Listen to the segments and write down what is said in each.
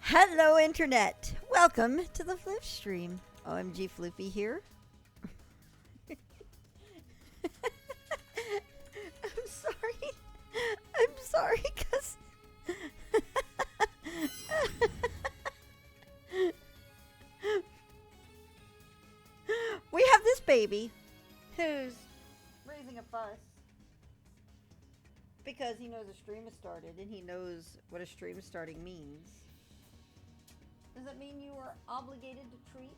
Hello, Internet. Welcome to the Flip Stream. OMG Floopy here. I'm sorry. I'm sorry, because... we have this baby who's raising a fuss because he knows a stream has started and he knows what a stream starting means. Does that mean you are obligated to treats?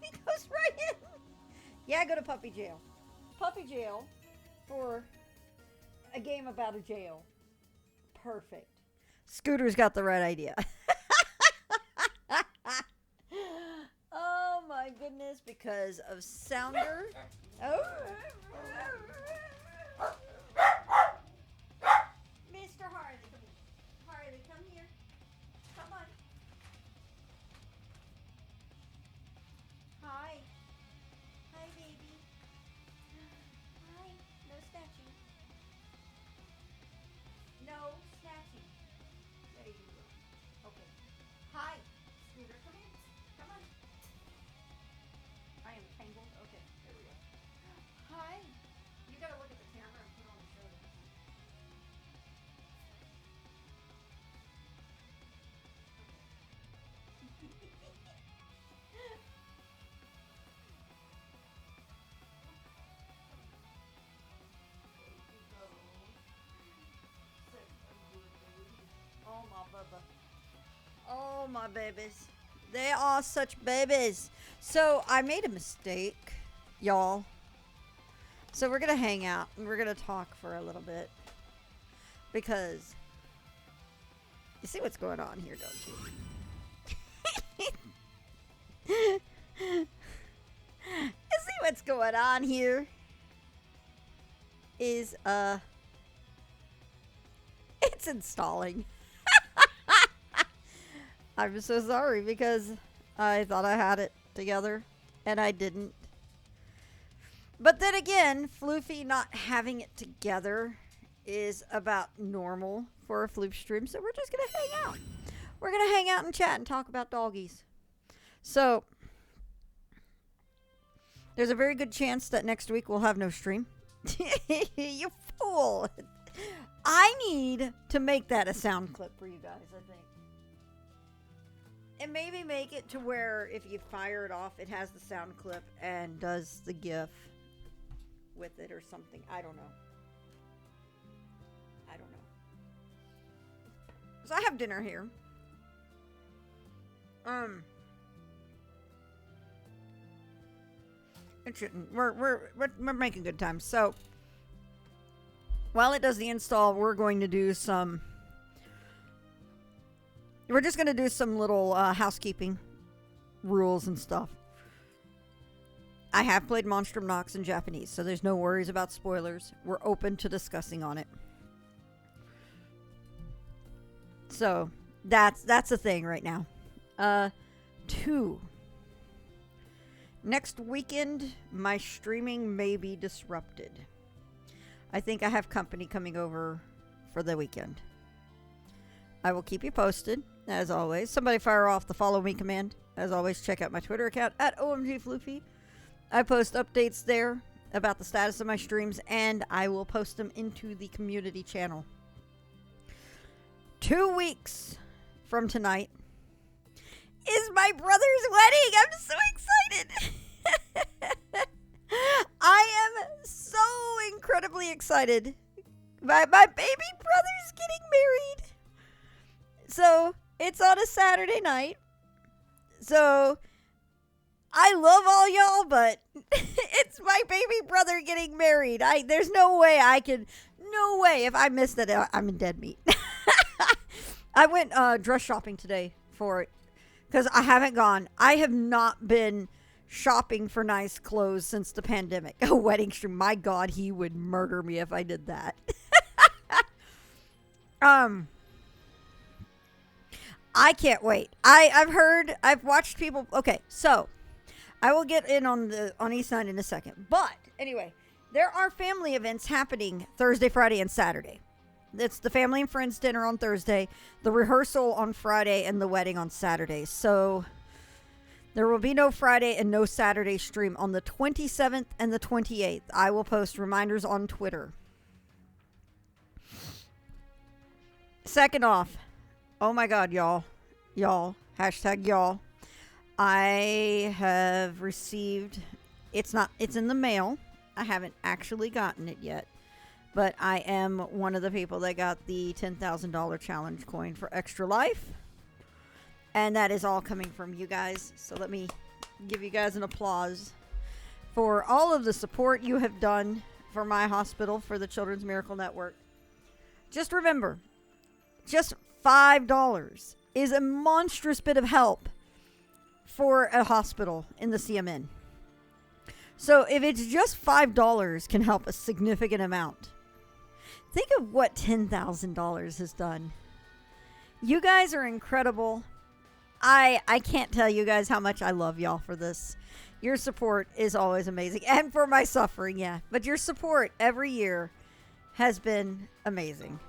He goes right in. Yeah, go to puppy jail. Puppy jail for a game about a jail. Perfect. Scooter's got the right idea. Oh my goodness, because of Sounder. Oh. Mr. Harley, come here. Harley, come here. Come on. Hi. Hi, baby. Hi. No snatching. No snatching. There you go. Okay. Hi. Scooter, come here. Come on. I am tangled. Okay. There we go. Hi. You gotta look at the camera and put on the shoulder. Oh my bubba. Oh my babies. They are such babies. So I made a mistake, y'all. So we're gonna hang out and we're gonna talk for a little bit. Because you see what's going on here, don't you? You see what's going on here? Is it's installing. I'm so sorry because I thought I had it together and I didn't. But then again, Floofy not having it together is about normal for a Floop stream, so we're just gonna hang out. We're gonna hang out and chat and talk about doggies. So there's a very good chance that next week we'll have no stream. You fool. I need to make that a sound clip for you guys, I think. And maybe make it to where if you fire it off, it has the sound clip and does the GIF with it or something. I don't know. So I have dinner here. It shouldn't. We're making good time. So while it does the install, we're going to do some. We're just going to do some little housekeeping rules and stuff. I have played Monstrum Nox in Japanese, so there's no worries about spoilers. We're open to discussing on it. So that's a thing right now. 2. Next weekend, my streaming may be disrupted. I think I have company coming over for the weekend. I will keep you posted, as always. Somebody fire off the follow me command. As always, check out my Twitter account at OMGFloofy. I post updates there about the status of my streams, and I will post them into the community channel. 2 weeks from tonight is my brother's wedding. I'm so excited. I am so incredibly excited. My baby brother's getting married. So, it's on a Saturday night. So, I love all y'all, but it's my baby brother getting married. There's no way I could, no way. If I missed it, I'm in dead meat. I went dress shopping today for it because I haven't gone. I have not been shopping for nice clothes since the pandemic. A wedding stream. My God, he would murder me if I did that. I can't wait. I've watched people. Okay, so I will get in on East Side in a second. But anyway, there are family events happening Thursday, Friday, and Saturday. It's the family and friends dinner on Thursday, the rehearsal on Friday, and the wedding on Saturday. So there will be no Friday and no Saturday stream on the 27th and the 28th. I will post reminders on Twitter. Second off, oh my God, y'all, hashtag y'all. I have received, it's in the mail. I haven't actually gotten it yet, but I am one of the people that got the $10,000 challenge coin for Extra Life. And that is all coming from you guys. So let me give you guys an applause for all of the support you have done for my hospital, for the Children's Miracle Network. Just remember, just $5 is a monstrous bit of help for a hospital in the CMN. So if it's just $5 can help a significant amount. Think of what $10,000 has done. You guys are incredible. I can't tell you guys how much I love y'all for this. Your support is always amazing. And for my suffering, yeah. But your support every year has been amazing.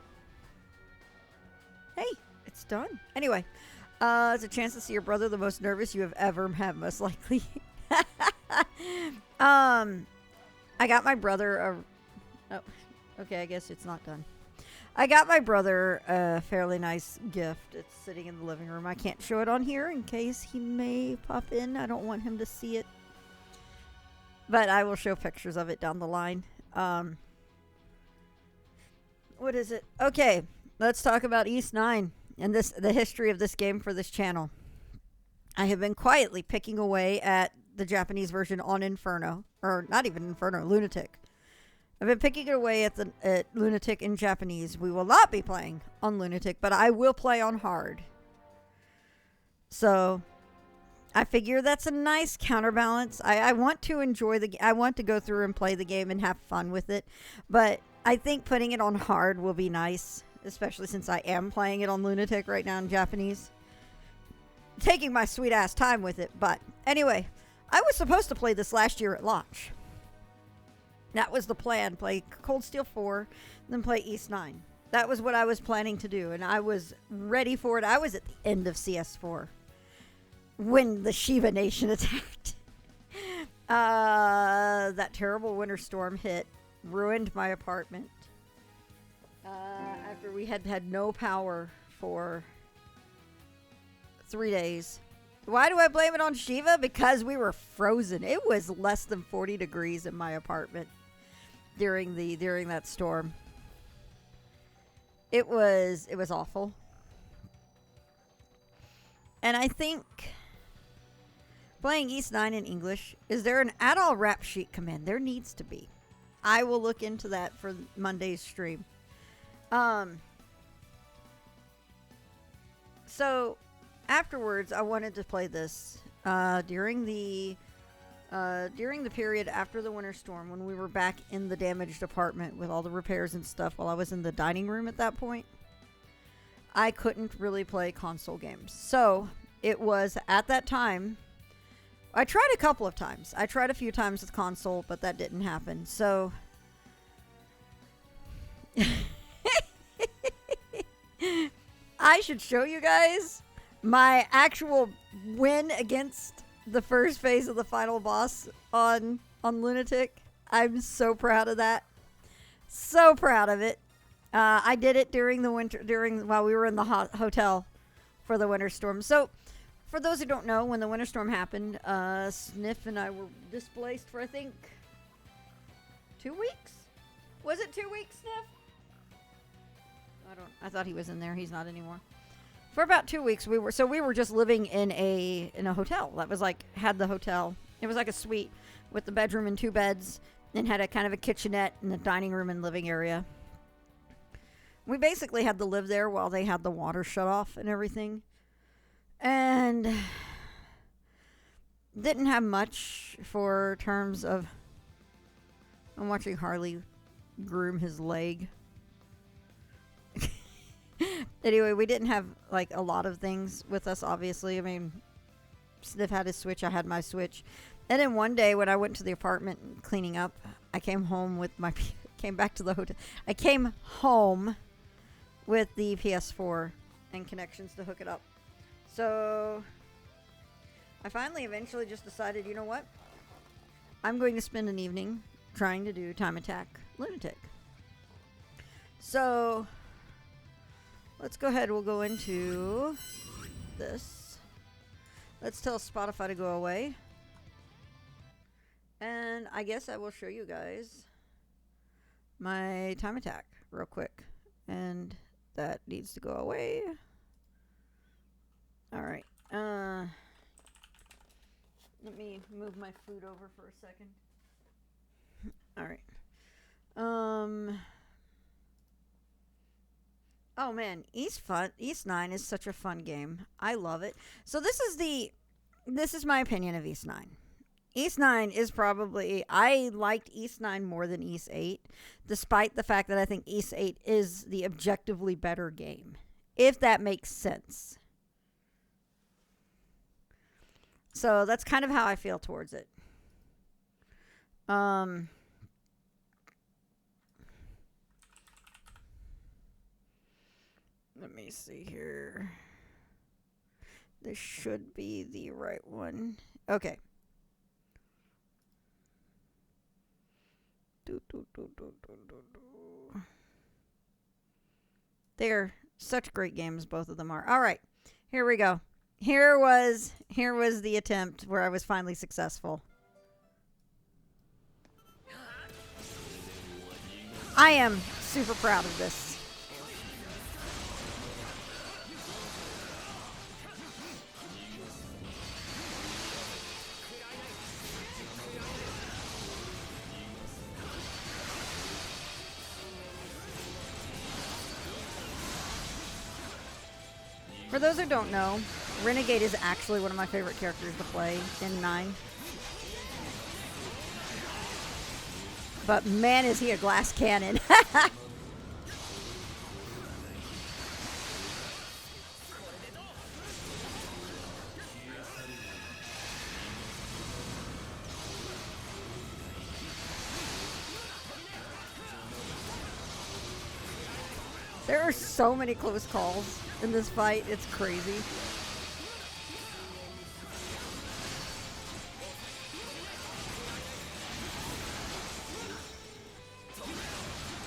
Hey, it's done. Anyway, it's a chance to see your brother, the most nervous you have ever had, most likely. I got my brother oh, okay, I guess it's not done. I got my brother a fairly nice gift. It's sitting in the living room. I can't show it on here in case he may pop in. I don't want him to see it. But I will show pictures of it down the line. What is it? Okay, let's talk about East 9 and the history of this game for this channel. I have been quietly picking away at the Japanese version on Inferno. Or not even Inferno, Lunatic. I've been picking away at Lunatic in Japanese. We will not be playing on Lunatic, but I will play on hard. So I figure that's a nice counterbalance. I want to enjoy I want to go through and play the game and have fun with it. But I think putting it on hard will be nice, especially since I am playing it on Lunatic right now in Japanese. Taking my sweet ass time with it. But anyway, I was supposed to play this last year at launch. That was the plan. Play Cold Steel 4, then play East 9. That was what I was planning to do, and I was ready for it. I was at the end of CS4 when the Shiva Nation attacked. That terrible winter storm hit, ruined my apartment. After we had no power for 3 days. Why do I blame it on Shiva? Because we were frozen. It was less than 40 degrees in my apartment during that storm. It was awful. And I think playing East 9 in English, is there an add-all rap sheet command? There needs to be. I will look into that for Monday's stream. So afterwards, I wanted to play this during the period after the winter storm, when we were back in the damaged apartment with all the repairs and stuff. While I was in the dining room at that point, I couldn't really play console games. So it was at that time. I tried a couple of times. I tried a few times with console, but that didn't happen. So I should show you guys my actual win against the first phase of the final boss on Lunatic. I'm so proud of that. So proud of it. I did it during the winter, while we were in the hotel for the winter storm. So, for those who don't know, when the winter storm happened, Sniff and I were displaced for, I think, 2 weeks? Was it 2 weeks, Sniff? I thought he was in there. He's not anymore. For about 2 weeks, we were just living in a hotel that was had the hotel. It was like a suite with the bedroom and 2 beds, and had a kind of a kitchenette and a dining room and living area. We basically had to live there while they had the water shut off and everything. And didn't have much for terms of... I'm watching Harley groom his leg. Anyway, we didn't have a lot of things with us, obviously. I mean, Sniff had his Switch, I had my Switch. And then one day when I went to the apartment cleaning up, I came home with came back to the hotel. I came home with the PS4 and connections to hook it up. So I finally eventually just decided, you know what? I'm going to spend an evening trying to do Time Attack Lunatic. So let's go ahead. We'll go into this. Let's tell Spotify to go away. And I guess I will show you guys my Time Attack real quick. And that needs to go away. Alright. Let me move my food over for a second. Alright. Oh man, East 9 is such a fun game. I love it. So this is my opinion of East 9. East 9 is probably, I liked East 9 more than East 8, despite the fact that I think East 8 is the objectively better game, if that makes sense. So that's kind of how I feel towards it. Let me see here. This should be the right one. Okay. They're such great games, both of them are. All right, here we go. Here was the attempt where I was finally successful. I am super proud of this. For those who don't know, Renegade is actually one of my favorite characters to play in 9. But man, is he a glass cannon. There are so many close calls in this fight. It's crazy.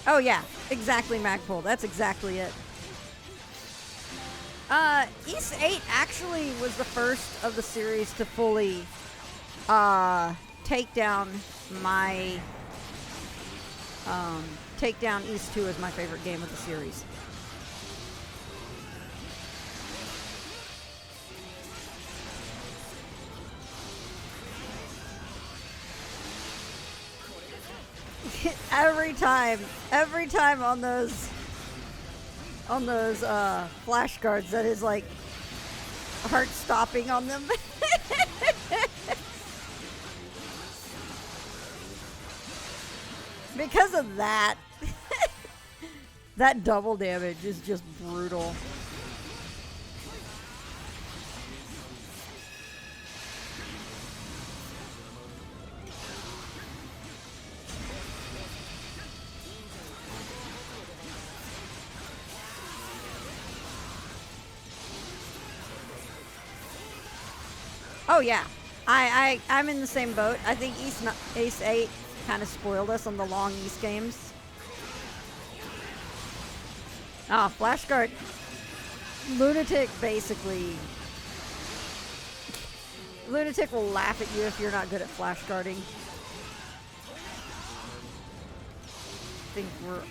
Oh yeah, exactly, Magpul. That's exactly it. East 8 actually was the first of the series to fully take down my take down East 2 as my favorite game of the series. every time on those flash guards, that is like heart stopping on them. Because of that, that double damage is just brutal. Oh yeah, I'm in the same boat. I think Ace 8 kind of spoiled us on the long East games. Ah, Flash Guard. Lunatic basically. Lunatic will laugh at you if you're not good at Flash Guarding. I think we're...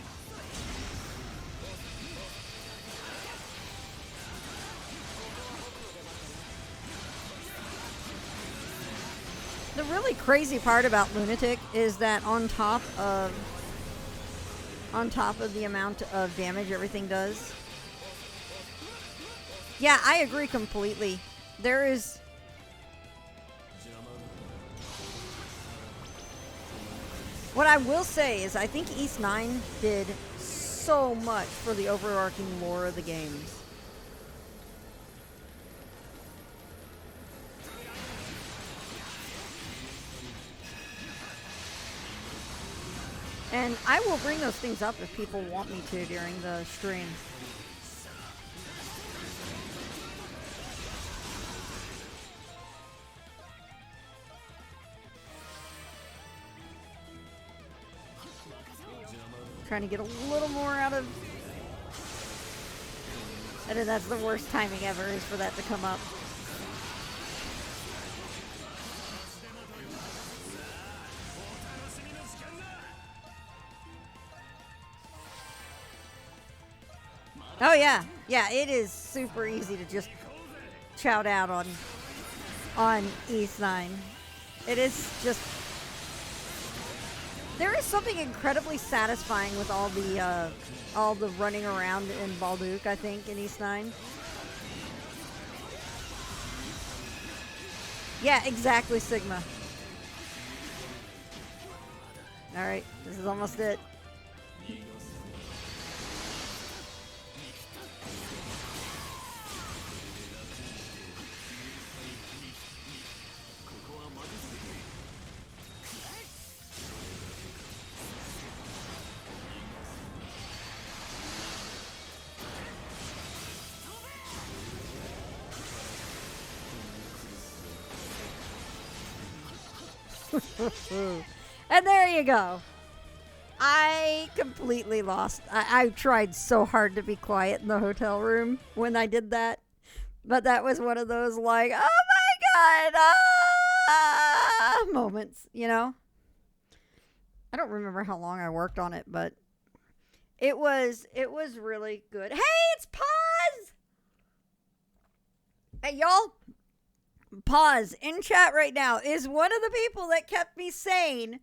The really crazy part about Lunatic is that on top of the amount of damage everything does. Yeah, I agree completely. There is... What I will say is I think East 9 did so much for the overarching lore of the games. And I will bring those things up if people want me to during the stream. Trying to get a little more out of... And then that's the worst timing ever, is for that to come up. Oh yeah, yeah, it is super easy to just chow down on E9. It is just... There is something incredibly satisfying with all the running around in Balduke, I think, in East 9. Yeah, exactly, Sigma. Alright, this is almost it. And there you go. I completely lost. I tried so hard to be quiet in the hotel room when I did that. But that was one of those like, oh my god, moments, you know? I don't remember how long I worked on it, but it was really good. Hey, it's Pause! Hey, y'all. Pause in chat right now is one of the people that kept me sane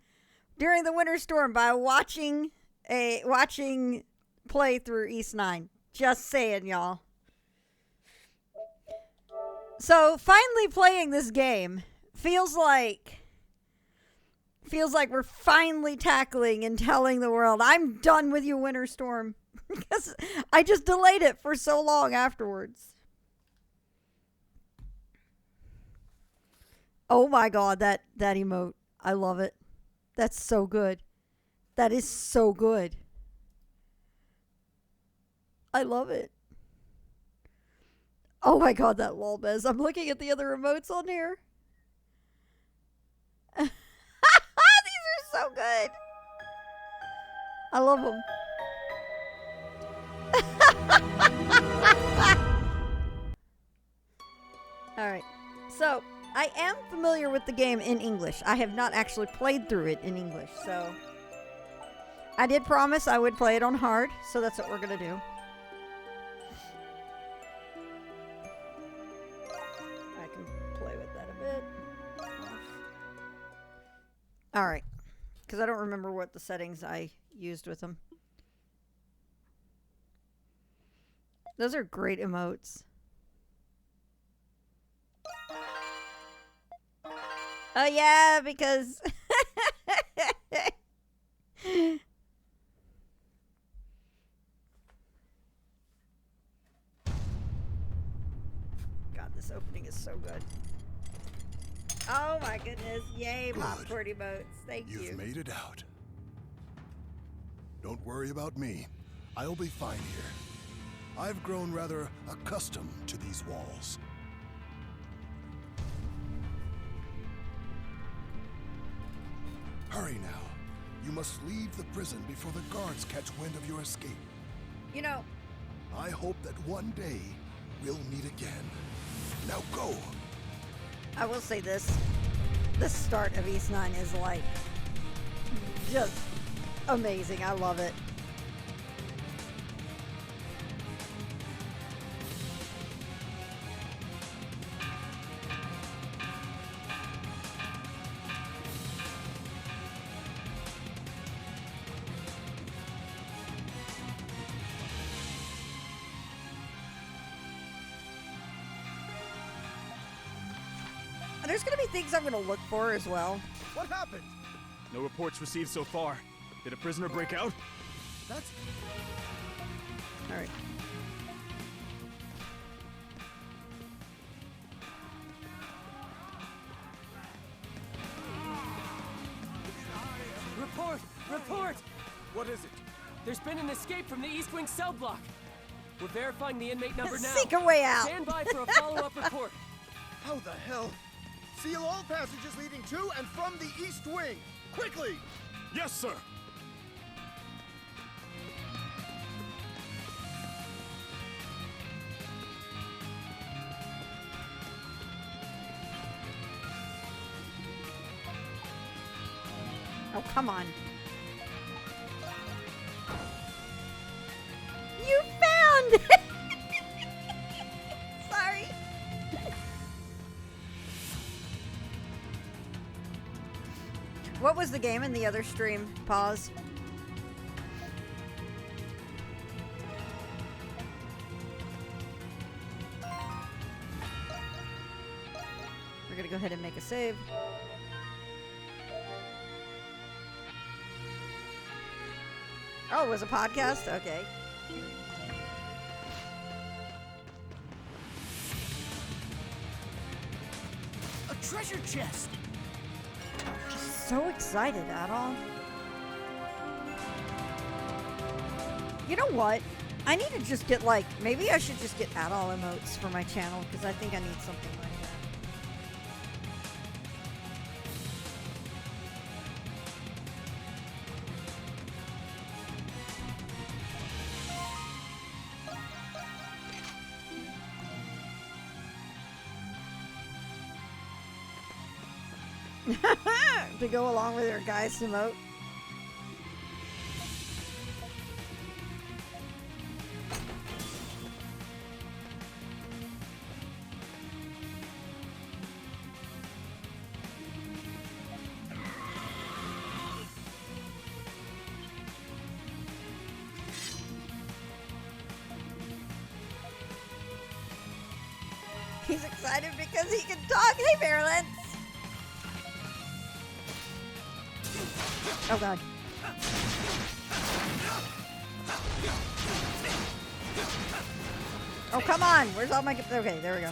during the winter storm by watching play through East 9. Just saying, y'all. So finally playing this game feels like we're finally tackling and telling the world, I'm done with you, winter storm, because I just delayed it for so long afterwards. Oh my god, that emote. I love it. That's so good. That is so good. I love it. Oh my god, that lolbez. I'm looking at the other emotes on here. These are so good. I love them. Alright, so I am familiar with the game in English. I have not actually played through it in English, so I did promise I would play it on hard, so that's what we're gonna do. I can play with that a bit. Alright, because I don't remember what the settings I used with them. Those are great emotes. Oh yeah, because God, this opening is so good. Oh my goodness. Yay, popcorn emotes. Thank you. You've made it out. Don't worry about me. I'll be fine here. I've grown rather accustomed to these walls. Hurry now. You must leave the prison before the guards catch wind of your escape. You know, I hope that one day we'll meet again. Now go. I will say this. The start of East 9 is like just amazing. I love it. There's gonna be things I'm gonna look for as well. What happened? No reports received so far. Did a prisoner break out? That's... Alright. Report! Report! What is it? There's been an escape from the East Wing cell block. We're verifying the inmate number now. Seek a way out. Stand by for a follow-up report. How the hell? Seal all passages leading to and from the East Wing! Quickly! Yes, sir. Oh, come on. You found! Sorry. What was the game in the other stream? Pause. We're gonna go ahead and make a save. Oh, it was a podcast? Okay. A treasure chest! So excited, Adol. You know what? I need to just get like, maybe I should just get Adol emotes for my channel because I think I need something like that. To go along with her guy's emote. He's excited because he can talk. Hey, Marilyn. Oh god. Oh, come on. Where's all my... Okay, there we go.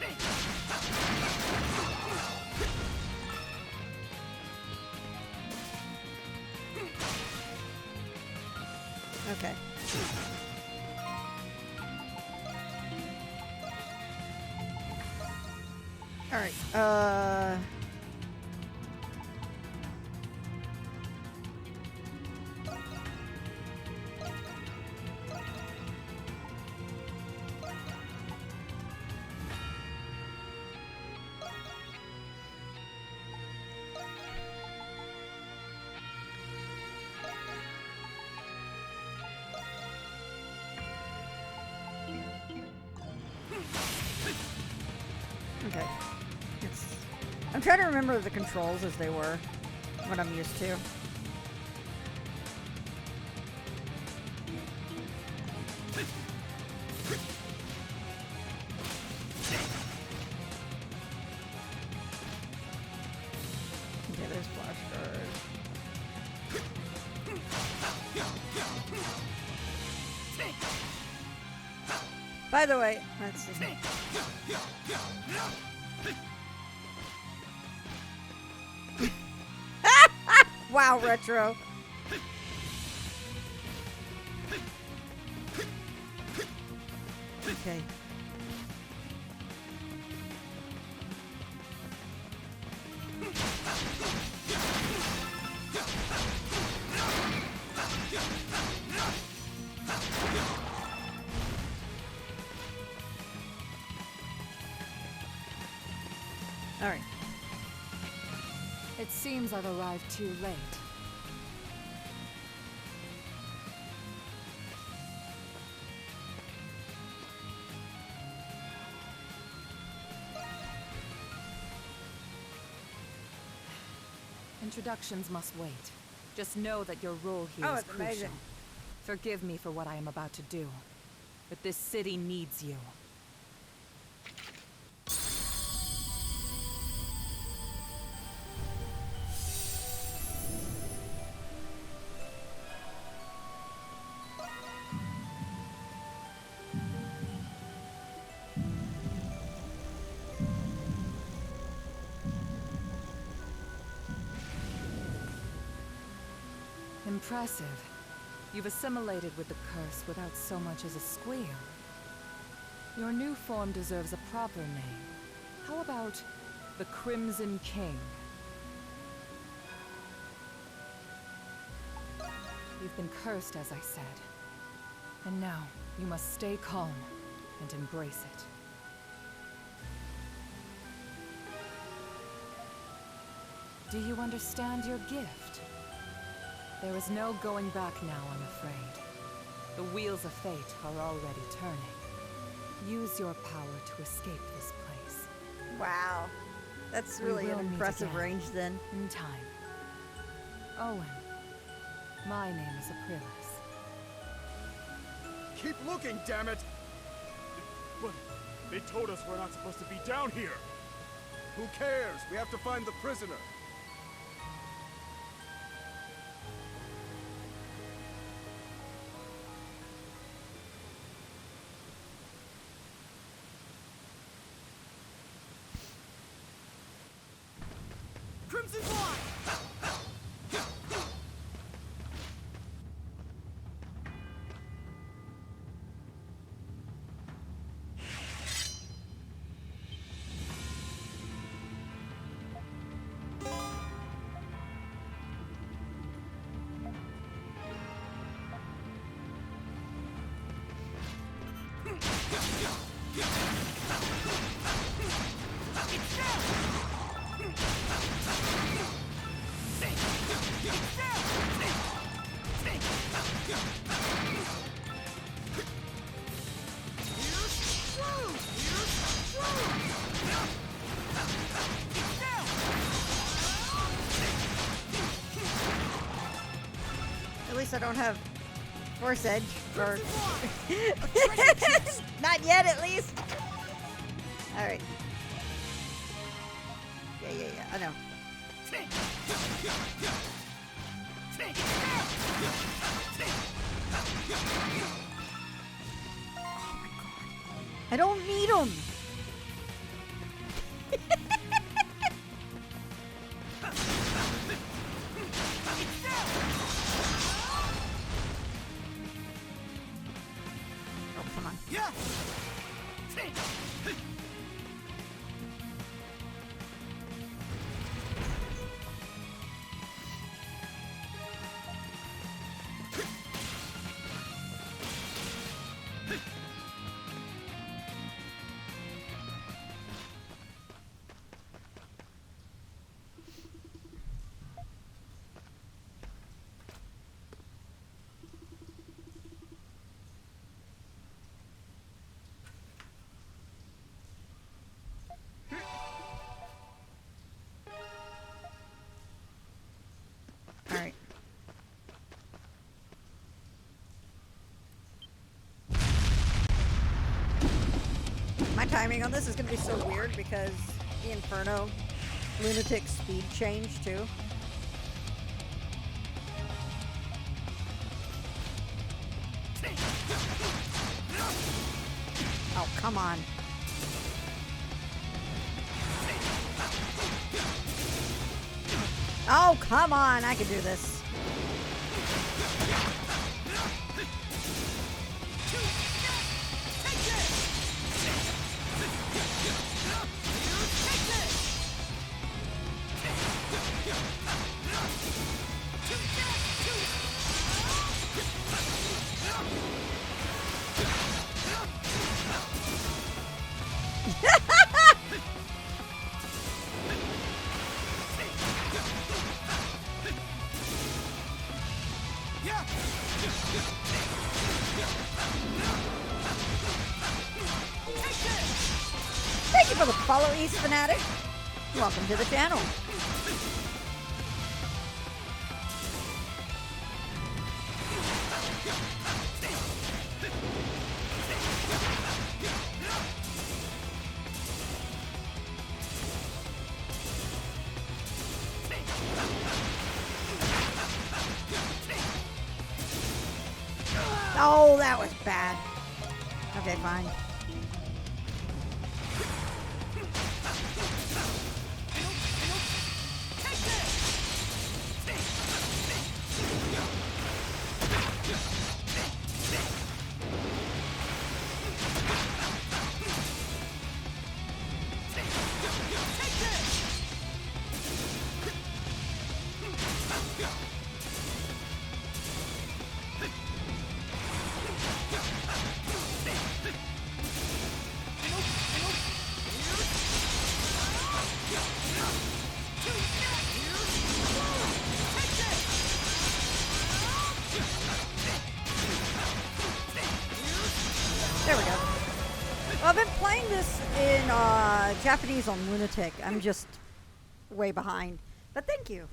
Okay. Alright, okay. I'm trying to remember the controls as they were, what I'm used to. Okay, there's flashcards. By the way, let's see. Wow, retro. Okay. All right. It seems I've arrived too late. Introductions must wait. Just know that your role here is it's crucial. amazing. Forgive me for what I am about to do, but this city needs you. Impressive. You've assimilated with the curse without so much as a squeal. Your new form deserves a proper name. How about the Crimson King? You've been cursed, as I said. And now, you must stay calm and embrace it. Do you understand your gift? There is no going back now, I'm afraid. The wheels of fate are already turning. Use your power to escape this place. Wow. That's really We an will meet impressive again. range then. In time. Owen. My name is Aprilis. Keep looking, damn it! But they told us we're not supposed to be down here. Who cares? We have to find the prisoner. Crimson Blind! At least I don't have Force Edge. Or not yet, at least. Alright. Yeah, I know. I don't need them. Oh, come on. Yeah! Alright. My timing on this is going to be so weird because the Inferno lunatic speed change too. Oh, come on. Oh, come on. I can do this. Thank you for the follow, East Fanatic. Welcome to the channel. Oh, that was bad. Okay, fine. this in Japanese on Lunatic. I'm just way behind. But thank you.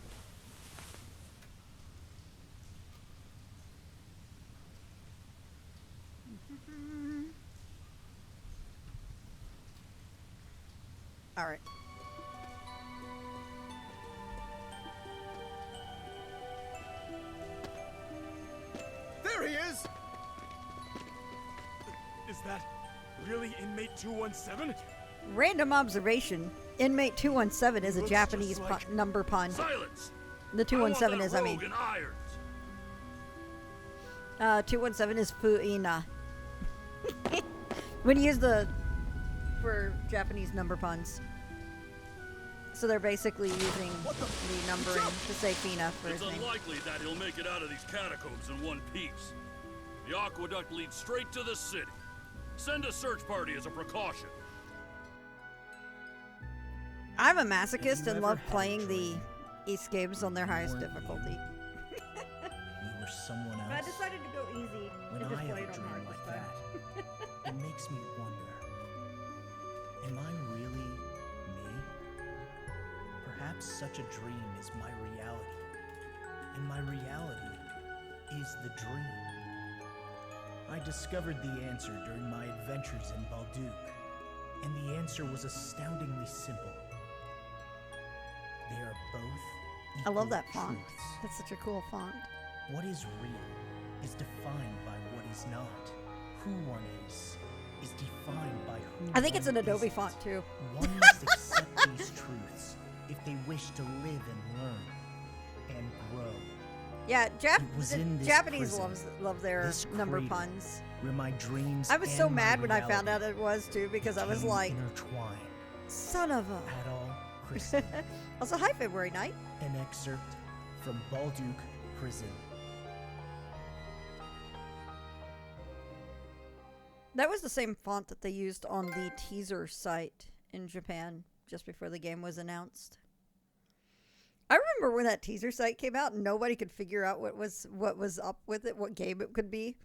All right. There he is! Is that really inmate 217? Random observation. Inmate 217 is a Looks Japanese just like- number pun. Silence! The 217 is, I mean. Rogue in irons. 217 is Fuina. When you use for Japanese number puns. So they're basically using the numbering to say Fina for his It's name. unlikely that he'll make it out of these catacombs in one piece. The aqueduct leads straight to the city. Send a search party as a precaution. I'm a masochist and love playing the East games on their highest difficulty. You were someone else. But I decided to go easy When and just I play have it a on hard dream this like time. that, it makes me wonder, am I really me? Perhaps such a dream is my reality, and my reality is the dream. I discovered the answer during my adventures in Balduke, and the answer was astoundingly simple. They are both I love equal that font. truths. That's such a cool font. What is real is defined by what is not. Who one is defined by who I think it's one an Adobe isn't. font too. One must accept these truths if they wish to live and learn and grow. Yeah, It was in this Japanese prison, love their this number cradle, puns. where my dreams I was so and my mad when I found out reality it was too because I was became like, intertwined. son of a. Adol Christie, Also, hi February night. an excerpt from Balduke Prison. That was the same font that they used on the teaser site in Japan just before the game was announced. I remember when that teaser site came out and nobody could figure out what was up with it, what game it could be.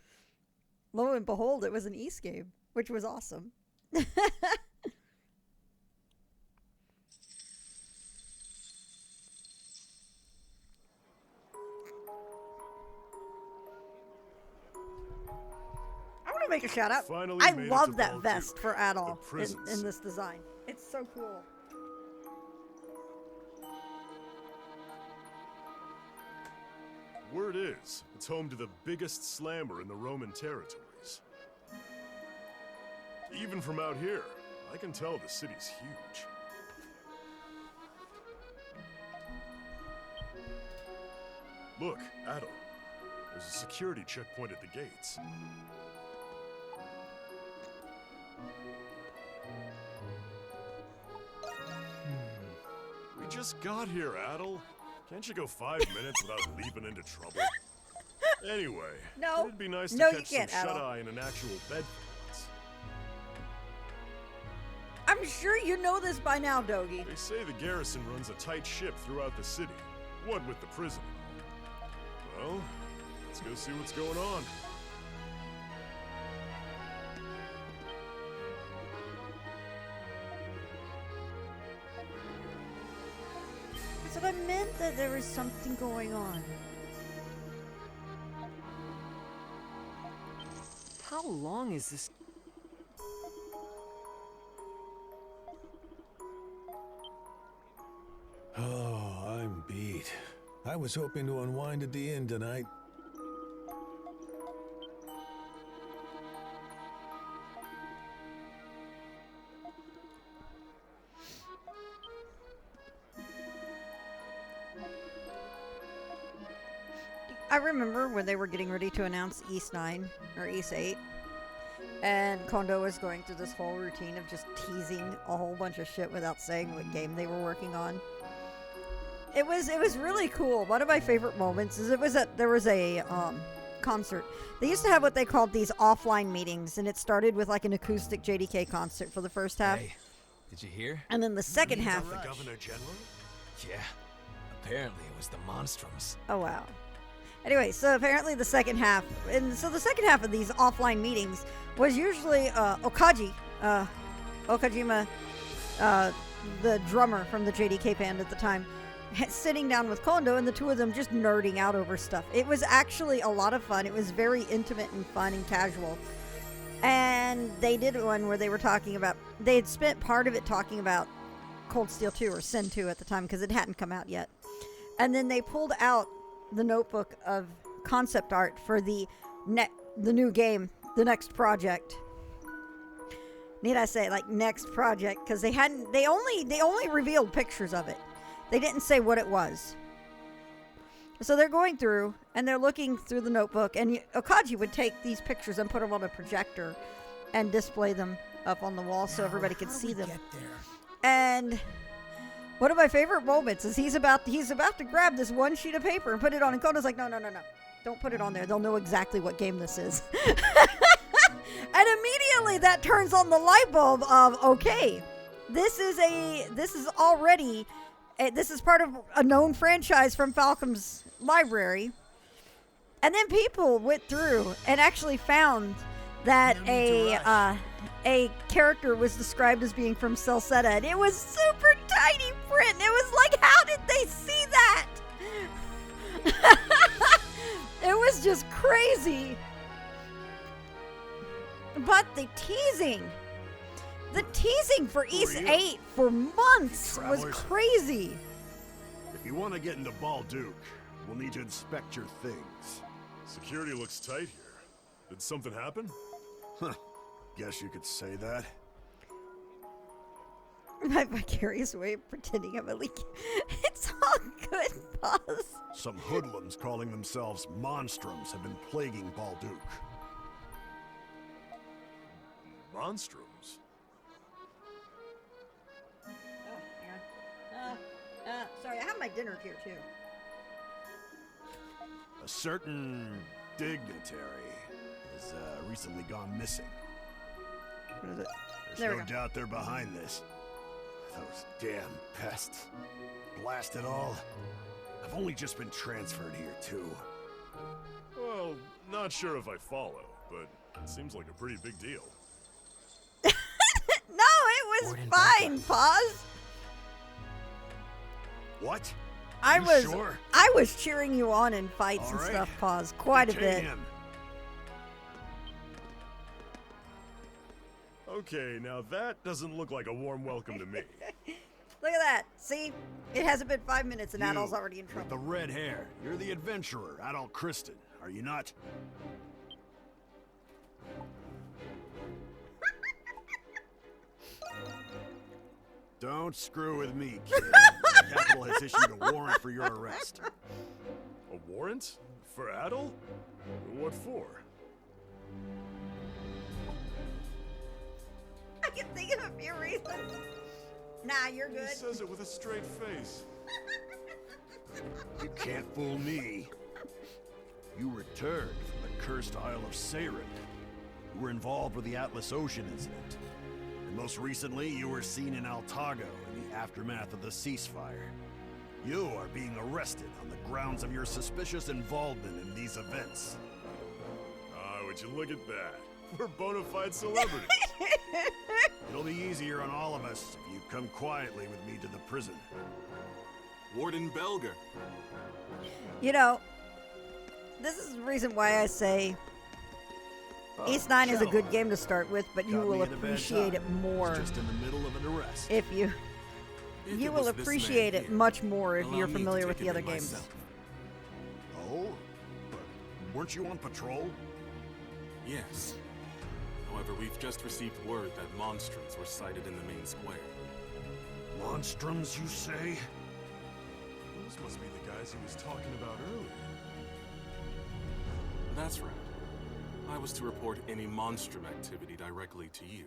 Lo and behold, it was an East game, which was awesome. I want to make a shout out. Finally I made it love to that Balduke, vest for the Adol prisons. in this design. It's so cool. Word is, it's home to the biggest slammer in the Roman territories. Even from out here, I can tell the city's huge. Look, Adol. There's a security checkpoint at the gates. We just got here, Adol. Can't you go 5 minutes without leaping into trouble? Anyway, No. it'd be nice No, to you catch some can't, Adol. shut-eye in an actual bed for once. I'm sure you know this by now, Dogie. They say the garrison runs a tight ship throughout the city, what with the prison. Well, let's go see what's going on. That's what I meant, that there was something going on. How long is this? Oh, I'm beat. I was hoping to unwind at the inn tonight. I remember when they were getting ready to announce East 9 or East 8, and Kondo was going through this whole routine of just teasing a whole bunch of shit without saying what game they were working on. It was really cool. One of my favorite moments is there was a concert. They used to have what they called these offline meetings, and it started with like an acoustic JDK concert for the first half, Hey, did you hear? and then the second half. The Governor General? Yeah. Apparently it was the Monstrums. Oh wow. Anyway, so apparently the second half, and so the second half of these offline meetings was usually Okaji, Okajima, the drummer from the JDK band at the time, sitting down with Kondo, and the two of them just nerding out over stuff. It was actually a lot of fun. It was very intimate and fun and casual. And they did one where they were talking about, they had spent part of it talking about Cold Steel 2 or Sin 2 at the time because it hadn't come out yet. And then they pulled out the notebook of concept art for the new game, the next project. Need I say, like, next project, because they only revealed pictures of it. They didn't say what it was. So they're going through, and they're looking through the notebook, and Okaji would take these pictures and put them on a projector and display them up on the wall so everybody could see them. Get there? And one of my favorite moments is he's about to grab this one sheet of paper and put it on, and Kondo's like, no. Don't put it on there. They'll know exactly what game this is. And immediately that turns on the light bulb of, okay, this is part of a known franchise from Falcom's library. And then people went through and actually found that a character was described as being from Celceta, and it was super tiny print. It was like, how did they see that? It was just crazy. But the teasing for East 8 for months was crazy. If you want to get into Balduke, we'll need to inspect your things. Security looks tight here. Did something happen? Huh. Guess you could say that. My vicarious way of pretending I'm a leak. It's all good, boss. Some hoodlums calling themselves Monstrums have been plaguing Balduke. Monstrums? Oh, hang on. Sorry, I have my dinner here, too. A certain dignitary has recently gone missing. What is it? There's There we no go. doubt they're behind this. Those damn pests. Blast it all. I've only just been transferred here, too. Well, not sure if I follow, but it seems like a pretty big deal. No, it was fine, pause. What? I You sure? was cheering you on in fights All and right. stuff, pause, quite a Detain bit. him. Okay, now that doesn't look like a warm welcome to me. Look at that. See? It hasn't been 5 minutes and You, Adol's already in with trouble. the red hair. You're the adventurer, Adol Kristen, are you not? Don't screw with me, kid. The Capitol has issued a warrant for your arrest. A warrant? For Adol? What for? I can think of a few reasons. Nah, you're He good. says it with a straight face. You can't fool me. You returned from the cursed Isle of Seirin. You were involved with the Atlas Ocean incident. And most recently, you were seen in Altago in the aftermath of the ceasefire. You are being arrested on the grounds of your suspicious involvement in these events. Ah, would you look at that? We're bona fide celebrities. It'll be easier on all of us if you come quietly with me to the prison. Warden Belger. You know, this is the reason why I say East 9 is a good game to start with, but you Got me will at a bad appreciate it time. more Was just in the middle of an arrest. if you If will it was this appreciate man it here, much more if allow you're me to familiar take with it the other in games. myself. Oh? But weren't you on patrol? Yes. However, we've just received word that monstrums were sighted in the main square. Monstrums, you say? Those must be the guys he was talking about earlier. That's right. I was to report any monstrum activity directly to you.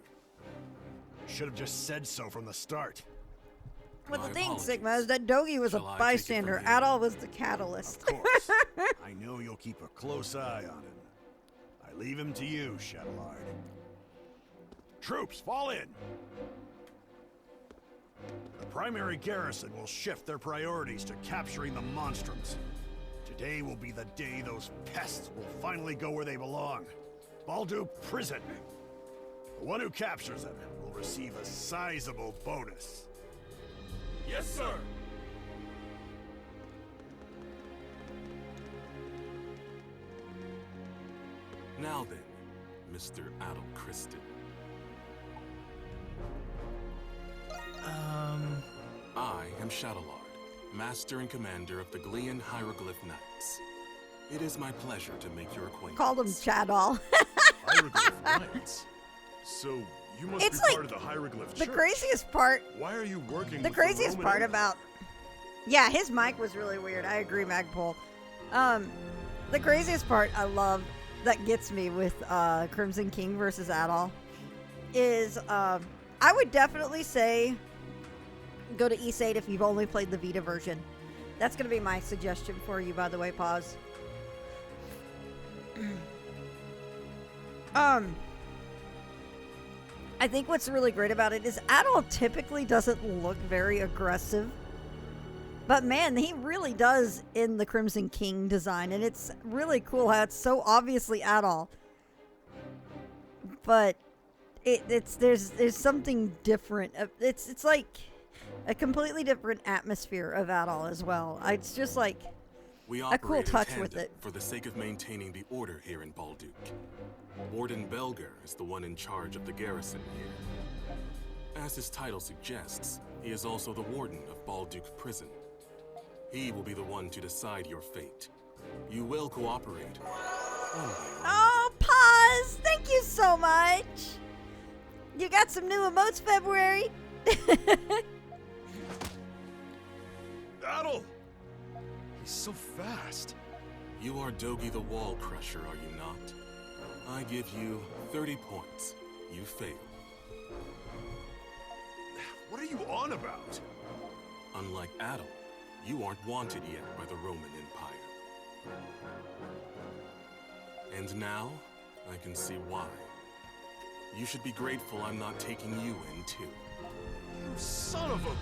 Should have just said so from the start. But My the thing, apologies. Sigma, is that Dogi was Shall a I take it bystander. from here? Adol was the catalyst. Of course. I know you'll keep a close eye on him. I leave him to you, Shadowlard. Troops, fall in! The primary garrison will shift their priorities to capturing the monstrums. Today will be the day those pests will finally go where they belong. Balduke Prison. The one who captures them will receive a sizable bonus. Yes, sir. Now then, Mr. Adel Kristen. I am Shadowlord, Master and Commander of the Glean Hieroglyph Knights. It is my pleasure to make your acquaintance. Called him Chadall. Hieroglyph Knights? So, you must It's be like part of the Hieroglyph The Church. craziest part, Why are you working the with craziest Roman part Empire? about, yeah, his mic was really weird. I agree, Magpul. The craziest part I love that gets me with Crimson King versus Adol is I would definitely say go to East 8 if you've only played the Vita version. That's going to be my suggestion for you, by the way, Pause. I think what's really great about it is Adol typically doesn't look very aggressive. But man, he really does in the Crimson King design. And it's really cool how it's so obviously Adol. But there's something different. It's like a completely different atmosphere of Adol as well. It's just like We a operate cool in touch tandem with it. for the sake of maintaining the order here in Balduke. Warden Belger is the one in charge of the garrison here. As his title suggests, he is also the warden of Balduke Prison. He will be the one to decide your fate. You will cooperate. Oh, Pause! Thank you so much! You got some new emotes, February? Adel! He's so fast. You are Dogi the Wall Crusher, are you not? I give you 30 points. You fail. What are you on about? Unlike Adel, you aren't wanted yet by the Roman Empire. And now, I can see why. You should be grateful I'm not taking you in, too. You son of a...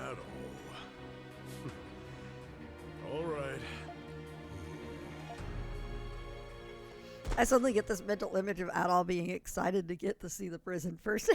Adel. All right. I suddenly get this mental image of Adol being excited to get to see the prison first.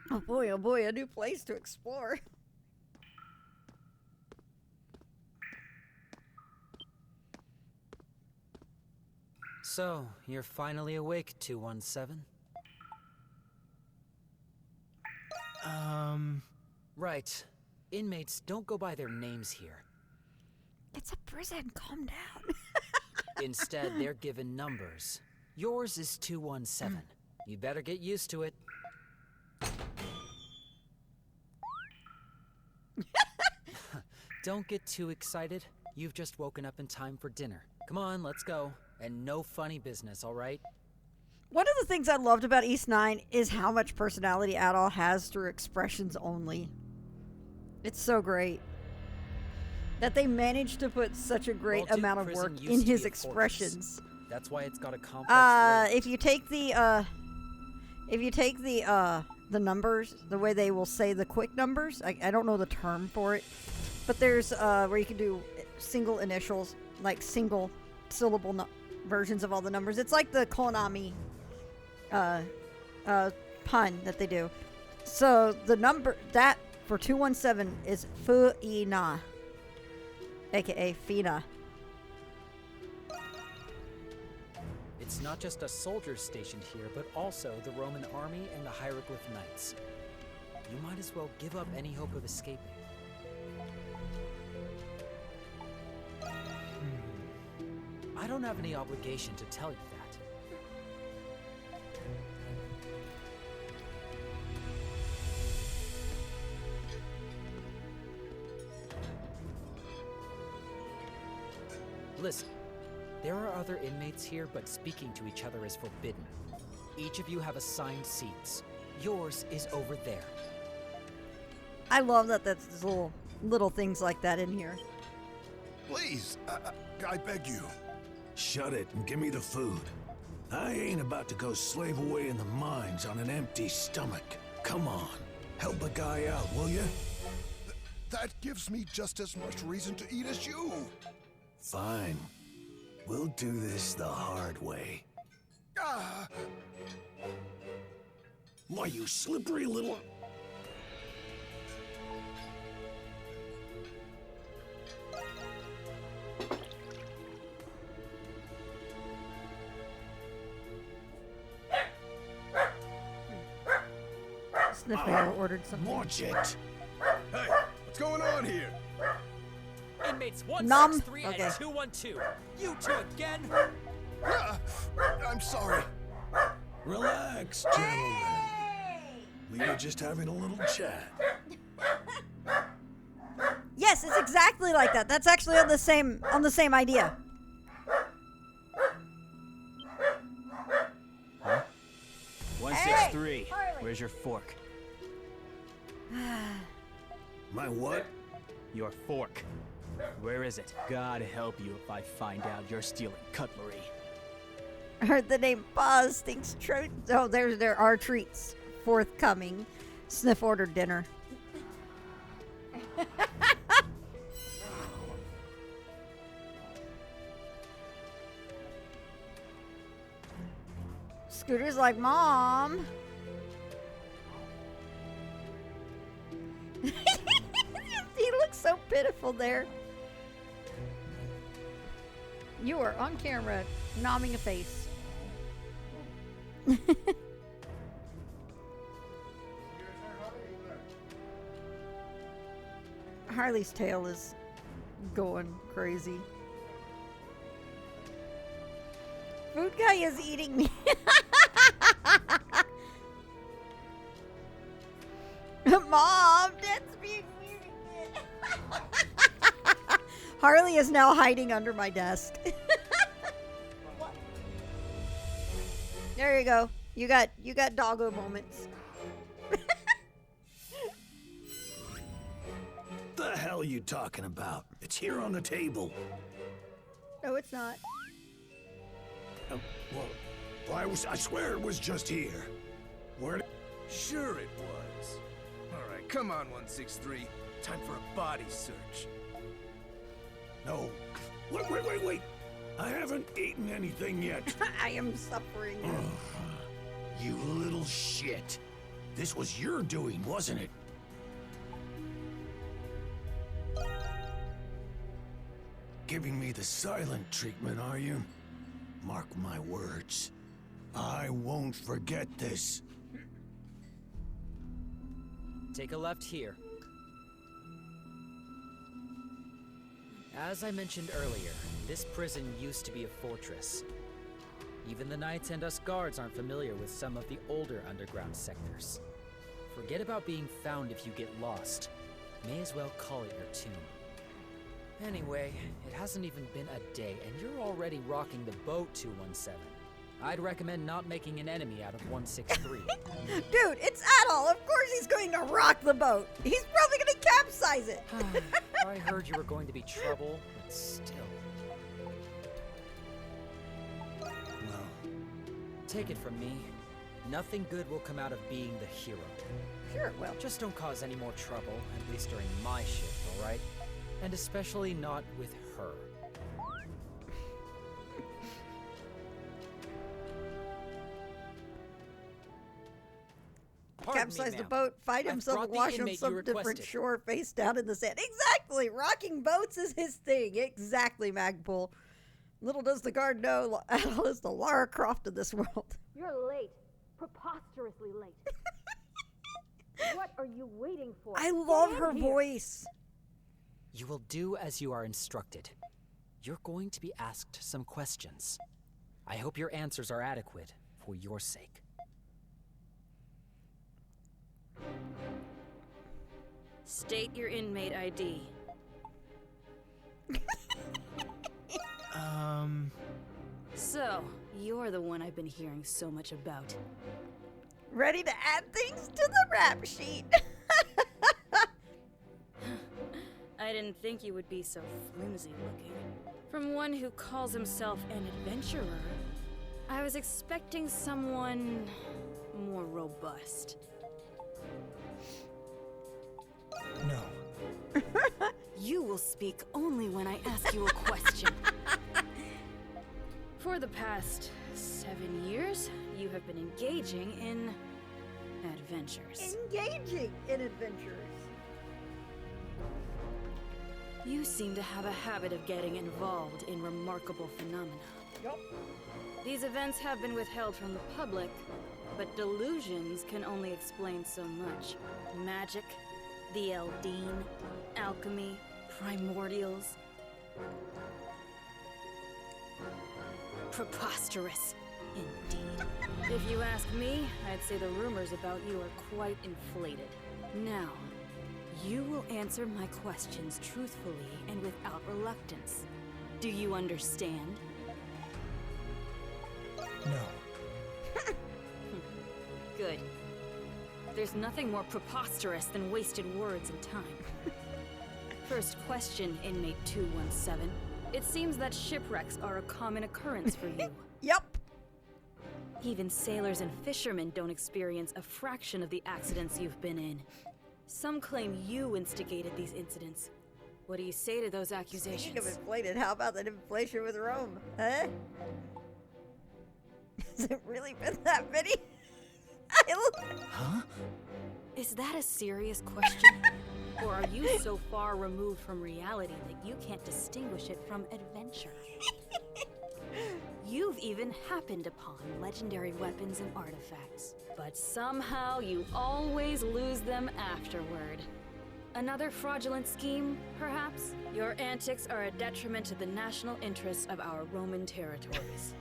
Oh boy, a new place to explore. So, you're finally awake, 217? Right. Inmates don't go by their names here. It's a prison, calm down. Instead, they're given numbers. Yours is 217. You better get used to it. Don't get too excited. You've just woken up in time for dinner. Come on, let's go. And no funny business, all right? One of the things I loved about East 9 is how much personality Adol has through expressions only. It's so great that they managed to put such a great Balduke amount of Prison work used in to be his a fortress. expressions. That's why it's got a complex layout. If you take the numbers, the way they will say the quick numbers, I don't know the term for it, but there's where you can do single initials, like single syllable versions of all the numbers. It's like the Konami pun that they do. So the number that for 217 is Fu'ina, aka Fina. It's not just a soldier stationed here, but also the Roman army and the Hieroglyph Knights. You might as well give up any hope of escaping. I don't have any obligation to tell you that. Listen, there are other inmates here, but speaking to each other is forbidden. Each of you have assigned seats. Yours is over there. I love that there's little things like that in here. Please, I beg you. Shut it and give me the food. I ain't about to go slave away in the mines on an empty stomach. Come on, help a guy out, will you? That gives me just as much reason to eat as you. Fine. We'll do this the hard way. Ah! Why, you slippery little... Sniffer ordered something. Watch it! Hey, what's going on here? Inmates Nom. 163 Okay. and 212. You two again? I'm sorry. Relax, gentlemen. We were just having a little chat. Yes, it's exactly like that. That's actually on the same idea. Huh? 163. Hey, Harley. Where's your fork? My what? Your fork. Where is it? God help you if I find out you're stealing cutlery. I heard the name Buzz thinks oh, there are treats forthcoming. Sniff ordered dinner. Scooter's like, Mom. He looks so pitiful there. You are on camera, nomming a face. Harley's tail is going crazy. Food guy is eating me. Mom, that's being weird again. Harley is now hiding under my desk. There you go. You got doggo moments. The hell you talking about? It's here on the table. No, it's not. Well, I swear it was just here. Where? Sure it was. All right, come on, 163. Time for a body search. No. Wait. I haven't eaten anything yet. I am suffering. You little shit. This was your doing, wasn't it? Giving me the silent treatment, are you? Mark my words. I won't forget this. Take a left here. As I mentioned earlier, this prison used to be a fortress. Even the knights and us guards aren't familiar with some of the older underground sectors. Forget about being found if you get lost. May as well call it your tomb. Anyway, it hasn't even been a day, and you're already rocking the boat, 217. I'd recommend not making an enemy out of 163. Dude, it's Adol. Of course he's going to rock the boat. He's probably going to capsize it. I heard you were going to be trouble, but still. Well, take it from me. Nothing good will come out of being the hero. Sure, well. Just don't cause any more trouble, at least during my shift, alright? And especially not with her. Capsize the boat, find himself, and wash on some different shore face down in the sand. Exactly! Rocking boats is his thing. Exactly, Magpul. Little does the guard know, Adol is the Lara Croft of this world. You're late. Preposterously late. What are you waiting for? I love her voice. You will do as you are instructed. You're going to be asked some questions. I hope your answers are adequate for your sake. State your inmate ID. Um... So, you're the one I've been hearing so much about. Ready to add things to the rap sheet. I didn't think you would be so flimsy looking. From one who calls himself an adventurer, I was expecting someone more robust. No. You will speak only when I ask you a question. For the past 7 years, you have been engaging in adventures. Engaging in adventures. You seem to have a habit of getting involved in remarkable phenomena. Yup. These events have been withheld from the public, but delusions can only explain so much. Magic, the Eldine, alchemy, primordials. Preposterous, indeed. If you ask me, I'd say the rumors about you are quite inflated. Now, you will answer my questions truthfully and without reluctance. Do you understand? No. Good. There's nothing more preposterous than wasted words and time. First question, inmate 217. It seems that shipwrecks are a common occurrence for you. Yep. Even sailors and fishermen don't experience a fraction of the accidents you've been in. Some claim you instigated these incidents. What do you say to those accusations? Speaking of inflated, how about that inflation with Rome? Huh? Has it really been that many? Huh? Is that a serious question? Or are you so far removed from reality that you can't distinguish it from adventure? You've even happened upon legendary weapons and artifacts, but somehow you always lose them afterward. Another fraudulent scheme, perhaps? Your antics are a detriment to the national interests of our Roman territories.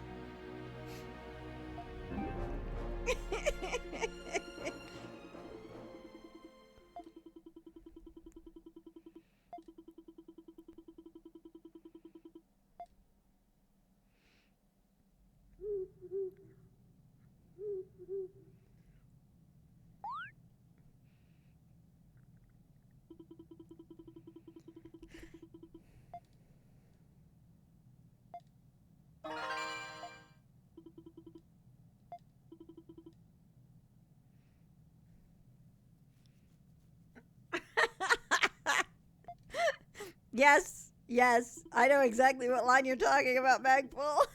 Yes, yes. I know exactly what line you're talking about, Magpul.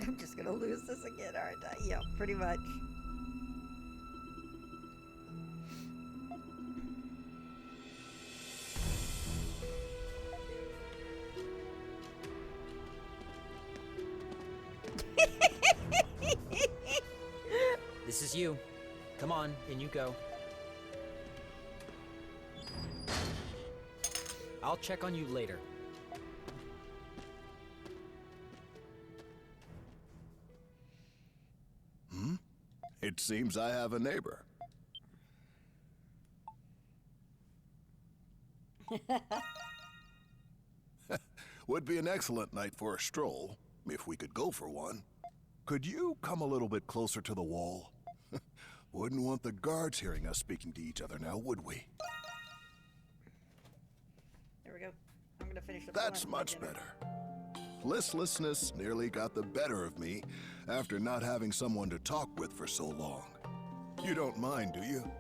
I'm just gonna lose this again, aren't I? Yep, pretty much. This is you. Come on, in you go. I'll check on you later. It seems I have a neighbor. Would be an excellent night for a stroll, if we could go for one. Could you come a little bit closer to the wall? Wouldn't want the guards hearing us speaking to each other now, would we? There we go. I'm gonna finish up. That's much better. Listlessness nearly got the better of me after not having someone to talk with for so long. You don't mind, do you?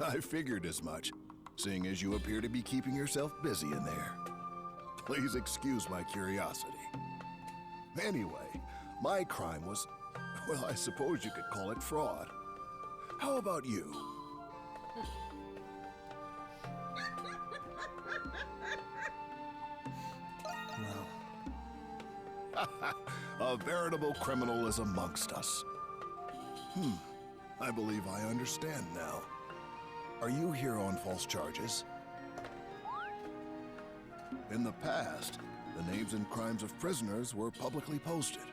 I figured as much, seeing as you appear to be keeping yourself busy in there. Please excuse my curiosity. Anyway, my crime was, well, I suppose you could call it fraud. How about you? A veritable criminal is amongst us. I believe I understand now. Are you here on false charges? In the past, The names and crimes of prisoners were publicly posted.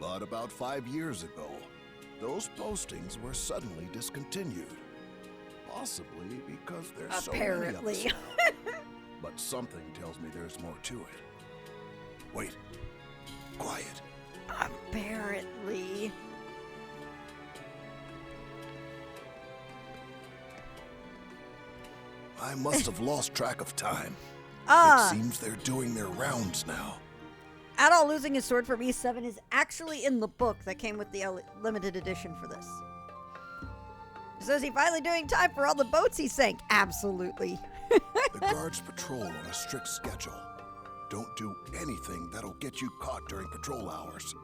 But about 5 years ago, those postings were suddenly discontinued. Possibly because there's so many of Apparently. us. But something tells me there's more to it. Wait. Quiet. Apparently. I must have lost track of time. Ah. It seems they're doing their rounds now. Adol losing his sword from E7 is actually in the book that came with the limited edition for this. So is he finally doing time for all the boats he sank? Absolutely. The guards patrol on a strict schedule. Don't do anything that'll get you caught during patrol hours.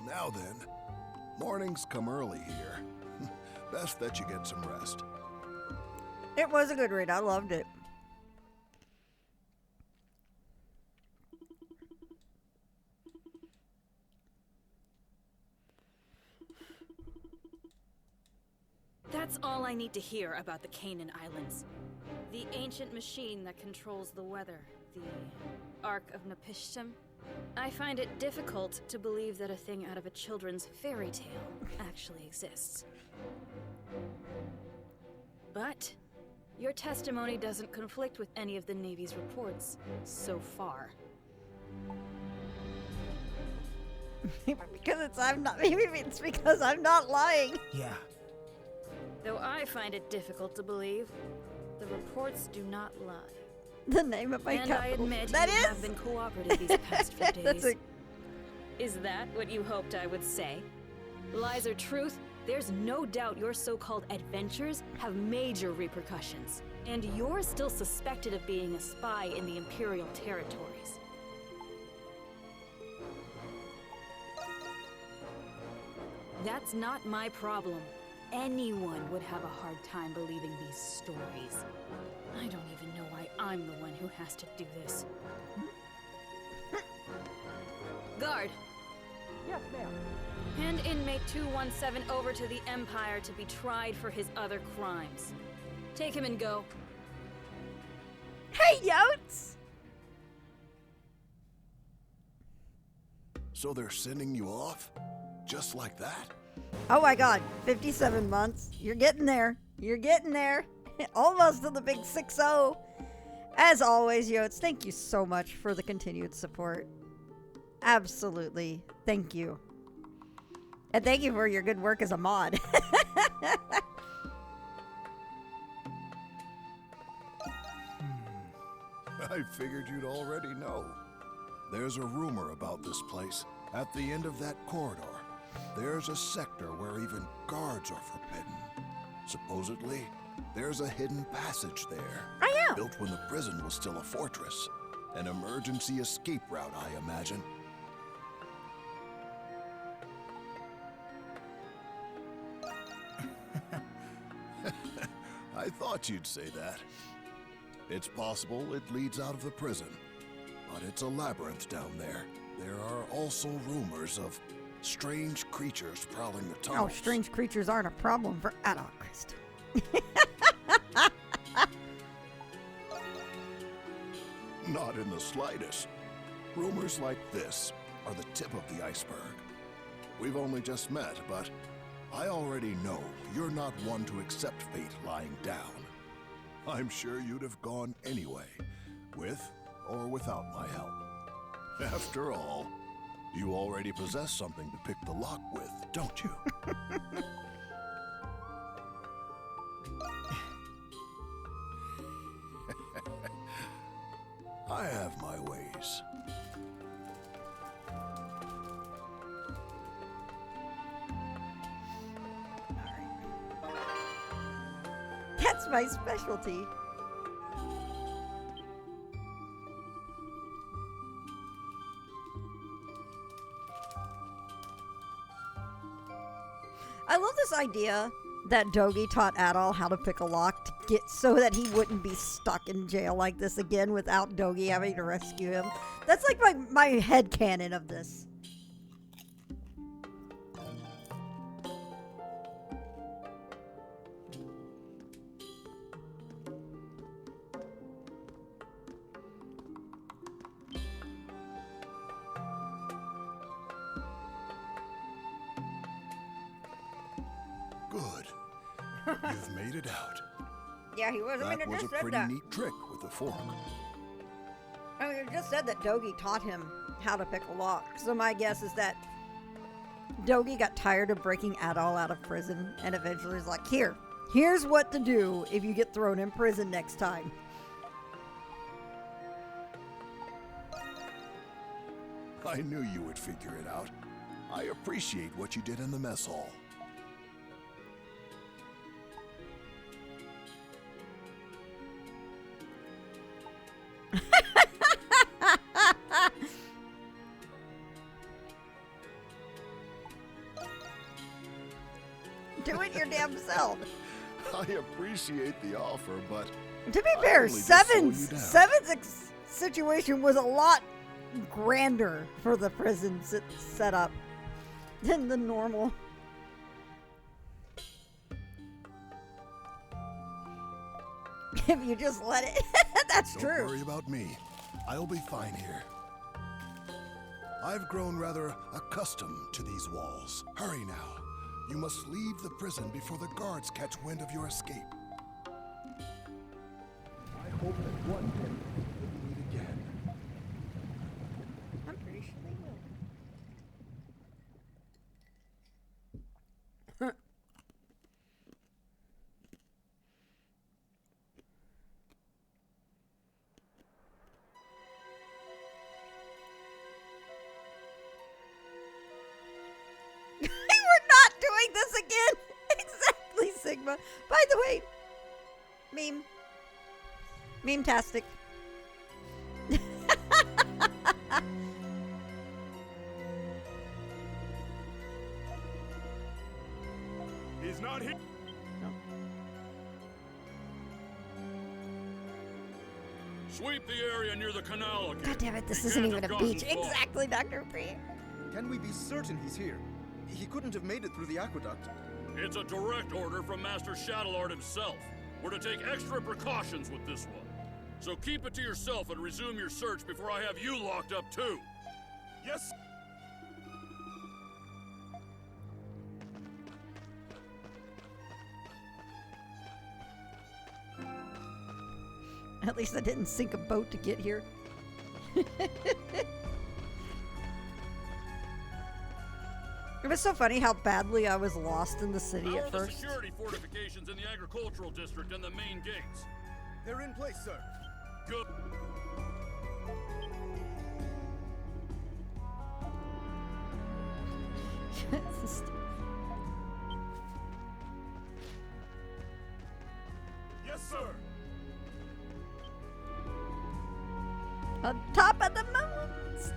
Now then, mornings come early here. Best that you get some rest. It was a good read. I loved it. That's all I need to hear about the Canaan Islands. The ancient machine that controls the weather, the Ark of Napishtim. I find it difficult to believe that a thing out of a children's fairy tale actually exists. But your testimony doesn't conflict with any of the Navy's reports so far. Because maybe it's because I'm not lying. Yeah. Though I find it difficult to believe, the reports do not lie. The name of my and capital. I admit That you is? have been cooperative these past few days. That's Is that what you hoped I would say? Lies or truth, there's no doubt your so-called adventures have major repercussions. And you're still suspected of being a spy in the Imperial territories. That's not my problem. Anyone would have a hard time believing these stories. I don't even know why I'm the one who has to do this. Guard! Yes, ma'am. Hand inmate 217 over to the Empire to be tried for his other crimes. Take him and go. Hey, Yotes! So they're sending you off? Just like that? Oh my god, 57 months. You're getting there. You're getting there. Almost to the big 6-0. As always, Yotes, thank you so much for the continued support. Absolutely. Thank you. And thank you for your good work as a mod. I figured you'd already know. There's a rumor about this place. At the end of that corridor, there's a sector where even guards are forbidden. Supposedly, there's a hidden passage there. I know. Built when the prison was still a fortress. An emergency escape route, I imagine. I thought you'd say that. It's possible it leads out of the prison, but it's a labyrinth down there. There are also rumors of strange creatures prowling the tunnels. Oh, strange creatures aren't a problem for Adol Christ. Not in the slightest. Rumors like this are the tip of the iceberg. We've only just met, but I already know you're not one to accept fate lying down. I'm sure you'd have gone anyway, with or without my help. After all, you already possess something to pick the lock with, don't you? I have my ways. That's my specialty. I love this idea that Dogi taught Adol how to pick a lock to get so that he wouldn't be stuck in jail like this again without Dogi having to rescue him. That's like my headcanon of this. Good. You've made it out. Yeah, he wasn't That going to was just a said pretty that. neat trick with the fork. I mean, it just said that Dogi taught him how to pick a lock. So my guess is that Dogi got tired of breaking Adol out of prison and eventually was like, here's what to do if you get thrown in prison next time. I knew you would figure it out. I appreciate what you did in the mess hall. Do it your damn self. I appreciate the offer, but To be fair, only just slowed you down. Seven's situation was a lot grander for the prison setup than the normal. If you just let it. That's Don't true. worry about me. I'll be fine here. I've grown rather accustomed to these walls. Hurry now. You must leave the prison before the guards catch wind of your escape. I hope that one day we'll meet again. I'm pretty sure they will. We're not doing this again. Exactly, Sigma. By the way, meme-tastic. He's not here. Sweep the area near the canal again. God damn it, this He isn't can't even have a gotten beach. far. Exactly, Dr. P. Can we be certain he's here? He couldn't have made it through the aqueduct. It's a direct order from Master Shadowlord himself. We're to take extra precautions with this one. So keep it to yourself and resume your search before I have you locked up too. Yes. At least I didn't sink a boat to get here. It was so funny how badly I was lost in the city How at are the first. security fortifications in the agricultural district and the main gates? They're in place, sir. Good. Yes, sir. On top of the mountains.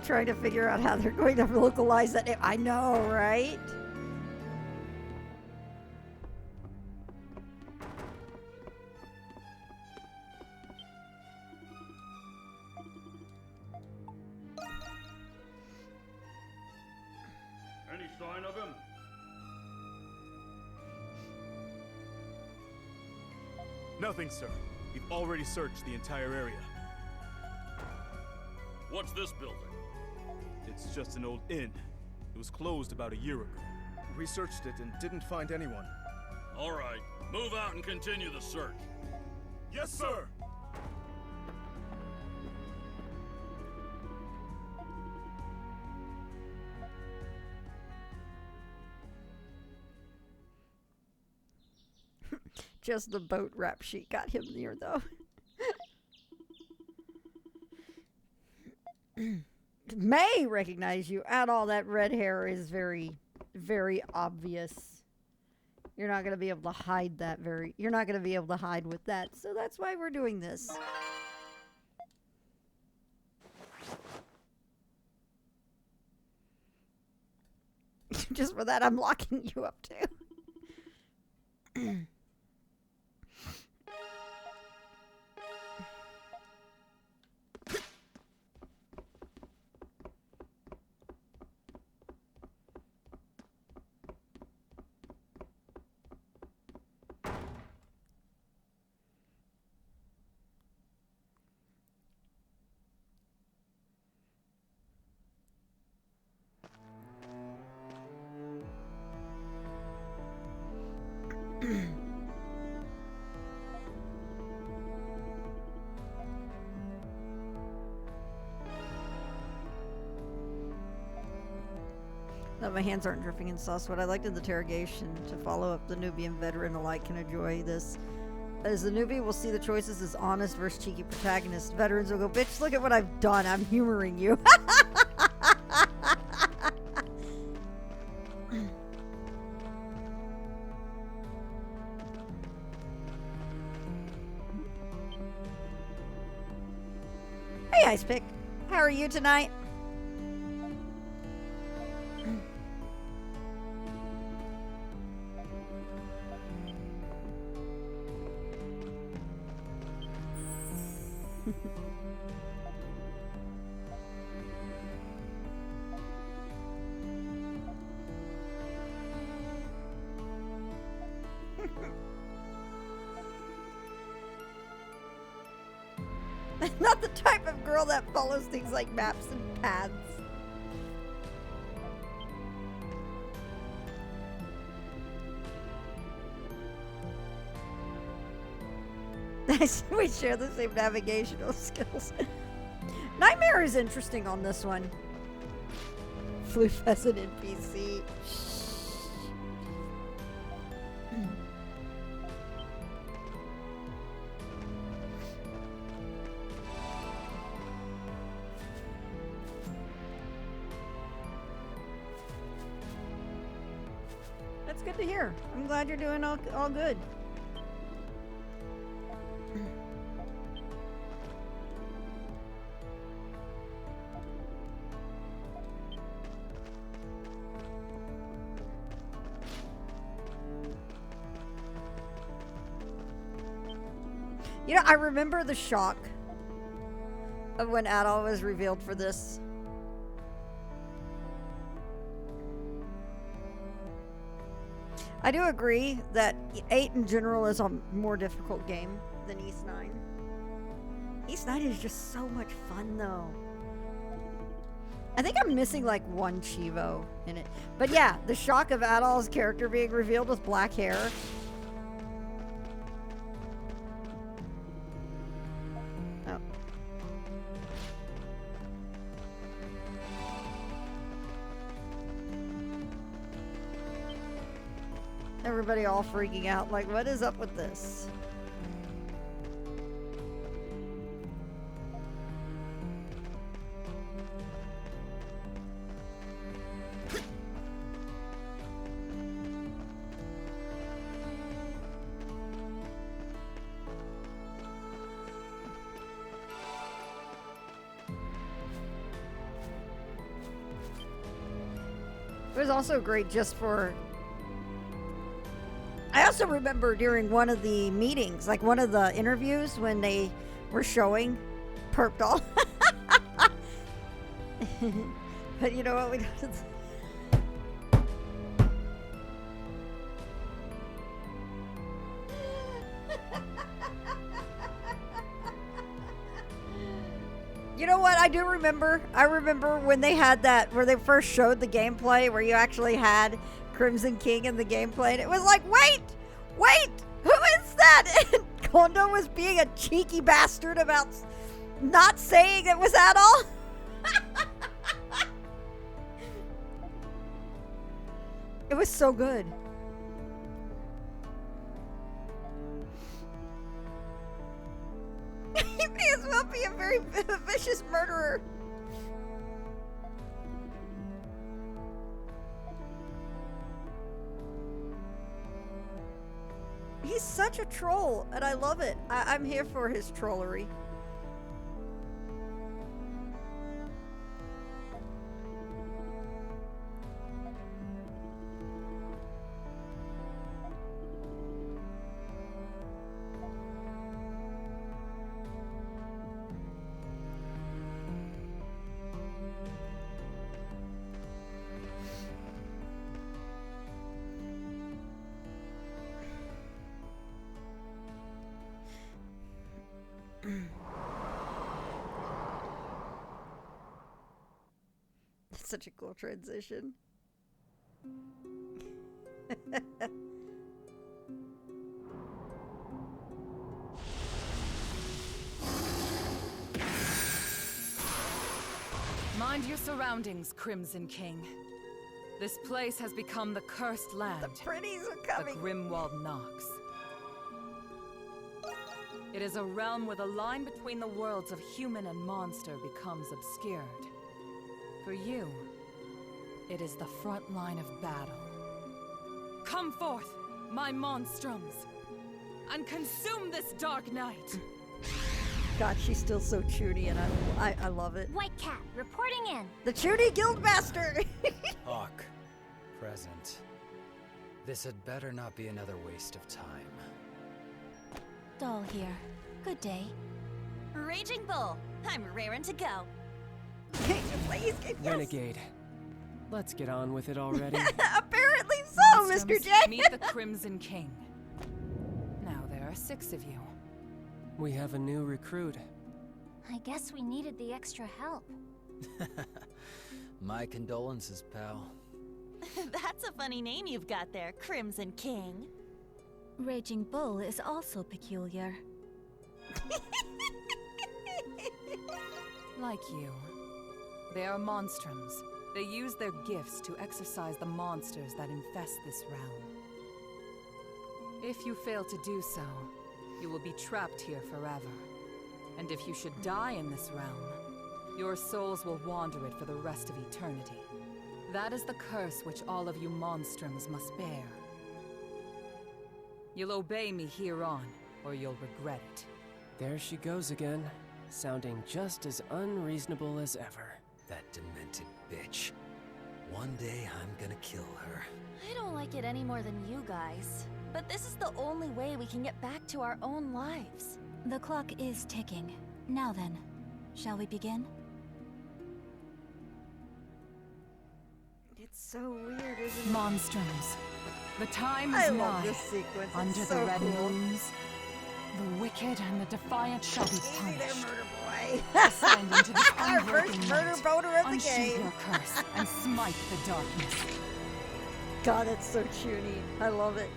Trying to figure out how they're going to localize that. I know, right? Any sign of him? Nothing, sir. We've already searched the entire area. What's this building? It's just an old inn. It was closed about a year ago. We searched it and didn't find anyone. All right, move out and continue the search. Yes, sir. Just the boat rap sheet got him near, though. May recognize you. And all that red hair is very, very obvious. You're not going to be able to hide that you're not going to be able to hide with that. So that's why we're doing this. Just for that, I'm locking you up too. No, my hands aren't dripping in sauce. What I liked in the interrogation to follow up the newbie and veteran alike can enjoy this. As the newbie will see the choices as honest versus cheeky protagonists. Veterans will go, bitch, look at what I've done. I'm humoring you. Hey, Ice Pick. How are you tonight? Not the type of girl that follows things like maps and paths. We share the same navigational skills. Nightmare is interesting on this one. Flew Pheasant NPC. That's good to hear. I'm glad you're doing all good. You know, I remember the shock of when Adol was revealed for this. I do agree that 8 in general is a more difficult game than East 9. East 9 is just so much fun, though. I think I'm missing like one Chivo in it. But yeah, the shock of Adol's character being revealed with black hair. Oh. Everybody all freaking out, like, what is up with this? It was also great just for... I also remember during one of the meetings, like one of the interviews when they were showing Perp Doll. But you know what we do? You know what? I do remember. I remember when they had that, where they first showed the gameplay, where you actually had Crimson King in the gameplay, and it was like, wait, who is that? And Kondo was being a cheeky bastard about not saying it was Adol. It was so good. He may as well be a very vicious murderer. such a troll, and I love it. I'm here for his trollery. It's such a cool transition. Mind your surroundings, Crimson King. This place has become the cursed land. The pretties are coming. The Grimwald Nox. It is a realm where the line between the worlds of human and monster becomes obscured. For you, it is the front line of battle. Come forth, my monstrums, and consume this dark night. God, she's still so chuny, and I love it. White Cat, reporting in. The chuny guildmaster. Hawk, present. This had better not be another waste of time. Doll here. Good day. Raging Bull, I'm raring to go. Please, yes. Renegade. Let's get on with it already. Apparently so, Monstrums, Mr. J. Meet the Crimson King. Now there are 6 of you. We have a new recruit. I guess we needed the extra help. My condolences, pal. That's a funny name you've got there, Crimson King. Raging Bull is also peculiar. Like you. They are monstrums. They use their gifts to exorcise the monsters that infest this realm. If you fail to do so, you will be trapped here forever. And if you should die in this realm, your souls will wander it for the rest of eternity. That is the curse which all of you monstrums must bear. You'll obey me here on, or you'll regret it. There she goes again, sounding just as unreasonable as ever. That demented bitch. One day I'm gonna kill her. I don't like it any more than you guys. But this is the only way we can get back to our own lives. The clock is ticking. Now then, shall we begin? It's so weird, isn't it? Monstrums. The time I is love nigh. this sequence. Under It's the so red cool. moons, the wicked and the defiant shall be Easy there, punished. murder boy. Ascend into the Our unbroken first murder night. boner of the Unsheath game. your curse and smite the darkness. God, it's so chuny. I love it.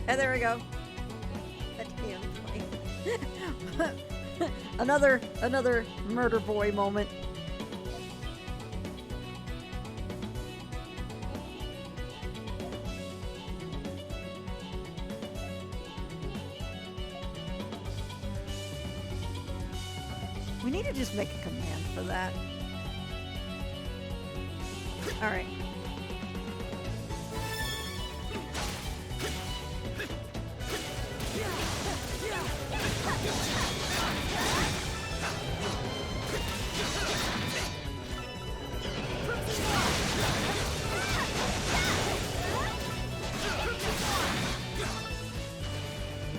And there we go. another murder boy moment. We need to just make a command for that. All right.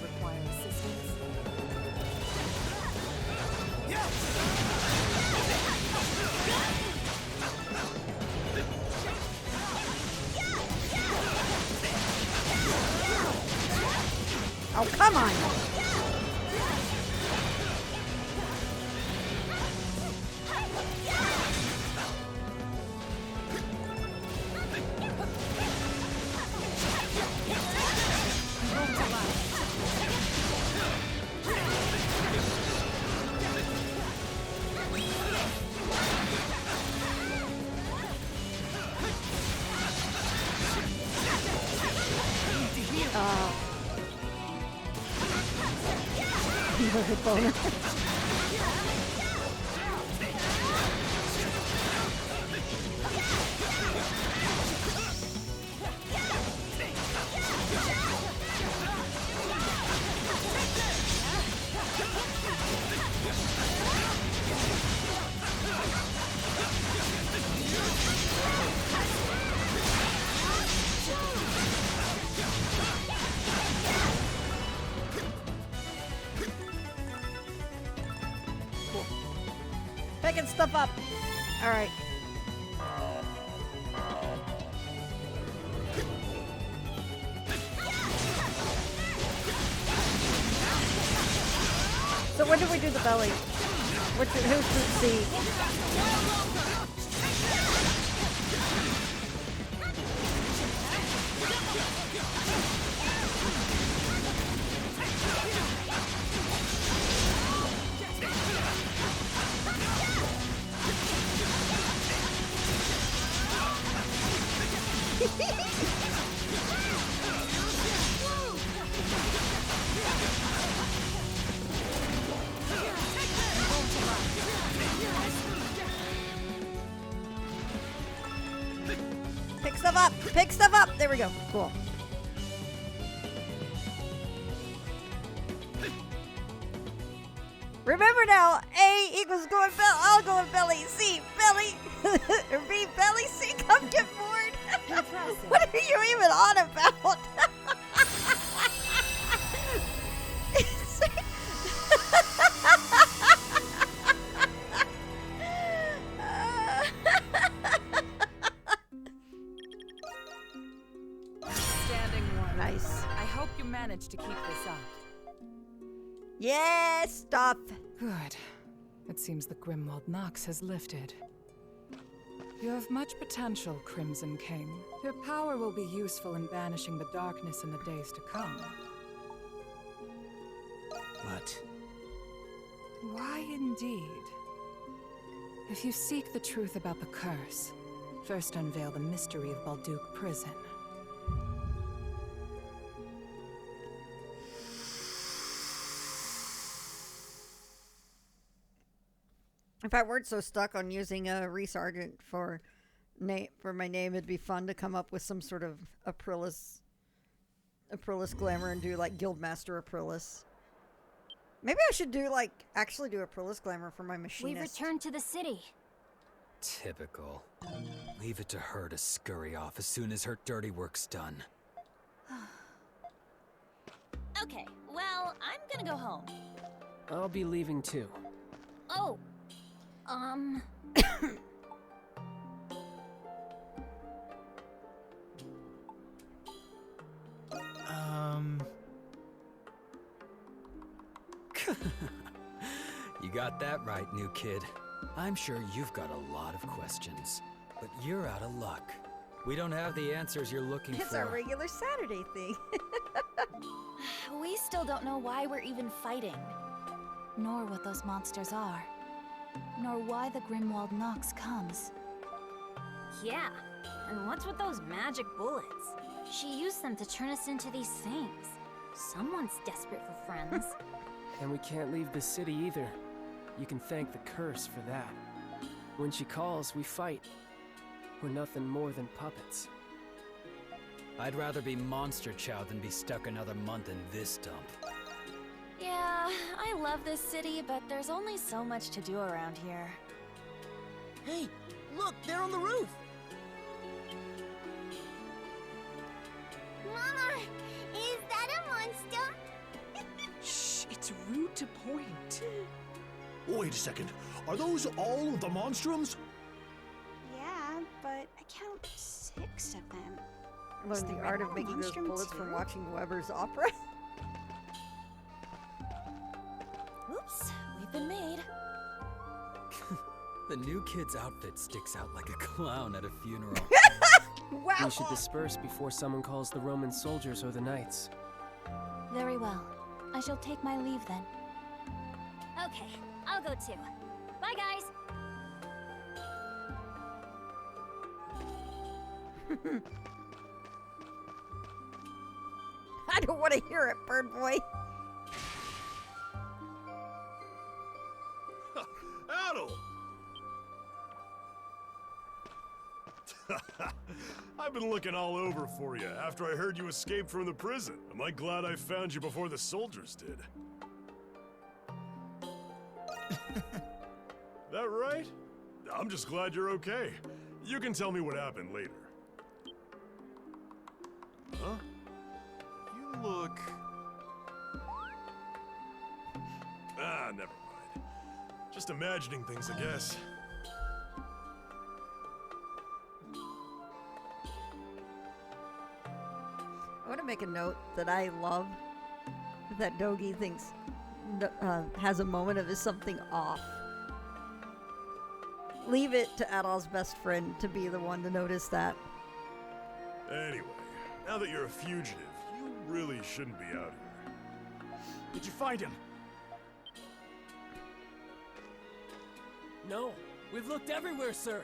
Require assistance? Oh, come on. Good boner. Picking stuff up. All right. So when do we do the belly? Who's Fruit C? Pick stuff up! Pick stuff up! There we go. Cool. Remember now, A equals going belly. I'll go with belly. C, belly. Or B, belly. C, come get bored. What are you even on about? Standing one. Nice. I hope you manage to keep this up. Yeah, stop. Good. It seems the Grimwald Nox has lifted. You have much potential, Crimson King. Your power will be useful in banishing the darkness in the days to come. But Why indeed? If you seek the truth about the curse, first unveil the mystery of Balduke Prison. If I weren't so stuck on using a Resargent for my name, it'd be fun to come up with some sort of Aprilis glamour and do like Guildmaster Aprilis. Maybe I should do actually do Aprilis glamour for my machinist. We've returned to the city. Typical. Leave it to her to scurry off as soon as her dirty work's done. Okay, well, I'm gonna go home. I'll be leaving too. Oh, You got that right, new kid. I'm sure you've got a lot of questions, but you're out of luck. We don't have the answers you're looking It's for. our regular Saturday thing. we still don't know why we're even fighting. Nor what those monsters are. Nor why the Grimwald Nox comes. Yeah, and what's with those magic bullets? She used them to turn us into these things. Someone's desperate for friends. And we can't leave the city either. You can thank the curse for that. When she calls, we fight. We're nothing more than puppets. I'd rather be Monster Chow than be stuck another month in this dump. Yeah, I love this city, but there's only so much to do around here. Hey, look, they're on the roof! Mama, is that a monster? Shh, it's rude to point. Wait a second. Are those all of the monstrums? Yeah, but I count 6 of them. Learned the art of making those bullets from watching Weber's opera. Oops, we've been made. The new kid's outfit sticks out like a clown at a funeral. Wow. We should disperse before someone calls the Roman soldiers or the knights. Very well. I shall take my leave then. Okay, I'll go too. Bye, guys. I don't want to hear it, bird boy. I've been looking all over for you after I heard you escaped from the prison. Am I glad I found you before the soldiers did? That right? I'm just glad you're okay. You can tell me what happened later. Huh? You look... Ah, never mind. Just imagining things, I guess. I want to make a note that I love that Dogi thinks has a moment of is something off. Leave it to Adol's best friend to be the one to notice that. Anyway, now that you're a fugitive, you really shouldn't be out here. Did you find him? No, we've looked everywhere, sir.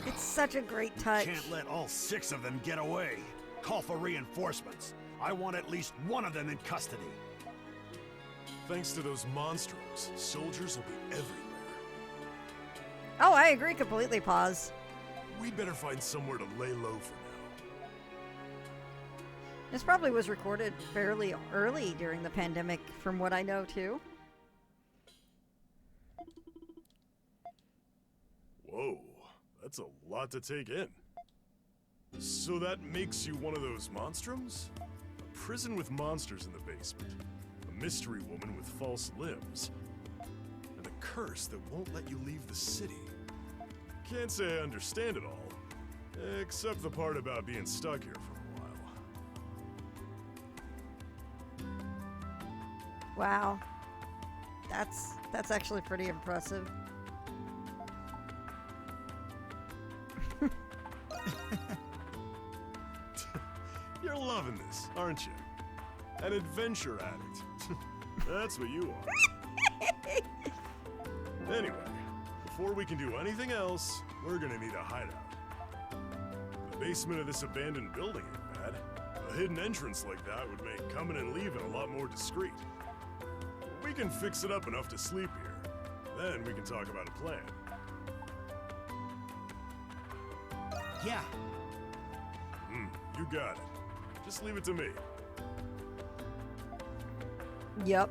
It's such a great touch. You can't let all 6 of them get away. Call for reinforcements. I want at least one of them in custody. Thanks to those monstrums, soldiers will be everywhere. Oh, I agree completely, Pause. We'd better find somewhere to lay low for now. This probably was recorded fairly early during the pandemic, from what I know, too. Whoa, that's a lot to take in. So that makes you one of those monstrums? A prison with monsters in the basement, a mystery woman with false limbs, and a curse that won't let you leave the city. Can't say I understand it all, except the part about being stuck here for a while. Wow. That's actually pretty impressive. You're loving this, aren't you? An adventure addict. That's what you are. Anyway, before we can do anything else, we're gonna need a hideout. The basement of this abandoned building ain't bad. A hidden entrance like that would make coming and leaving a lot more discreet. We can fix it up enough to sleep here. Then we can talk about a plan. Yeah. You got it. Just leave it to me. Yep.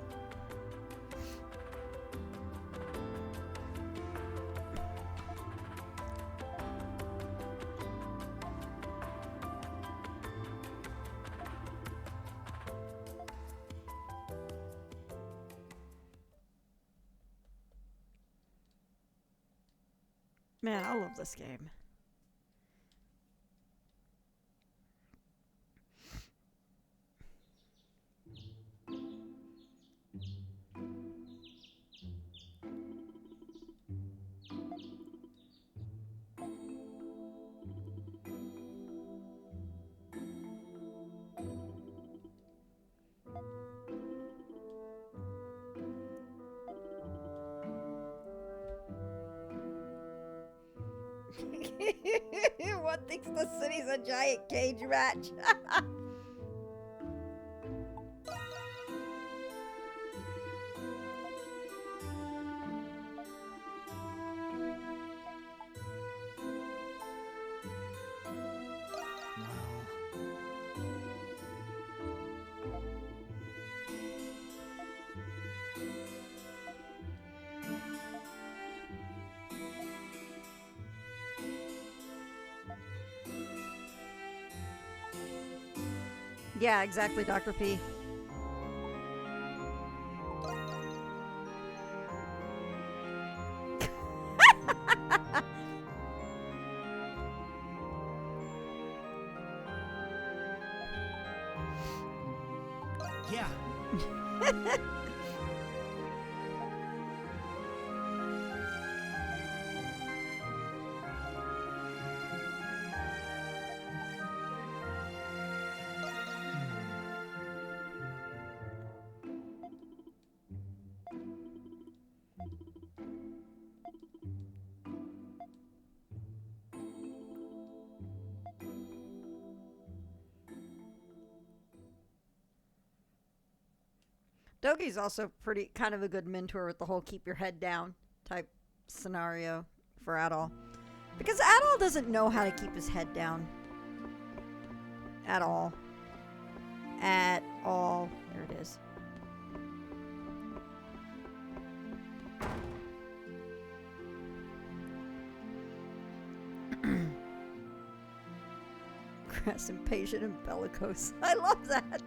Man, I love this game. One thinks the city's a giant cage match. Yeah, exactly, Dr. P. Yeah. Dogi's also pretty kind of a good mentor with the whole keep your head down type scenario for Adol. Because Adol doesn't know how to keep his head down. At all. At all. There it is. Crass, impatient, and bellicose. I love that.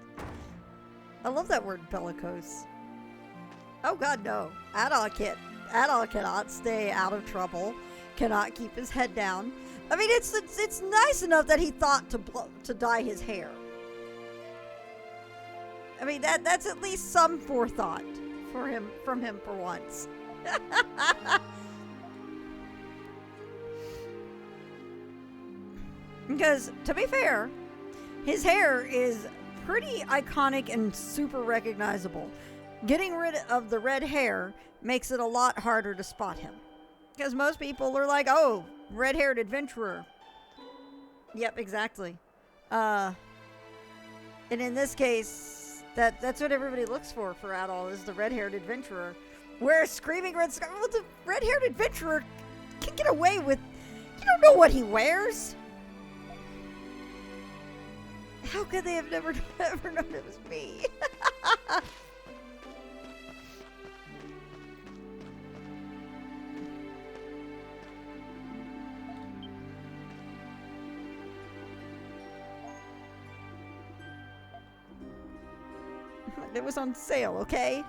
I love that word, bellicose. Oh god, no. Adol cannot stay out of trouble. Cannot keep his head down. I mean, it's nice enough that he thought to dye his hair. I mean, that's at least some forethought from him for once. Because, to be fair, his hair is pretty iconic and super recognizable. Getting rid of the red hair makes it a lot harder to spot him. Because most people are like, oh, red-haired adventurer. Yep, exactly. And in this case, that's what everybody looks for Adol, is the red-haired adventurer. Where Screaming Red Sky, well, the red-haired adventurer can get away with, you don't know what he wears. How could they have never ever known it was me? It was on sale, okay?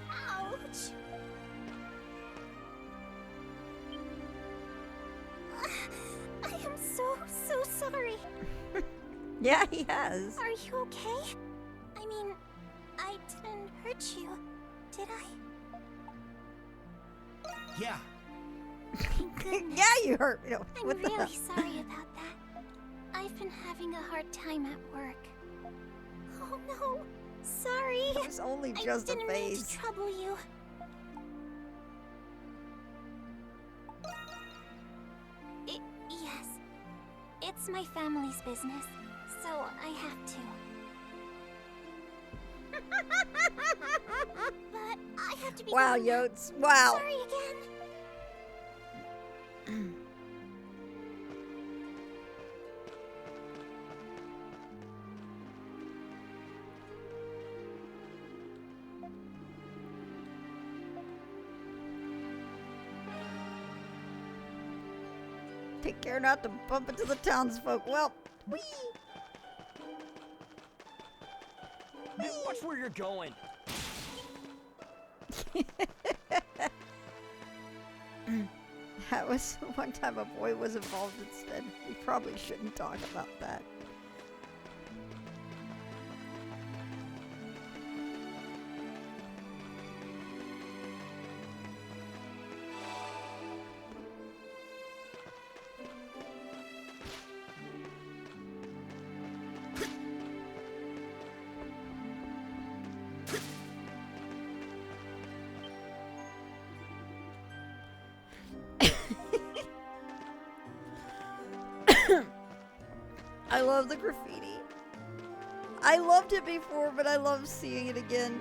Ouch! I am so sorry. Yeah, he has. Are you okay? I mean, I didn't hurt you, did I? Yeah. Thank goodness. Yeah, you hurt me. No, I'm what the really hell? sorry about that. I've been having a hard time at work. Oh no, sorry. It was only just I a didn't mean phase. to trouble you. Yes, it's my family's business, so I have to. But I have to be Wow, going now. Yotes. Wow. Sorry again. Take care not to bump into the townsfolk. Well, whee! Hey, watch where you're going. That was one time a boy was involved instead. We probably shouldn't talk about that. I love the graffiti. I loved it before, but I love seeing it again.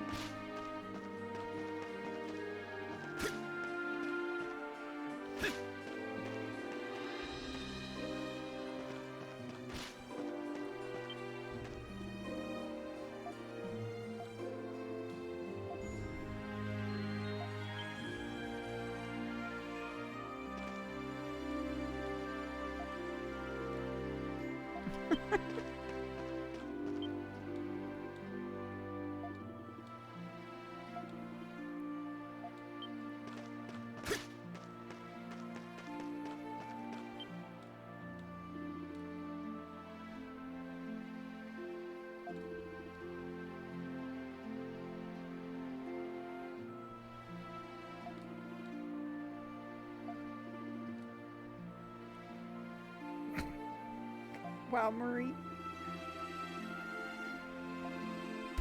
Wow, Marie.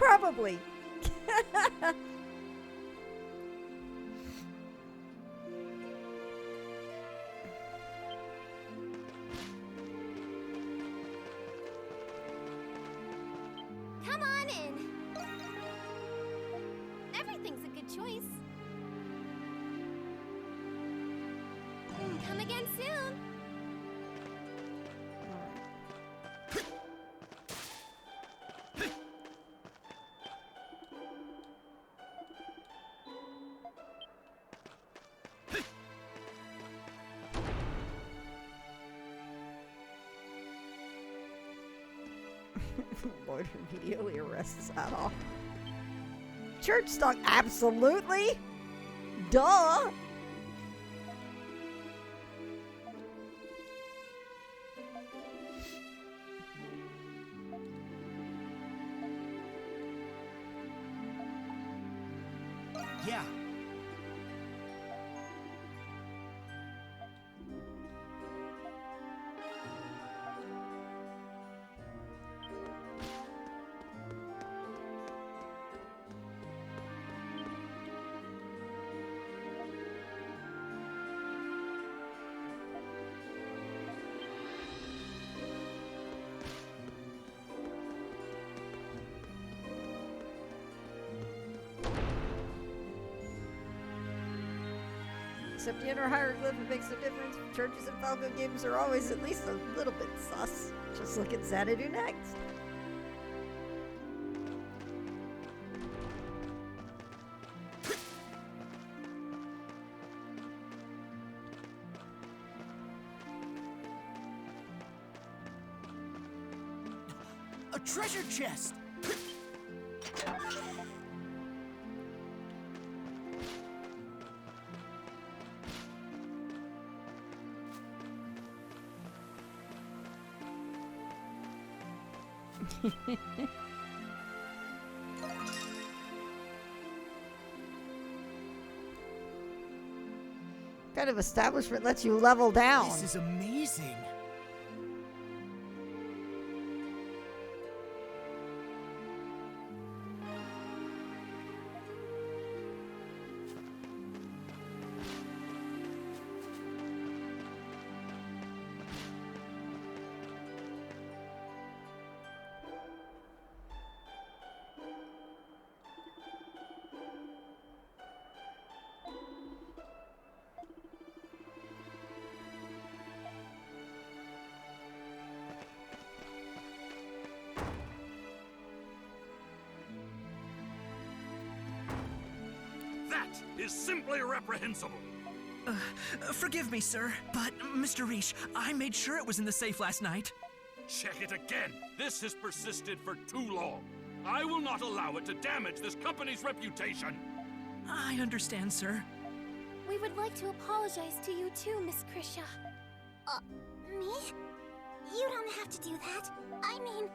Probably. Come on in. Everything's a good choice. Come again soon. Lord immediately arrests Adolf. Church stock, absolutely. Duh. Yeah. Except the inner hieroglyph, it makes no difference. Churches and Falco games are always at least a little bit sus. Just look at Xanadu next. A treasure chest! Kind of establishment lets you level down. This is amazing. That is simply reprehensible. Forgive me, sir, but Mr. Reish, I made sure it was in the safe last night. Check it again. This has persisted for too long. I will not allow it to damage this company's reputation. I understand, sir. We would like to apologize to you too, Miss Krisha. Me? You don't have to do that. I mean,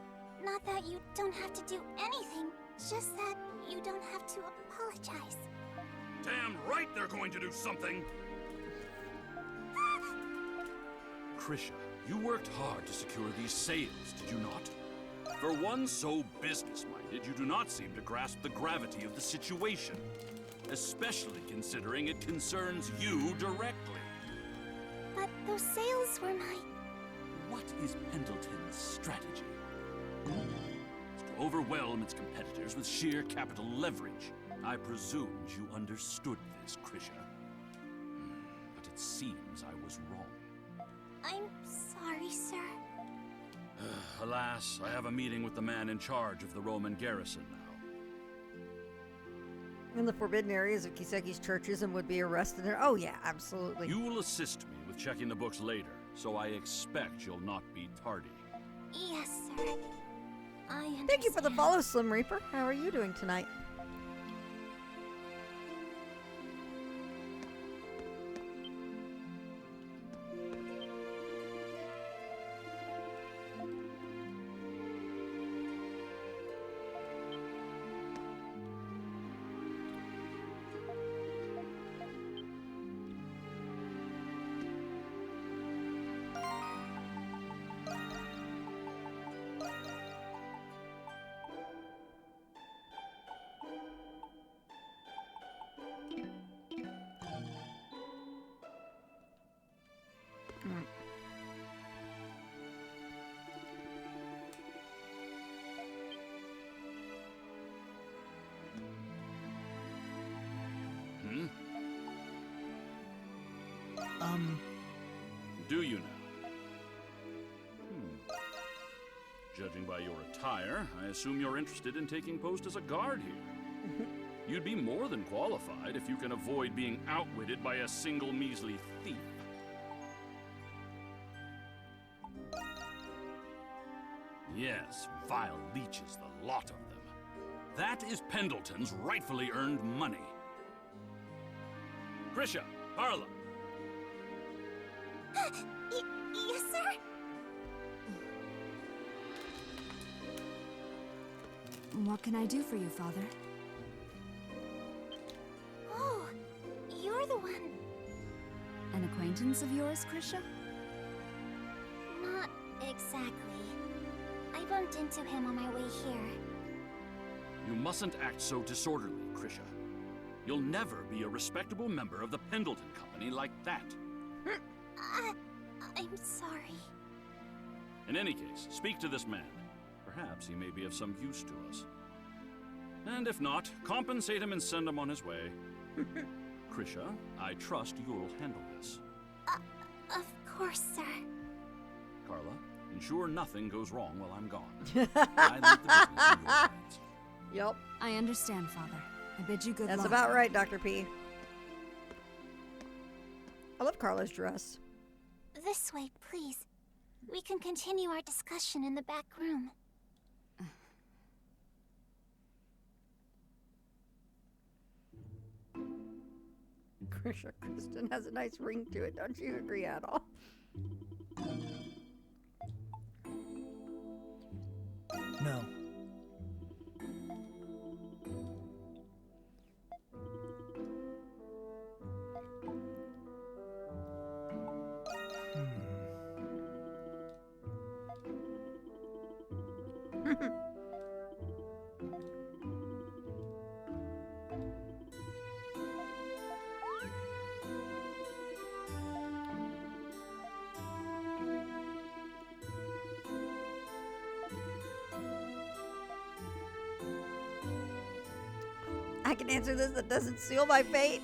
not that you don't have to do anything, just that you don't have to apologize. Damn right they're going to do something. Krisha, you worked hard to secure these sales, did you not? For one so business-minded, you do not seem to grasp the gravity of the situation. Especially considering it concerns you directly. But those sales were my... What is Pendleton's strategy? It's to overwhelm its competitors with sheer capital leverage. I presumed you understood this, Krisha. But it seems I was wrong. I'm sorry, sir. Alas, I have a meeting with the man in charge of the Roman garrison now. In the forbidden areas of Kiseki's churches and would be arrested there. Oh yeah, absolutely. You will assist me with checking the books later, so I expect you'll not be tardy. Yes, sir. I understand. Thank you for the follow, Slim Reaper. How are you doing tonight? Do you now? Judging by your attire, I assume you're interested in taking post as a guard here. You'd be more than qualified if you can avoid being outwitted by a single measly thief. Yes, vile leeches, the lot of them. That is Pendleton's rightfully earned money. Krisha, Harla. Yes, sir? What can I do for you, Father? Oh, you're the one. An acquaintance of yours, Krisha? Not exactly. I bumped into him on my way here. You mustn't act so disorderly, Krisha. You'll never be a respectable member of the Pendleton Company like that. I'm sorry. In any case, speak to this man. Perhaps he may be of some use to us. And if not, compensate him and send him on his way. Krisha, I trust you'll handle this. Of course, sir. Carla, ensure nothing goes wrong while I'm gone. I leave the business in your hands. Yep. I understand, Father. I bid you good luck. That's about right, Dr. P. I love Carla's dress. This way, please. We can continue our discussion in the back room. Krisha Kristen has a nice ring to it, don't you agree at all? No. I can answer this that doesn't seal my fate.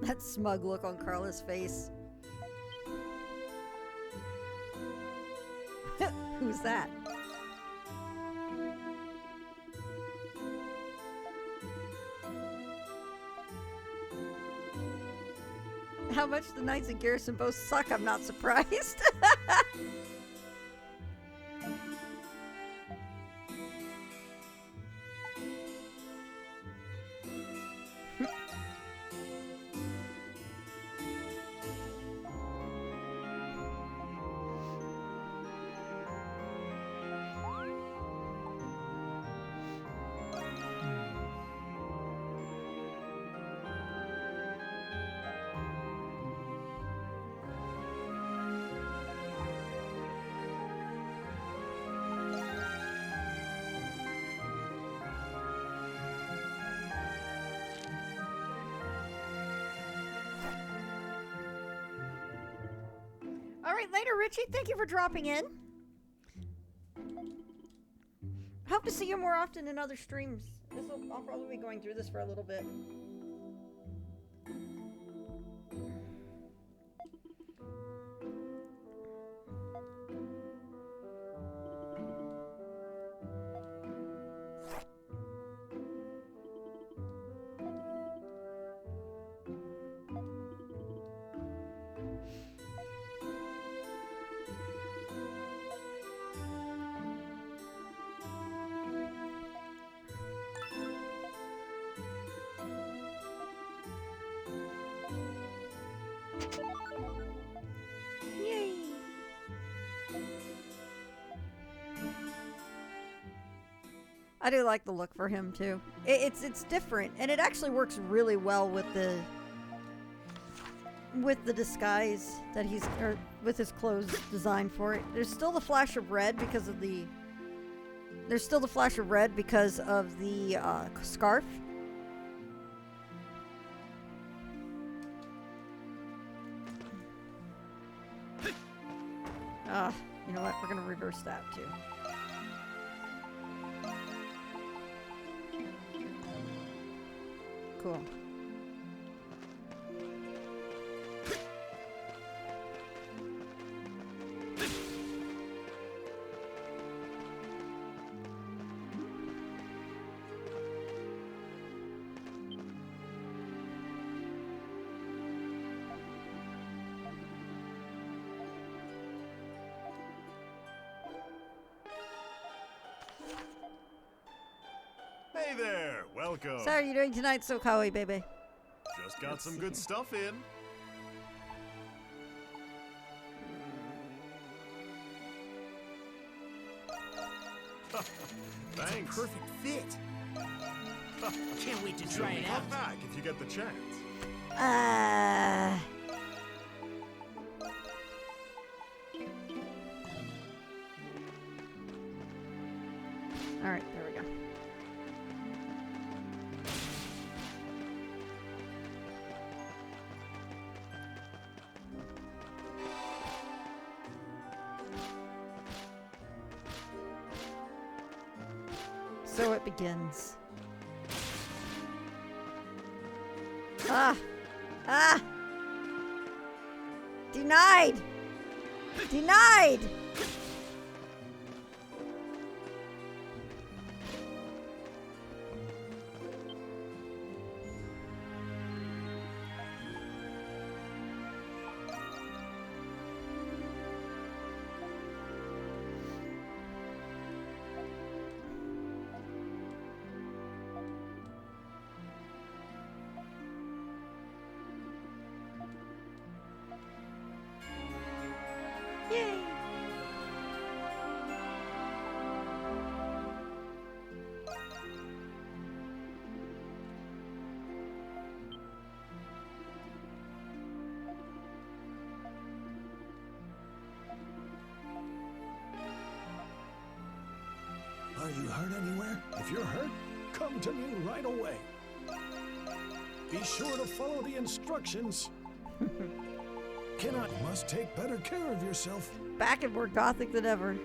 That smug look on Carla's face. Who's that? How much the Knights of Garrison both suck, I'm not surprised. Alright, later, Richie. Thank you for dropping in. Hope to see you more often in other streams. I'll probably be going through this for a little bit. I do like the look for him too. It's different, and it actually works really well with the disguise that he's, or with his clothes designed for it. There's still the flash of red because of the scarf. You know what? We're gonna reverse that too. Cool. Hey there, welcome. So how are you doing tonight, so kawaii, baby? Just got some good stuff in. Thanks. Perfect fit. Can't wait to try it out. Come back if you get the chance. All right, there we go. So it begins. Ah! Ah! Denied! Denied! Yay! Are you hurt anywhere? If you're hurt, come to me right away. Be sure to follow the instructions. Cannot, must take better care of yourself. Back and more gothic than ever.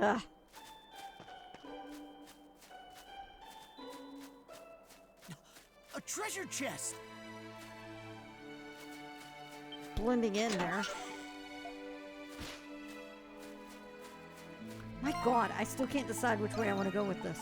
Ah. A treasure chest. Blending in there. My God, I still can't decide which way I want to go with this.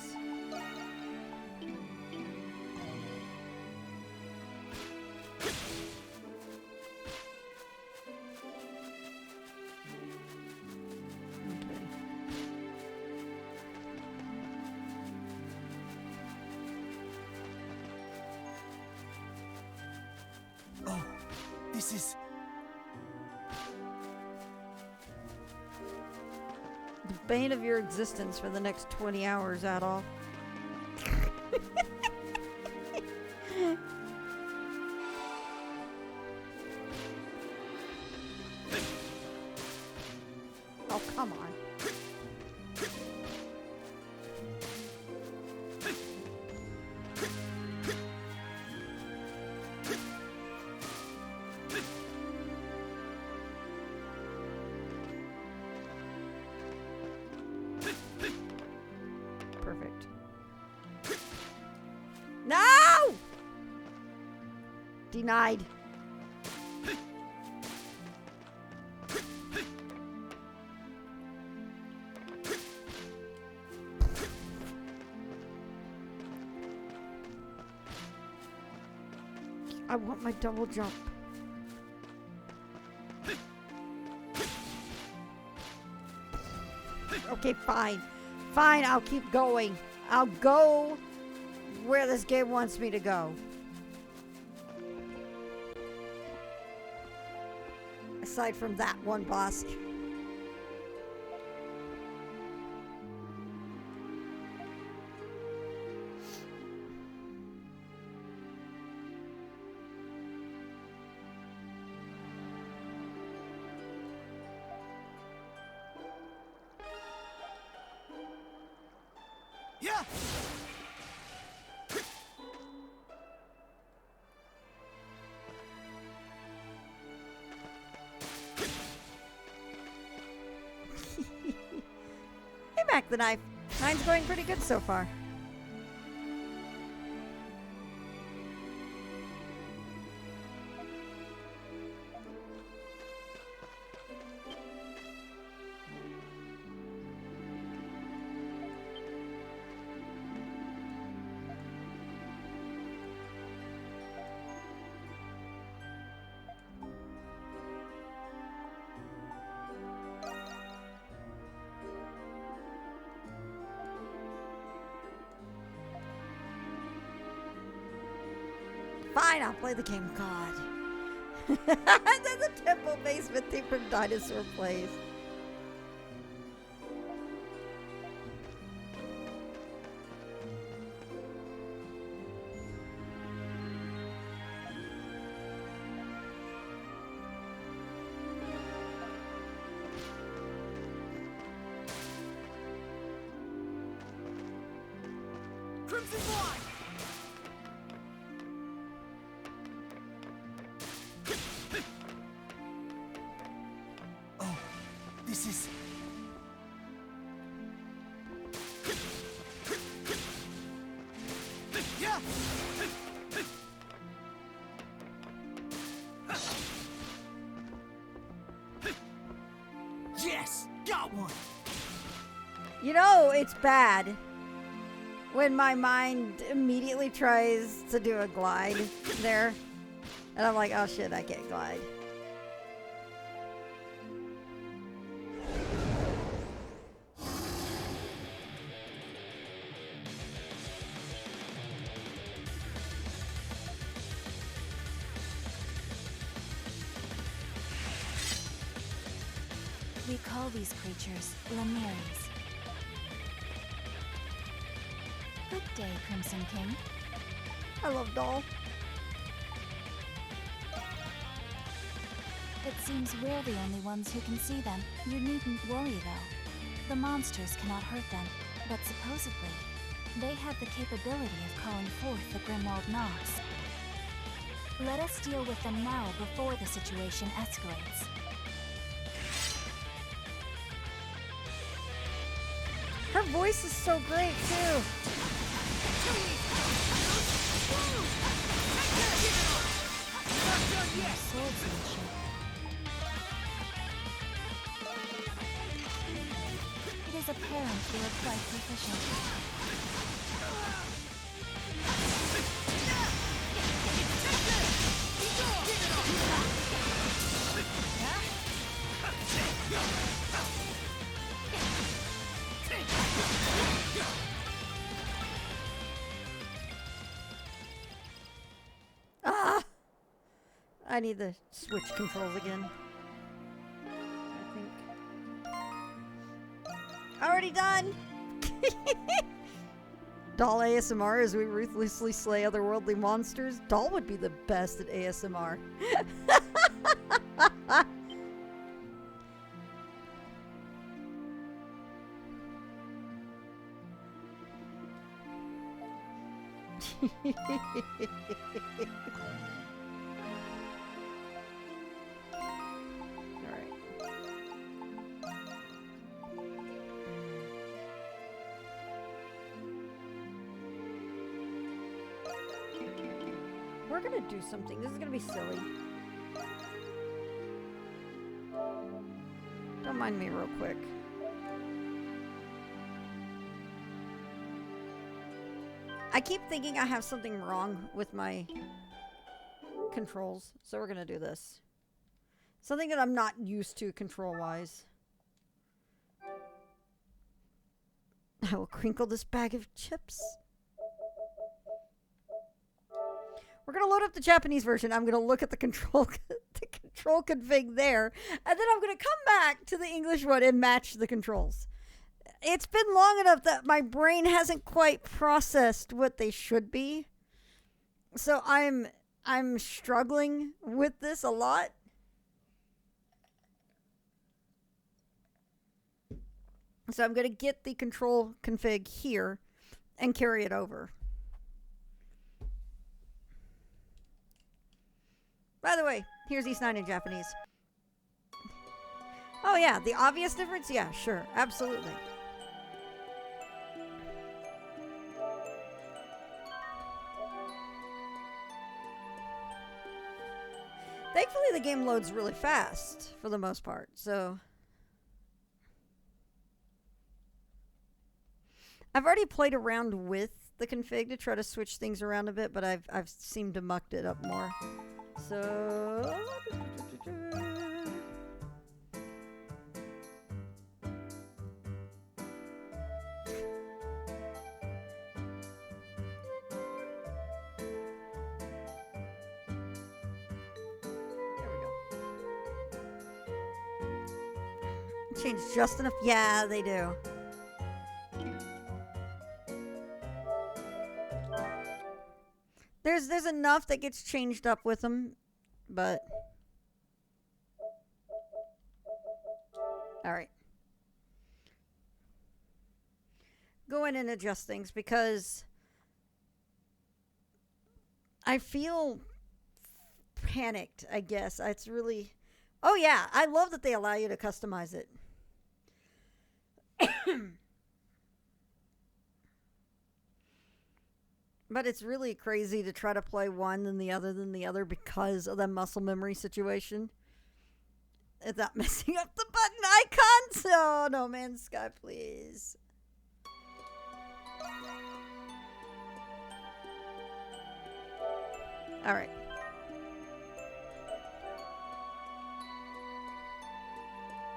Oh, this is... The bane of your existence for the next 20 hours, Adolf. Oh, come on. Perfect. No! Denied. I want my double jump. Okay, fine. Fine, I'll keep going. I'll go where this game wants me to go. Aside from that one boss. Yeah. Hey, back the knife. Mine's going pretty good so far. Fine, I'll play the game. God. That's a temple basement theme from Dinosaur Plays. Crimson Blind! Oh, this is... Yeah! Yes! Got one! You know, it's bad when my mind immediately tries to do a glide there. And I'm like, oh shit, I can't glide. We call these creatures Lemiris. Good day, Crimson King. I love Doll. It seems we're the only ones who can see them. You needn't worry, though. The monsters cannot hurt them, but supposedly, they have the capability of calling forth the Grimwald Nox. Let us deal with them now before the situation escalates. Her voice is so great, too. Swordsmanship. It is apparent you are quite proficient. Ah! I need the switch controls again. I think. Already done! Doll ASMR as we ruthlessly slay otherworldly monsters. Doll would be the best at ASMR. Alright. We're gonna do something. This is gonna be silly. Don't mind me real quick. I keep thinking I have something wrong with my controls, so we're gonna do this. Something that I'm not used to control-wise. I will crinkle this bag of chips. We're gonna load up the Japanese version. I'm gonna look at the control config there, and then I'm gonna come back to the English one and match the controls. It's been long enough that my brain hasn't quite processed what they should be, so I'm struggling with this a lot. So I'm gonna get the control config here and carry it over. By the way, here's East 9 in Japanese. Oh yeah, the obvious difference? Yeah, sure, absolutely. Thankfully, the game loads really fast for the most part, so... I've already played around with the config to try to switch things around a bit, but I've seemed to mucked it up more. So... Change just enough. Yeah, they do. There's enough that gets changed up with them, but all right. Go in and adjust things because I feel panicked, I guess. It's really... Oh yeah, I love that they allow you to customize it. But it's really crazy to try to play one than the other because of the muscle memory situation. It's not messing up the button icons. Oh, No Man's Sky, please. All right.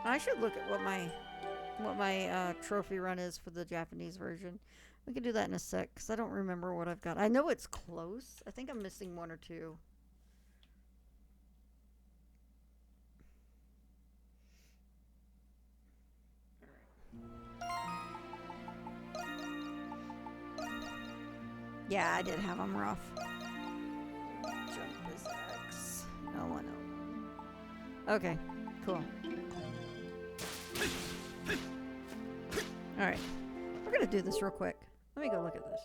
I should look at what my trophy run is for the Japanese version. We can do that in a sec, because I don't remember what I've got. I know it's close. I think I'm missing one or two. Yeah, I did have them rough. Jump is X. Oh, no. Okay, cool. Alright. We're going to do this real quick. Let me go look at this.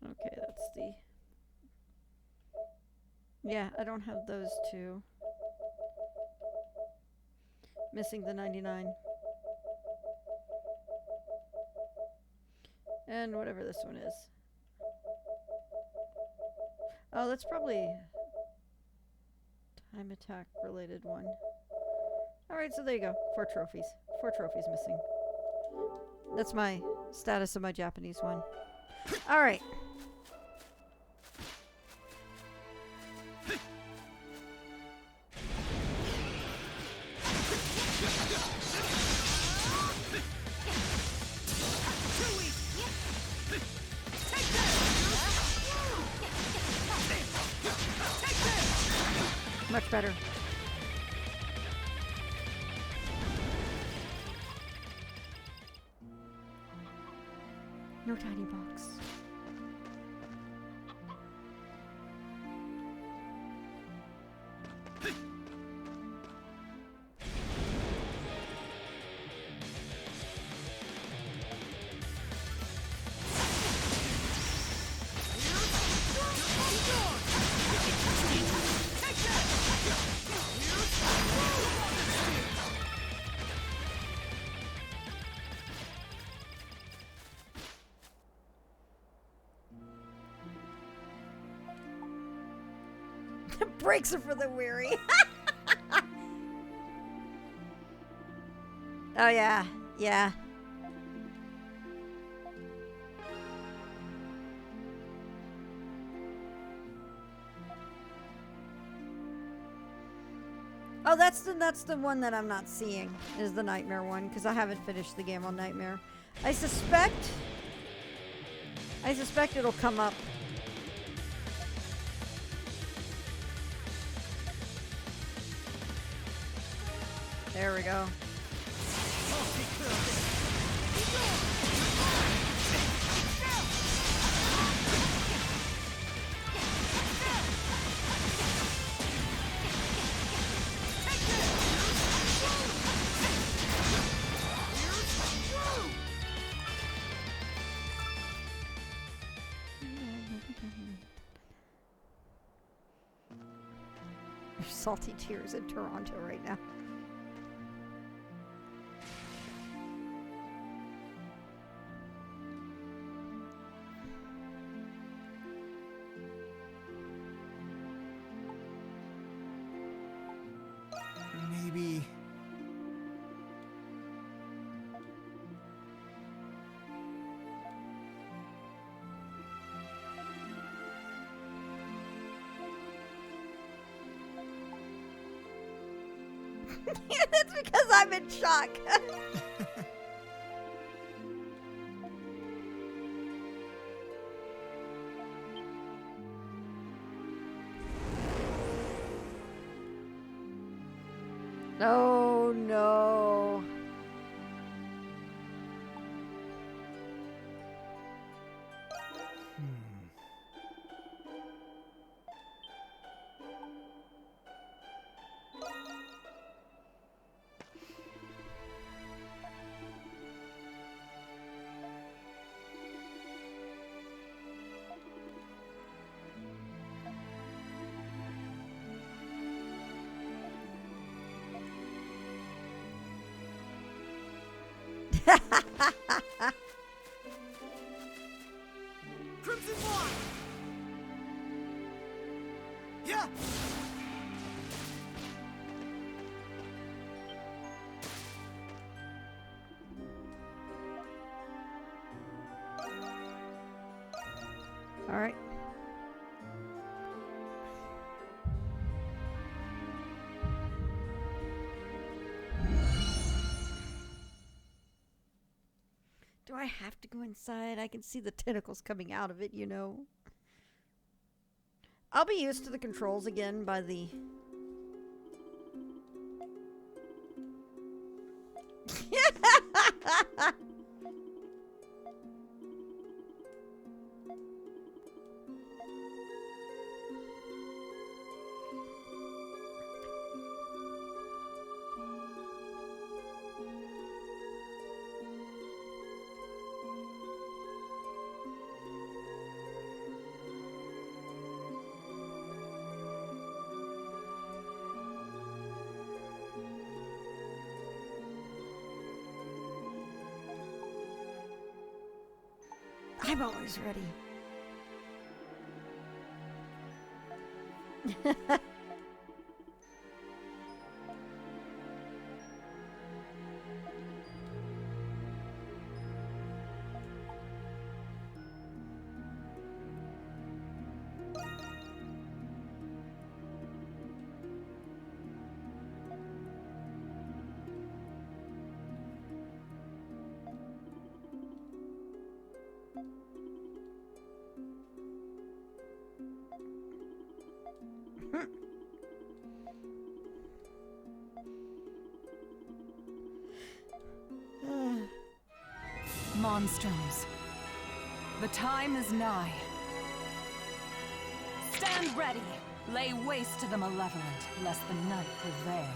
Okay, that's the... Yeah, I don't have those two. Missing the 99. And whatever this one is. Oh, that's probably time attack related one. Alright, so there you go. 4 trophies. 4 trophies missing. That's my status of my Japanese one. Alright. Much better. No tiny box. Breaks are for the weary. Oh yeah, yeah. Oh, that's the one that I'm not seeing, is the Nightmare one, because I haven't finished the game on Nightmare. I suspect it'll come up. There we go. There's salty tears in Toronto right now. Maybe... That's because I'm in shock. Oh no. Crimson One! Yeah! All right. Do I have to go inside? I can see the tentacles coming out of it, you know. I'll be used to the controls again by the... I'm always ready. Monstrums. The time is nigh. Stand ready! Lay waste to the malevolent, lest the night prevail.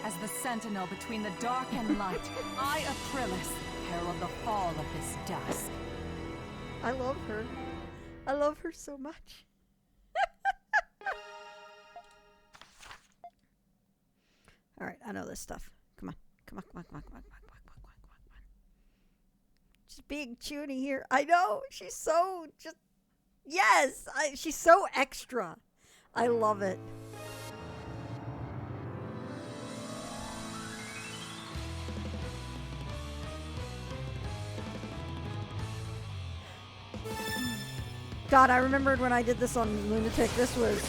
As the sentinel between the dark and light, I, Aprilis, herald the fall of this dusk. I love her. I love her so much. All right, I know this stuff. Come on. Come on, come on, come on, come on, come on, come on, come on, come on, come on. She's being Chuny here. I know. She's so just... Yes! She's so extra. I love it. God, I remembered when I did this on Lunatic. This was...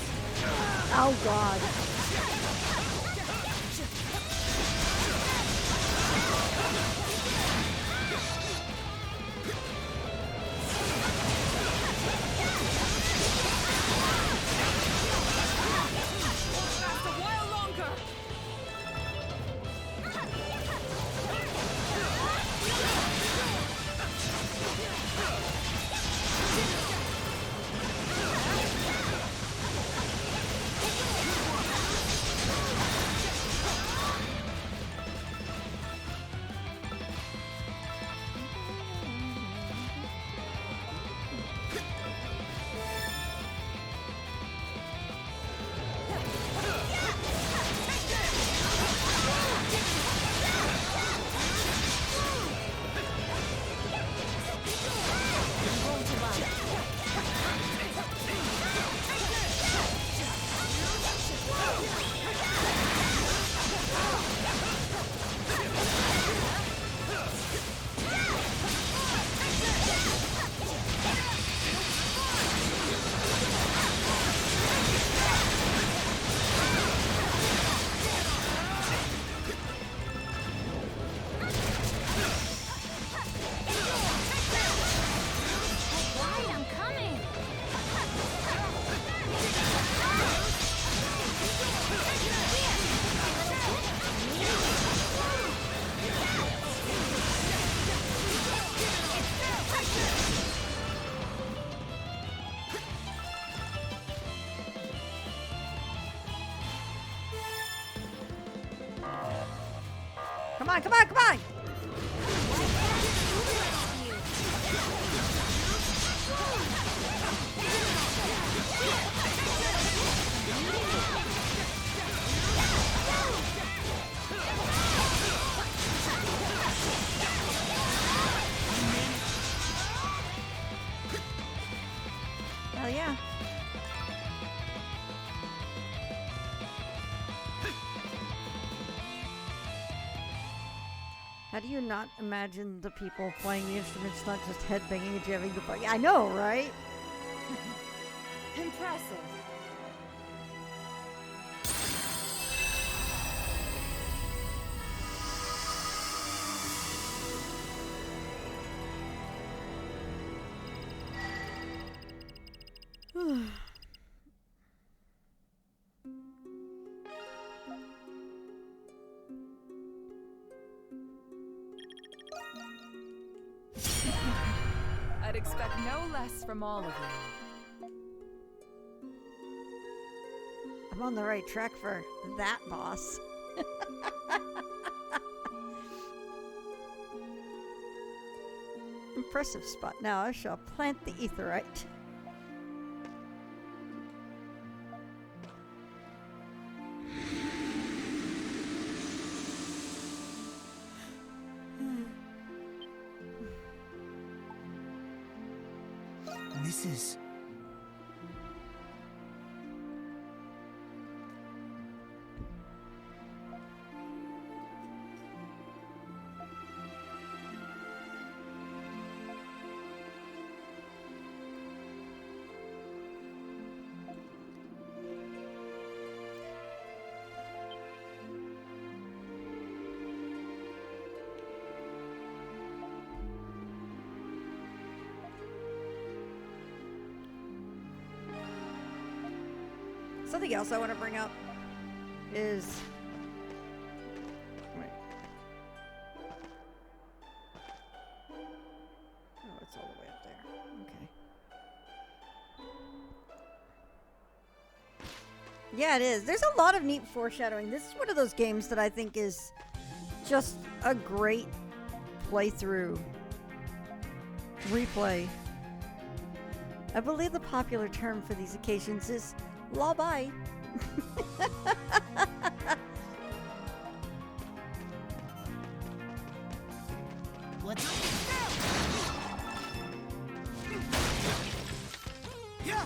Oh, God. on, come on, come on! Hell yeah. How do you not imagine the people playing the instruments not just headbanging and jamming the fuck? I know, right? Impressive. I'd expect no less from all of you. I'm on the right track for that boss. Impressive spot. Now I shall plant the etherite. This is... Something else I want to bring up is... Wait. Oh, it's all the way up there. Okay. Yeah, it is. There's a lot of neat foreshadowing. This is one of those games that I think is just a great playthrough. Replay. I believe the popular term for these occasions is Lie-bye. Let's yeah.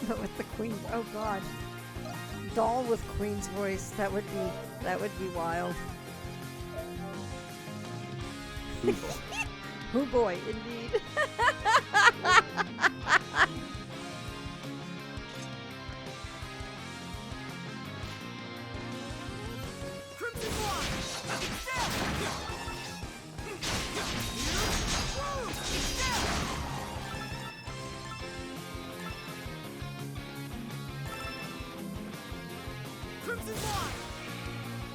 But with the queen, oh god. Doll with Queen's voice, that would be wild. Oh boy, indeed.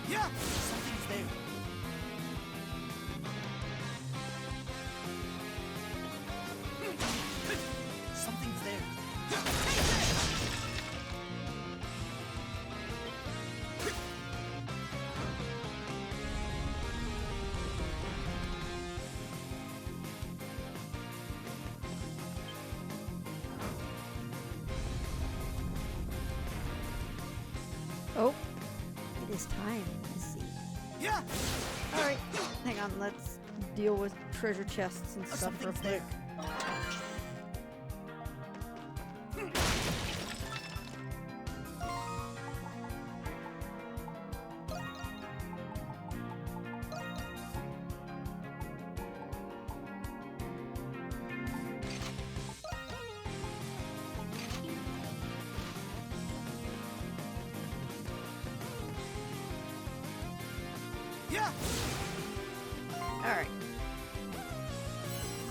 Yeah, something's there. Something's there. Oh, it is time. Let's see. Yeah. All right, hang on. Let's deal with treasure chests and stuff real quick. Yeah. All right.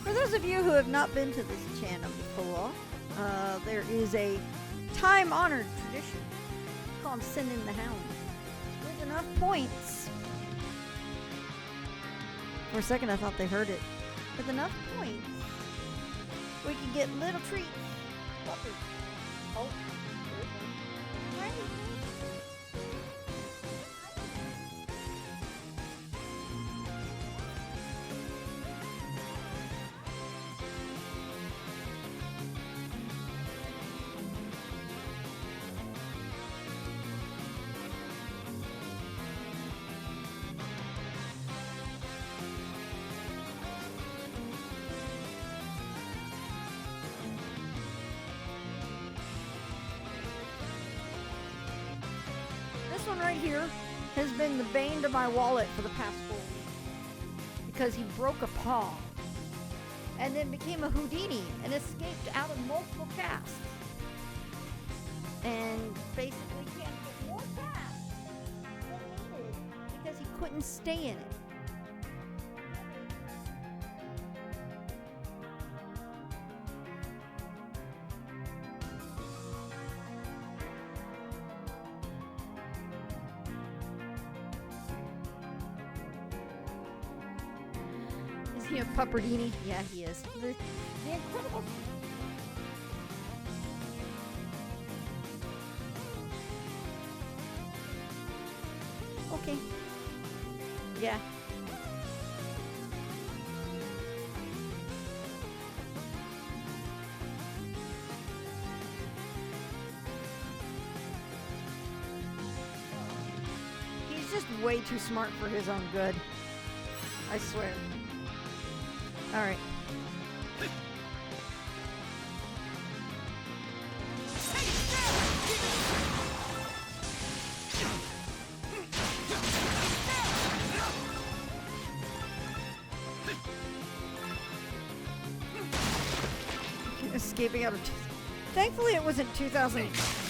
For those of you who have not been to this channel before, there is a time-honored tradition called Sending the Hound. With enough points, For a second, I thought they heard it. With enough points, we can get little treats. Oh, there's one. Right. This one right here has been the bane to my wallet for the past 4 weeks because he broke a paw and then became a Houdini and escaped out of multiple casts and basically can't get more casts than needed because he couldn't stay in it. Is he a Pupperdini? Yeah, he is. The incredible. Okay. Yeah. He's just way too smart for his own good. I swear. All right. Escaping out of... Thankfully, it wasn't 2,000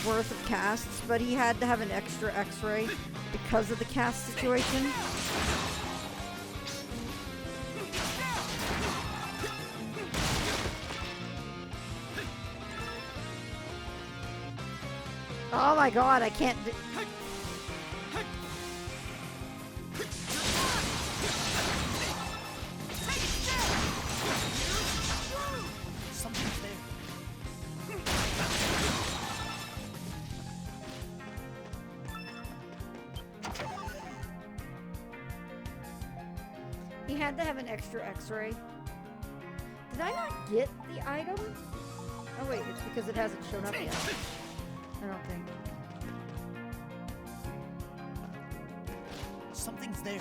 worth of casts, but he had to have an extra X-ray because of the cast situation. Oh my god, I can't do... Something's there. He had to have an extra X-ray. Did I not get the item? Oh wait, it's because it hasn't shown up yet. I don't think. Something's there.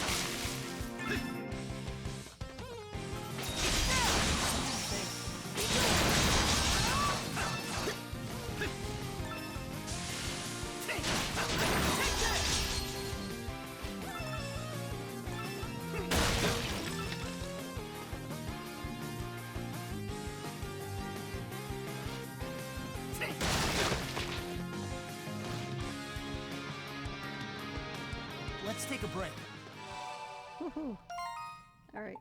Let's take a break. Woohoo. All right.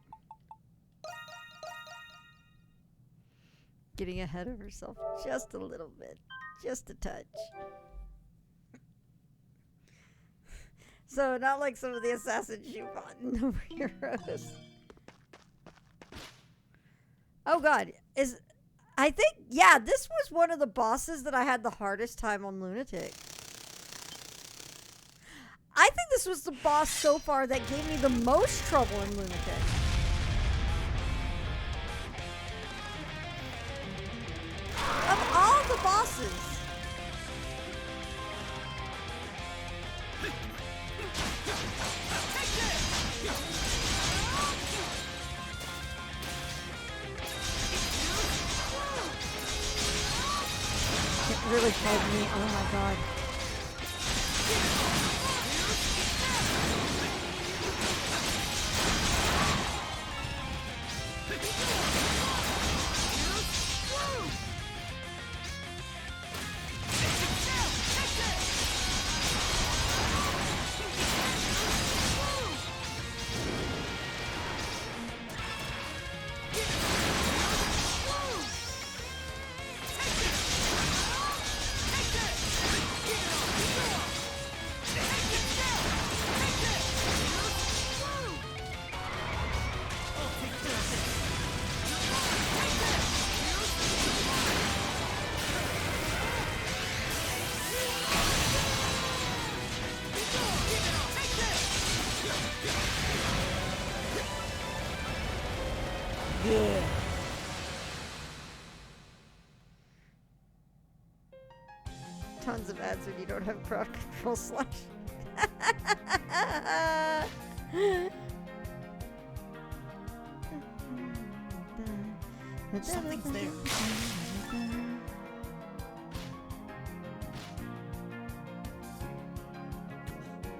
Getting ahead of herself just a little bit. Just a touch. So, not like some of the assassins you fought in the heroes. Oh god. I think, yeah, this was one of the bosses that I had the hardest time on Lunatic. I think this was the boss so far that gave me the most trouble in Lunatic. Of all the bosses. It really killed me. Oh my god. tons of ads when you don't have crowd control slash. Something's there.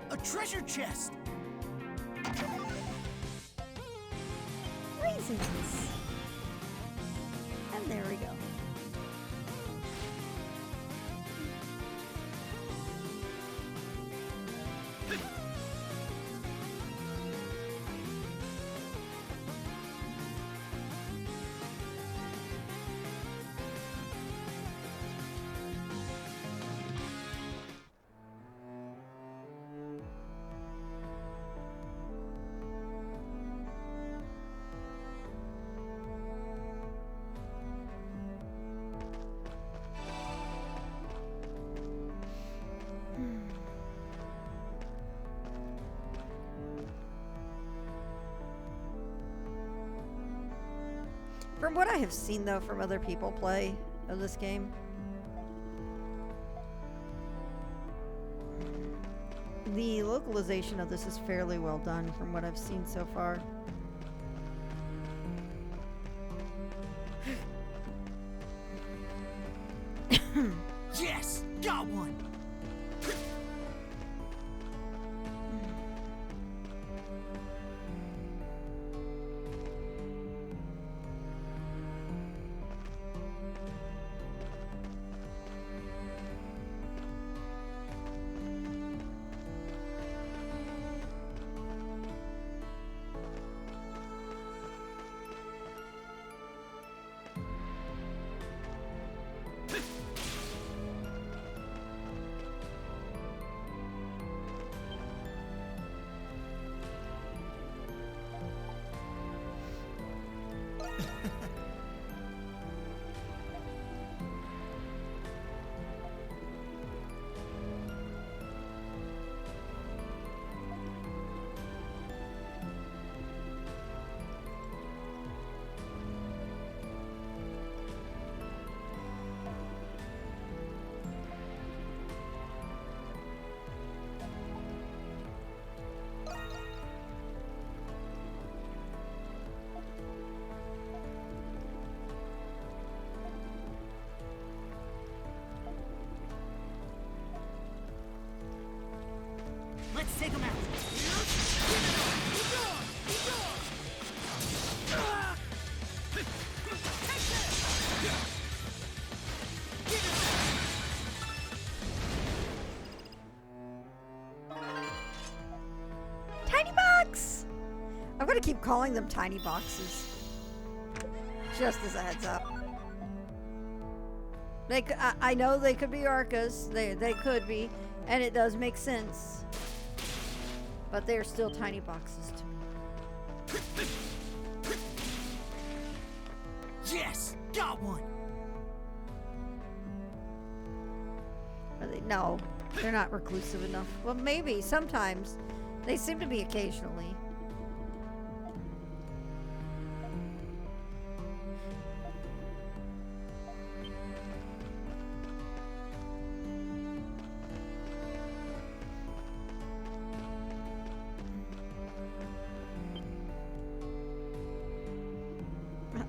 A treasure chest! Raisins. And there we go. From what I have seen, though, from other people play of this game, the localization of this is fairly well done from what I've seen so far. Yes! Got one! Let's take him out. Tiny box! I'm gonna keep calling them tiny boxes. Just as a heads up. I know they could be Arcas. They could be. And it does make sense. But they're still tiny boxes to me. Yes! Got one! Are they? No, they're not reclusive enough. Well, maybe. Sometimes. They seem to be occasionally.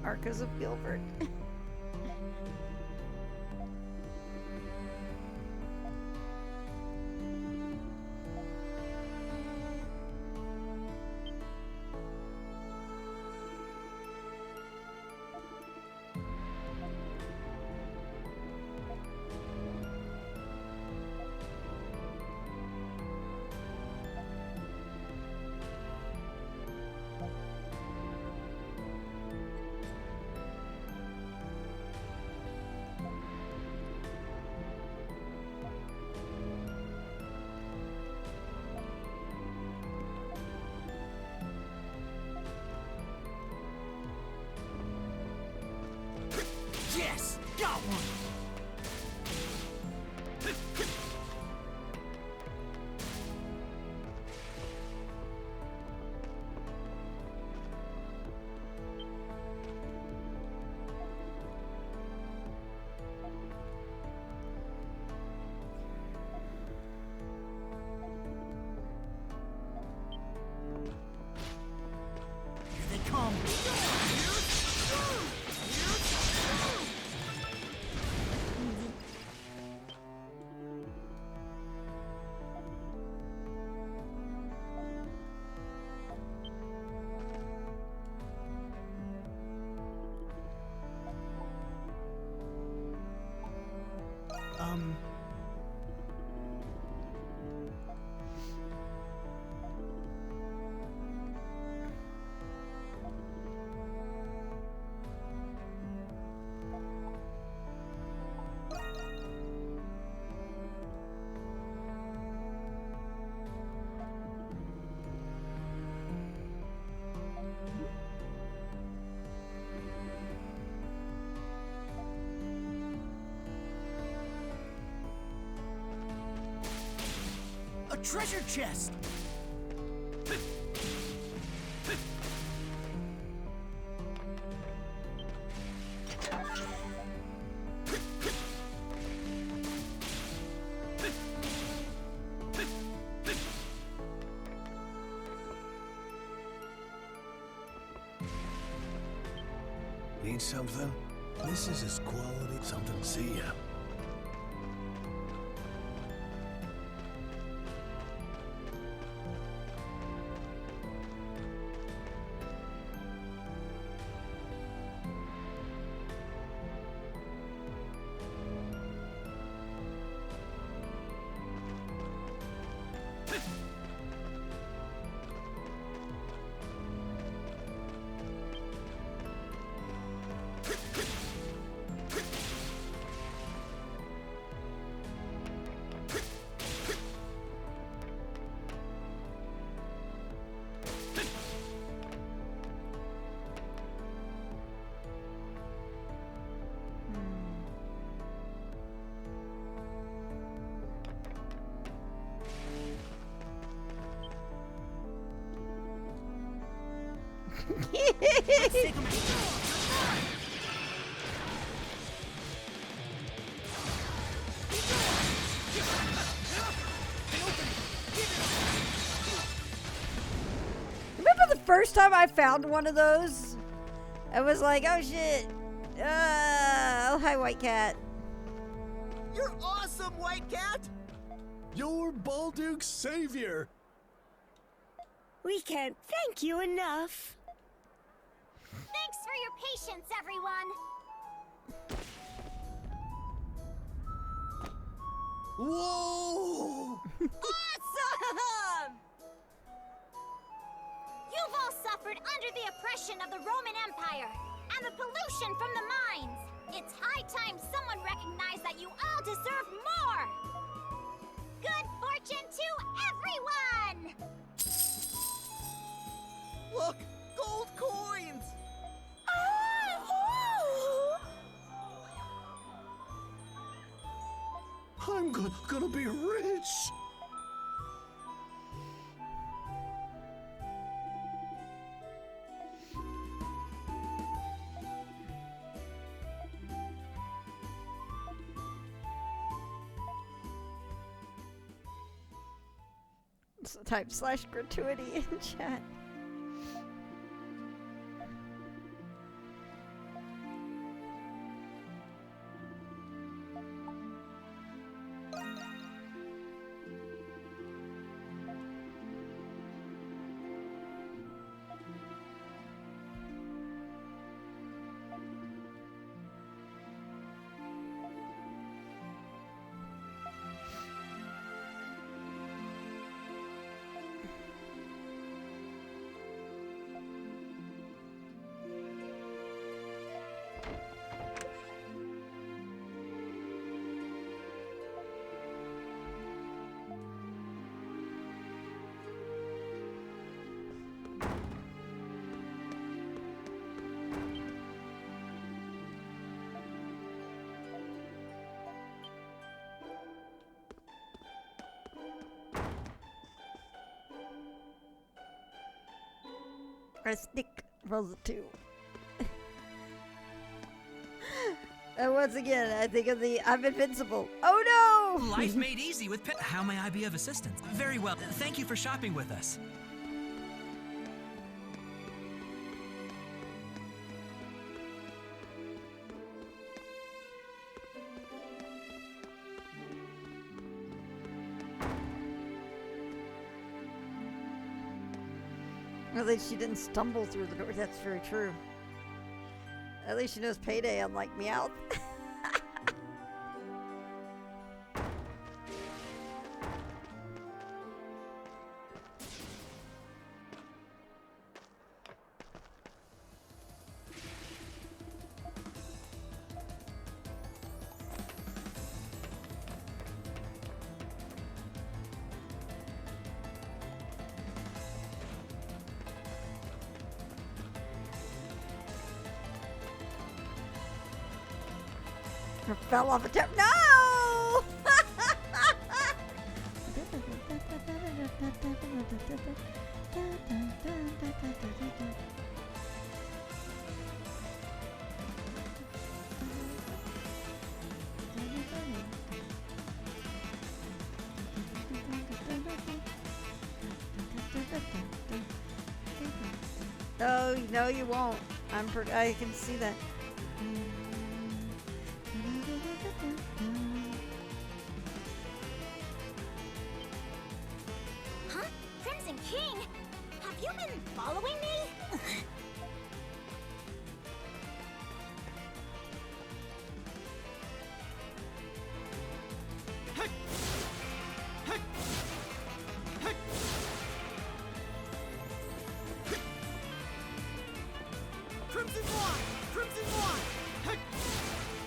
Arcas of Gilbert. Yes! Got one! A treasure chest! Need something? This is as quality something. See ya. Remember the first time I found one of those? I was like, oh shit. Oh, hi, White Cat. You're awesome, White Cat! You're Balduke's savior! We can't thank you enough. Thanks for your patience, everyone. Whoa! Awesome! You've all suffered under the oppression of the Roman Empire and the pollution from the mines. It's high time someone recognized that you all deserve more. Good fortune to everyone! Look! Gold coins! I'm gonna be rich! So type /gratuity in chat. I stick rolls a 2. And once again, I think of the I'm invincible. Oh no! Life made easy with How may I be of assistance? Very well. Thank you for shopping with us. At least she didn't stumble through the door. That's very true. At least she knows payday, unlike Meowth. Fell off a tip. No! Oh, no, you won't. I can see that. Huh? Crimson King? Have you been following me? Crimson Wine! Crimson Wine! Heck!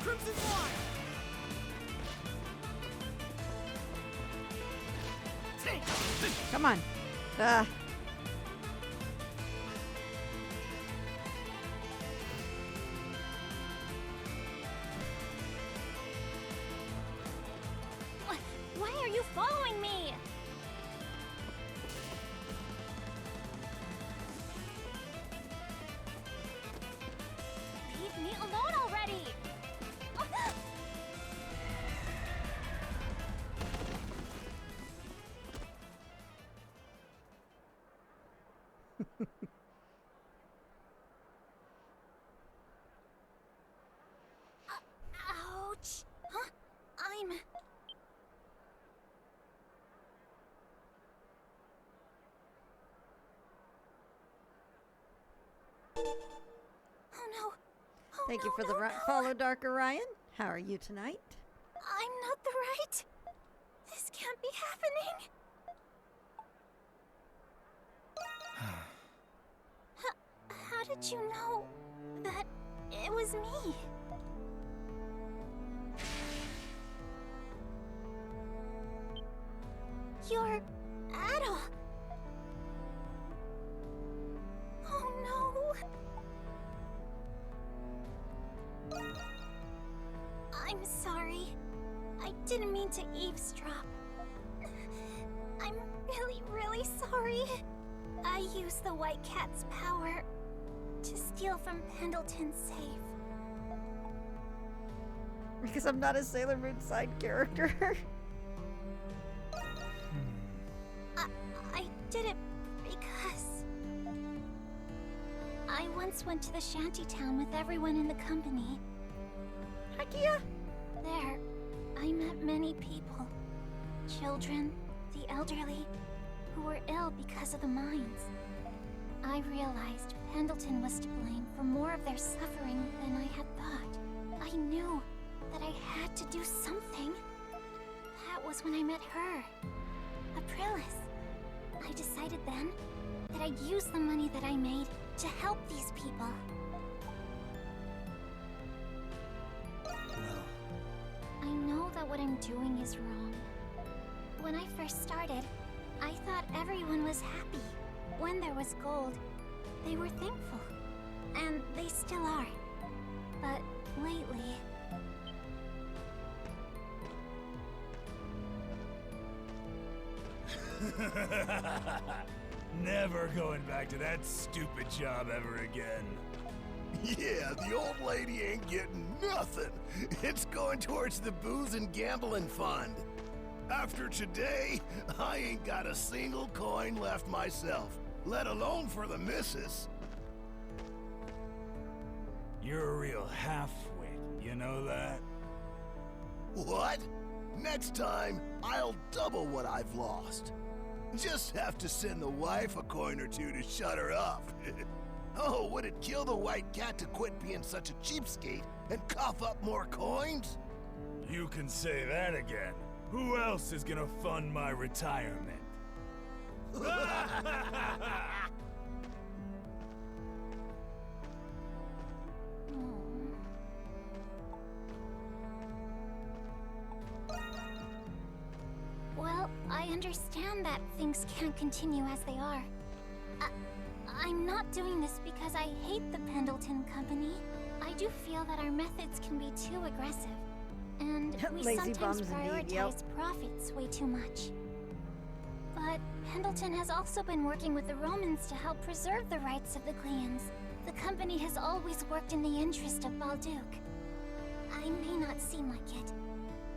Crimson Wine! Come on. Ah. Why are you following me? Leave me alone already! Ouch! Huh? I'm... Oh no! Oh, Thank no, you for no, the no. follow, Dark Orion. How are you tonight? I'm not the right. This can't be happening. How did you know that it was me? You're Adol. Oh no. I'm sorry. I didn't mean to eavesdrop. I'm really, really sorry. I used the White Cat's power to steal from Pendleton's safe. Because I'm not a Sailor Moon side character. I did it because I once went to the shantytown with everyone in the company. Heck yeah! There, I met many people. Children, the elderly, who were ill because of the mines. I realized Pendleton was to blame for more of their suffering than I had thought. I knew that I had to do something. That was when I met her, Aprilis. I decided then that I'd use the money that I made to help these people. Well, I know that what I'm doing is wrong. When I first started, I thought everyone was happy. When there was gold, they were thankful. And they still are. But lately... Never going back to that stupid job ever again. Yeah, the old lady ain't getting nothing. It's going towards the booze and gambling fund. After today, I ain't got a single coin left myself, let alone for the missus. You're a real half-wit, you know that? What? Next time, I'll double what I've lost. Just have to send the wife a coin or two to shut her up. Oh, would it kill the White Cat to quit being such a cheapskate and cough up more coins? You can say that again. Who else is gonna fund my retirement? Well, I understand that things can't continue as they are. I'm not doing this because I hate the Pendleton Company. I do feel that our methods can be too aggressive. And we Lazy sometimes bums prioritize indeed, yep. profits way too much. But Pendleton has also been working with the Romans to help preserve the rights of the clans. The company has always worked in the interest of Balduc. I may not seem like it,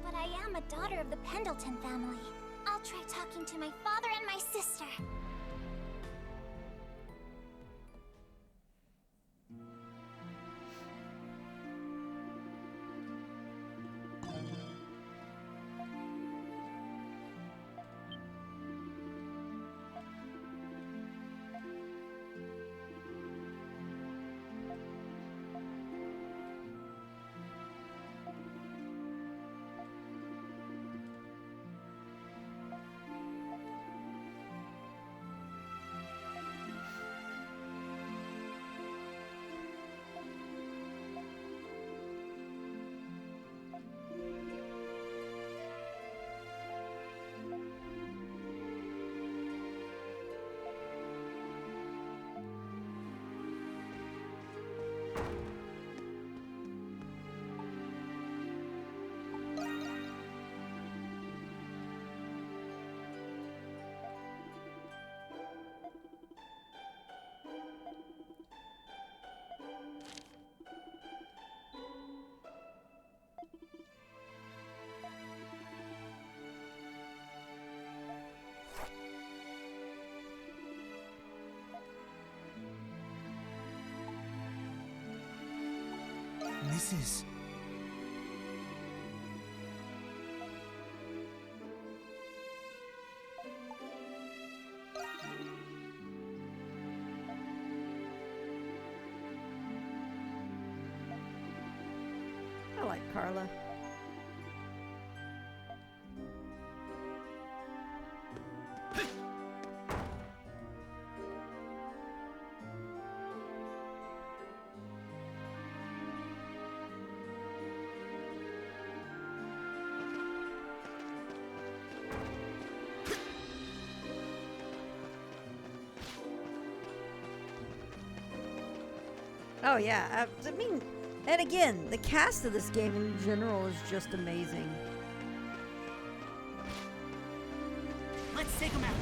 but I am a daughter of the Pendleton family. I'll try talking to my father and my sister. This is... I like Carla. Oh yeah, I mean, and again, the cast of this game in general is just amazing. Let's take him out.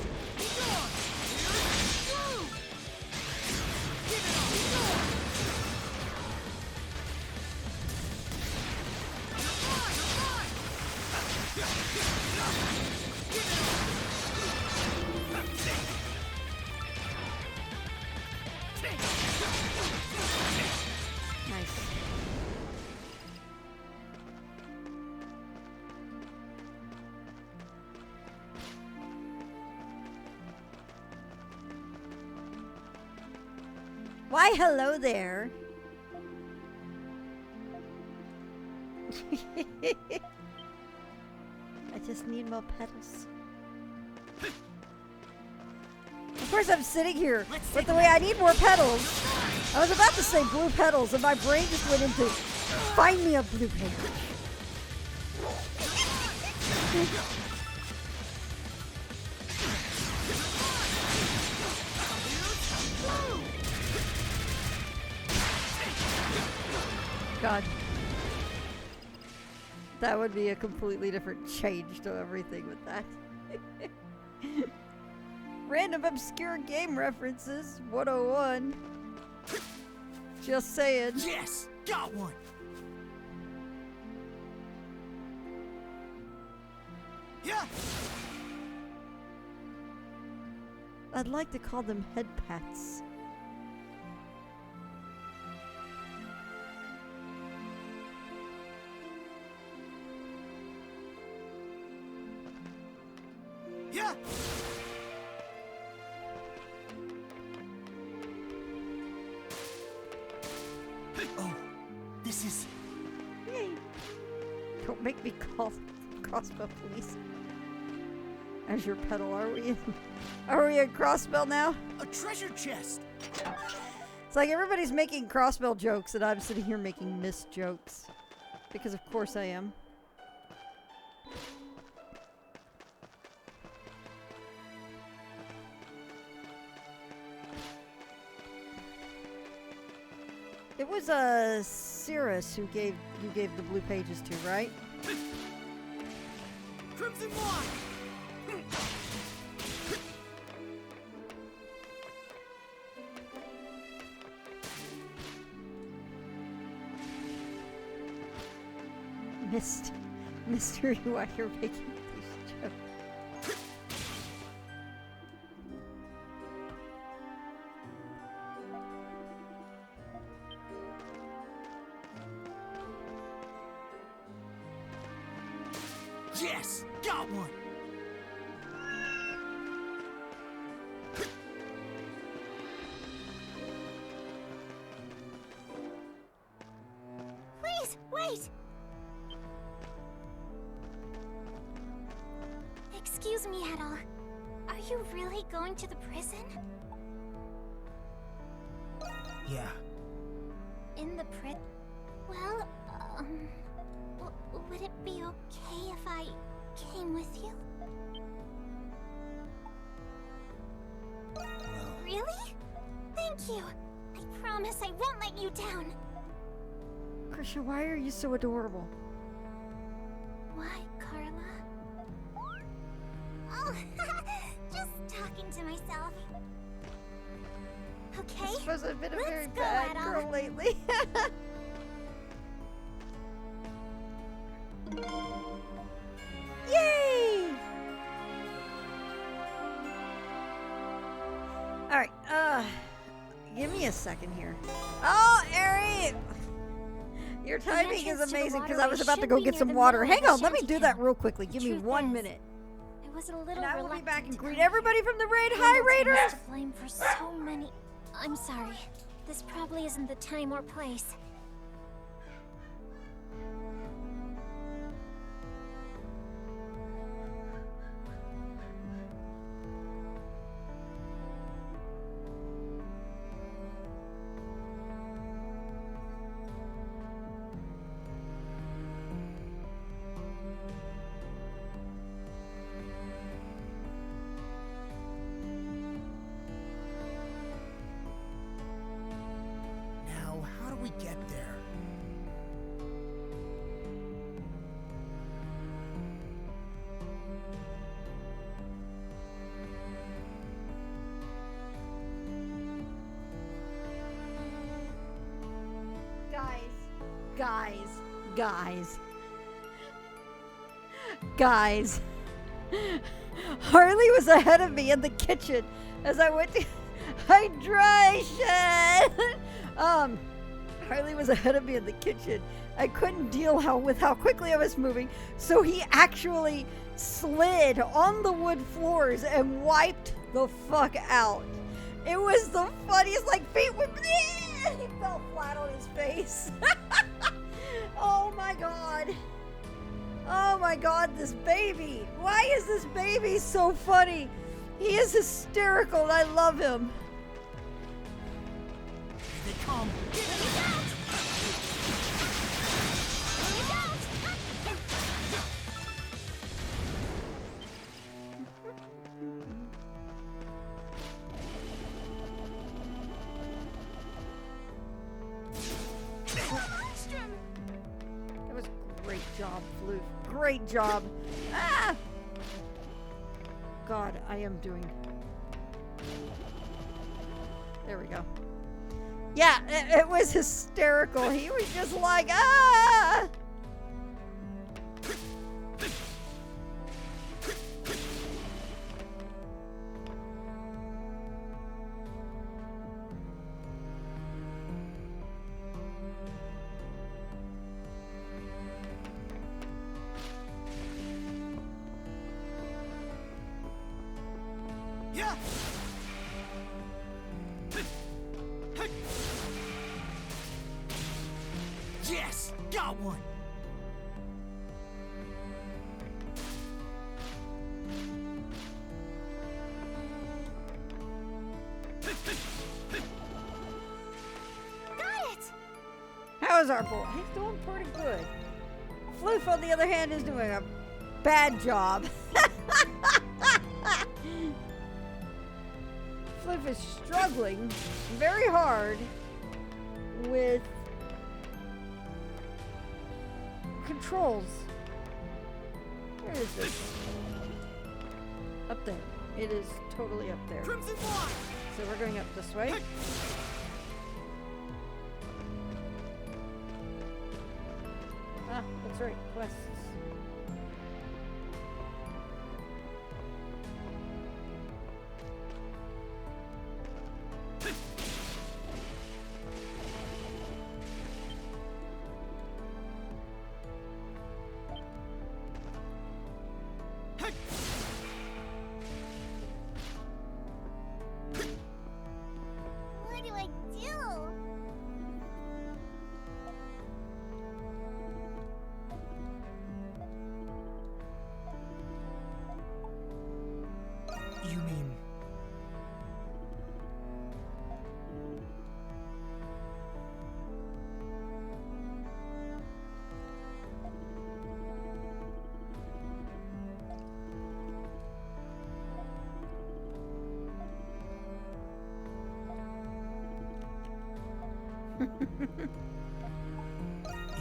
Nice. Why, hello there. I just need more petals. Of course, I'm sitting here with the way I need more petals. I was about to say blue petals, and my brain just went into find me a blue petal. God. That would be a completely different change to everything with that. Random obscure game references, 101. Just saying. Yes! Got one! Yeah! I'd like to call them head pats. Yeah! Oh, this is... Yay. Don't make me call Crossbow Police. As your pedal, are we in Crossbell now? A treasure chest! It's like everybody's making Crossbell jokes and I'm sitting here making Miss jokes. Because of course I am. It was Cirrus who gave the blue pages to, right? Crimson Wine! Mystery why you're making these jokes. Yes! Got one! Please, wait! Excuse me, Edel. Are you really going to the prison? Yeah. In the Well, would it be okay if I came with you? Really? Thank you. I promise I won't let you down. Krisha, why are you so adorable? Why, Carla? Oh, just talking to myself. Okay, I suppose I've been a very go, bad Edel. girl lately. Yay! Alright, give me a second here. Oh, Ari! Your The timing is entrance to the amazing because I was waterway about to should go be get near some the water. middle of Hang the on, let me do that real quickly. Give me truth 1 is, minute. I was a little And I will be reluctant back and to greet come everybody from the raid. Hi, Pendleton Raiders! was to blame for so many. I'm sorry. This probably isn't the time or place. Now, how do we get there? Guys. Harley was ahead of me in the kitchen as I went to hydration. Harley was ahead of me in the kitchen. I couldn't deal with how quickly I was moving, so he actually slid on the wood floors and wiped the fuck out. It was the funniest, like, feet were... He fell flat on his face. Oh my god. Oh my god, this baby. Why is this baby so funny? He is hysterical and I love him. They come. That was a great job, Floof. Great job. Ah! God, I am doing... There we go. Yeah, it was hysterical. He was just like, ah! Yeah. Yes, got one. Got it! How is our boy? He's doing pretty good. Floof, on the other hand, is doing a bad job. Floof is struggling very hard with controls. Where is this? Up there. It is totally up there. Crimson Fly. So we're going up this way. Ah, that's right. Quests. What do I do? You mean...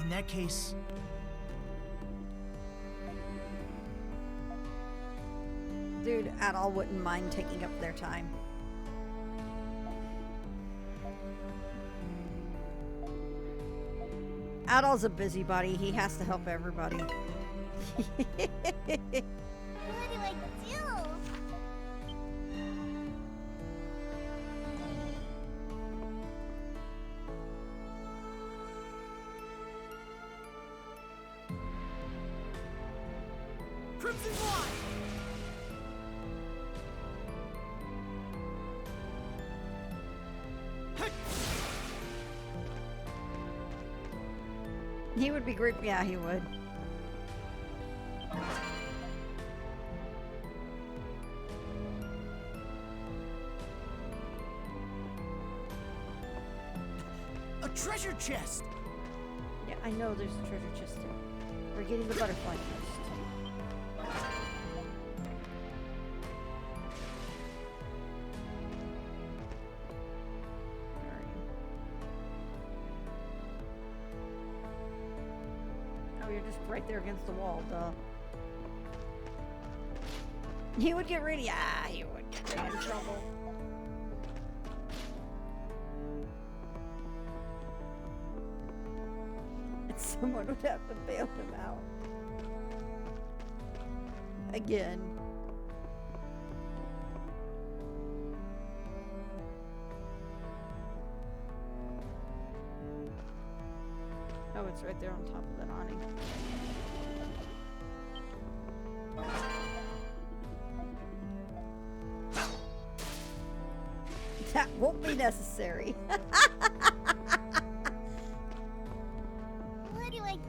In that case... Dude, at all wouldn't mind taking up their time. Adol's a busybody. He has to help everybody. What do I do? crimson line! He would be great. Yeah, he would. A treasure chest! Yeah, I know there's a treasure chest there. We're getting the butterfly first. Where are you? Oh, you're just right there against the wall, duh. He would get really, he would get really in trouble. Someone would have to bail him out. Again. Oh, it's right there on top of that awning. That won't be necessary. What do I do?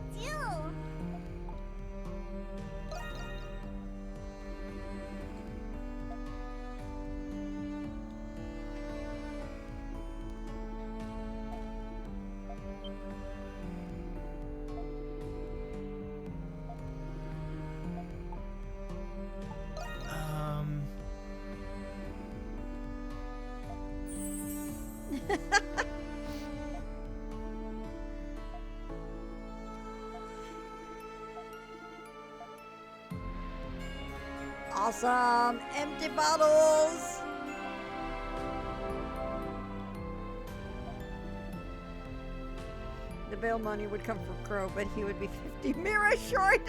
Awesome! Empty bottles! The bail money would come from Crow, but he would be 50 mirror short!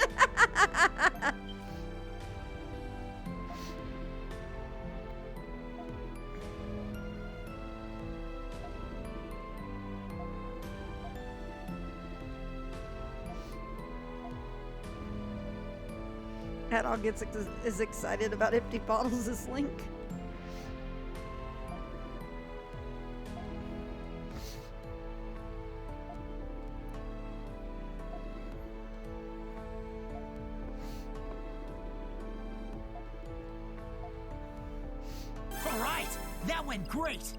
All gets as excited about empty bottles as Link. All right, that went great.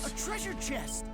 A treasure chest!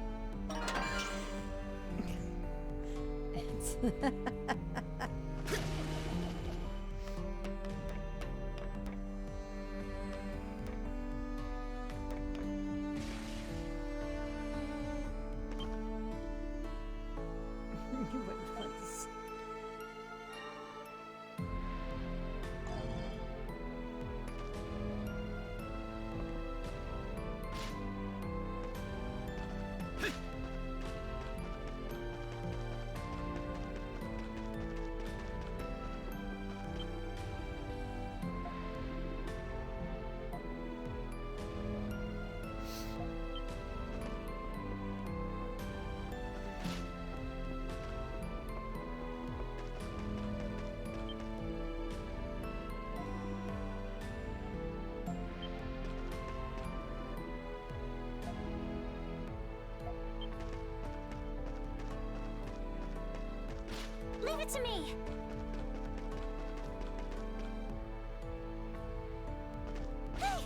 Leave it to me! Hey!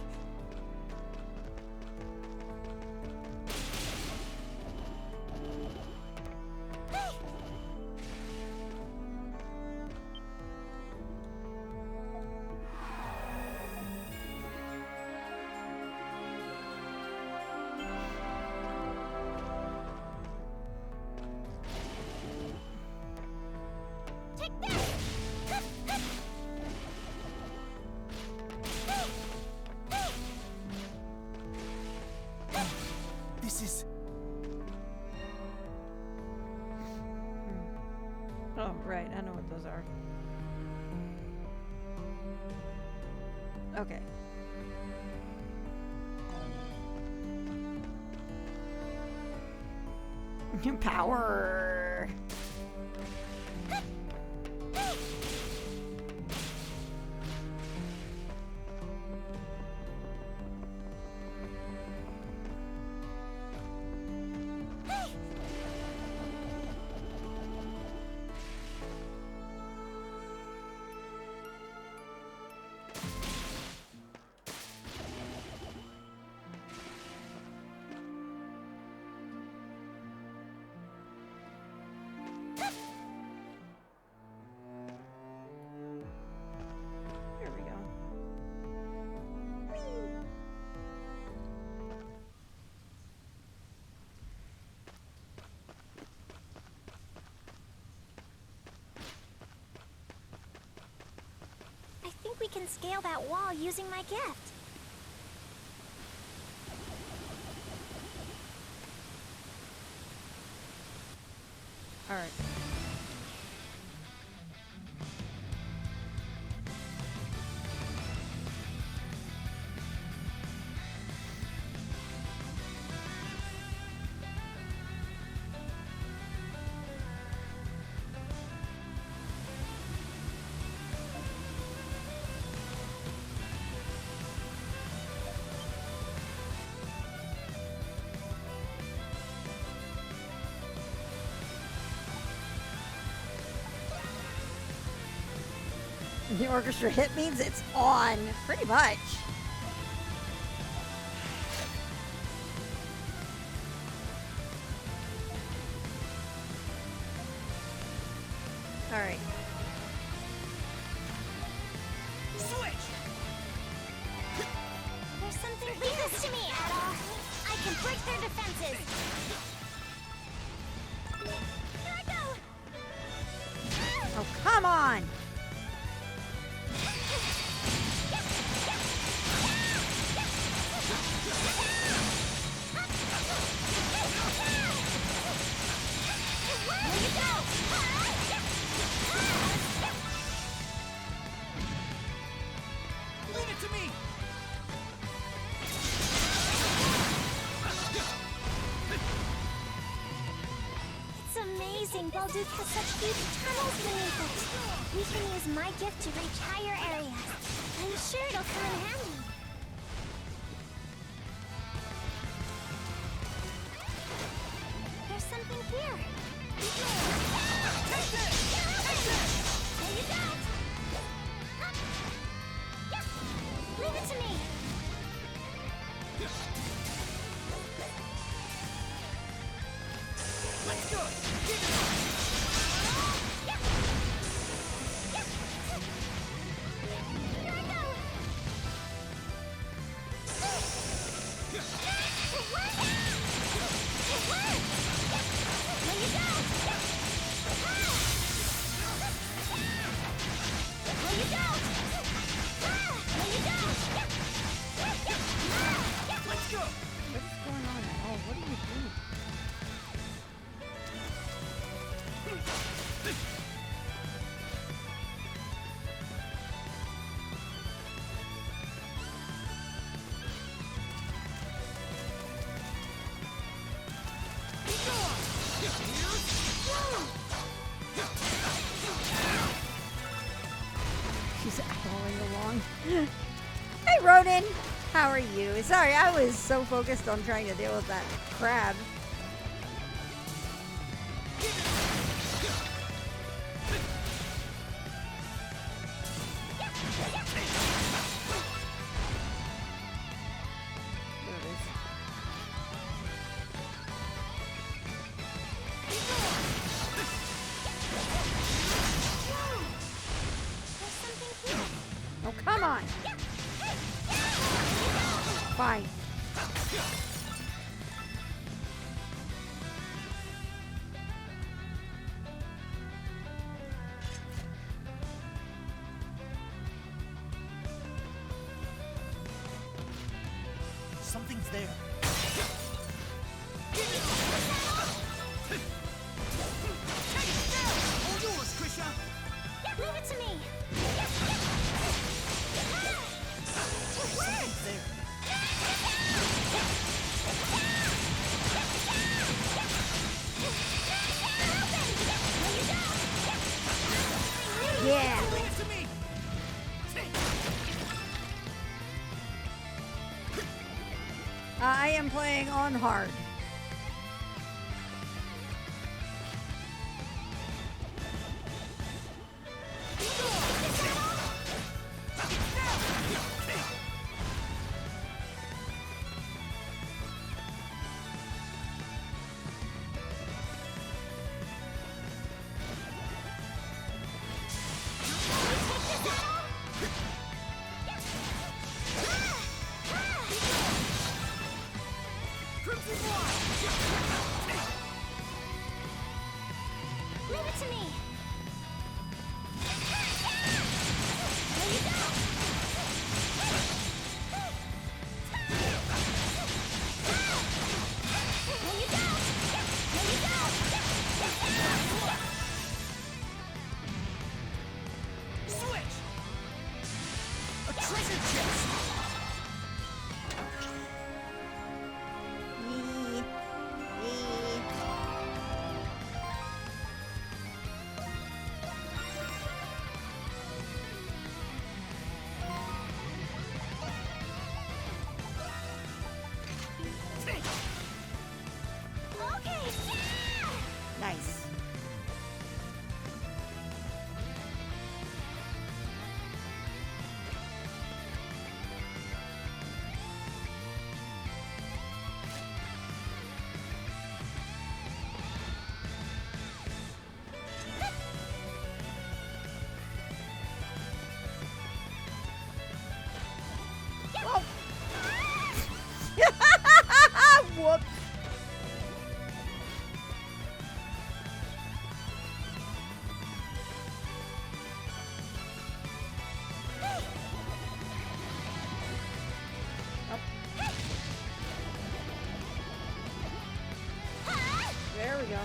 Hey! pieces. Oh, right. I know what those are. Okay. Power. There we go. I think we can scale that wall using my gift. All right. The orchestra hit means it's on, pretty much. All right. Switch! There's something. Leave this to me, Adol. I can break their defenses. Here I go! Oh, come on! Leave it to me. It's amazing. Balduke has such deep tunnels beneath it. We can use my gift to reach higher areas. I'm sure it'll come in handy. There's something here. Take this! There you go! Yeah. Leave it to me! Let's go. Give it Here I go! It worked! It worked! There you go! There you go! There you go! Let's go. What's going on at all? What are you doing? She's following along. Hey, Ronan! How are you? Sorry, I was so focused on trying to deal with that crab. There it is. Oh, come on! Fine. Something's there. I am playing on hard. Leave it to me. Switch! A treasure chest! Nice. Whoops. There we go.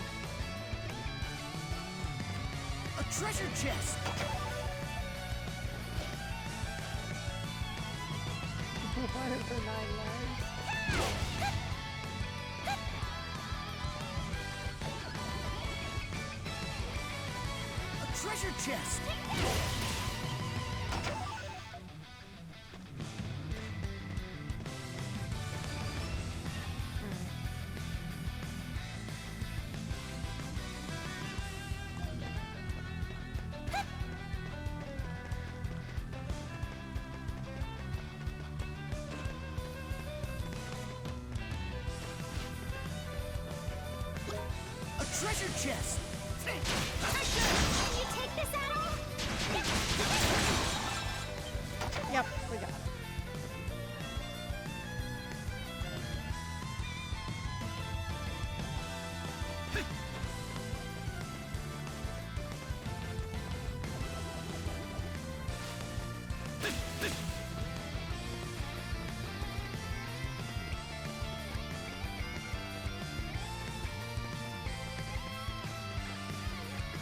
A treasure chest! One of the 9 lives. A treasure chest! A treasure chest! Can you take this at all? Yep, we got it.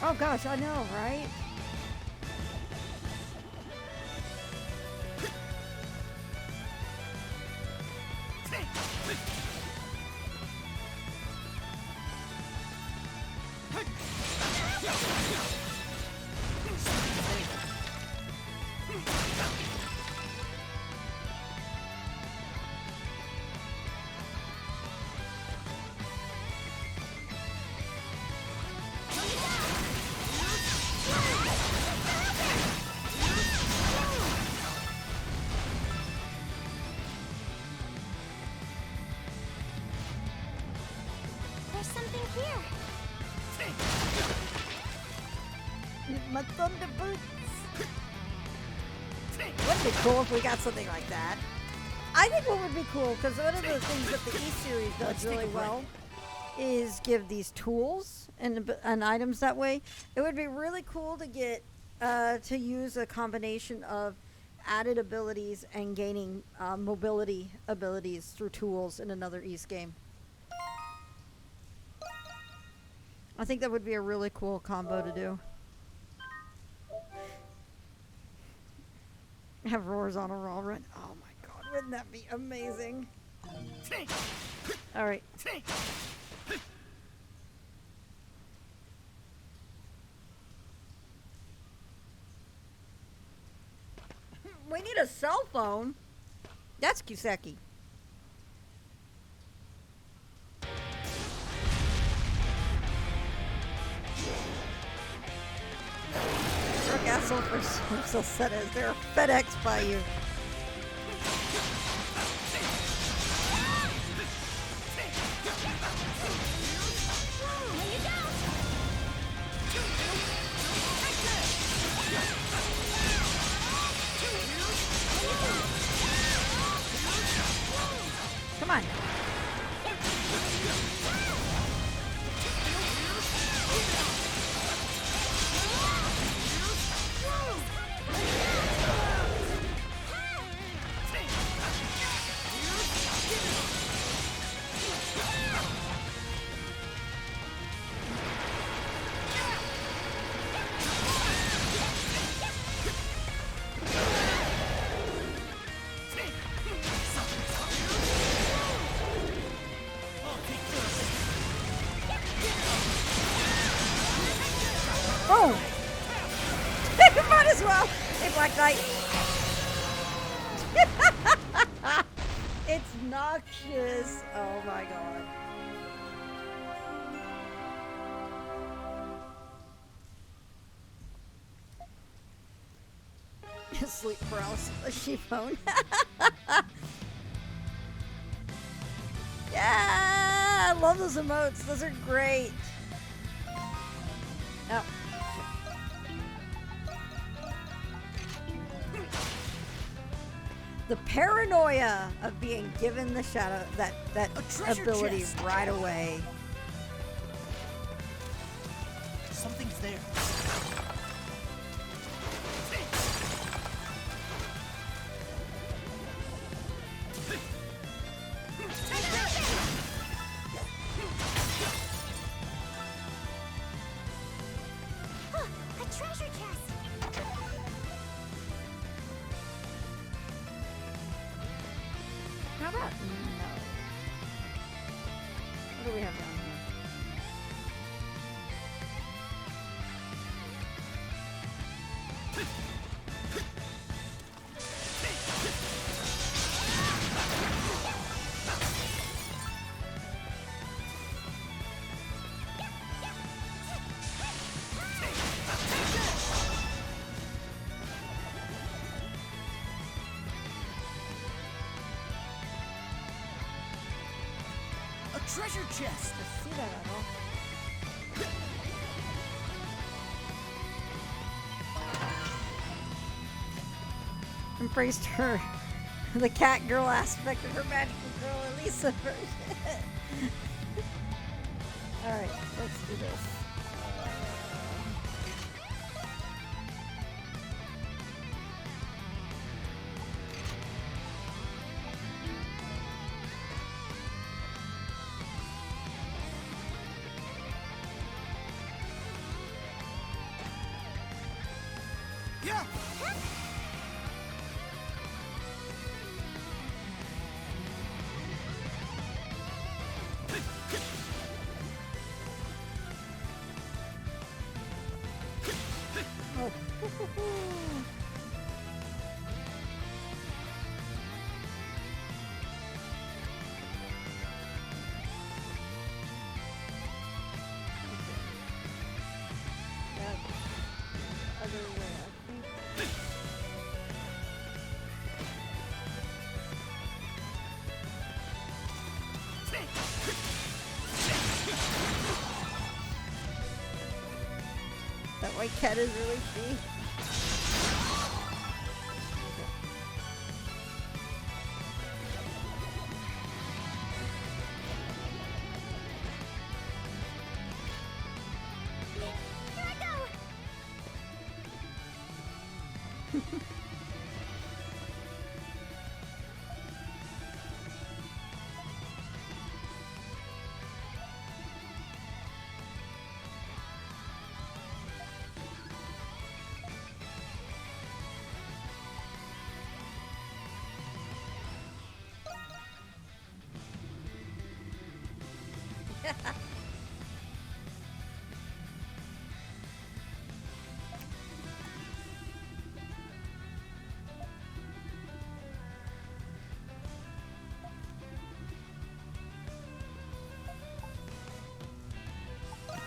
Oh gosh, I know, right? There's something here. My thunder boots. Wouldn't it be cool if we got something like that? I think what would be cool, because one of the things that the E-Series does really well is give these tools and items that way. It would be really cool to get to use a combination of added abilities and gaining mobility abilities through tools in another East game. I think that would be a really cool combo to do. Have roars on a roll run. Oh my god, wouldn't that be amazing? Alright. We need a cell phone. That's Kiseki. I'm so sad as they're FedEx by you. Come on. Oh! Might as well. Hey, Black Knight. It's noxious. Oh my god. Sleep paralysis. A sheep phone. Yeah! I love those emotes. Those are great. Oh. The paranoia of being given the shadow, that ability chest. right away. Something's there. A treasure chest! How about no? What do we have down here? A treasure chest. I see that at all. Embraced her, the cat girl aspect of her magical girl Elisa version. Alright, let's do this. Yeah. Oh. That other way, I think. That white cat is really free.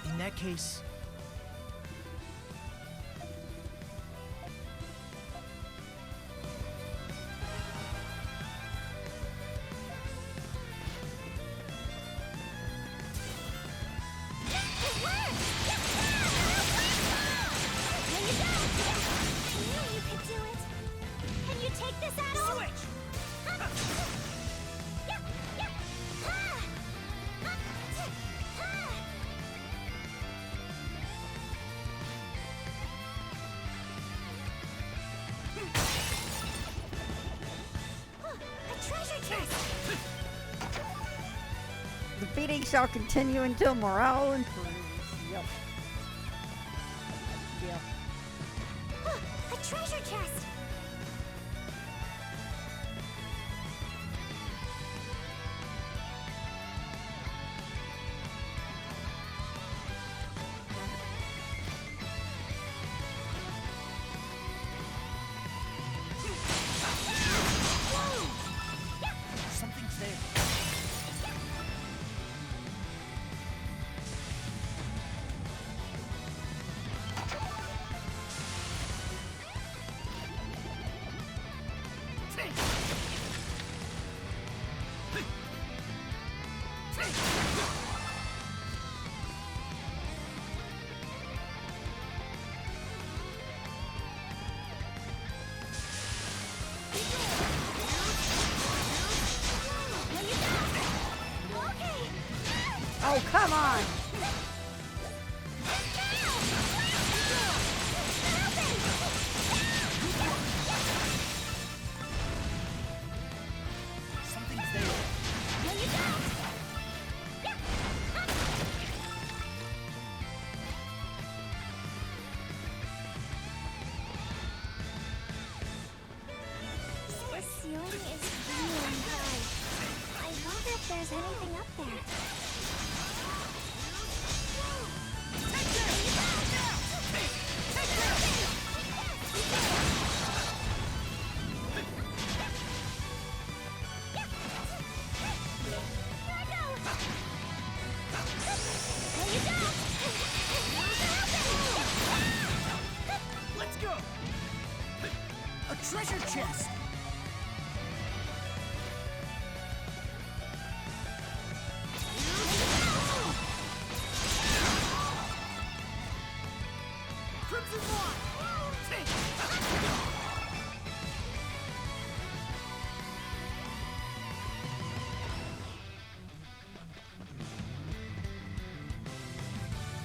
In that case, The beating shall continue until morale improves. Yep. Yep. A treasure chest! Something's there. Oh, come on! Something's there. The ceiling is really high. I wonder if there's anything up there. Let's go! A treasure chest! Crimson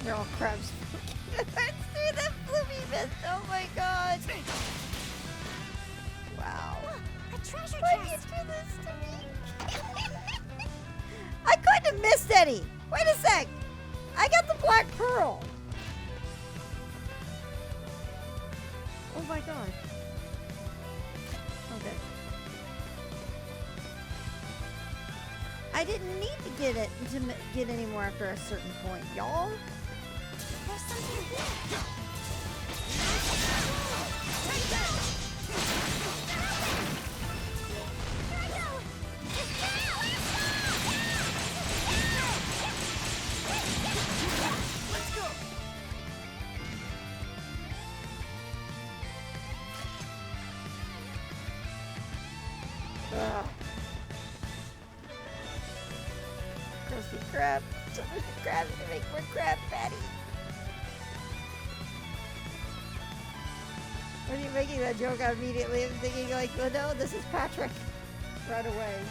They're all crabs. It's through the floopy mist. Oh my god. Wow. A treasure Why did you do this to me? I couldn't have missed any. Wait a sec. I got the black pearl. Oh my god. Okay. I didn't need to get it to get any more after a certain point, y'all. There's something here. Let's go! Ugh. Crusty crab. Someone crabs to make more crab patty. When you're making that joke, I immediately am thinking like, oh no, this is Patrick. Right away.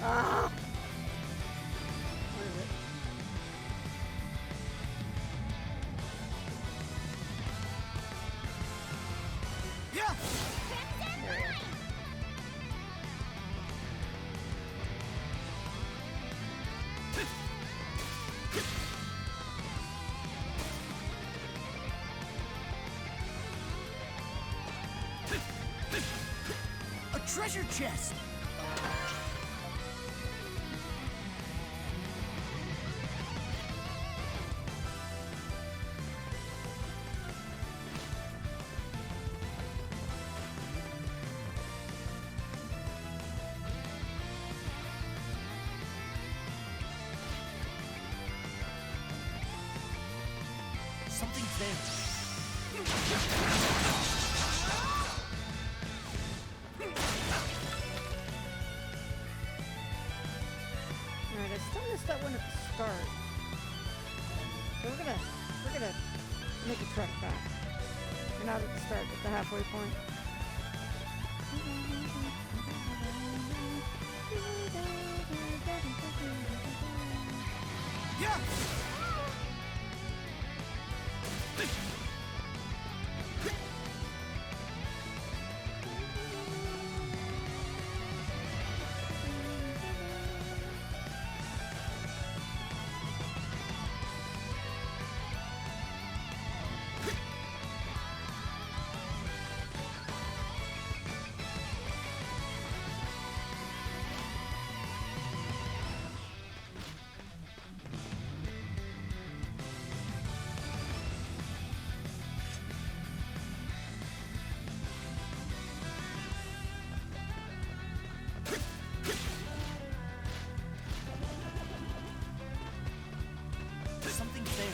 Ah! What is it? Yeah! A treasure chest! Something's Alright, I still missed that one at the start. So we're gonna make a trek back. We're not at the start, at the halfway point. Yeah. Something's there.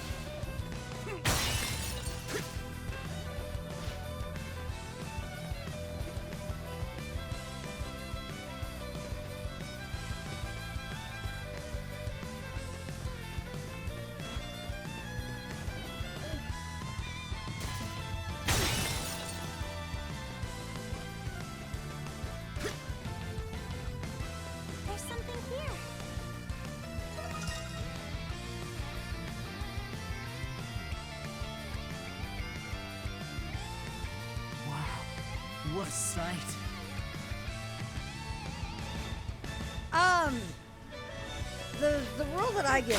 There's something here. Wow. What a sight. The rule that I give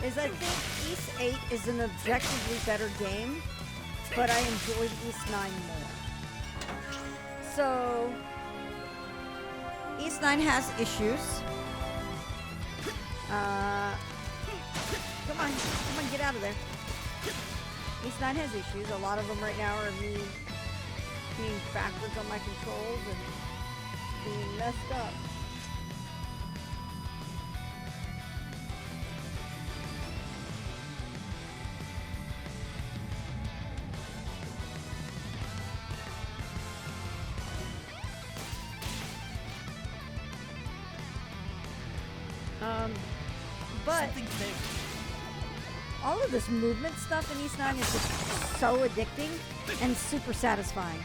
is I think East 8 is an objectively better game, but I enjoyed East 9 more. So, East 9 has issues. Come on, get out of there. East 9 has issues. A lot of them right now are me being backwards on my controls and being messed up. But all of this movement stuff in East 9 is just so addicting and super satisfying.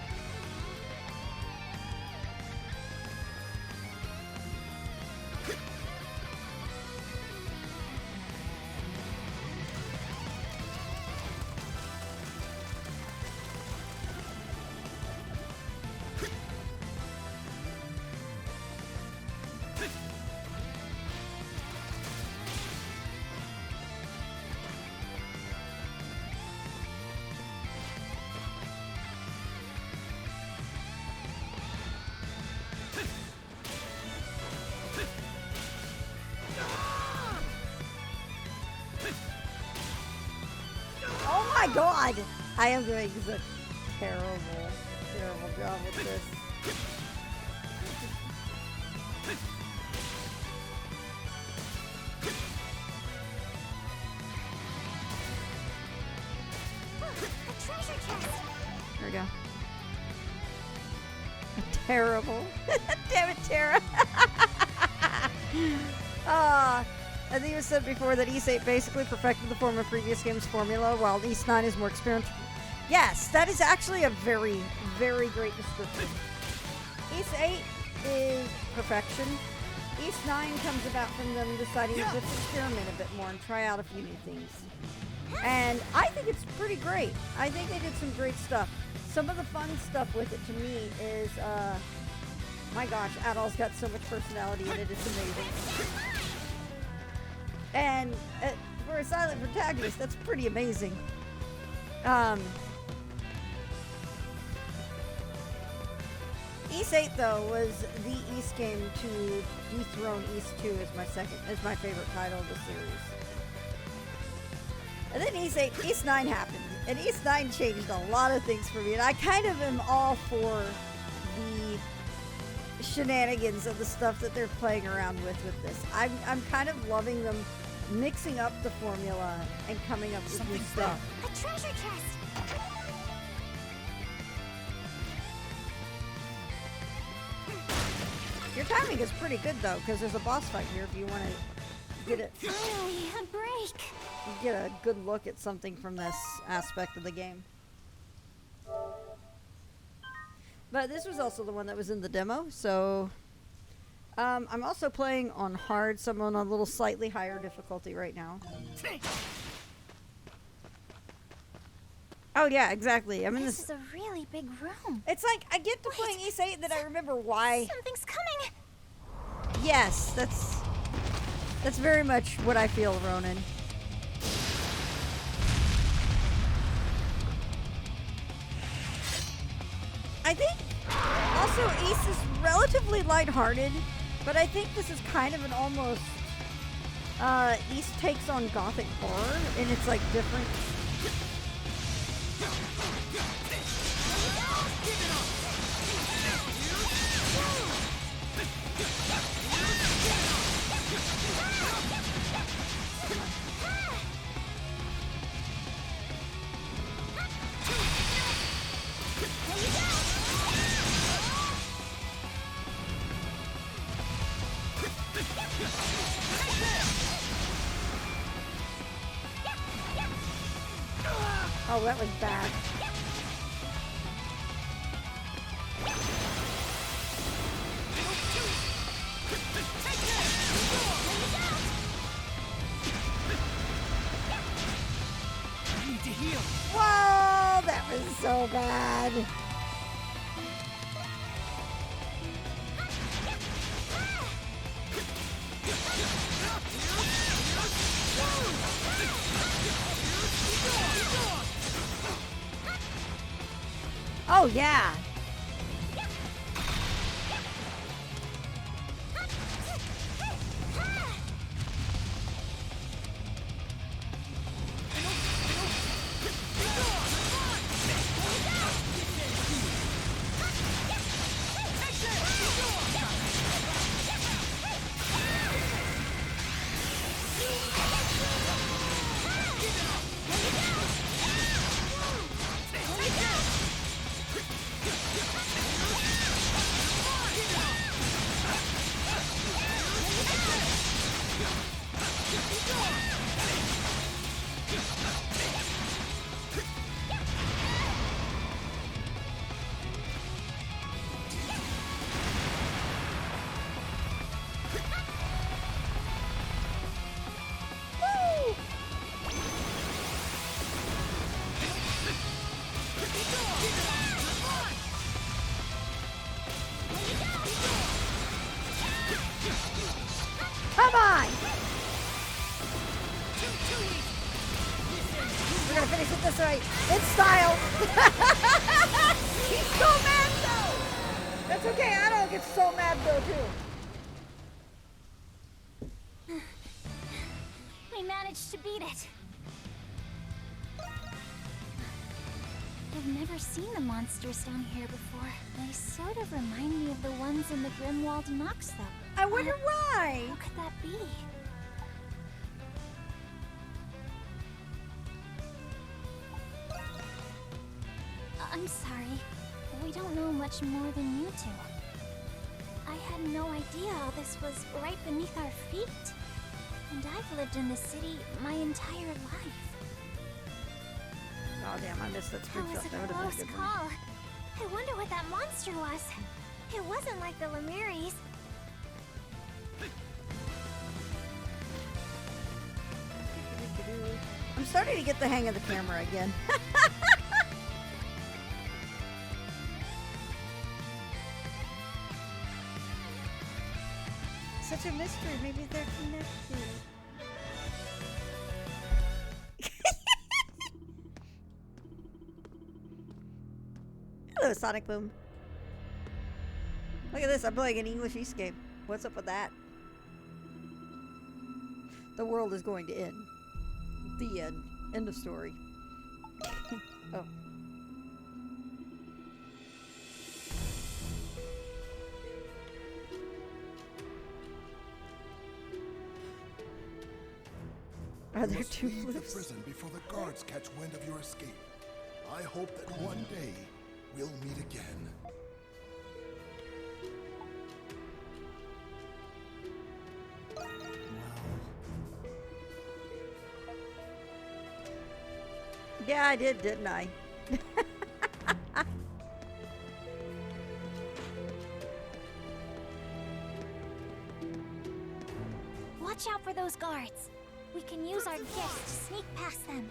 Oh my god! I am doing a terrible job with this. A treasure chest. There we go. Terrible. Damn it, Tara. I think it was said before that East 8 basically perfected the form of previous games' formula, while East 9 is more experimental. Yes, that is actually a very, very great description. East 8 is perfection. East 9 comes about from them deciding to just experiment a bit more and try out a few new things. And I think it's pretty great. I think they did some great stuff. Some of the fun stuff with it to me is, my gosh, Adol's got so much personality in it, it's amazing. And for a silent protagonist, that's pretty amazing. East 8 though was the East game to dethrone East 2 as my favorite title of the series. And then East 9 happened, and East 9 changed a lot of things for me, and I kind of am all for the shenanigans of the stuff that they're playing around with this. I'm kind of loving them mixing up the formula and coming up with new stuff. A treasure chest. Your timing is pretty good though, because there's a boss fight here if you want to get it. Finally, a break. Get a good look at something from this aspect of the game. But this was also the one that was in the demo, so I'm also playing on hard, so I'm on a little slightly higher difficulty right now. Oh yeah, exactly. I'm in This this. is a really big room. It's like I get to playing Ace 8 that I remember why. Something's coming. Yes, that's very much what I feel, Ronan. I think also Ace is relatively lighthearted, but I think this is kind of an almost Ace takes on gothic horror, and it's like different. Oh, that was bad. I need to heal. Whoa, that was so bad. Oh, yeah. Come on! We're gonna finish it this way. In style. He's so mad though. That's okay. I don't get so mad though too. We managed to beat it. I've never seen the monsters down here before. They sort of remind me of the ones in the Grimwald Nox, though. I wonder why. What could that be? I'm sorry. We don't know much more than you two. I had no idea all this was right beneath our feet. And I've lived in the city my entire life. Oh damn, I missed that That screenshot. was a That would have close been a good call. one. I wonder what that monster was. It wasn't like the Lemiris. I'm starting to get the hang of the camera again. Such a mystery. Maybe they're connected. Hello, Sonic Boom. Look at this. I'm playing an English East game. What's up with that? The world is going to end. The end. End of story. Oh. Are there must two leave the flips? prison before the guards catch wind of your escape. I hope that one day we'll meet again. Yeah, I did, didn't I? Watch out for those guards. We can use our gifts to sneak past them.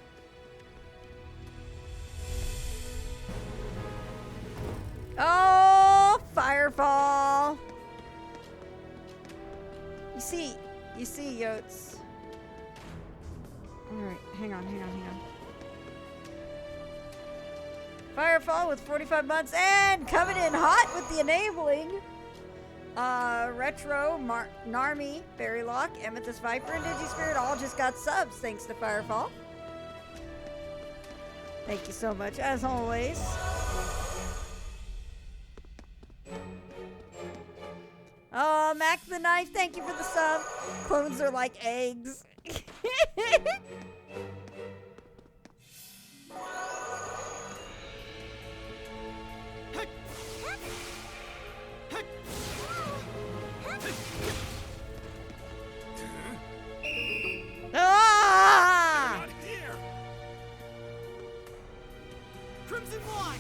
Oh, Firefall. You see, Yotes. Alright, hang on. Firefall with 45 months and coming in hot with the enabling. Retro, Narmi, Berrylock, Amethyst Viper, and Digispirit all just got subs thanks to Firefall. Thank you so much, as always. Oh, Mac the Knife, thank you for the sub. Clones are like eggs. Ah! Crimson Wine!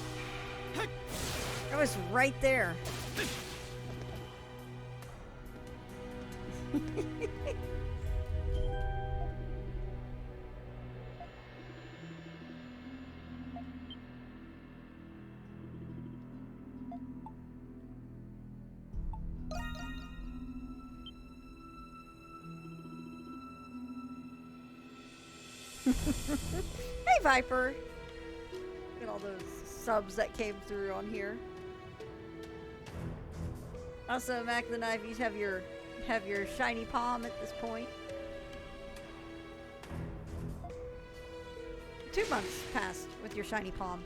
I was right there. Hey, Viper. Look at all those subs that came through on here. Also, Mac the Knife, you have your shiny palm at this point. 2 months passed with your shiny palm.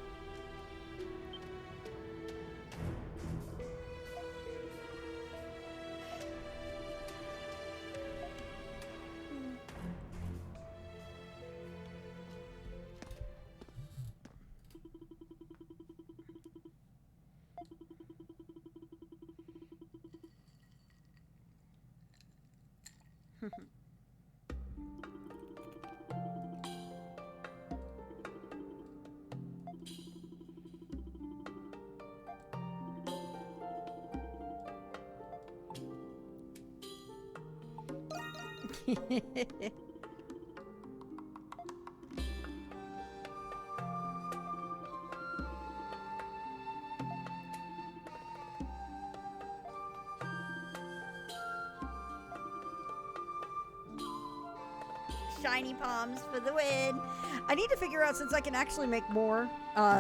Shiny palms for the win. I need to figure out, since I can actually make more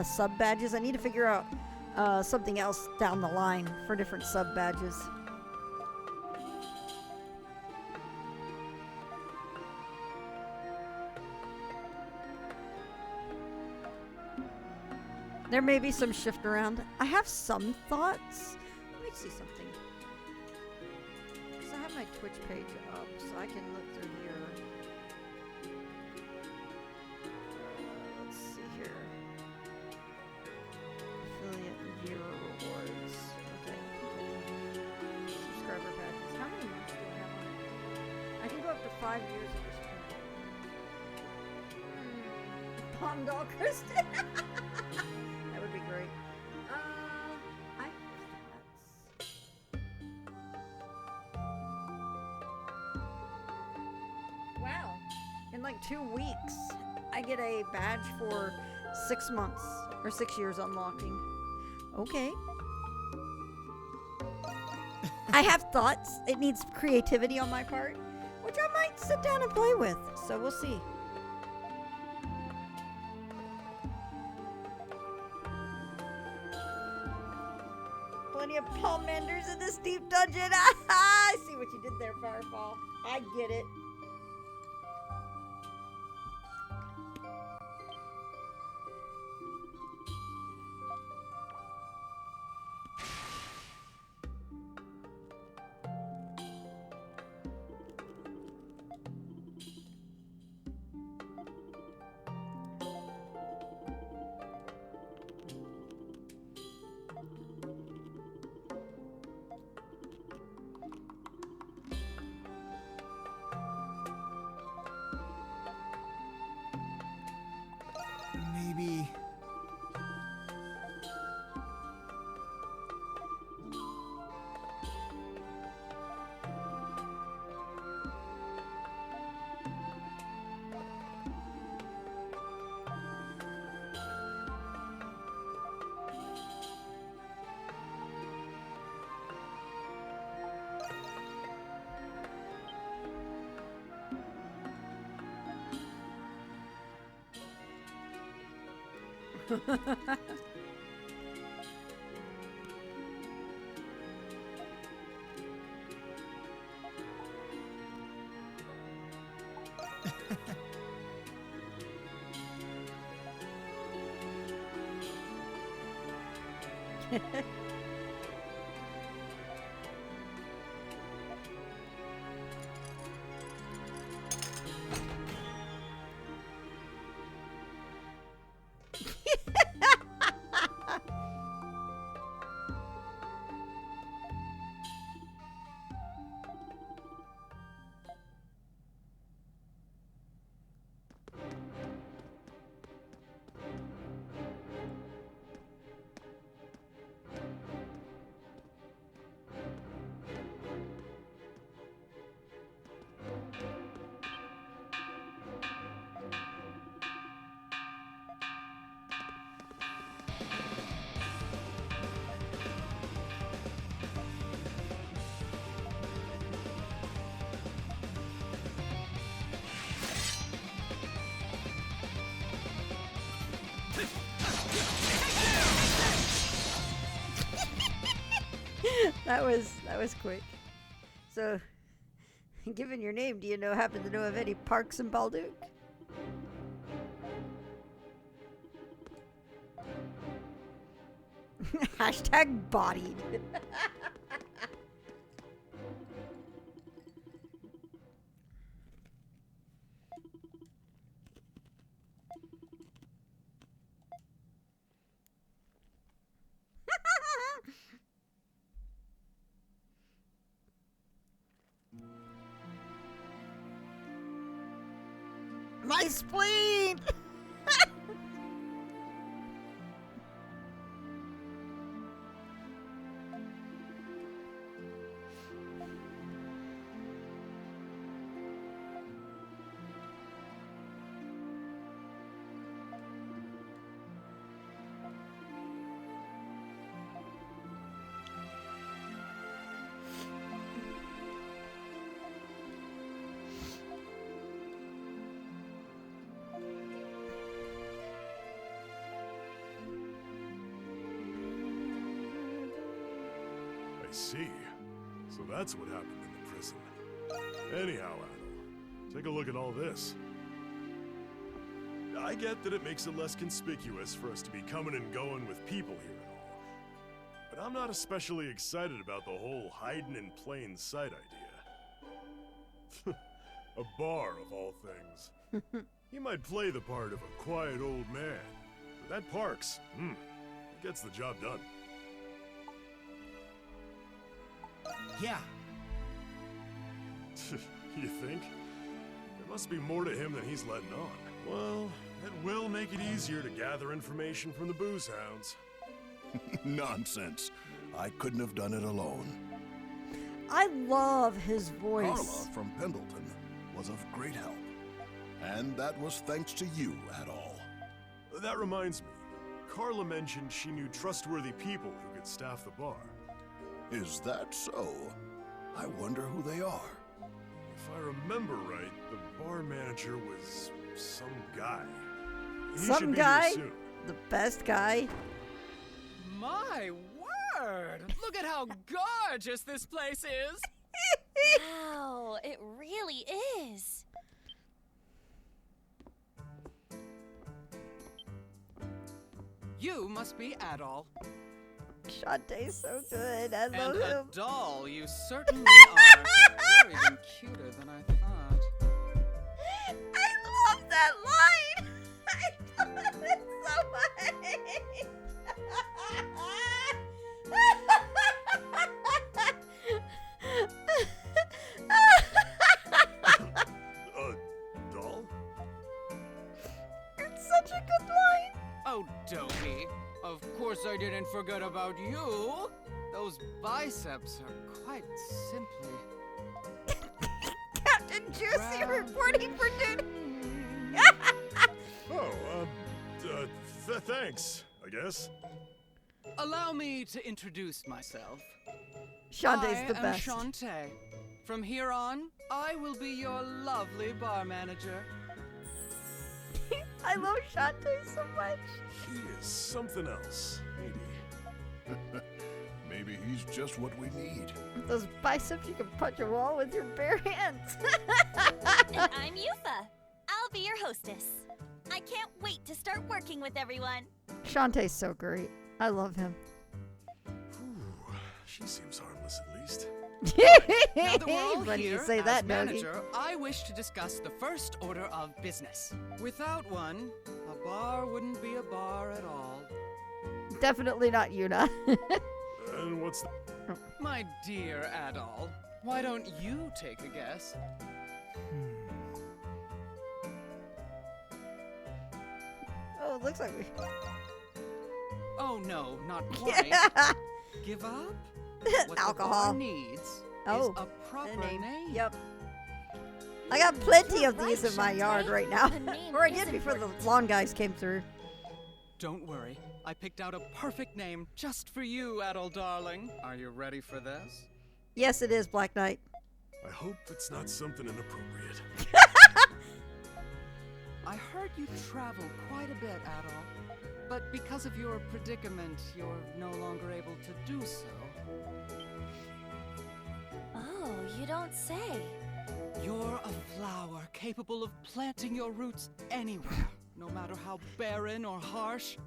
sub badges, I need to figure out something else down the line for different sub badges. There may be some shift around. I have some thoughts. Let me see something. Because I have my Twitch page up, so I can look through here. Let's see here. Affiliate and viewer rewards. Okay. Subscriber patches. How many months do I have on it? I can go up to 5 years at this point. Palm doll Kristen. That would be great. Wow. In like 2 weeks, I get a badge for 6 months or 6 years unlocking. Okay. I have thoughts. It needs creativity on my part, which I might sit down and play with. So we'll see. Plenty of palm menders in this deep dungeon. I see what you did there, Firefall. I get it. That was quick. So, given your name, do you happen to know of any parks in Balduke? Hashtag bodied. My spleen! I see. So that's what happened in the prison. Anyhow, Adel, take a look at all this. I get that it makes it less conspicuous for us to be coming and going with people here and all. But I'm not especially excited about the whole hiding in plain sight idea. A bar, of all things. He might play the part of a quiet old man, but that Parks, he gets the job done. Yeah. You think? There must be more to him than he's letting on. Well, it will make it easier to gather information from the booze hounds. Nonsense. I couldn't have done it alone. I love his voice. Carla from Pendleton was of great help. And that was thanks to you, Adol. That reminds me. Carla mentioned she knew trustworthy people who could staff the bar. Is that so? I wonder who they are. If I remember right, the bar manager was some guy. He Some should be guy? here soon. The best guy? My word! Look at how gorgeous this place is! Wow, it really is. You must be Adol. Shantae's so good. I love And him. Adol, you certainly are. You're even cuter than I thought. I love that line. I love it so much. Doll? It's such a good line. Oh, Dobie. Of course I didn't forget about you. Those biceps are quite simply... Captain Juicy reporting for duty. Thanks, I guess. Allow me to introduce myself. Shantae's the best. I am Shantae. From here on, I will be your lovely bar manager. I love Shantae so much. He is something else, ain't he? Maybe he's just what we need. With those biceps, you can punch a wall with your bare hands. And I'm Yufa. I'll be your hostess. I can't wait to start working with everyone. Shantae's so great. I love him. Ooh, she seems harmless at least. Now that we're all Funny you here, say as that, Dougie. manager, I wish to discuss the first order of business. Without one, a bar wouldn't be a bar at all. Definitely not Yuna. And what's My dear Adol, why don't you take a guess? Oh, it looks like we... Oh no, not quite. Yeah. Give up? What Alcohol. the bar needs Oh, is a proper name. Yep. I got plenty of these in my yard right now. Or I did before the lawn guys came through. Don't worry, I picked out a perfect name just for you, Adol darling. Are you ready for this? Yes, it is, Black Knight. I hope it's not something inappropriate. I heard you travel quite a bit, Adol. But because of your predicament, you're no longer able to do so. Oh, you don't say. You're a flower capable of planting your roots anywhere, no matter how barren or harsh.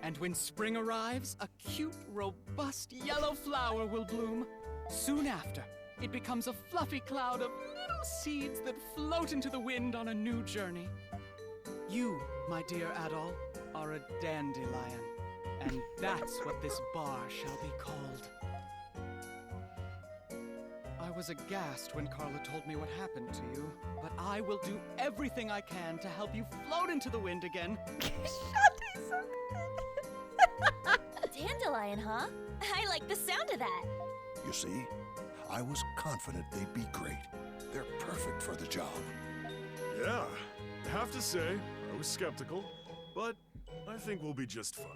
And when spring arrives, a cute, robust yellow flower will bloom. Soon after, it becomes a fluffy cloud of little seeds that float into the wind on a new journey. You, my dear Adol, are a dandelion, and that's what this bar shall be called. I was aghast when Carla told me what happened to you, but I will do everything I can to help you float into the wind again. Shantae's so good. Dandelion, huh? I like the sound of that. You see, I was confident they'd be great. They're perfect for the job. Yeah, have to say, I was skeptical, but I think we'll be just fine.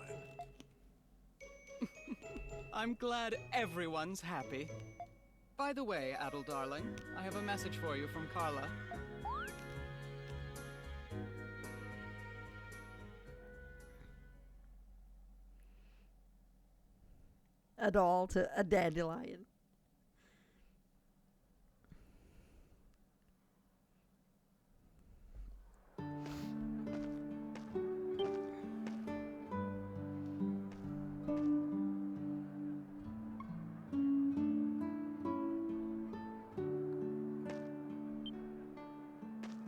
I'm glad everyone's happy. By the way, Adol darling, I have a message for you from Carla. A doll to a dandelion.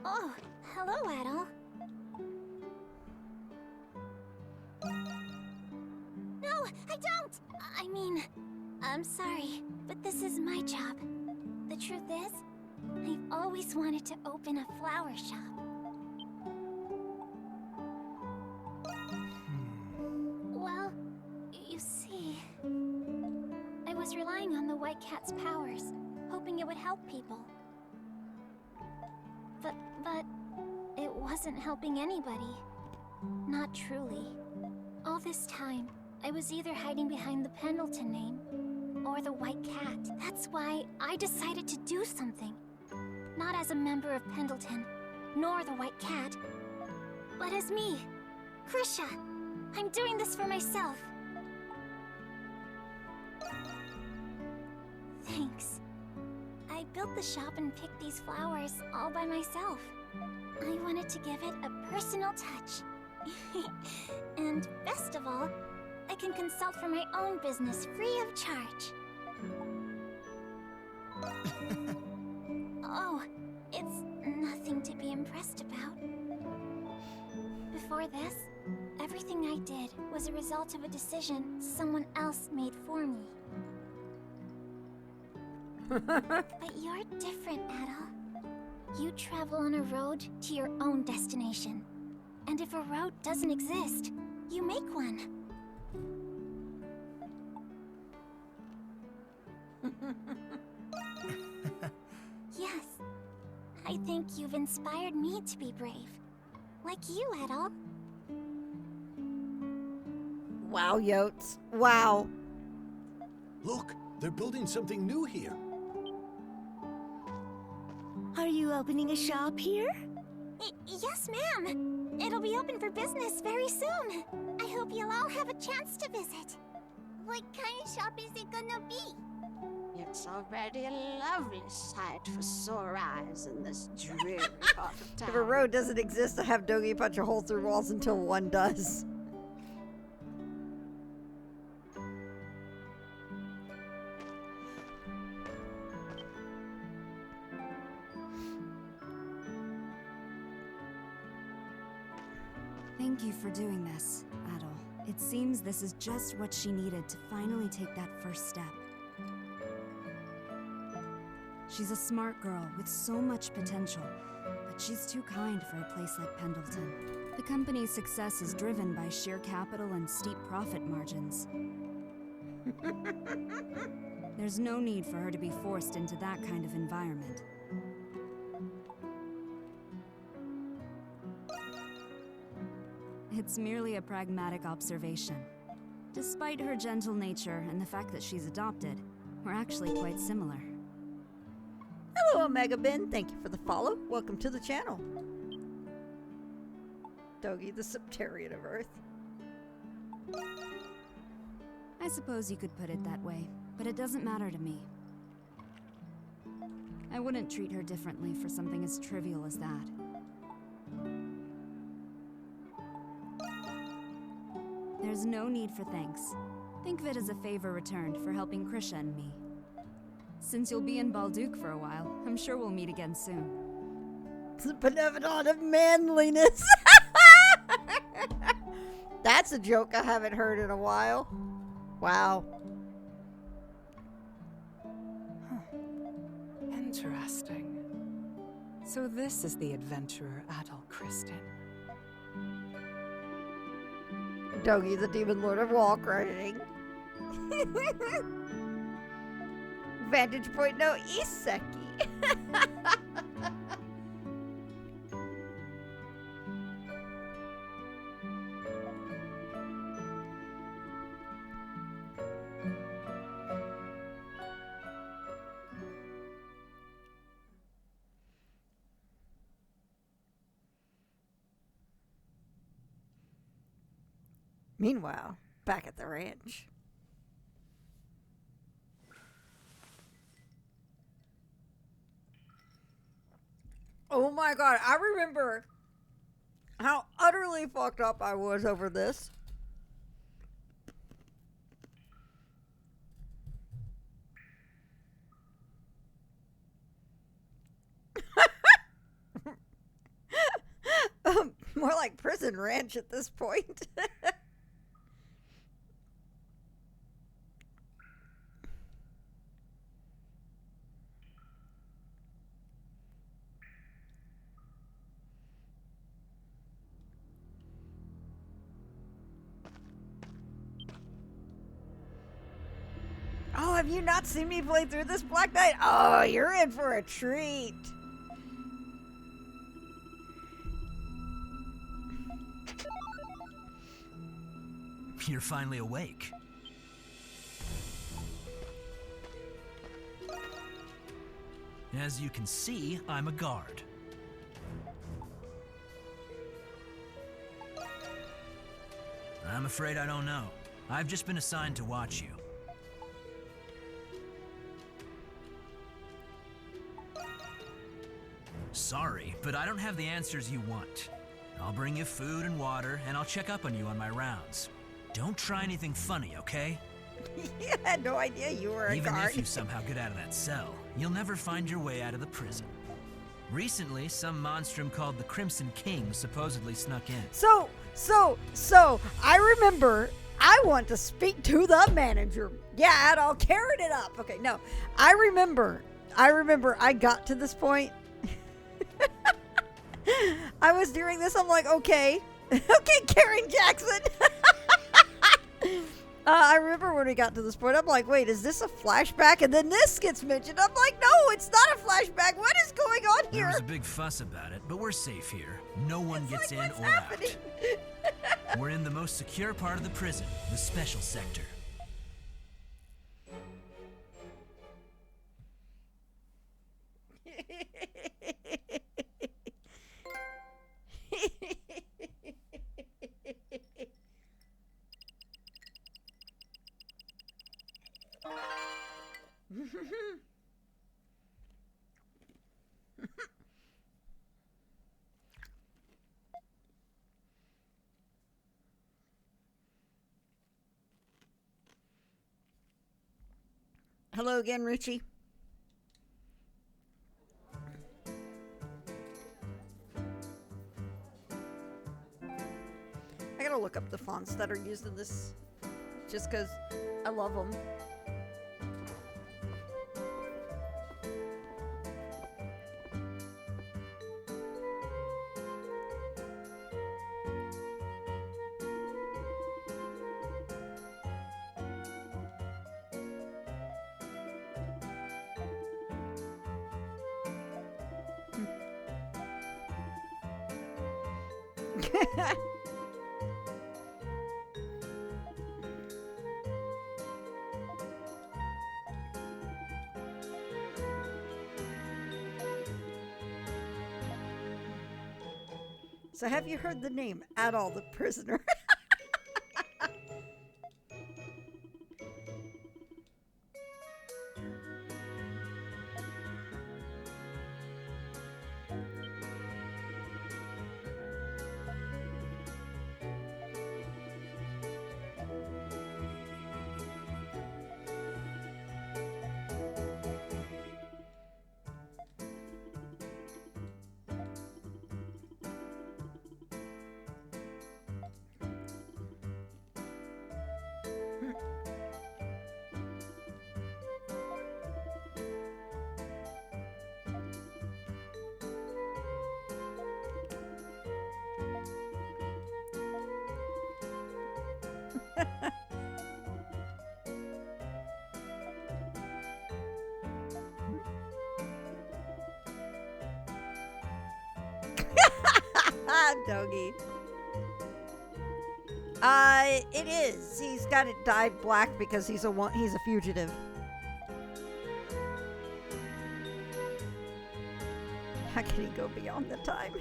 Oh, hello, Adol. No, I don't! I mean, I'm sorry, but this is my job. The truth is, I've always wanted to open a flower shop. Well, you see, I was relying on the White Cat's powers, hoping it would help people. But it wasn't helping anybody. Not truly. All this time, I was either hiding behind the Pendleton name or the White Cat. That's why I decided to do something. Not as a member of Pendleton, nor the White Cat, but as me, Krisha. I'm doing this for myself. Thanks. I built the shop and picked these flowers all by myself. I wanted to give it a personal touch. And best of all, I can consult for my own business free of charge. Oh, it's nothing to be impressed about. Before this, everything I did was a result of a decision someone else made for me. But you're different, Adol. You travel on a road to your own destination. And if a road doesn't exist, you make one. Yes. I think you've inspired me to be brave. Like you, Adol. Wow, Yotes. Wow. Look, they're building something new here. Are you opening a shop here? Yes, ma'am. It'll be open for business very soon. I hope you'll all have a chance to visit. What kind of shop is it gonna be? It's already a lovely sight for sore eyes in this dreary part of town. If a road doesn't exist, I have Dogi punch a hole through walls until one does. Thank you for doing this, Adol. It seems this is just what she needed to finally take that first step. She's a smart girl with so much potential, but she's too kind for a place like Pendleton. The company's success is driven by sheer capital and steep profit margins. There's no need for her to be forced into that kind of environment. It's merely a pragmatic observation. Despite her gentle nature and the fact that she's adopted, we're actually quite similar. Hello, Omega Ben. Thank you for the follow. Welcome to the channel. Dogi, the Septarian of Earth. I suppose you could put it that way, but it doesn't matter to me. I wouldn't treat her differently for something as trivial as that. There's no need for thanks. Think of it as a favor returned for helping Krisha and me. Since you'll be in Balduke for a while, I'm sure we'll meet again soon. The benevolent of manliness. That's a joke I haven't heard in a while. Wow. Interesting. So this is the adventurer Adol Kristen. Dogi, the demon lord of wall crushing. Vantage point no Iseki. Meanwhile, back at the ranch. Oh my god, I remember how utterly fucked up I was over this. More like prison ranch at this point. Oh, have you not seen me play through this Black Knight? Oh, you're in for a treat. You're finally awake. As you can see, I'm a guard. I'm afraid I don't know. I've just been assigned to watch you. Sorry, but I don't have the answers you want. I'll bring you food and water, and I'll check up on you on my rounds. Don't try anything funny, okay? I had no idea you were a Even guard. if you somehow get out of that cell, you'll never find your way out of the prison. Recently, some monstrum called the Crimson King supposedly snuck in. So, I remember I want to speak to the manager. Yeah, and I'll carrot it up. Okay, no. I remember I got to this point. I was doing this, I'm like, okay, Karen Jackson. I remember when we got to this point, I'm like, wait, is this a flashback? And then this gets mentioned. I'm like, no, it's not a flashback. What is going on here? There was a big fuss about it, but we're safe here. No one gets in or happening? out. We're in the most secure part of the prison, the special sector. Hello again, Richie. I gotta look up the fonts that are used in this just because I love them. So have you heard the name at all, the prisoner? Doggy. It is. He's got it dyed black because he's a fugitive. How can he go beyond the time?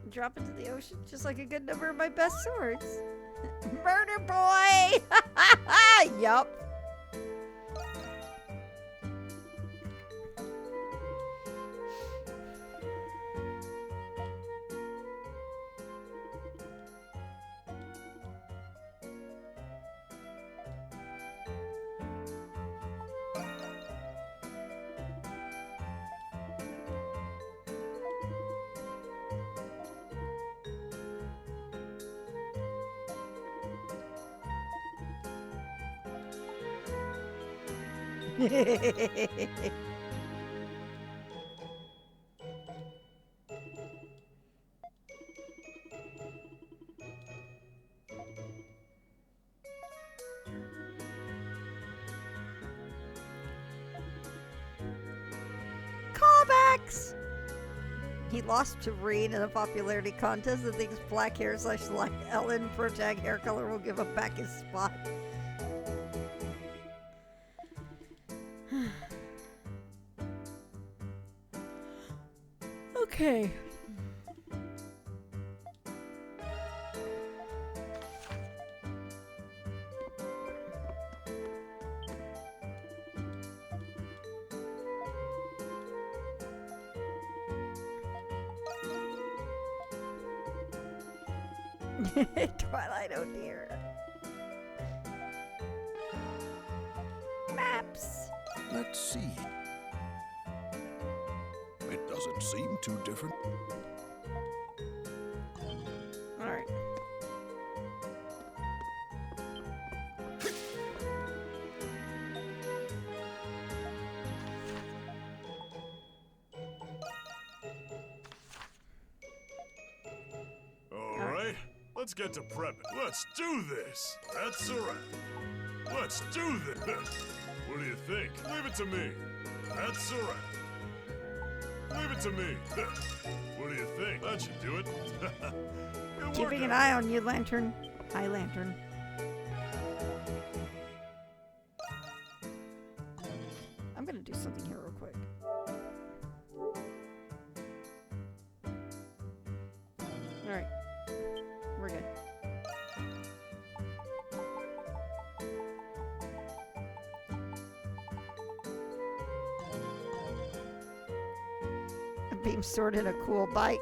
Drop into the ocean just like a good number of my best swords. Murder boy! Yup. Callbacks! He lost to Reed in a popularity contest and thinks black hair / like Ellen protag hair color will give him back his spot. Okay. Twilight, oh dear. Maps. Let's see. It doesn't seem too different. All right. All right, let's get to prepping. Let's do this. That's a wrap. Let's do this. What do you think? Leave it to me. That's a wrap. Leave it to me. What do you think? That should do it. Keeping an eye on you, Lantern. Hi, Lantern. I'm gonna do something here real quick. Alright. We're good. A beam sword and a cool bike.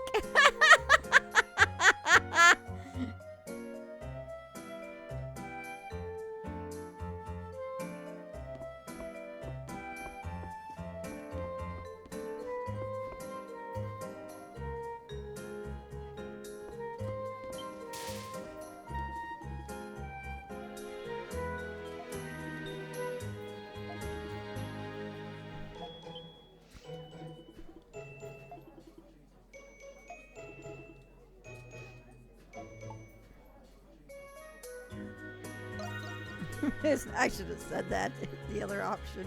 I should have said that. The other option.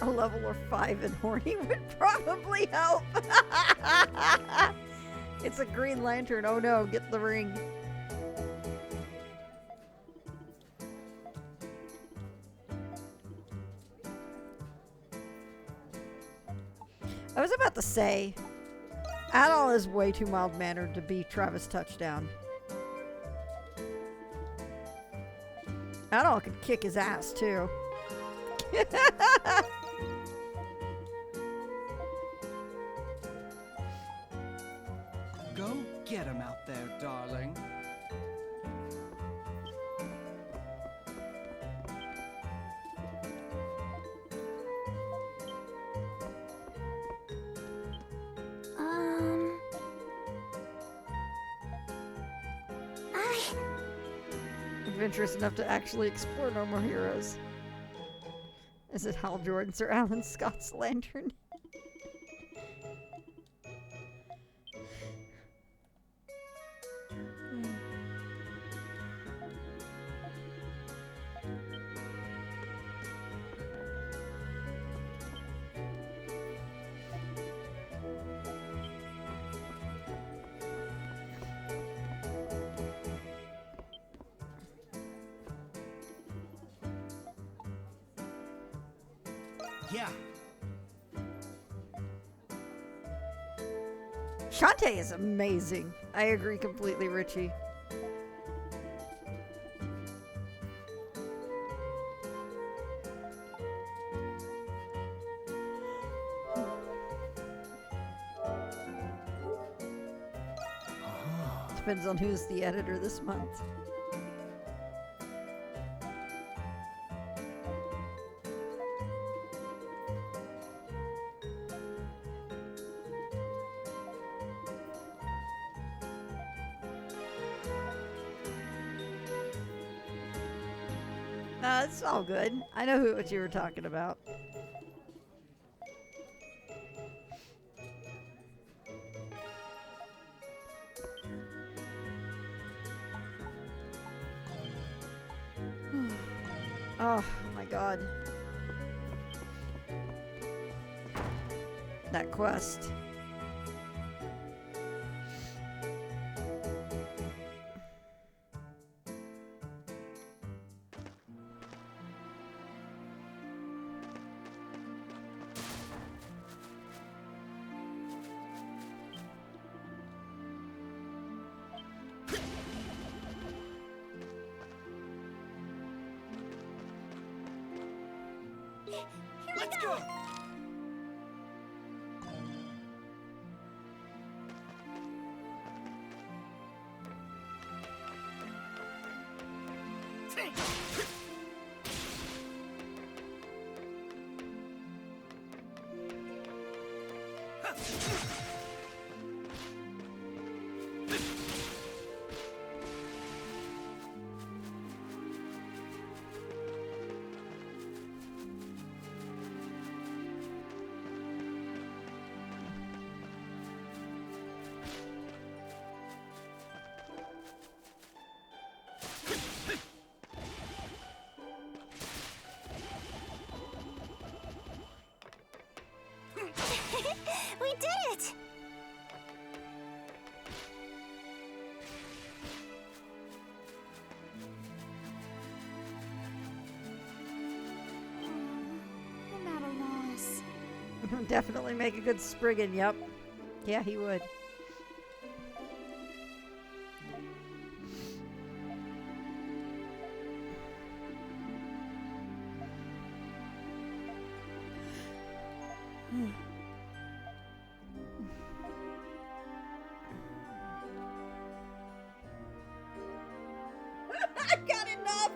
A level of 5 and horny would probably help. It's a Green Lantern. Oh no, get the ring. I was about to say, Adol is way too mild-mannered to be Travis Touchdown. Adol could kick his ass, too. Go get him out there, darling. Adventurous enough to actually explore No More Heroes. Is it Hal Jordan's or Alan Scott's lantern? Yeah. Shantae is amazing. I agree completely, Richie. Depends on who's the editor this month. It's all good. I know what you were talking about. Oh my god. That quest. Let's go! We did it! Definitely make a good Spriggan, yep. Yeah, he would. I've got enough!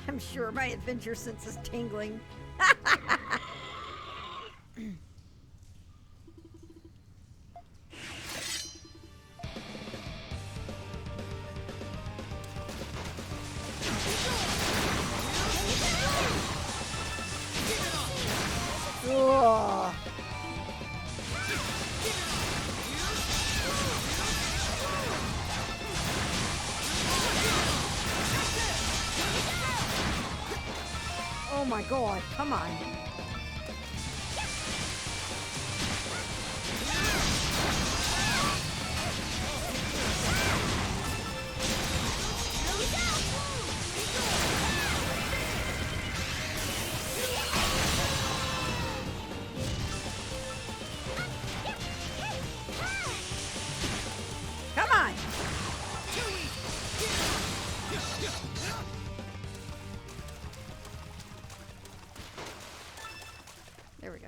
I'm sure my adventure sense is tingling. Ugh. Oh my god, come on. Come on. There we go.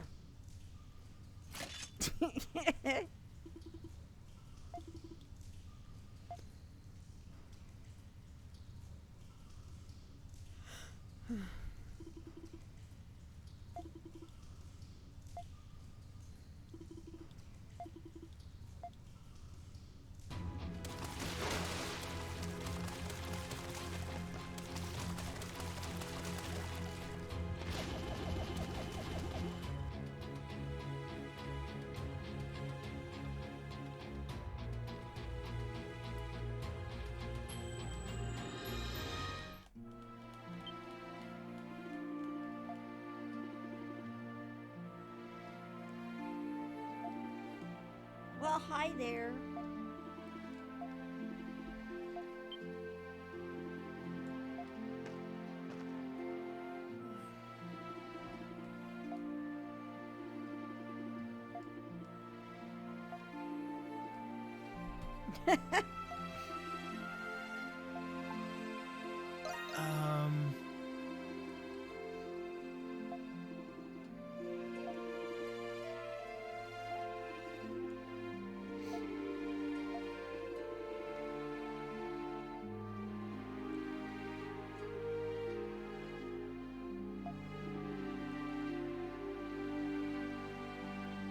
Well, hi there.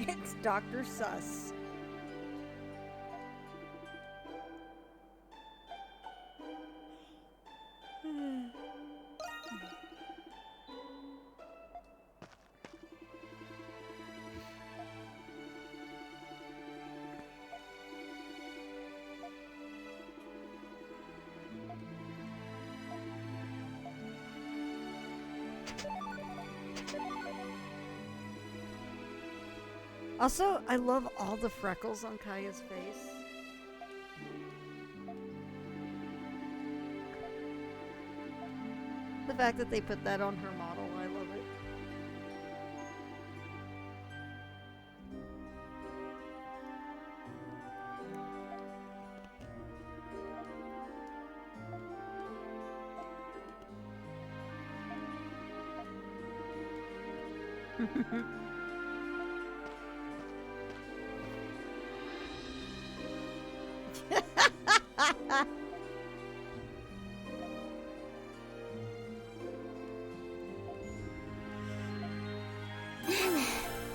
It's Dr. Sus. Also, I love all the freckles on Kaya's face. The fact that they put that on her model, I love it.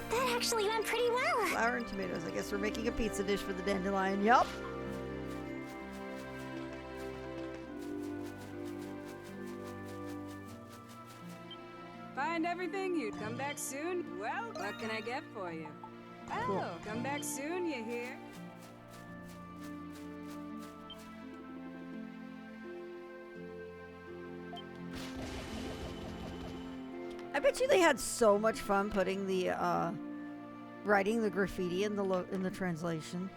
That actually went pretty well. Flour and tomatoes. I guess we're making a pizza dish for the dandelion. Yup. Find everything? You'd come back soon? Well, what can I get for you? Oh, Cool. come back soon, you hear? I bet you they had so much fun putting the writing the graffiti in the translation.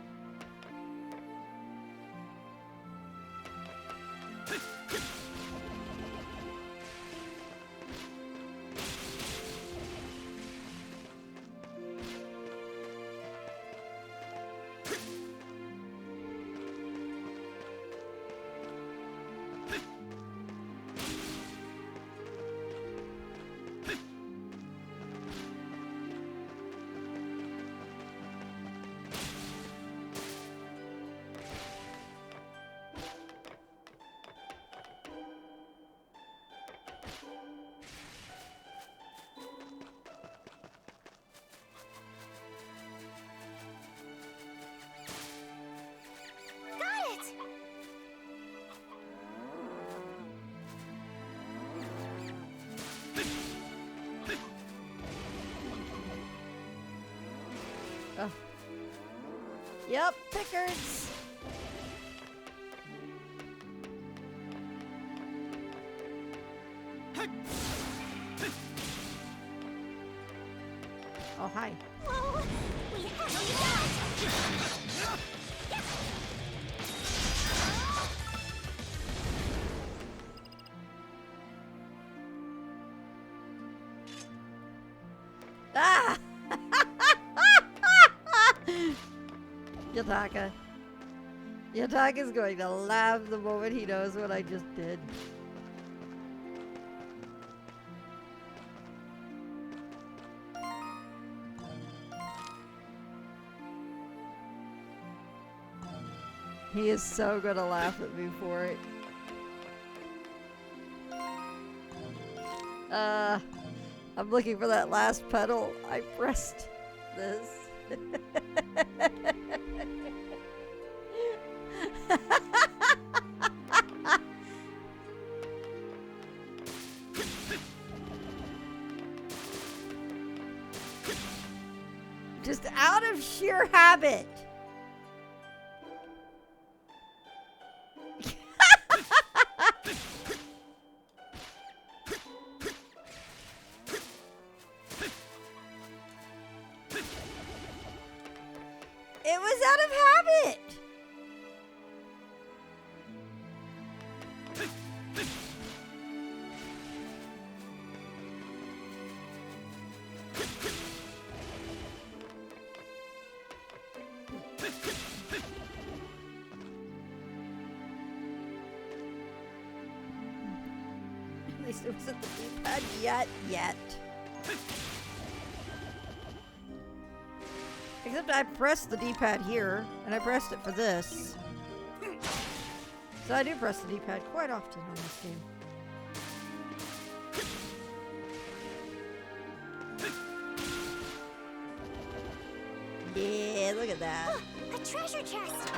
Got it! Oh. Yep, Pickards. Oh, hi. Whoa! We have to Ah! Yataka. Yataka's going to laugh the moment he knows what I just did. He is so gonna laugh at me for it. I'm looking for that last pedal. I pressed this. Just out of sheer habit. It was out of habit. At least it wasn't the D-pad yet. Except I pressed the D-pad here, and I pressed it for this. So I do press the D-pad quite often on this game. Yeah, look at that. A treasure chest!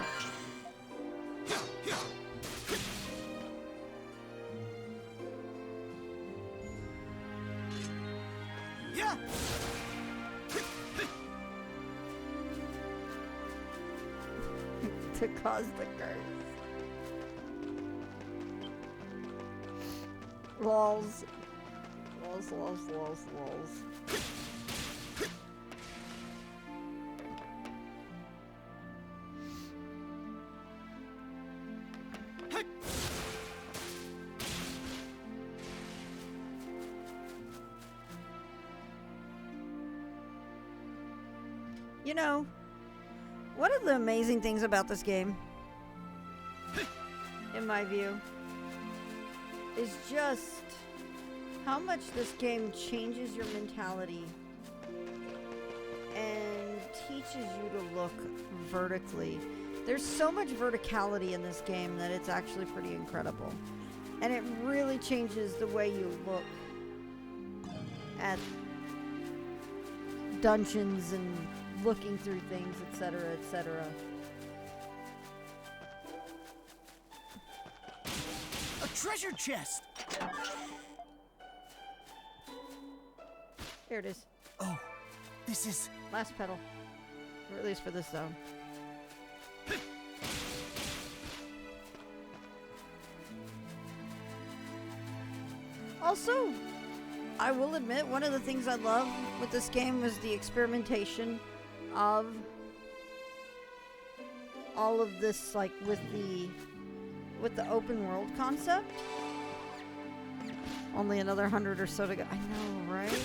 Yeah! To cause the curse. Lols. Lols. You know, one of the amazing things about this game, in my view, is just how much this game changes your mentality and teaches you to look vertically. There's so much verticality in this game that it's actually pretty incredible. And it really changes the way you look at dungeons and looking through things, etc., etc. A treasure chest! Here it is. Oh, this is... Last pedal. Or at least for this zone. Also, I will admit, one of the things I love with this game was the experimentation of all of this, like, with the open world concept. Only another 100 or so to go. I know, right?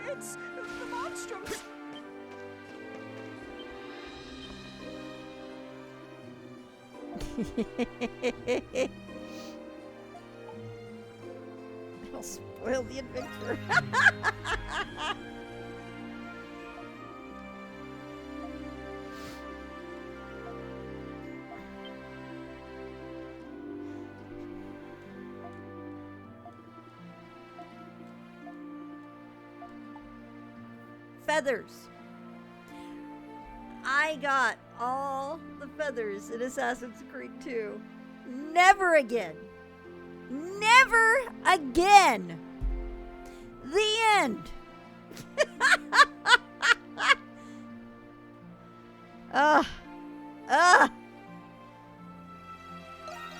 It's the Monstrums! It'll spoil the adventure. Feathers. I got all the feathers in Assassin's Creed 2. Never again. Never again. The end.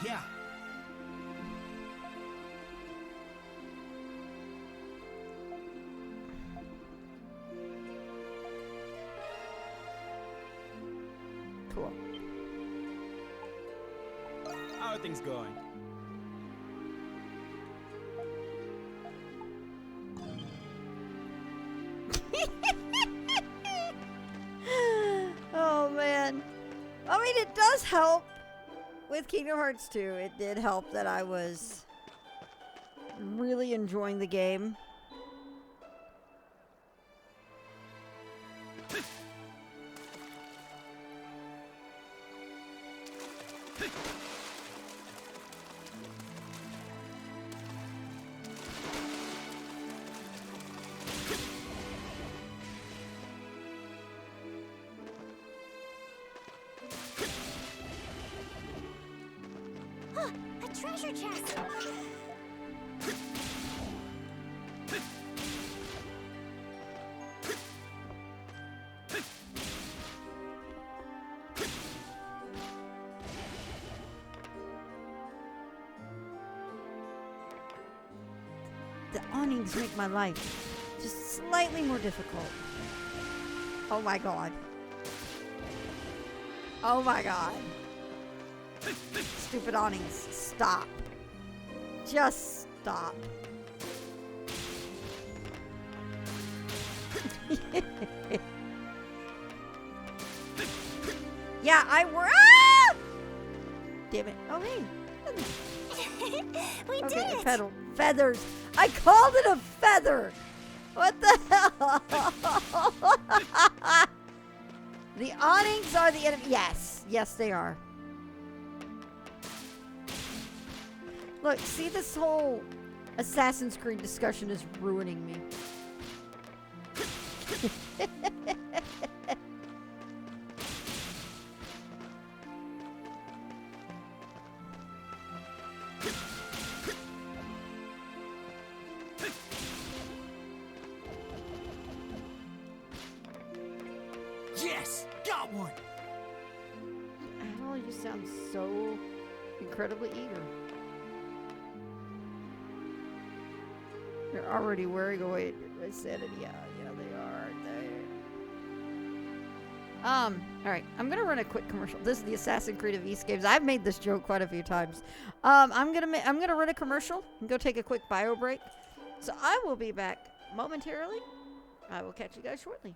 Yeah. Cool. How are things going? Oh man. I mean, it does help with Kingdom Hearts 2. It did help that I was really enjoying the game. Huh, a treasure chest! The awnings make my life just slightly more difficult. Oh my god. Oh my god. Stupid awnings. Stop. Just stop. Yeah, I were. Ah! Damn it. Oh, hey. We Okay, did it! feathers. I called it a feather. What the hell? The awnings are the enemy. Yes. Yes, they are. Look, see, this whole Assassin's Creed discussion is ruining me. Yes! Got one! Oh, you sound so incredibly eager. You're already wearing away my sanity. Yeah, they are, aren't they? Alright, I'm gonna run a quick commercial. This is the Assassin's Creed of East games. I've made this joke quite a few times. I'm gonna run a commercial and go take a quick bio break. So I will be back momentarily. I will catch you guys shortly.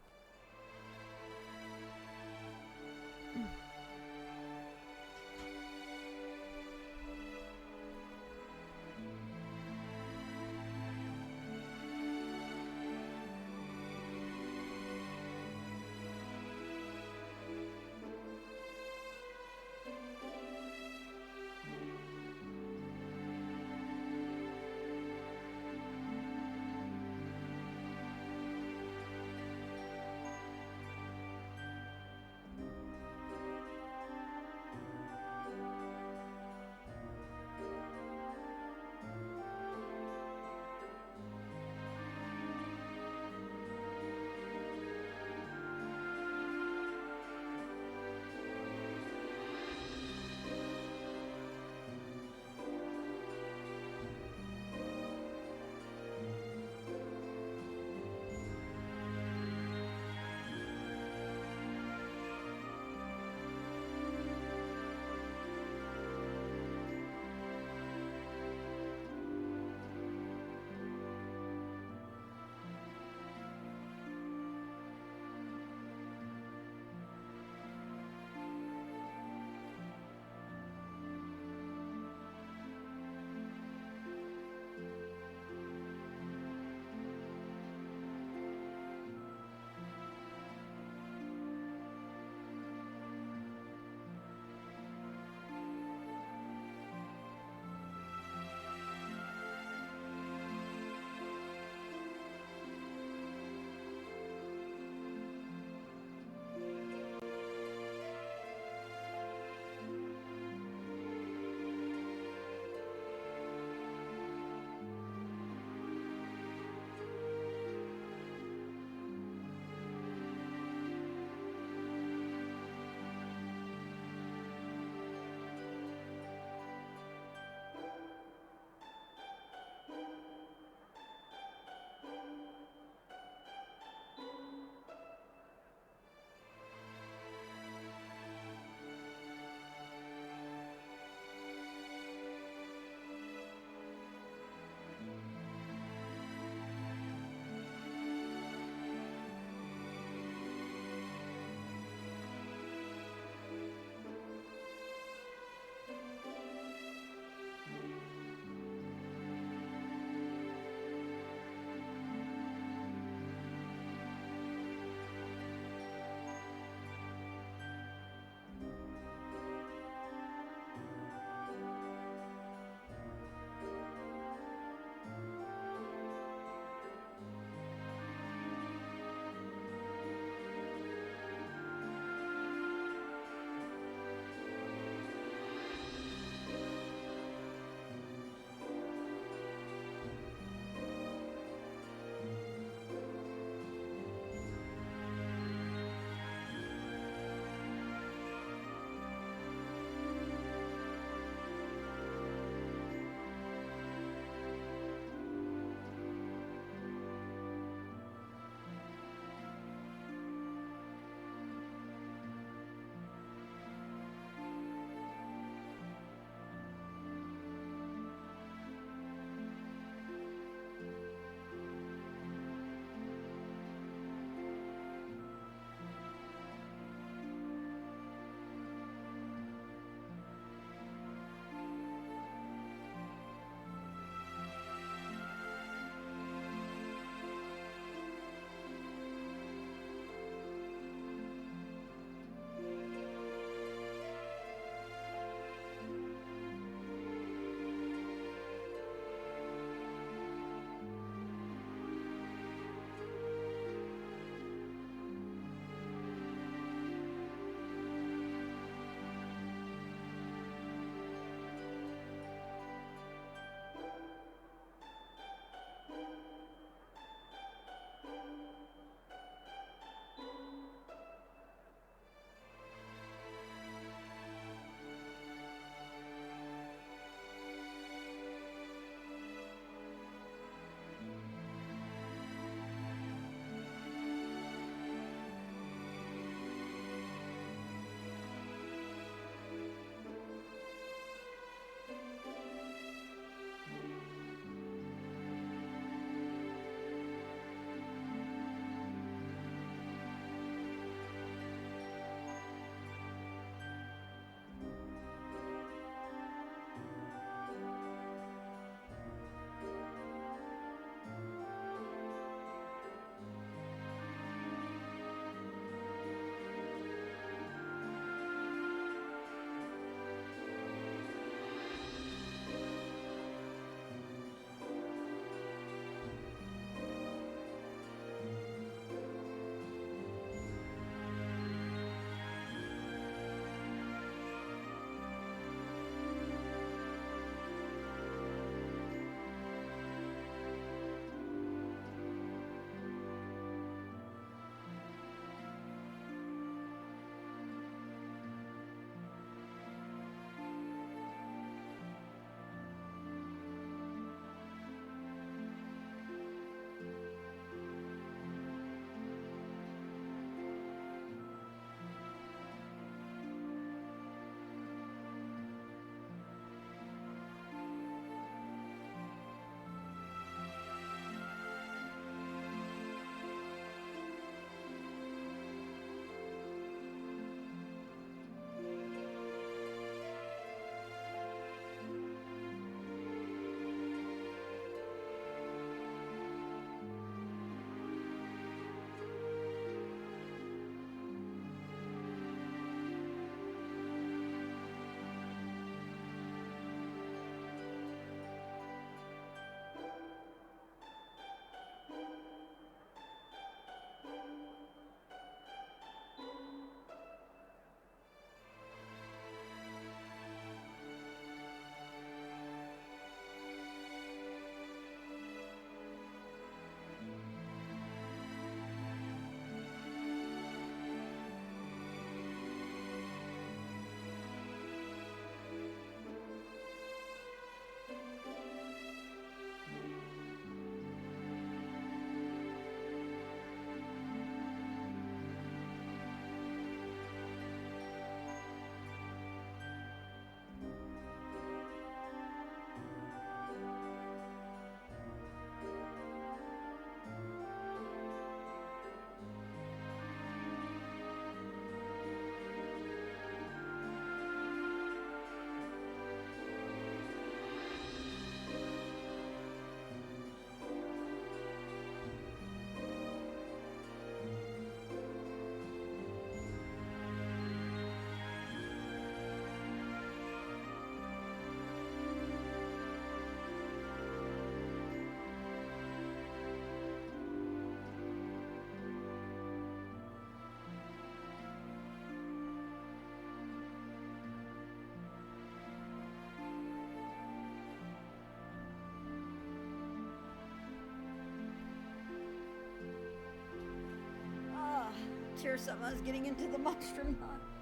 hear something. I was getting into the Monstrum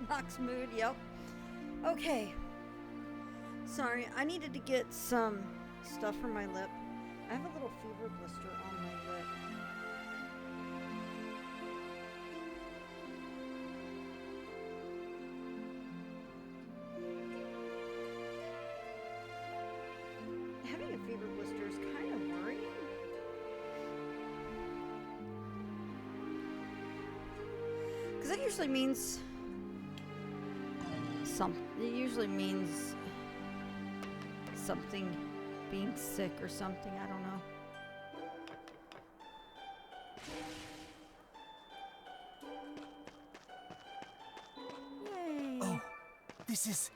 Nox mood. Yep. Okay. Sorry, I needed to get some stuff for my lip. I have a little fever blister on my lip. Having a fever blister is kind of worrying. Because that usually means it usually means something being sick or something. I don't know. Yay. Oh, this is...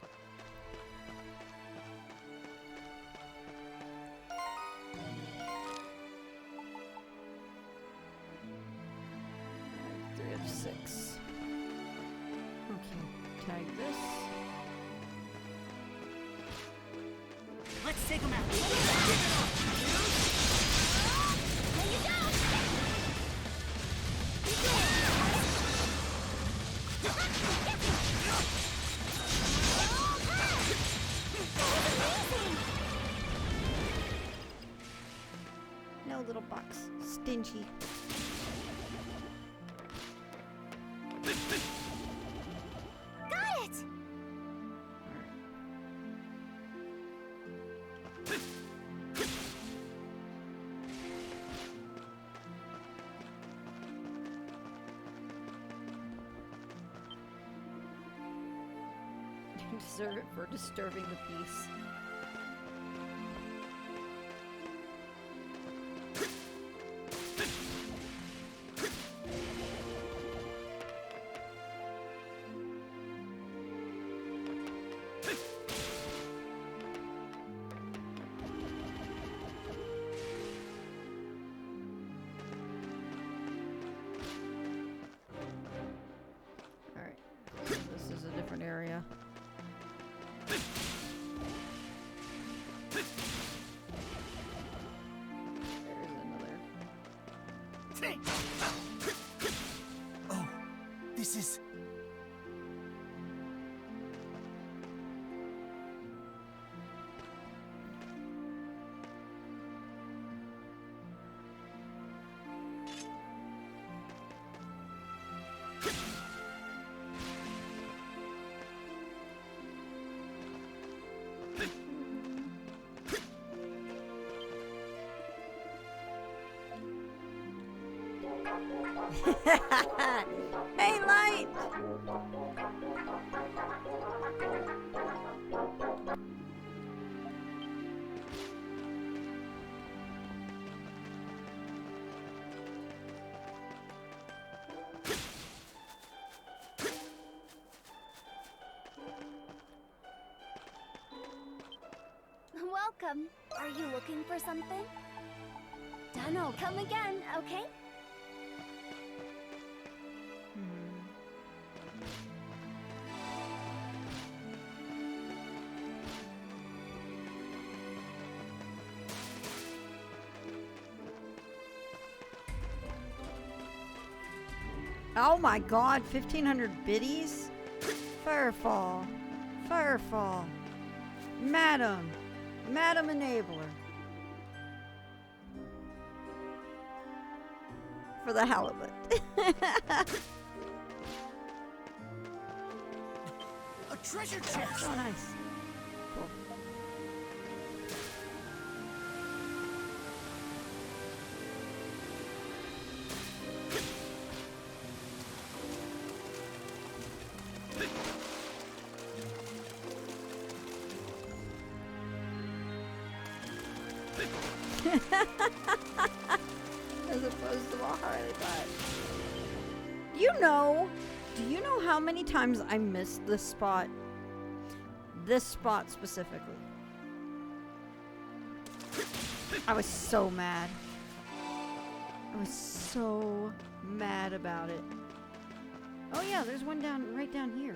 Three of 6. Okay, tag this. Let's take him out. No, little box. Stingy. Got it! You deserve it for disturbing the peace. Alright, this is a different area. There's another. Oh, this is... Hey, Light! Welcome. Are you looking for something? Dunno, come again, okay? Oh my god, 1500 biddies? Firefall. Firefall. Madam. Madam Enabler. For the halibut. A treasure chest! Oh, nice. Cool. As opposed to a Harley butt. Do you know how many times I missed this spot? This spot specifically. I was so mad. I was so mad about it. Oh yeah, there's one right down here.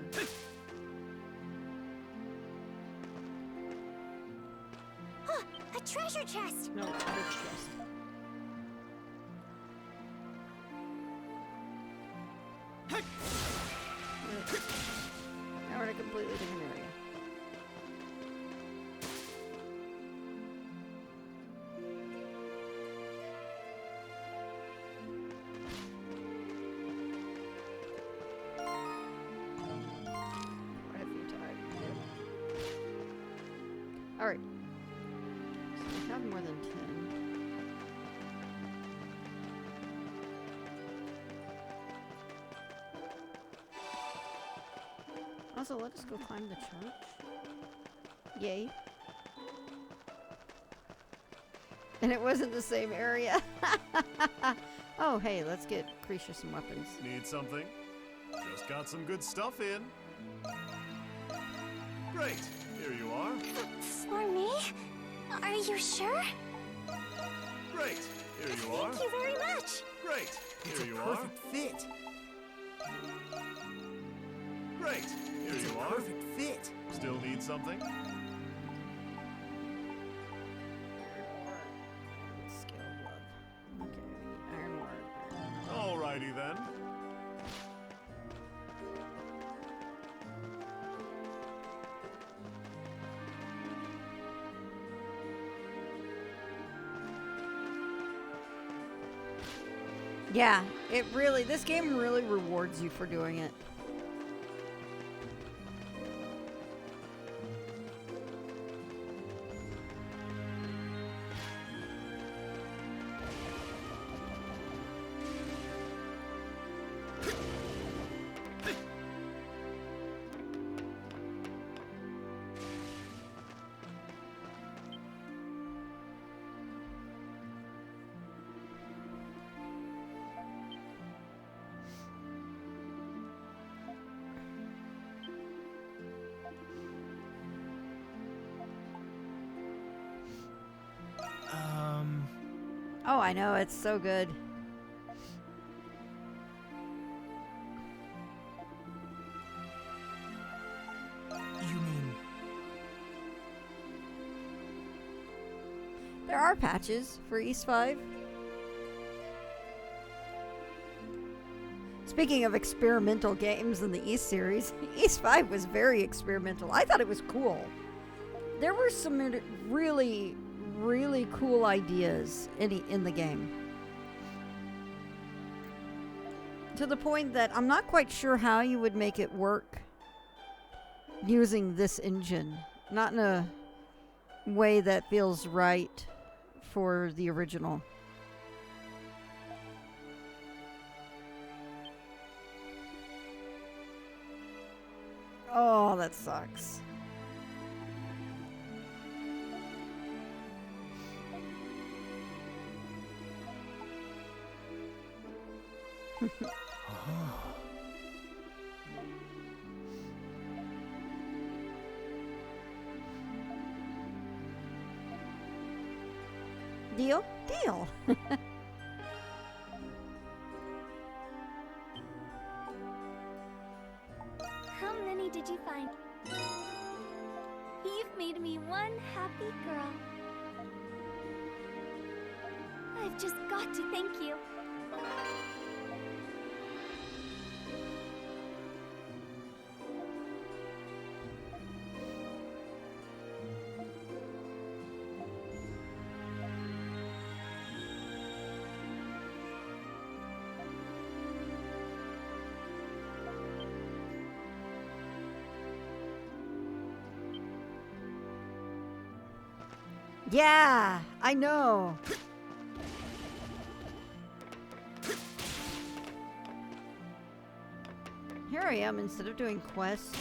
Huh, a treasure chest! No, it's a chest. completely different area. Quite a few times. Yep. Alright. So we have more than 10. Also, let us go climb the church. Yay. And it wasn't the same area. Oh, hey, let's get Krisha some weapons. Need something? Just got some good stuff in. Great, here you are. For me? Are you sure? Great, here you are. Thank you very much. Great, It's here a you are. perfect fit. Great, here It's you a are. perfect fit. Still need something? Skill glove. Okay, we need iron ore. Alrighty then. Yeah, this game really rewards you for doing it. Oh, I know, it's so good. You mean There are patches for East 5. Speaking of experimental games in the East series, East 5 was very experimental. I thought it was cool. There were some really, really cool ideas in the game. To the point that I'm not quite sure how you would make it work using this engine. Not in a way that feels right for the original. Oh, that sucks. Deal? Deal. How many did you find? You've made me one happy girl. I've just got to thank you. Yeah, I know. Here I am instead of doing quests.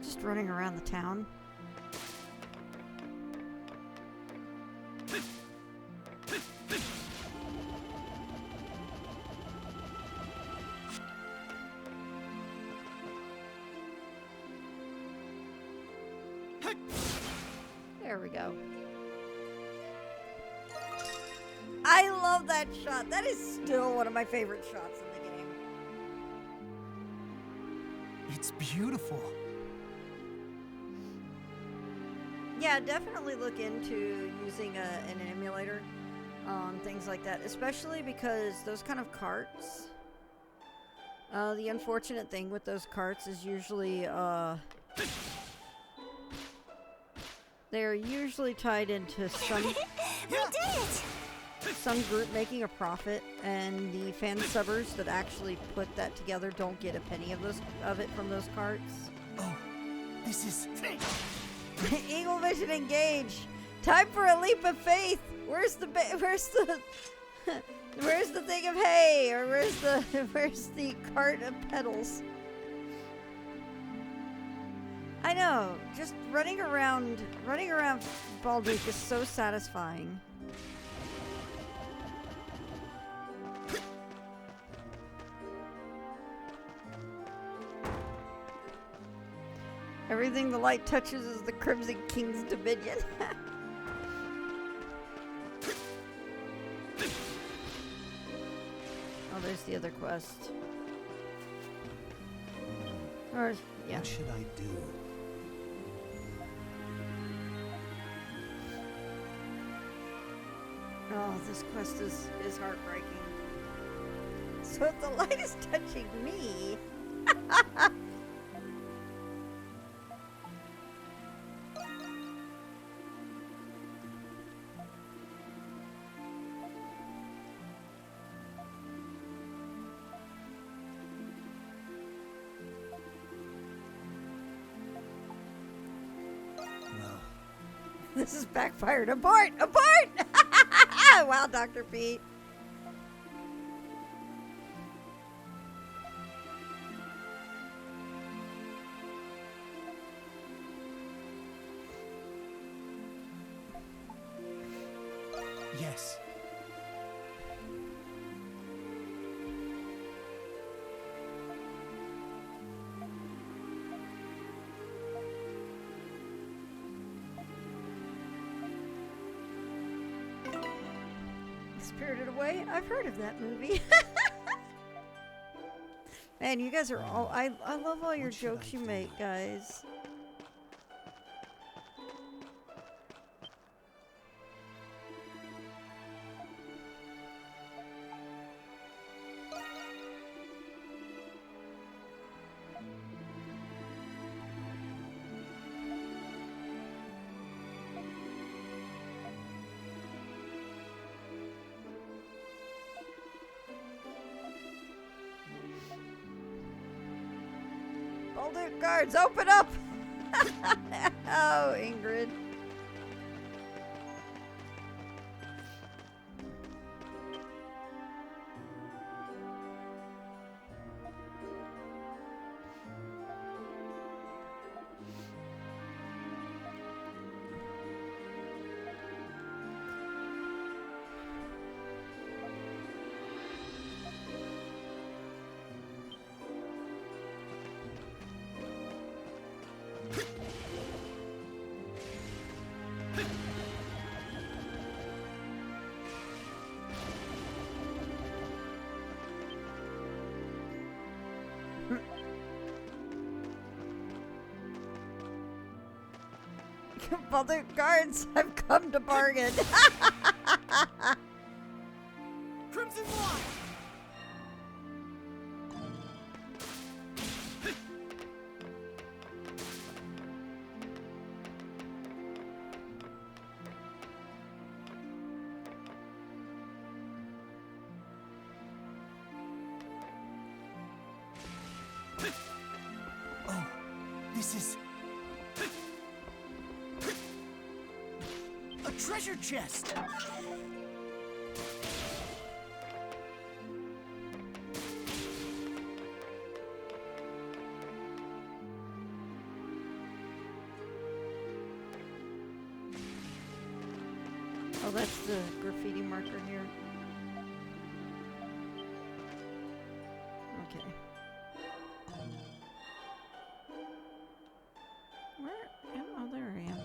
Just running around the town. There we go. I love that shot. That is still one of my favorite shots in the game. it's beautiful? Yeah, definitely look into using an emulator, things like that, especially because those kind of carts The unfortunate thing with those carts is usually, they're usually tied into some... We did it! Some group making a profit, and the fan subbers that actually put that together don't get a penny of it from those carts. Oh, this is... Eagle Vision engage! Time for a leap of faith! Where's the where's the thing of hay, or where's the cart of pedals? I know, just running around Balduke is so satisfying. Everything the light touches is the Crimson King's dominion. Oh, there's the other quest. Or, yeah. What should I do? Oh, this quest is heartbreaking. So if the light is touching me... This is backfired. Abort! Abort! Wow, Dr. Pete. Yes. Spirited Away? I've heard of that movie. Man, you guys are all... I love all your jokes you make, guys. Balduke guards, open up! Oh, Ingrid. Balduke guards, I've come to bargain. Crimson Lock! Oh, this is... a treasure chest! Oh, that's the graffiti marker here. Okay. Where am I? Oh, there I am.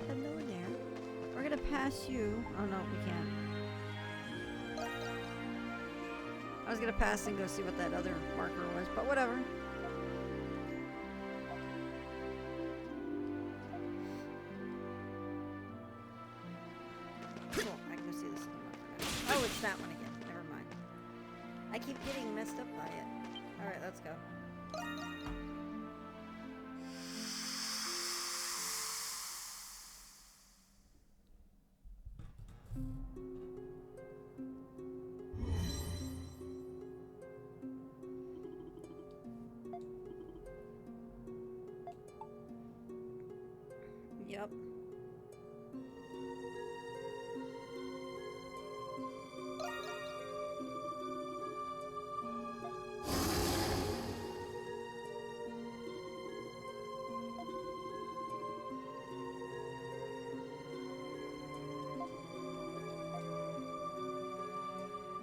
hello there. We're gonna pass you. Oh no, we can't. I was gonna pass and go see what that other marker was, but whatever. Cool, I can go see this other marker. Oh, it's that one again. Never mind. I keep getting messed up by it. Alright, let's go. Yep.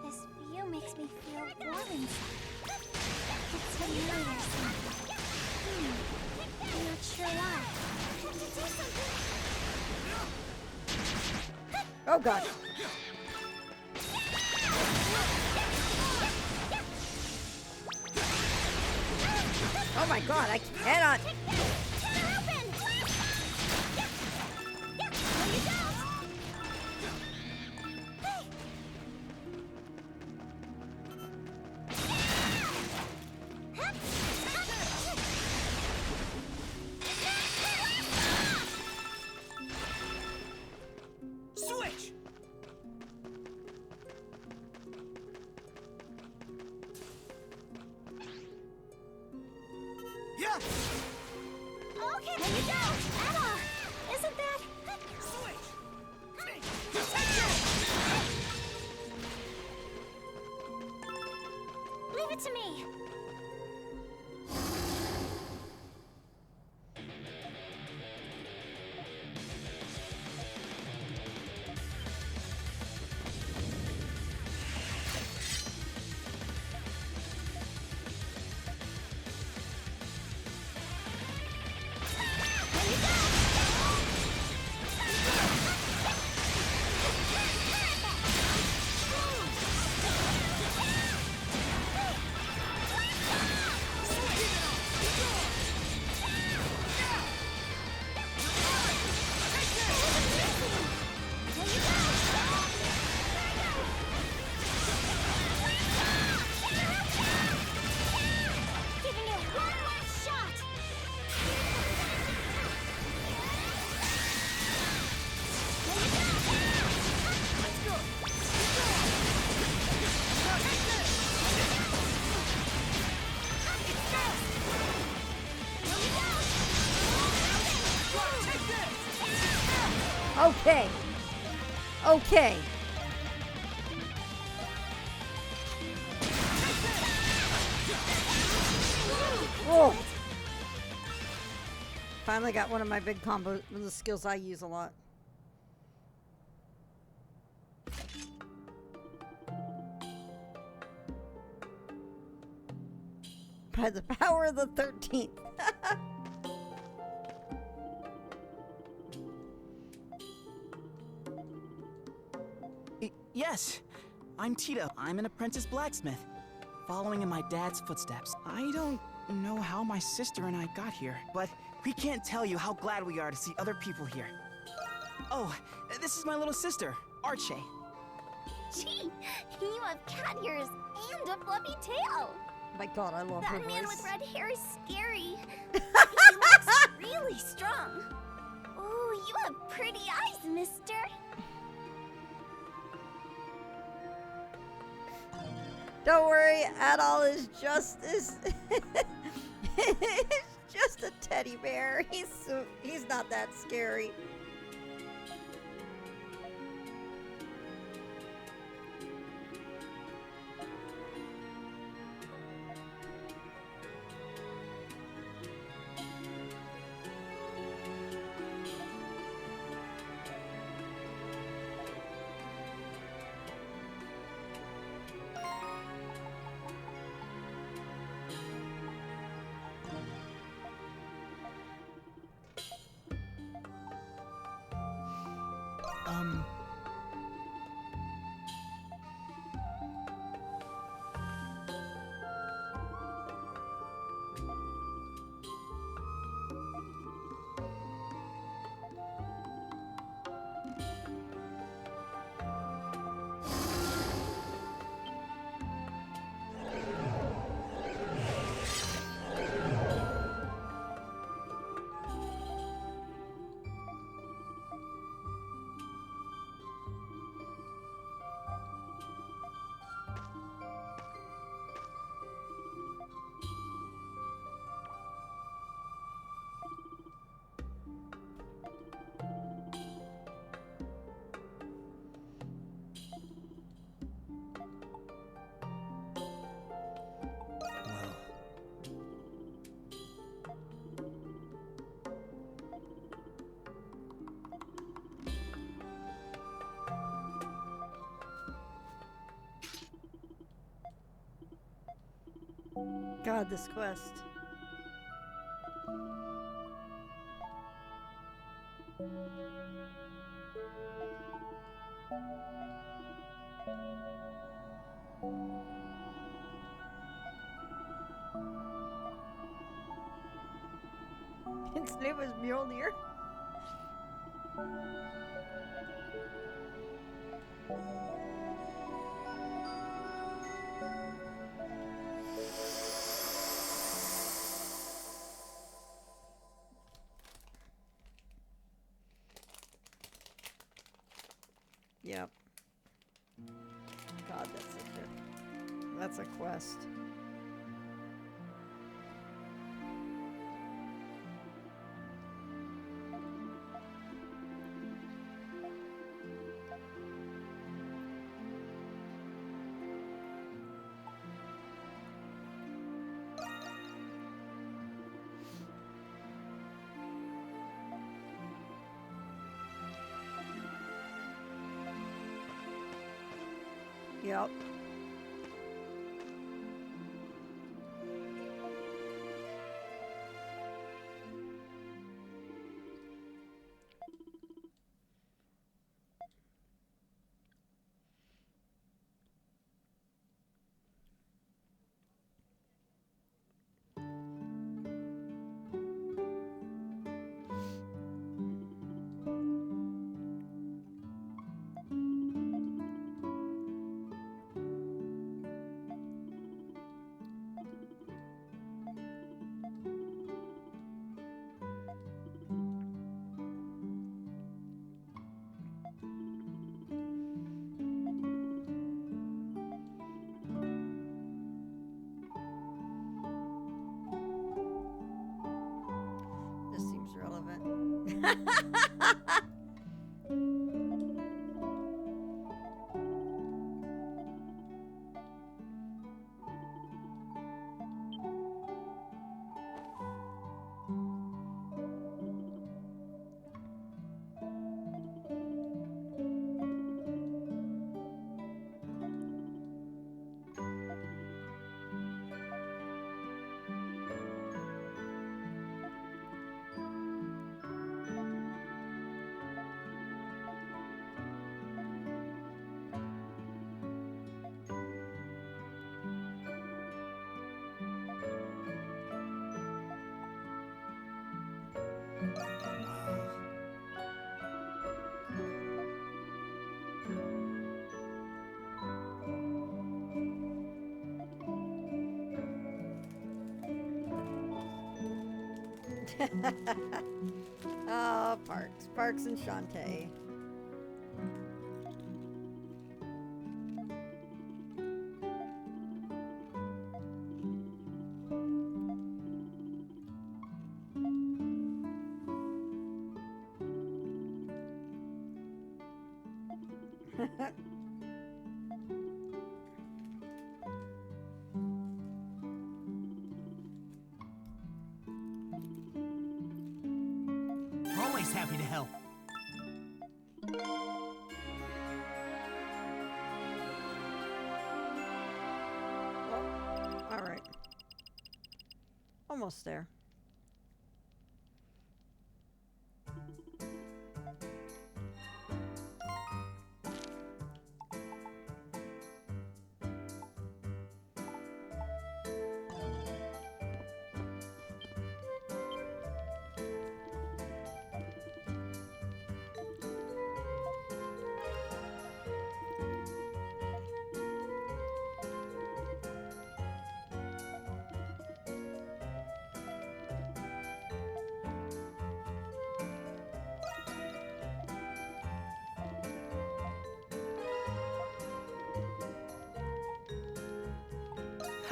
This view makes me feel warm inside. It's familiar somehow. I'm not sure why. Oh god. Oh my god, I cannot. Switch! Yeah! Okay, there you go! Emma! Isn't that... Switch! Leave it to me! Giving it one last shot! Okay. Okay. Oh. Finally got one of my big combos, one of the skills I use a lot. By the power of the 13th. Yes, I'm Tito. I'm an apprentice blacksmith, following in my dad's footsteps. I don't know how my sister and I got here, but we can't tell you how glad we are to see other people here. Oh, this is my little sister, Archie. Gee, you have cat ears and a fluffy tail. My god, I love her That man voice. with red hair is scary. He looks really strong. Ooh, you have pretty eyes, mister. Don't worry, Adol is just he's just a teddy bear. He's not that scary. God, this quest. Its name was Mjolnir. Yep. God, that's a quest. Yep. This seems relevant. Oh, Parks and Shantae. Always happy to help. All right. Almost there.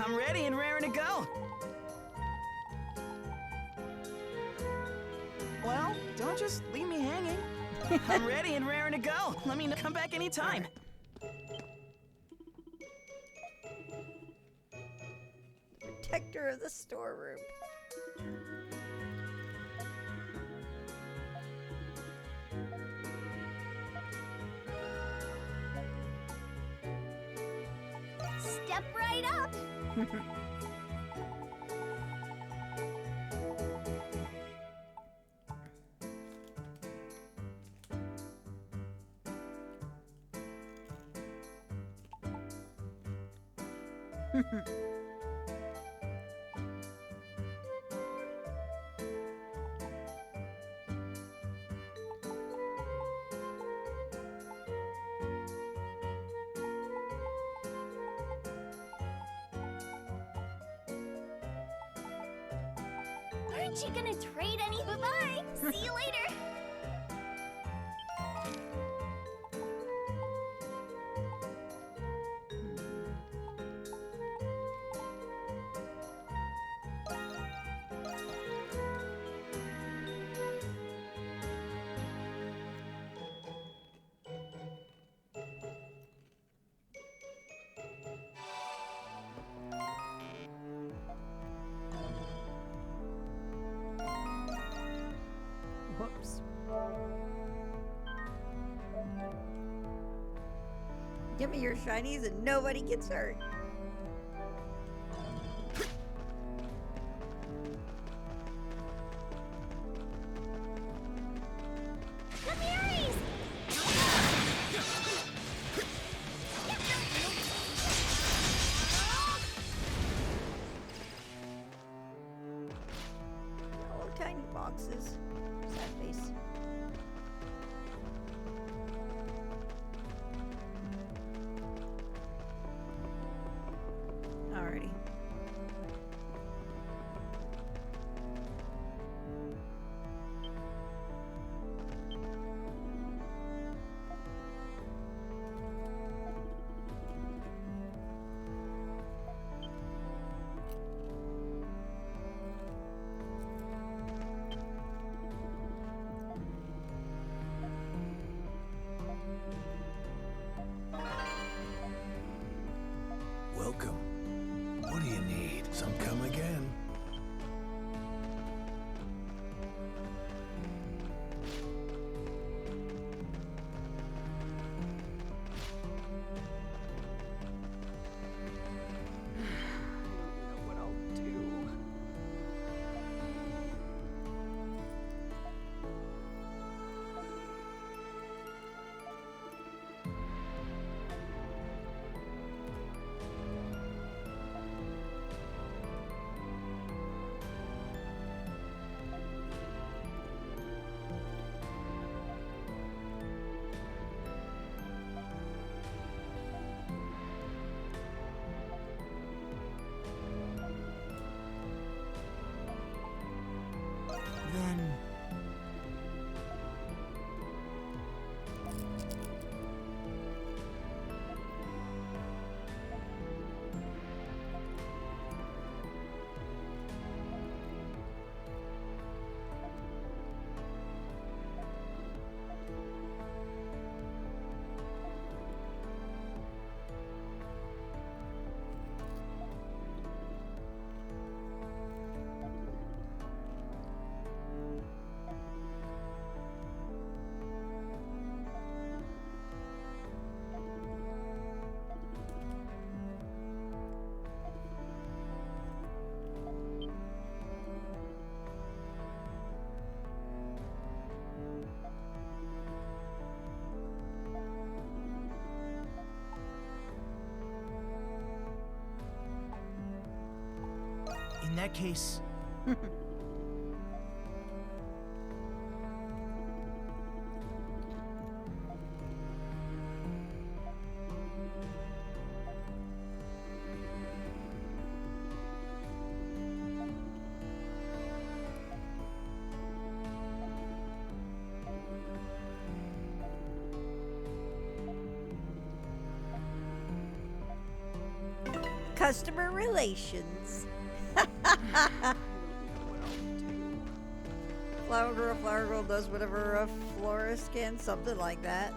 I'm ready and raring to go. Well, don't just leave me hanging. I'm ready and raring to go. Let me come back anytime. Protector of the storeroom. Step right up. Aren't you gonna trade any? Bye-bye! See you later! Whoops. Give me your shinies and nobody gets hurt. Little tiny boxes. Sad face. Alrighty. Welcome. What do you need? Some come again. What I'll do. Then In that case, customer relations. Flower girl does whatever a florist can, something like that.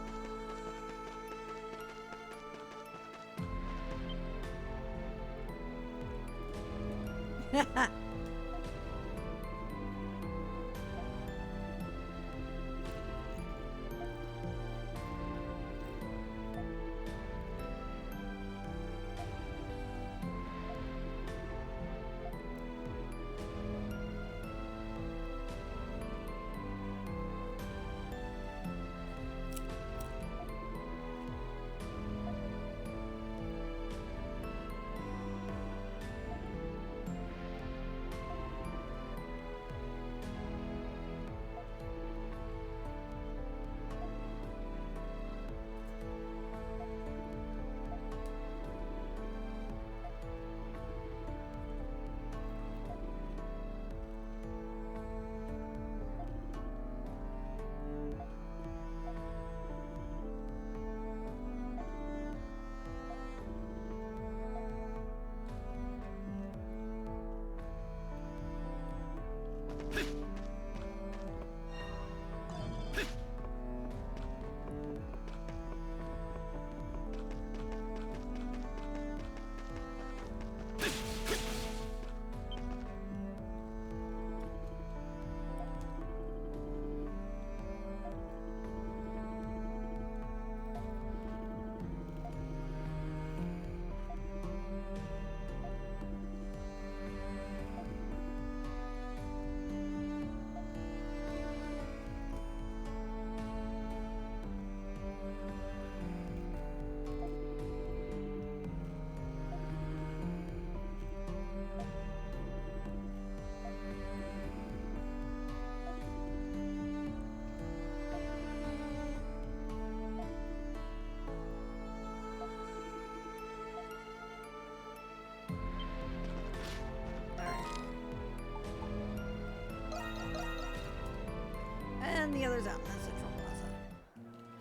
the others out in the Central Plaza.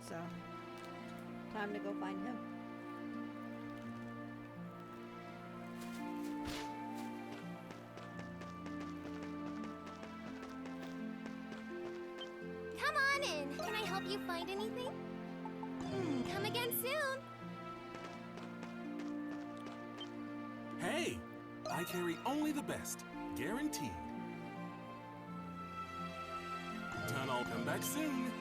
So, time to go find him. Come on in. Can I help you find anything? Come again soon. Hey, I carry only the best, guaranteed. Done, I'll come back soon.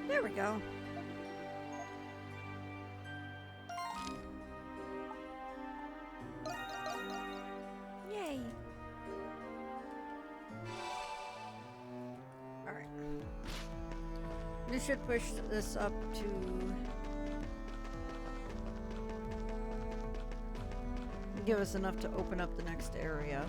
There we go. Yay. Alright. We should push this up to... give us enough to open up the next area.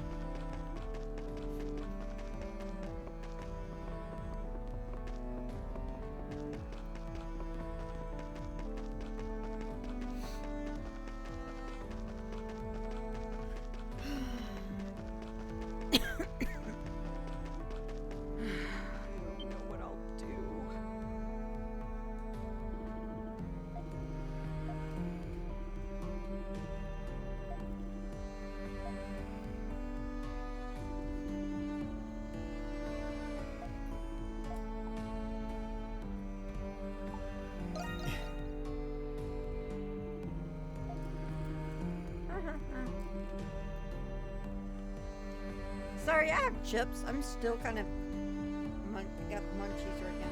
Sorry, I have chips. I'm still kind of got munchies right now.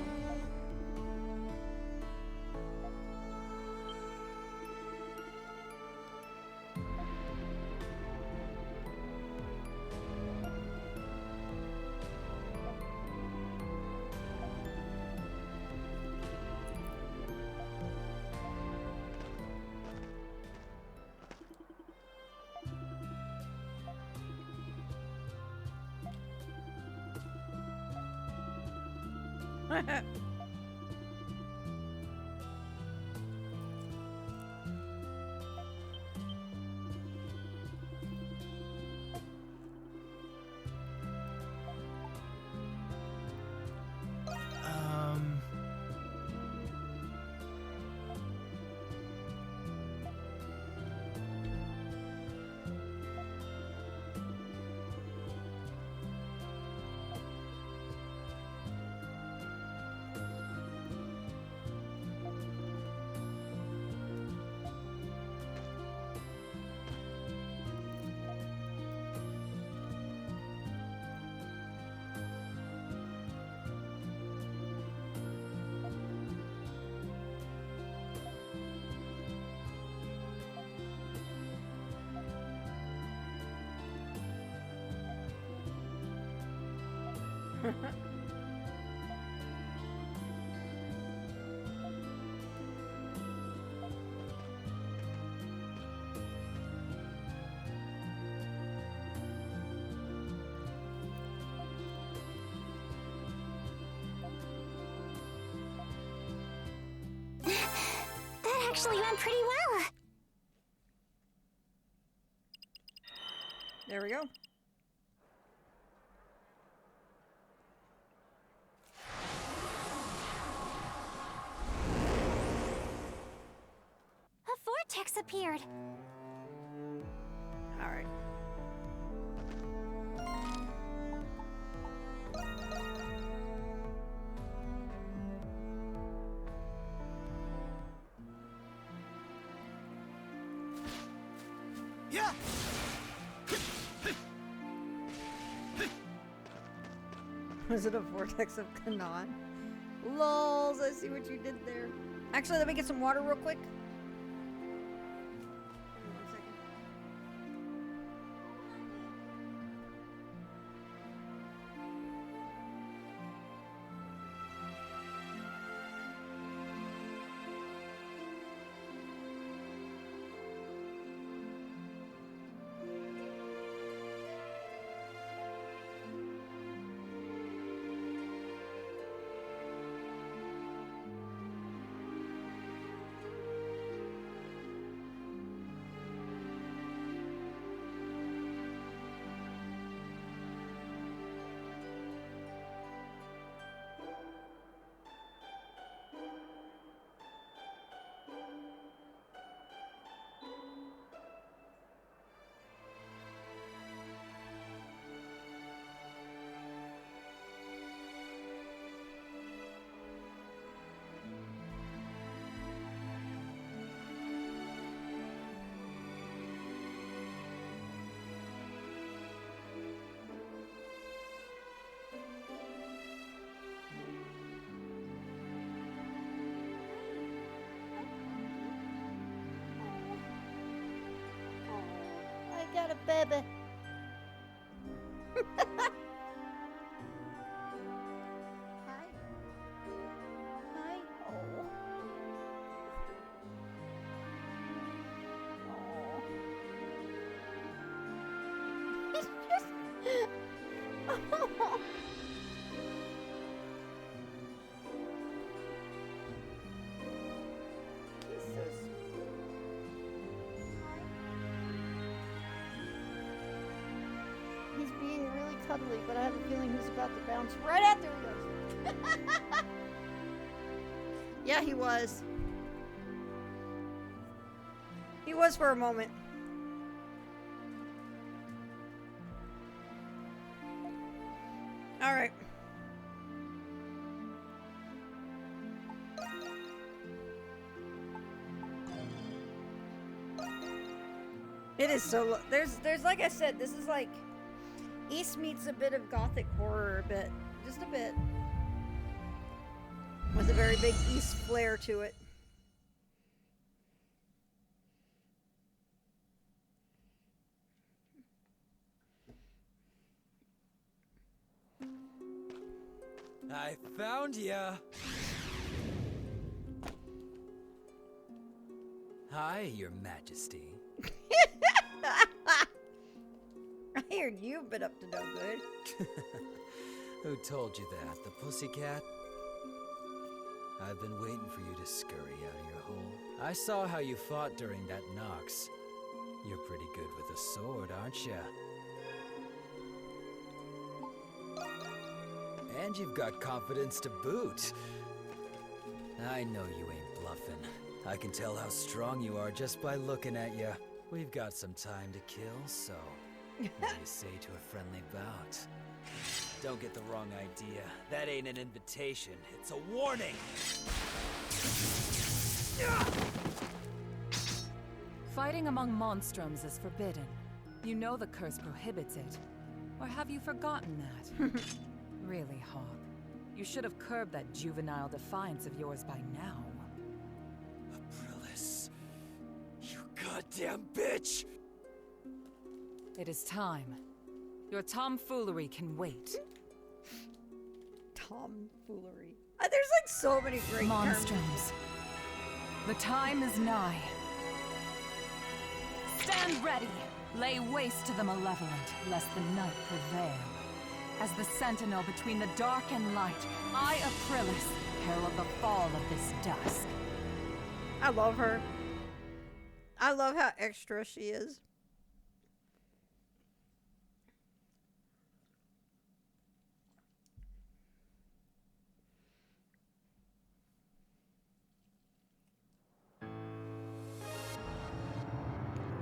That actually went pretty well. There we go. A vortex appeared. All right. Was it a vortex of Kanan? Lols, I see what you did there. Actually, let me get some water real quick. One second. Got a baby. Hi. Hi. Oh. Oh. It's just. Oh. He's so sweet. He's being really cuddly, but I have a feeling he's about to bounce right after he goes. Yeah, he was. He was for a moment. All right. It is so. There's like I said, this is like East meets a bit of gothic horror, a bit, just a bit, with a very big East flair to it. I found ya. Hi, Your Majesty. I heard you've been up to no good. Who told you that? The pussycat? I've been waiting for you to scurry out of your hole. I saw how you fought during that Nox. You're pretty good with a sword, aren't ya? And you've got confidence to boot. I know you ain't bluffing. I can tell how strong you are just by looking at you. We've got some time to kill, so what do you say to a friendly bout? Don't get the wrong idea. That ain't an invitation, it's a warning! Fighting among monstrums is forbidden. You know the curse prohibits it. Or have you forgotten that? Really, Hawk. You should have curbed that juvenile defiance of yours by now. Aprillis, you goddamn bitch! It is time. Your tomfoolery can wait. Tomfoolery. There's like so many great monstrums. terms. The time is nigh. Stand ready! Lay waste to the malevolent, lest the night prevail. As the sentinel between the dark and light, I, Aprillis, herald the fall of this dusk. I love her. I love how extra she is.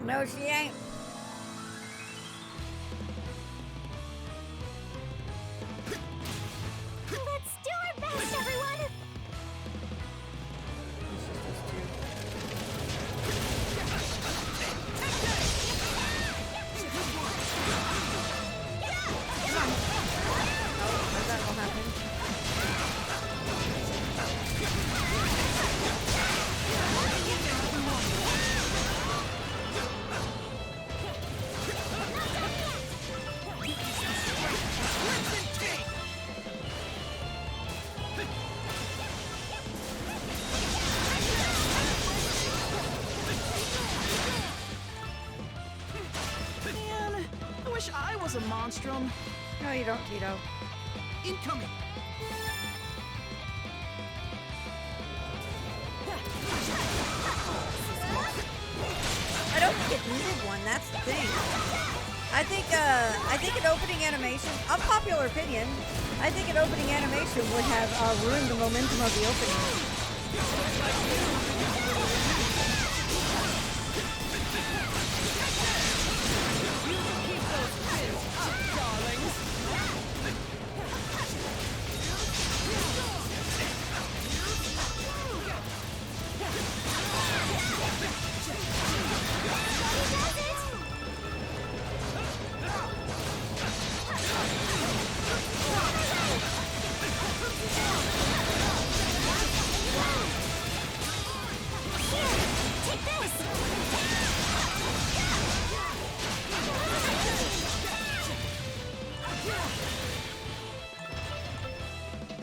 No, she ain't. Let's do our best, everyone! wish I was a monstrum. No, you don't, Tito. Incoming. I don't think it needed one. That's the thing. I think an opening animation, unpopular opinion, I think an opening animation would have ruined the momentum of the opening.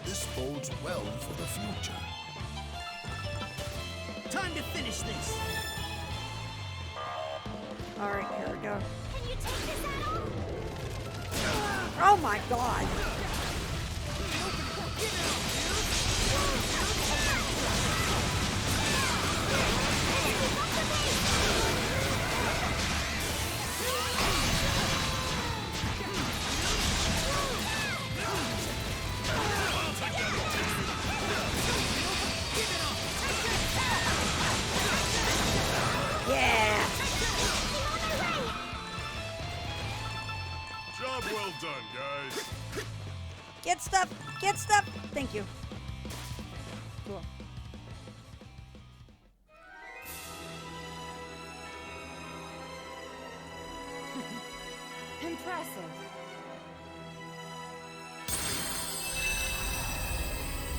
This bodes well for the future. Time to finish this. All right, here we go. Can you take this at all? Oh my god. Yeah. Job well done, guys. Get stuff. Get stuff. Thank you. Cool. Impressive.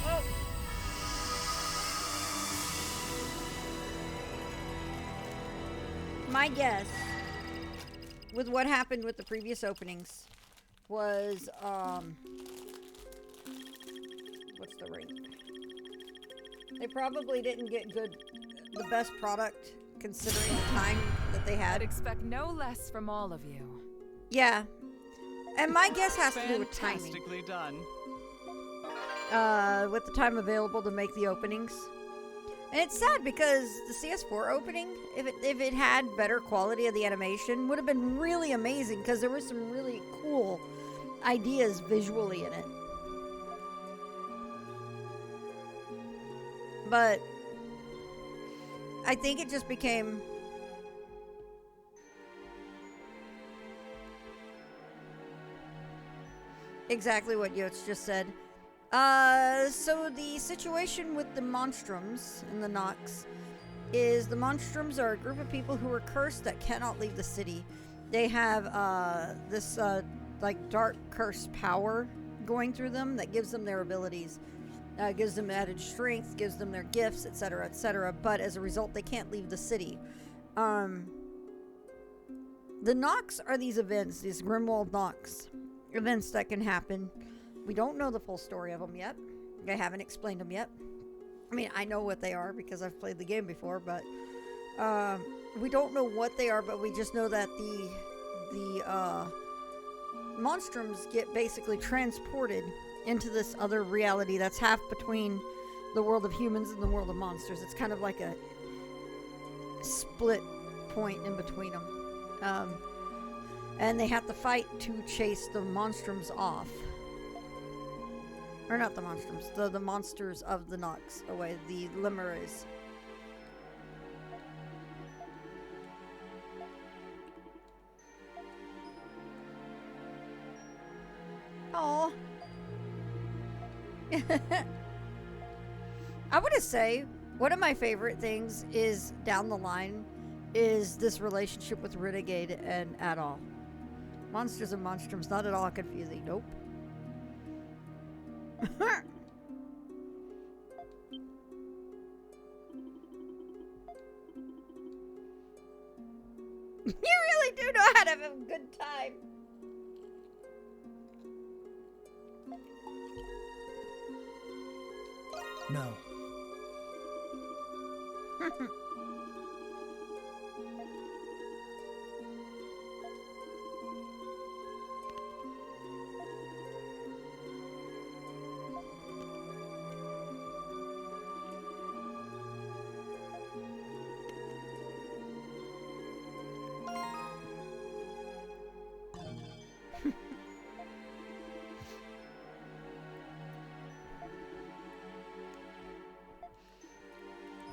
Oh. My guess with what happened with the previous openings was what's the rate? They probably didn't get the best product considering the time that they I'd had. expect no less from all of you. Yeah. And my guess has to do with timing. Fantastically done. With the time available to make the openings. And it's sad because the CS4 opening, if it had better quality of the animation, would have been really amazing because there were some really cool ideas visually in it. But I think it just became exactly what Yotes just said. So the situation with the Monstrums and the Nox is the Monstrums are a group of people who are cursed that cannot leave the city. They have this like dark curse power going through them that gives them their abilities, gives them added strength, gives them their gifts, etc., etc. But as a result, they can't leave the city. The Nox are these events, these Grimwald Nox events that can happen. We don't know the full story of them yet. They haven't explained them yet. I mean, I know what they are because I've played the game before, but we don't know what they are, but we just know that the Monstrums get basically transported into this other reality that's half between the world of humans and the world of monsters. It's kind of like a split point in between them. And they have to fight to chase the Monstrums off. Or not the Monstrums, the monsters of the Nox away, the Limeras. Oh. I would say one of my favorite things is down the line is this relationship with Renegade and Adol. Monsters and Monstrums, not at all confusing. Nope. You really do know how to have a good time. No.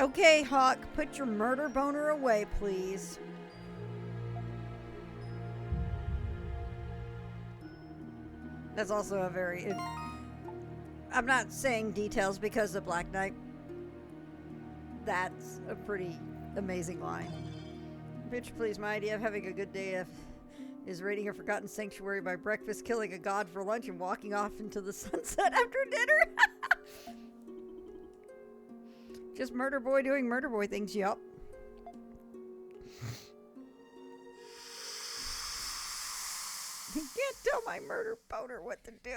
Okay, Hawk, put your murder boner away, please. That's also a very... I'm not saying details because of Black Knight. That's a pretty amazing line. Bitch, please, my idea of having a good day is raiding a forgotten sanctuary by breakfast, killing a god for lunch, and walking off into the sunset after dinner. Just murder boy doing murder boy things, yup. You can't tell my murder boner what to do.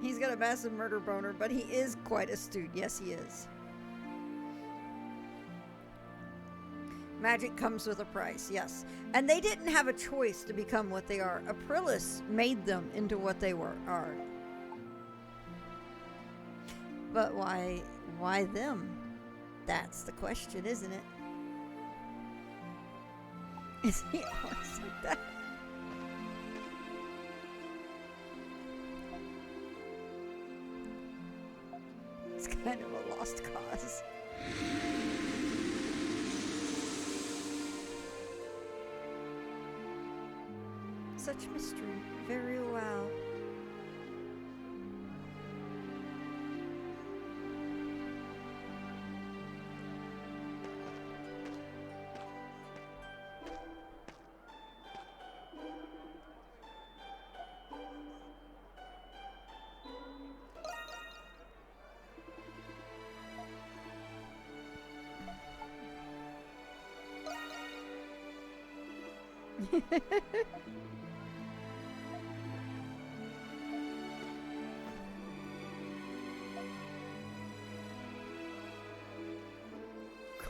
He's got a massive murder boner, but he is quite astute. Yes, he is. Magic comes with a price, yes. And they didn't have a choice to become what they are. Aprilis made them into what they are. But why them? That's the question, isn't it? Is he always like that? It's kind of a lost cause. Such mystery. Very well.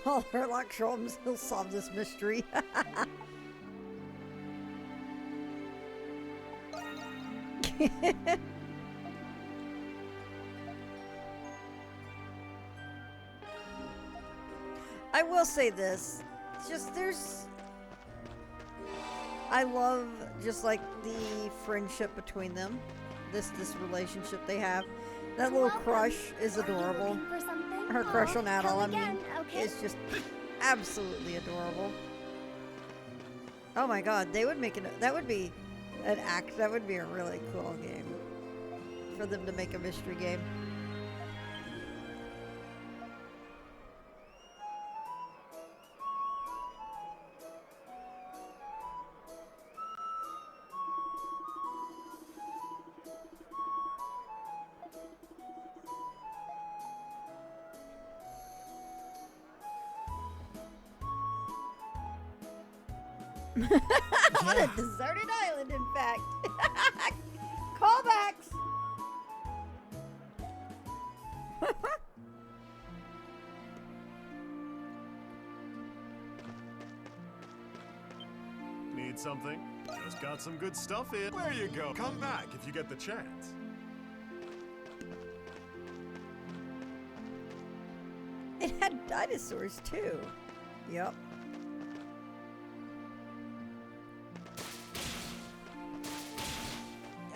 Call Sherlock Holmes, he'll solve this mystery. I will say this, just I love just like the friendship between them, this relationship they have. That little crush is adorable. Her crush on Adol, I mean, is just absolutely adorable. Oh my god, they would make that would be that would be a really cool game for them to make a mystery game. On a deserted island, in fact. Callbacks. Need something? Just got some good stuff in. Where you go? Come back if you get the chance. It had dinosaurs too. Yep.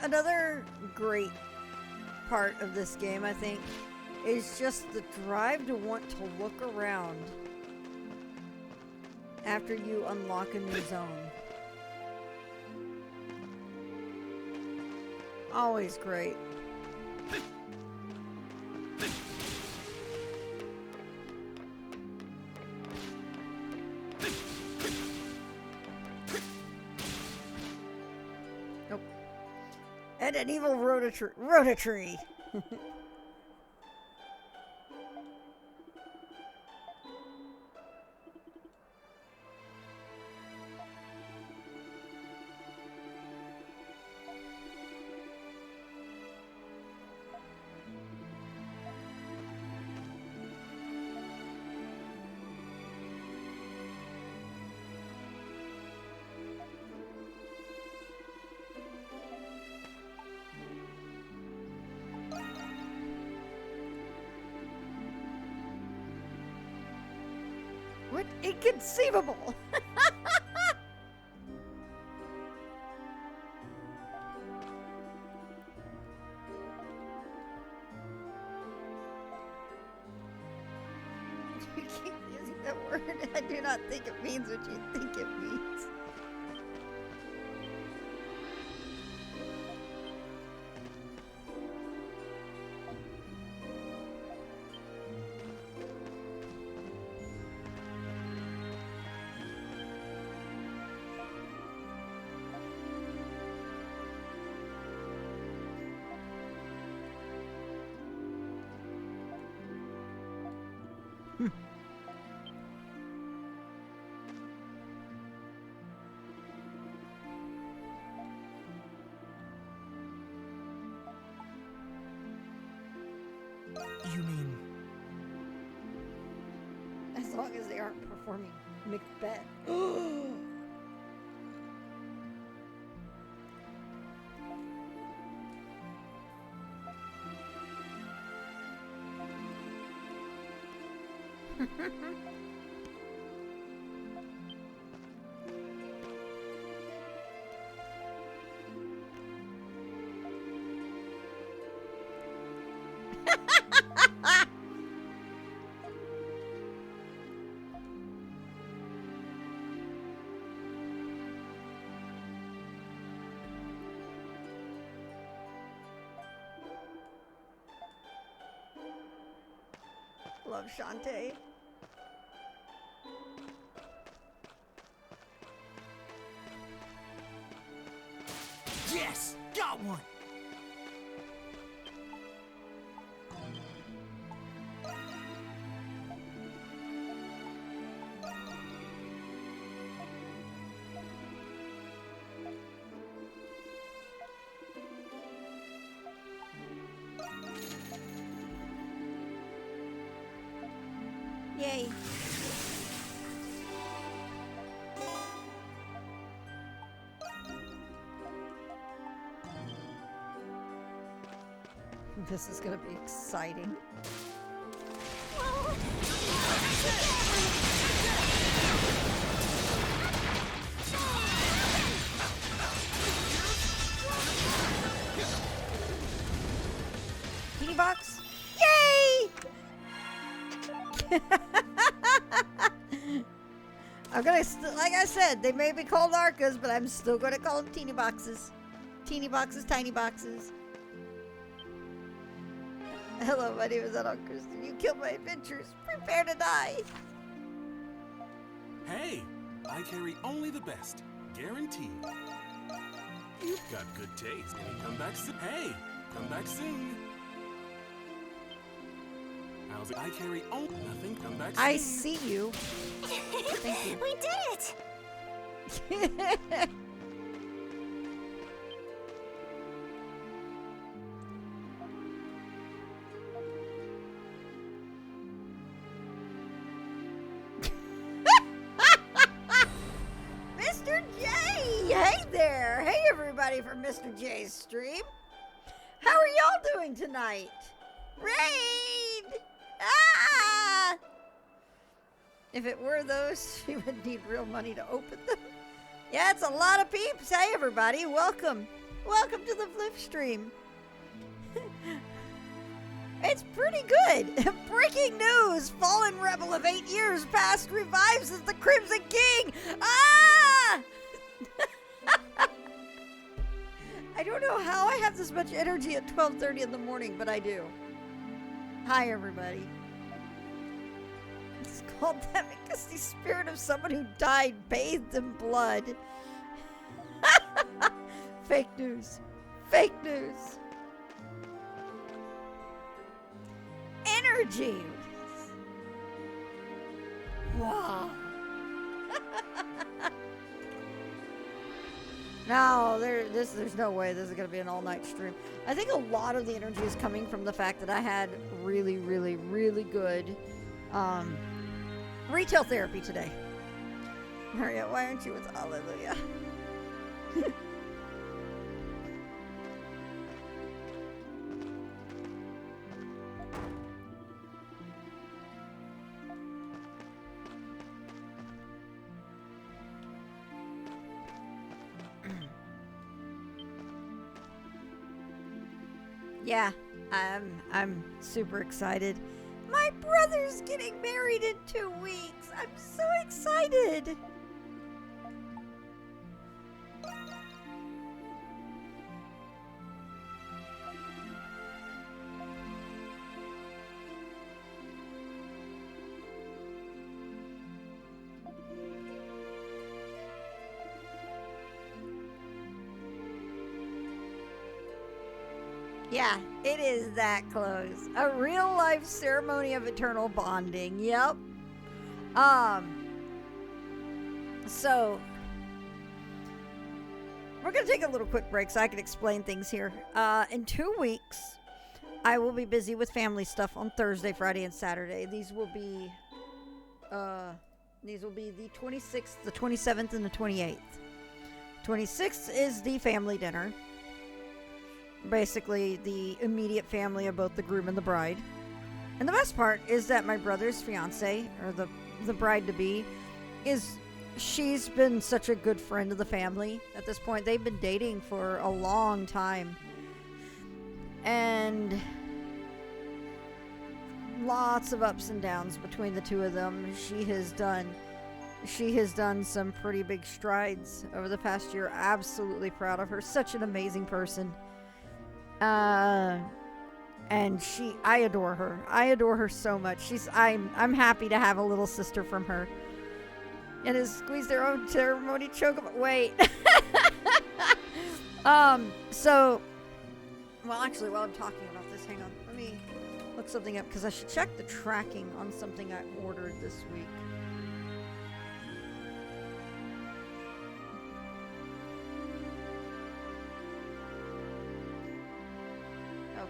Another great part of this game, I think, is just the drive to want to look around after you unlock a new zone. Always great. And an evil rotatree. What? Inconceivable! You keep using that word. I do not think it means what you think it means. You mean... As long as they aren't performing Macbeth. Love Shantae. Yes! Got one! Yay. This is gonna be exciting. Teeny box? Yay! I'm gonna, like I said, they may be called Arcas, but I'm still gonna call them teeny boxes. Teeny boxes, tiny boxes. Hello, my name is Adult Kristen. You killed my adventures. Prepare to die. Hey, I carry only the best. Guaranteed. You've got good taste. Can you come back soon? Hey, come back soon. How's it? I carry only nothing. Come back soon. I see you. Thank you. We did it! Mr. J! Hey there! Hey everybody from Mr. J's stream. How are y'all doing tonight? Raid! Ah! If it were those, you would need real money to open them. Yeah, it's a lot of peeps. Hey everybody, welcome. Welcome to the Flip stream. It's pretty good. Breaking news. Fallen rebel of 8 years past revives as the Crimson King. Ah! I don't know how I have this much energy at 12:30 in the morning, but I do. Hi, everybody. It's called that because the spirit of someone who died bathed in blood. Fake news. Fake news. Energy. Wow. No, there's no way this is going to be an all-night stream. I think a lot of the energy is coming from the fact that I had really, really, really good retail therapy today. Maria, why aren't you with Hallelujah? Yeah, I'm super excited. My brother's getting married in 2 weeks. I'm so excited. Yeah, it is that close. A real life ceremony of eternal bonding. Yep. So we're gonna take a little quick break so I can explain things here. In 2 weeks, I will be busy with family stuff on Thursday, Friday, and Saturday. These will be the 26th, the 27th, and the 28th. 26th is the family dinner. Basically the immediate family of both the groom and the bride. And the best part is that my brother's fiance, or the bride-to-be, she's been such a good friend of the family at this point. They've been dating for a long time. And lots of ups and downs between the two of them. She has done some pretty big strides over the past year. Absolutely proud of her. Such an amazing person. And I adore her. I adore her so much. I'm happy to have a little sister from her. And has squeezed their own ceremony choke. Wait. So, well, actually, while I'm talking about this, hang on. Let me look something up because I should check the tracking on something I ordered this week.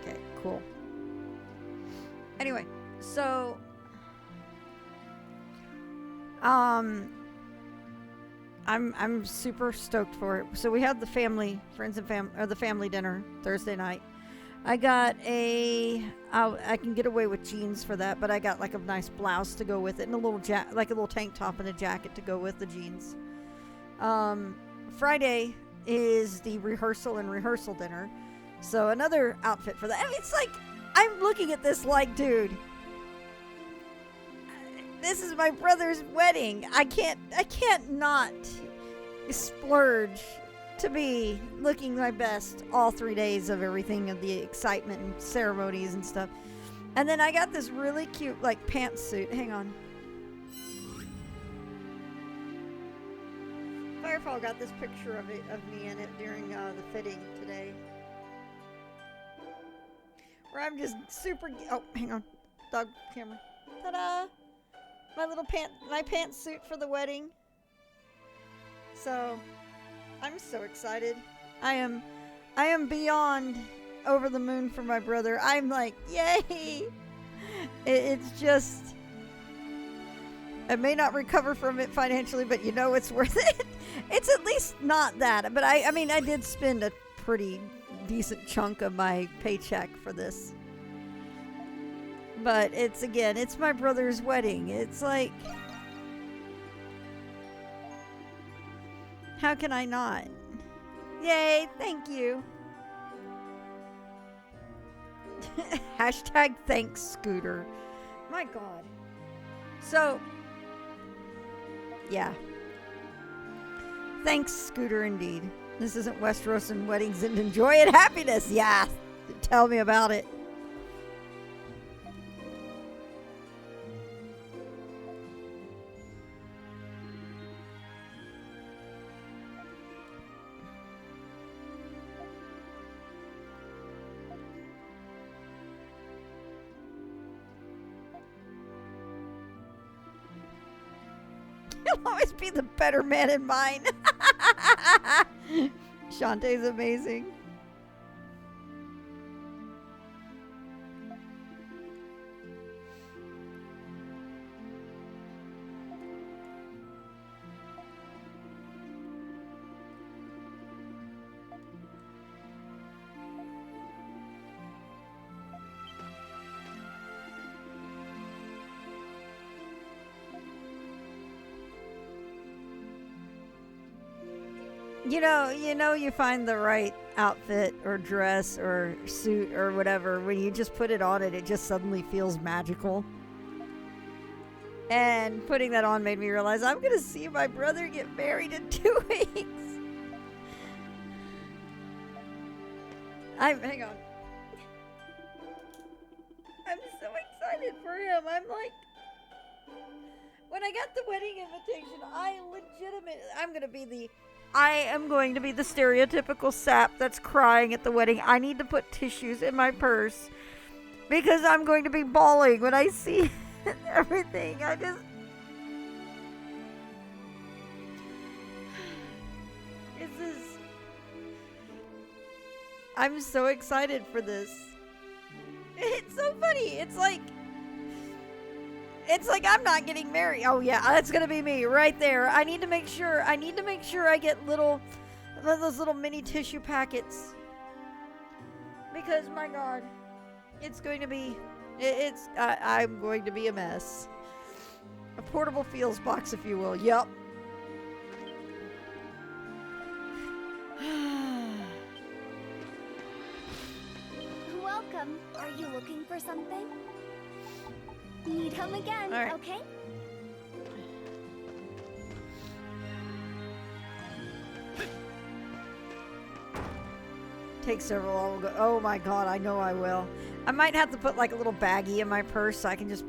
Okay, cool. Anyway, so I'm super stoked for it. So we had the family dinner Thursday night. I got I can get away with jeans for that, but I got like a nice blouse to go with it and a little like a little tank top and a jacket to go with the jeans. Friday is the rehearsal dinner. So another outfit for that. I mean, it's like, I'm looking at this like, dude, this is my brother's wedding. I can't not splurge to be looking my best all 3 days of everything, of the excitement and ceremonies and stuff. And then I got this really cute, like, pantsuit. Hang on. Firefall got this picture of me in it during the fitting today. Where I'm just super... Oh, hang on. Dog camera. Ta-da! My pantsuit for the wedding. So, I'm so excited. I am beyond over the moon for my brother. I'm like, yay! It's just... I may not recover from it financially, but you know it's worth it. It's at least not that. But I mean, I did spend a pretty decent chunk of my paycheck for this. But it's my brother's wedding. It's like, how can I not? Yay, thank you. Hashtag thanks, Scooter. My God. So, yeah. Thanks, Scooter, indeed. This isn't Westeros and weddings and joy and happiness. Yeah, tell me about it. He'll always be the better man in mine. Shantae's amazing. You find the right outfit or dress or suit or whatever. When you just put it on it just suddenly feels magical. And putting that on made me realize I'm going to see my brother get married in 2 weeks. Hang on. I'm so excited for him. I'm like, when I got the wedding invitation, I am going to be the stereotypical sap that's crying at the wedding. I need to put tissues in my purse because I'm going to be bawling when I see everything. I'm so excited for this. It's so funny. It's like I'm not getting married. Oh yeah, that's gonna be me right there. I need to make sure I get those little mini tissue packets. Because my God, it's going to be, I'm going to be a mess. A portable feels box, if you will. Yup. Welcome. Are you looking for something? Need him again, right. Okay? Take several. I will go. Oh my God, I know I will. I might have to put like a little baggie in my purse so I can just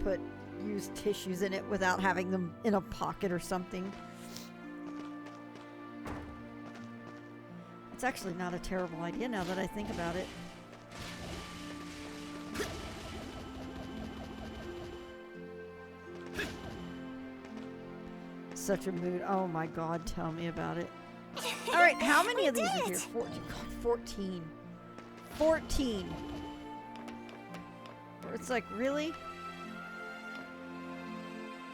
use tissues in it without having them in a pocket or something. It's actually not a terrible idea now that I think about it. Such a mood. Oh my God, tell me about it. All right, how many of these are here? 14. God, 14. 14. It's like, really?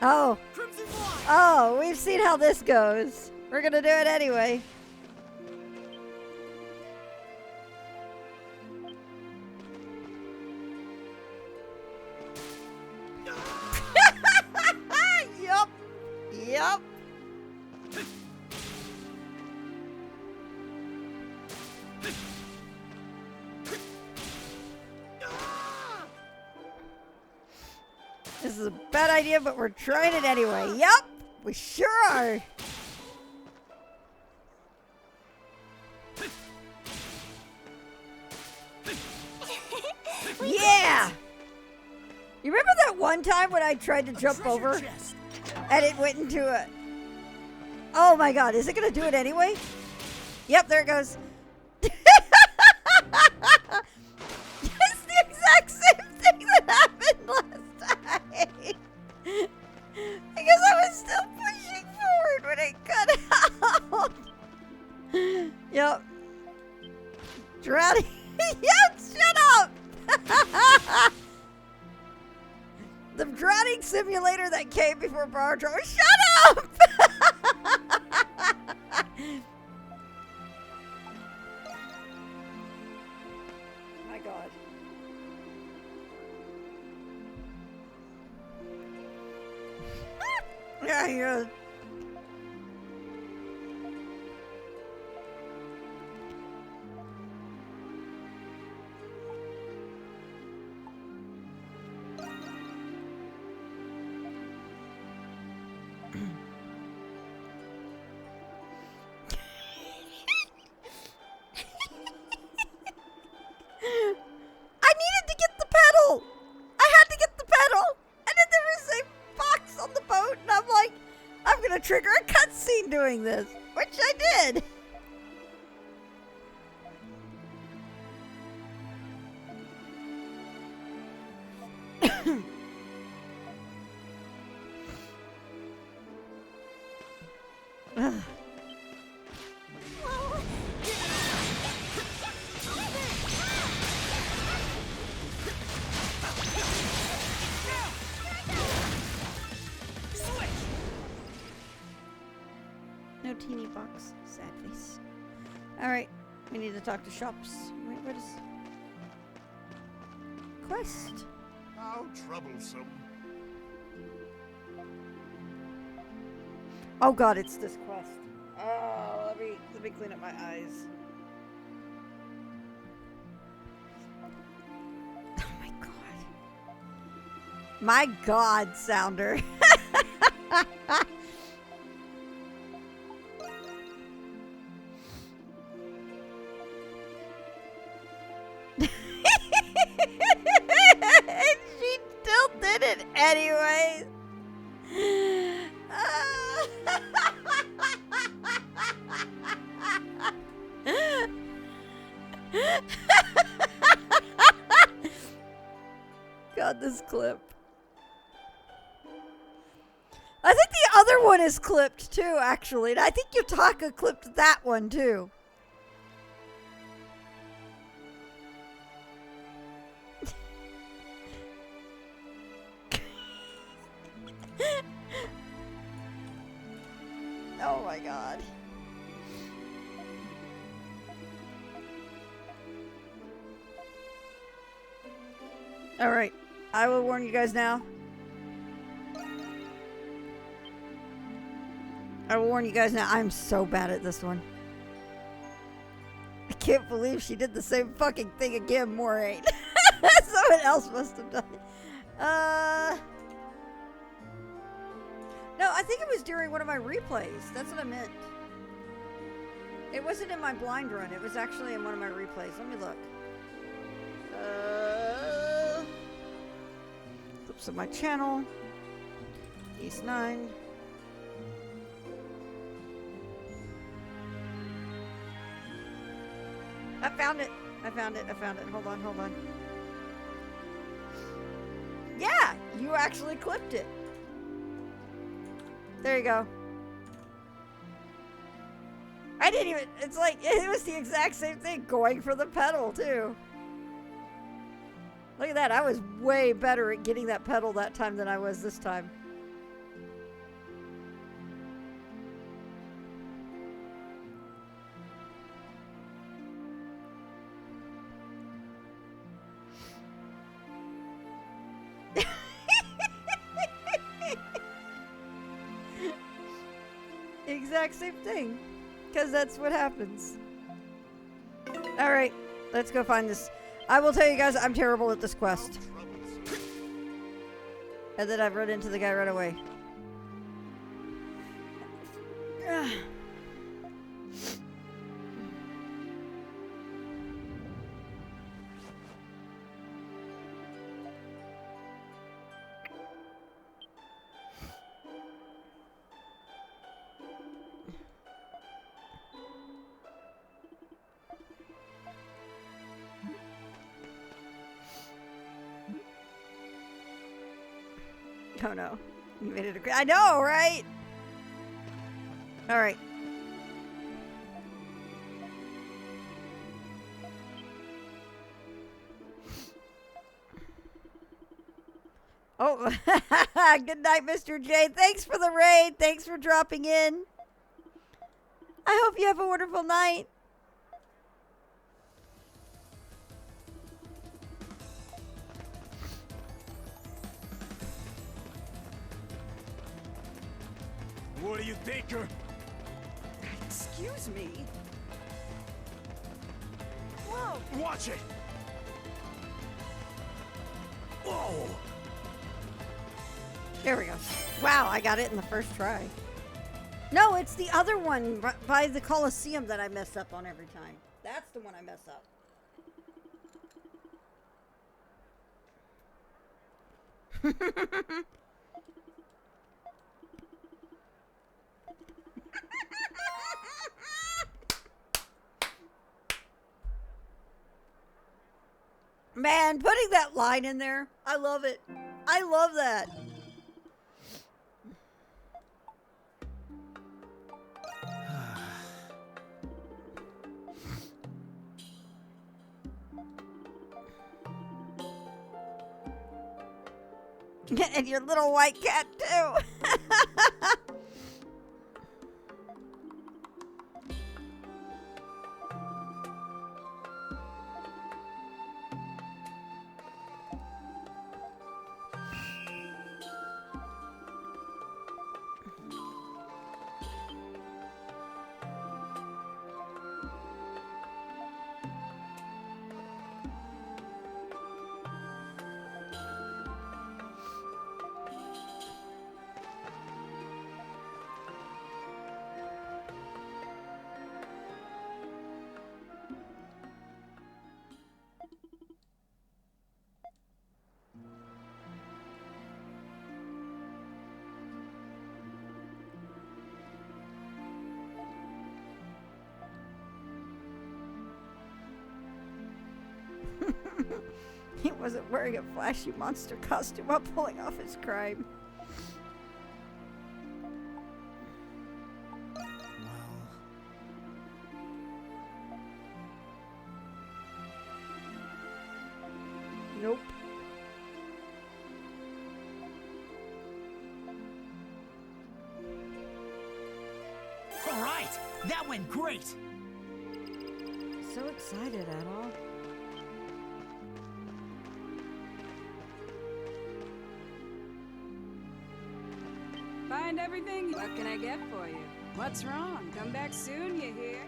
Oh. Oh, we've seen how this goes. We're gonna do it anyway. Yup. Yup. This is a bad idea, but we're trying it anyway. Yup, we sure are. Yeah! You remember that one time when I tried to jump over and it went into a... Oh my God, is it gonna do it anyway? Yep, there it goes. It's the exact same thing that happened last time. Because I was still pushing forward when it cut out. Yep. Drowning. Yep, shut up. The drowning simulator that came before Bar Draw. Shut up. My God. Yeah, yeah. I needed to get the pedal. I had to get the pedal. And then there was a box on the boat. And I'm like, I'm going to trigger a cutscene doing this. Which I did. Ugh. No teeny box. Sad face. Alright. We need to talk to shops. Wait, what is... Quest. How troublesome. Oh God, it's this quest. Oh, let me clean up my eyes. Oh my God. My God, Sounder. She still did it anyways. God, this clip. I think the other one is clipped too, actually. And I think Yutaka clipped that one too. Oh my god. Alright, I will warn you guys now. I will warn you guys now, I'm so bad at this one. I can't believe she did the same fucking thing again, Moraine. Someone else must have done it. No, I think it was during one of my replays. That's what I meant. It wasn't in my blind run. It was actually in one of my replays. Let me look. Clips of my channel. East 9. I found it. I found it. I found it. Hold on, hold on. Yeah, you actually clipped it. There you go. I didn't even, it's like, it was the exact same thing, going for the pedal too. Look at that, I was way better at getting that pedal that time than I was this time. Exact same thing, because that's what happens. Alright, let's go find this. I will tell you guys, I'm terrible at this quest. And then I've run into the guy right away. Oh no. You made it I know, right? Alright. Oh, good night, Mr. J. Thanks for the raid. Thanks for dropping in. I hope you have a wonderful night. What do you think you're... Excuse me. Whoa! Watch it! Whoa! There we go. Wow, I got it in the first try. No, it's the other one by the Coliseum that I mess up on every time. That's the one I mess up. Man, putting that line in there, I love it. I love that. And your little white cat, too. wasn't wearing a flashy monster costume while pulling off his crime. Nope. All right, that went great. So excited at all. Find everything? What can I get for you? What's wrong? Come back soon, you hear?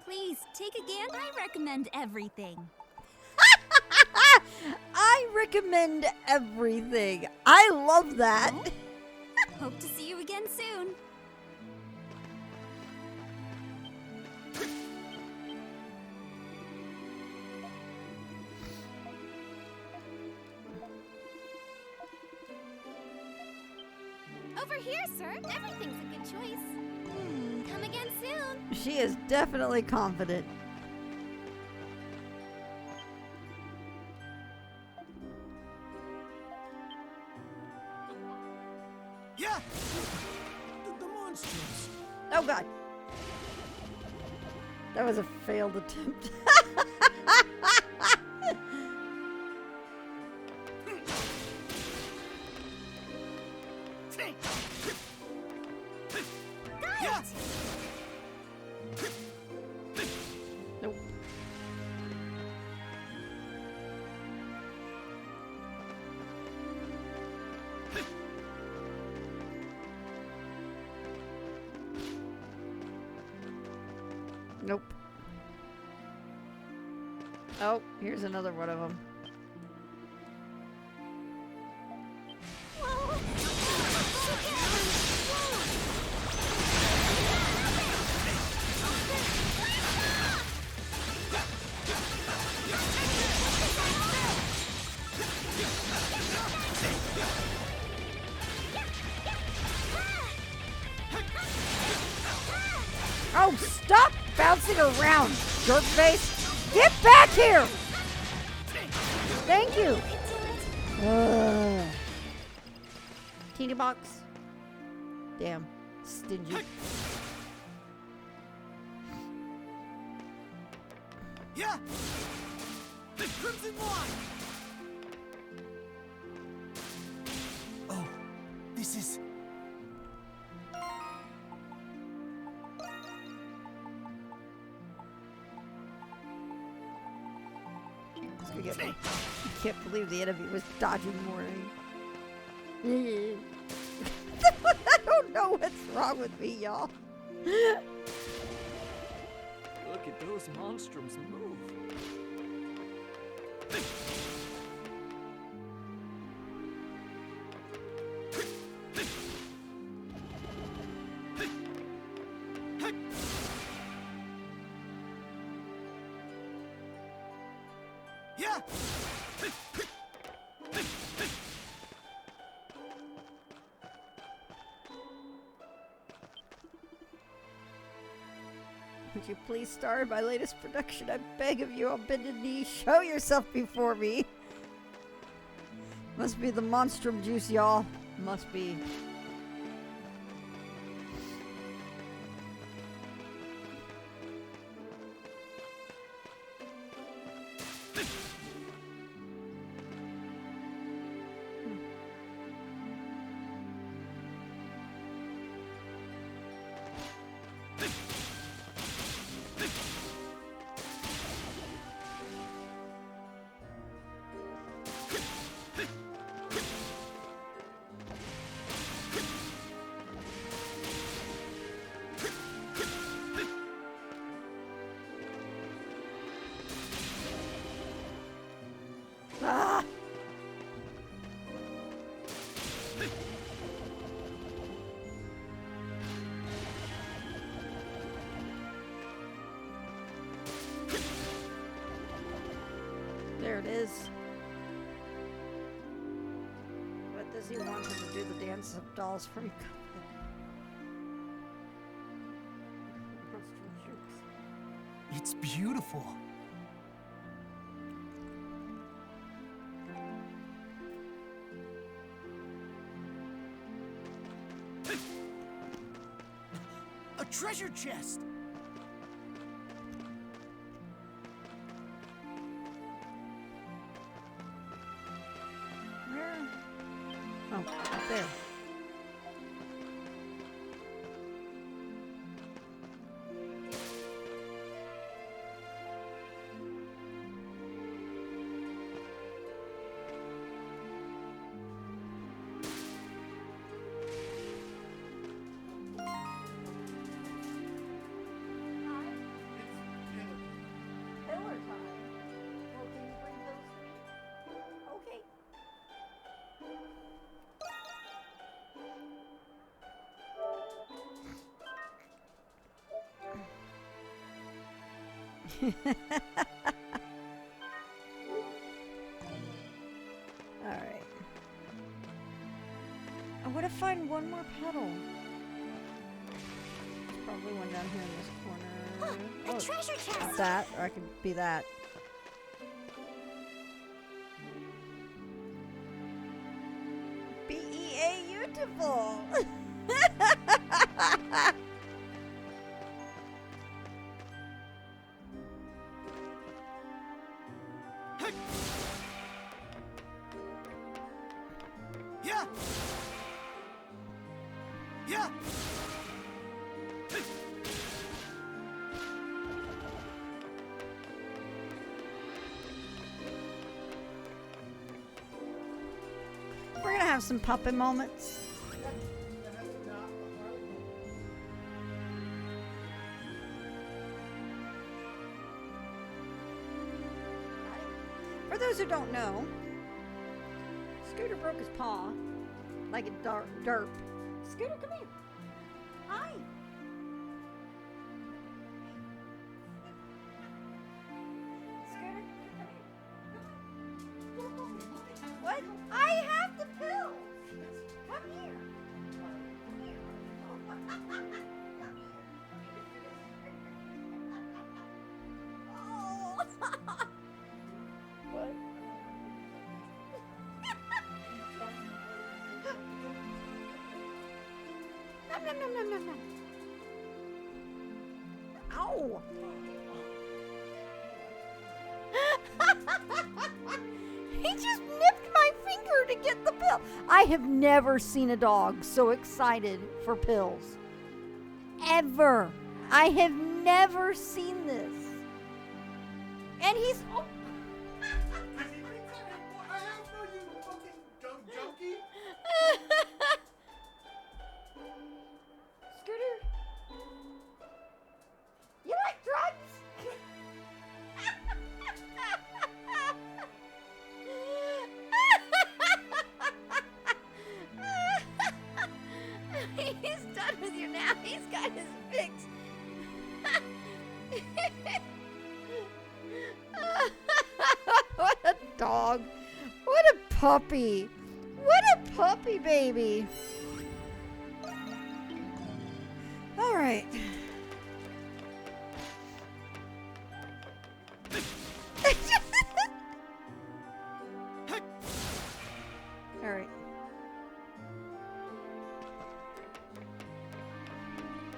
Please, take a gander. I recommend everything. I recommend everything. I love that. Hope to see you again soon. Over here, sir. Everything's a good choice. Come again soon. She is definitely confident. Yeah. The monsters. Oh god. That was a failed attempt. Nope. Nope. Oh, here's another one of them. Oh, stop bouncing around, jerk face! Get back here! Thank you. Teeny box. Damn, stingy. Yeah. Crimson line. Oh, this is. Forget me. I can't believe the enemy was dodging more. I don't know what's wrong with me, y'all. Look at those monstrums move. Yeah. Would you please star in my latest production? I beg of you, on bended knee, show yourself before me. Must be the monstrum juice, y'all. Must be. Ah! There it is. What does he want him to do? The dance of dolls from It's beautiful. A treasure chest! Where? Oh, up there. Alright. I want to find one more petal. There's probably one down here in this corner. A treasure chest! That, or I could be that. B-E-A beautiful! Yeah! Yeah! We're gonna have some puppet moments. For those who don't know, Scooter broke his paw like a derp. Scooter, come here. Hi. Scooter, come here. What? I have the pills. Come here. Come here. Oh. What? Nom, nom, nom, nom, nom. Ow! He just nipped my finger to get the pill. I have never seen a dog so excited for pills. Ever. I have never seen this. And he's... Oh. Scooter, you like drugs? He's done with you now. He's got his fix. What a dog. What a puppy. What a puppy baby. All right. All right.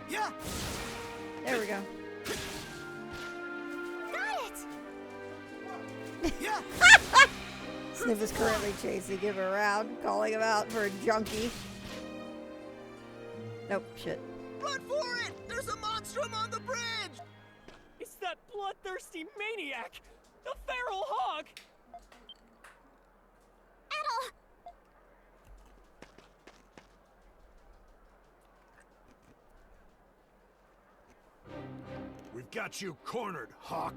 Yeah. There we go. Got it! Yeah. Sniff is currently chasing him around, calling him out for a junkie. Nope, shit. Run for it! There's a monstrum on the bridge! It's that bloodthirsty maniac! The feral hog! Edel! We've got you cornered, Hawk.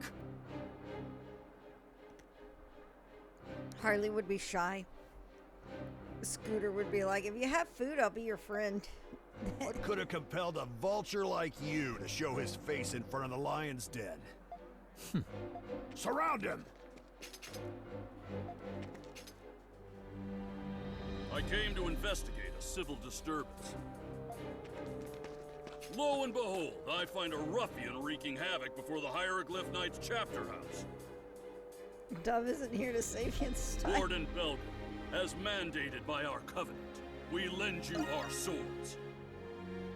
Harley would be shy. Scooter would be like, if you have food, I'll be your friend. What could have compelled a vulture like you to show his face in front of the lion's den? Surround him! I came to investigate a civil disturbance. Lo and behold, I find a ruffian wreaking havoc before the Hieroglyph Knights chapter house. Dove isn't here to save you this time. Warden Belden, as mandated by our covenant, we lend you our swords.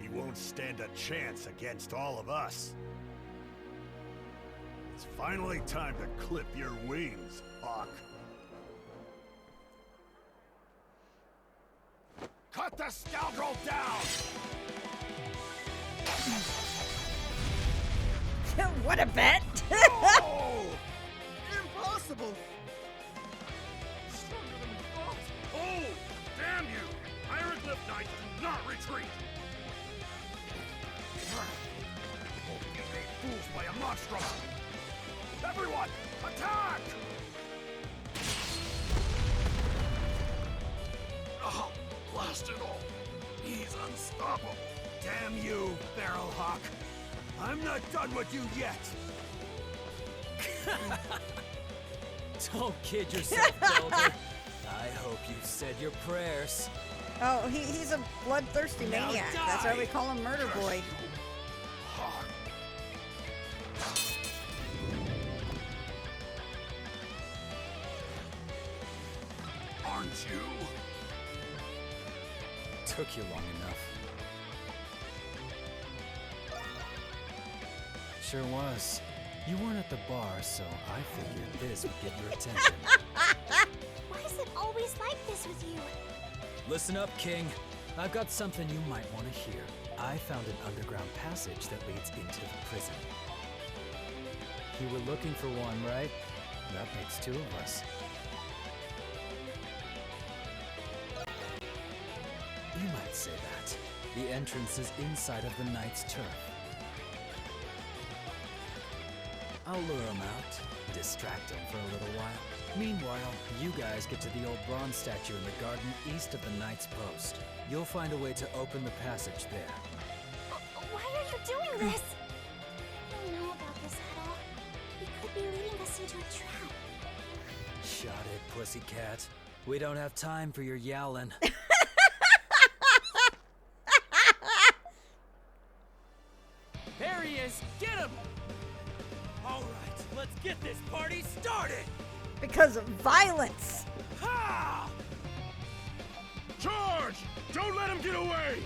He won't stand a chance against all of us. It's finally time to clip your wings, Hawk. Cut the scoundrel down! What a bet! Oh! Impossible! Stronger than we thought! Oh! Damn you! Hieroglyph Knights do not retreat! You made fools by a monstrum! Everyone, attack! Oh, blast it all! He's unstoppable! Damn you, Feral Hawk! I'm not done with you yet! Don't kid yourself, Builder. I hope you said your prayers. Oh, he's a bloodthirsty Now maniac. die. That's why we call him Murder Boy. Aren't you? Took you long enough. Sure was. You weren't at the bar, so I figured this would get your attention. Why is it always like this with you? Listen up, King. I've got something you might want to hear. I found an underground passage that leads into the prison. You were looking for one, right? That makes two of us. You might say that. The entrance is inside of the Knight's turf. I'll lure him out, distract him for a little while. Meanwhile, you guys get to the old bronze statue in the garden east of the Knight's Post. You'll find a way to open the passage there. Why are you doing this? I don't know about this at all. You could be leading us into a trap. Shut it, pussycat. We don't have time for your yowling. There he is! Get him! All right, let's get this party started! Because of violence. Ha! Charge! Don't let him get away!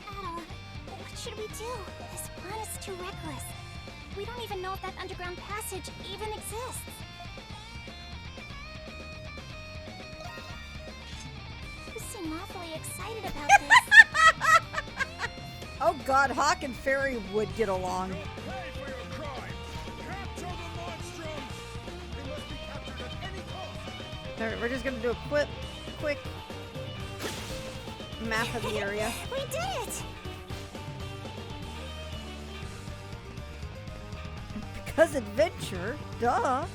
Adol, what should we do? This plan is too reckless. We don't even know if that underground passage even exists. You seem awfully excited about this. Oh god, Hawk and Fairy would get along. Alright, we're just gonna do a quick map of the area. We did it! Because adventure, duh.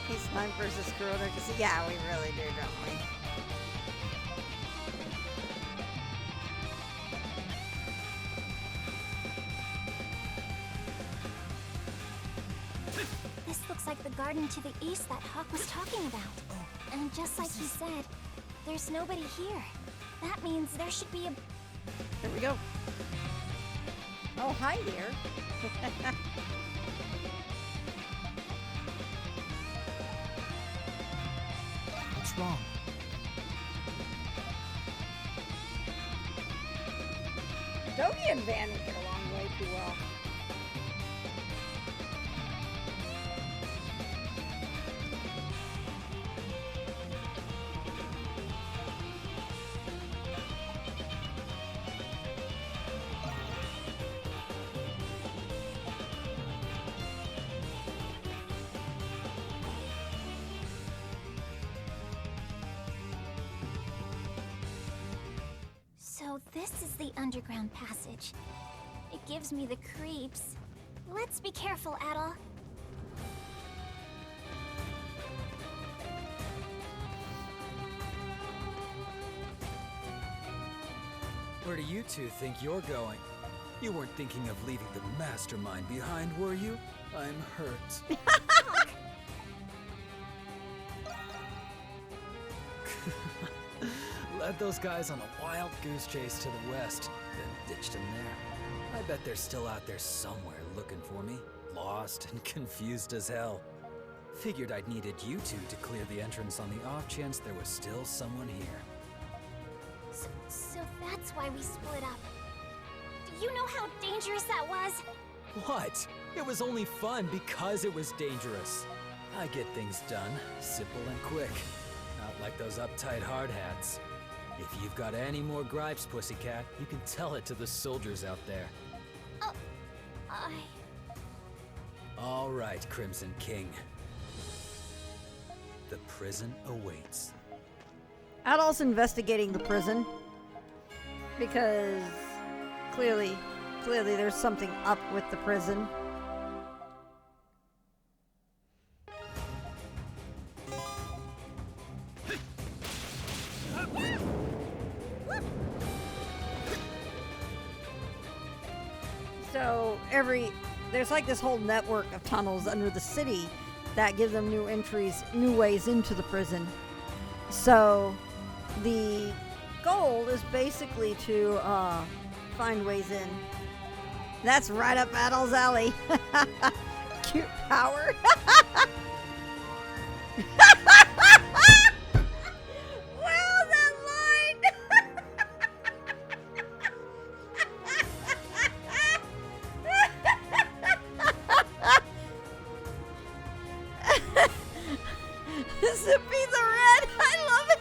He's time versus Corona, because yeah, we really do, don't we? This looks like the garden to the east that Hawk was talking about. And just like he said, there's nobody here. That means there should be a... There we go. Oh, hi there. What's wrong? Doggy and Van would get along way too well. this is the underground passage. It gives me the creeps. Let's be careful, Adol. Where do you two think you're going? You weren't thinking of leaving the mastermind behind, were you? I'm hurt. Led those guys on a wild goose chase to the west, then ditched them there. I bet they're still out there somewhere looking for me, lost and confused as hell. Figured I'd needed you two to clear the entrance on the off chance there was still someone here. So that's why we split up. Do you know how dangerous that was? What? It was only fun because it was dangerous. I get things done, simple and quick. Not like those uptight hard hats. If you've got any more gripes, pussycat, you can tell it to the soldiers out there. All right, Crimson King. The prison awaits. Adol's investigating the prison because clearly there's something up with the prison. So there's like this whole network of tunnels under the city that give them new entries, new ways into the prison. So the goal is basically to find ways in. That's right up Adol's alley. Cute power. Wow, that line. Zippy the Red. I love it.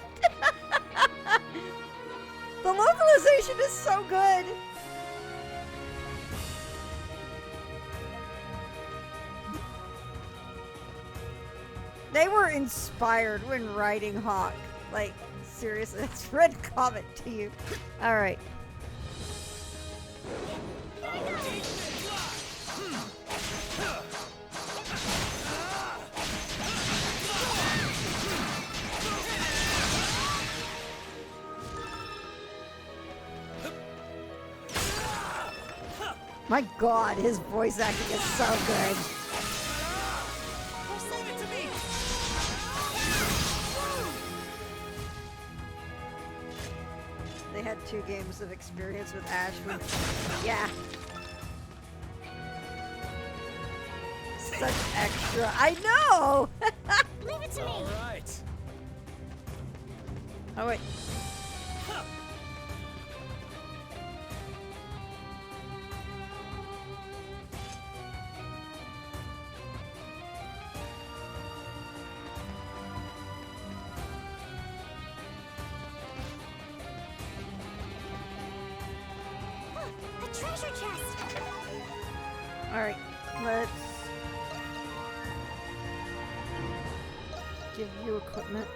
The localization is so good. They were inspired when writing Hawk. Like, seriously, that's red comment to you. All right. My God, his voice acting is so good. They had 2 games of experience with Ash. Yeah. Such extra. I know! Leave it to me! All right. Oh, wait. Treasure chest! Alright, let's give you equipment.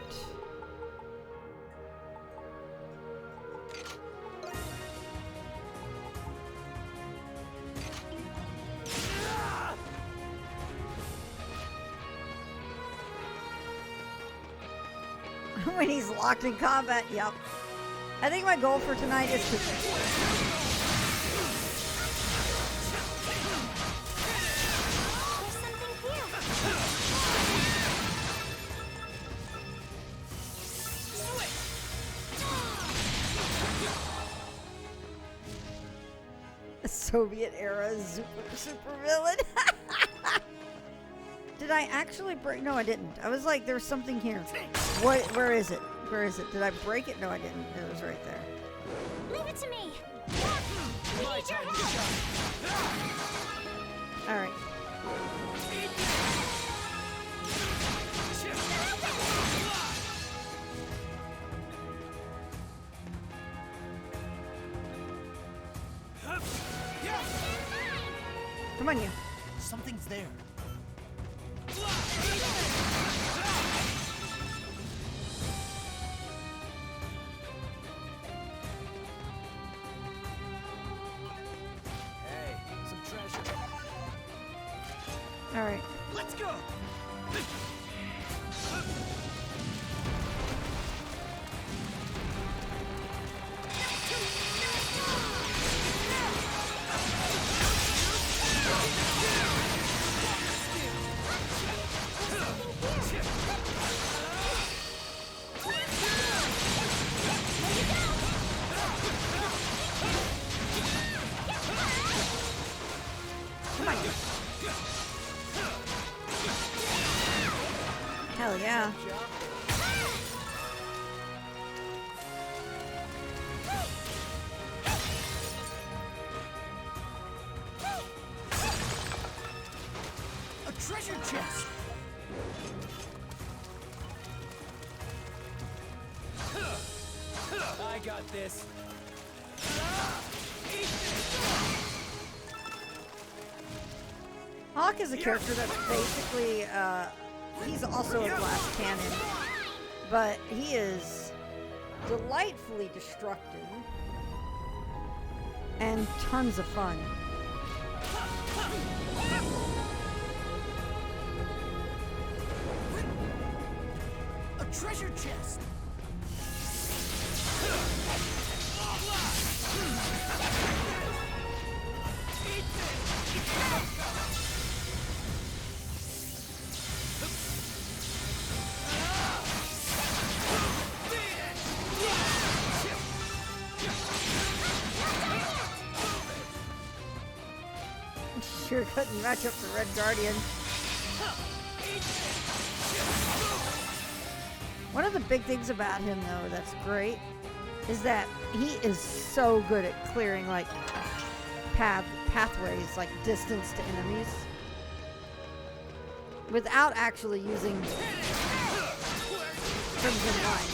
When he's locked in combat, yep. I think my goal for tonight is to... Soviet era super villain. Did I actually break? No, I didn't. I was like, there's something here. What? Where is it? Where is it? Did I break it? No, I didn't. It was right there. Leave it to me. We need your help. All right. Come on, you. Something's there. Hell yeah. A treasure chest! I got this. Hawk is a character that's basically, he's also a glass cannon, but he is delightfully destructive and tons of fun. A treasure chest! Sure couldn't match up the Red Guardian. One of the big things about him, though, that's great, is that he is so good at clearing, like, pathways, like, distance to enemies, without actually using Crimson Line.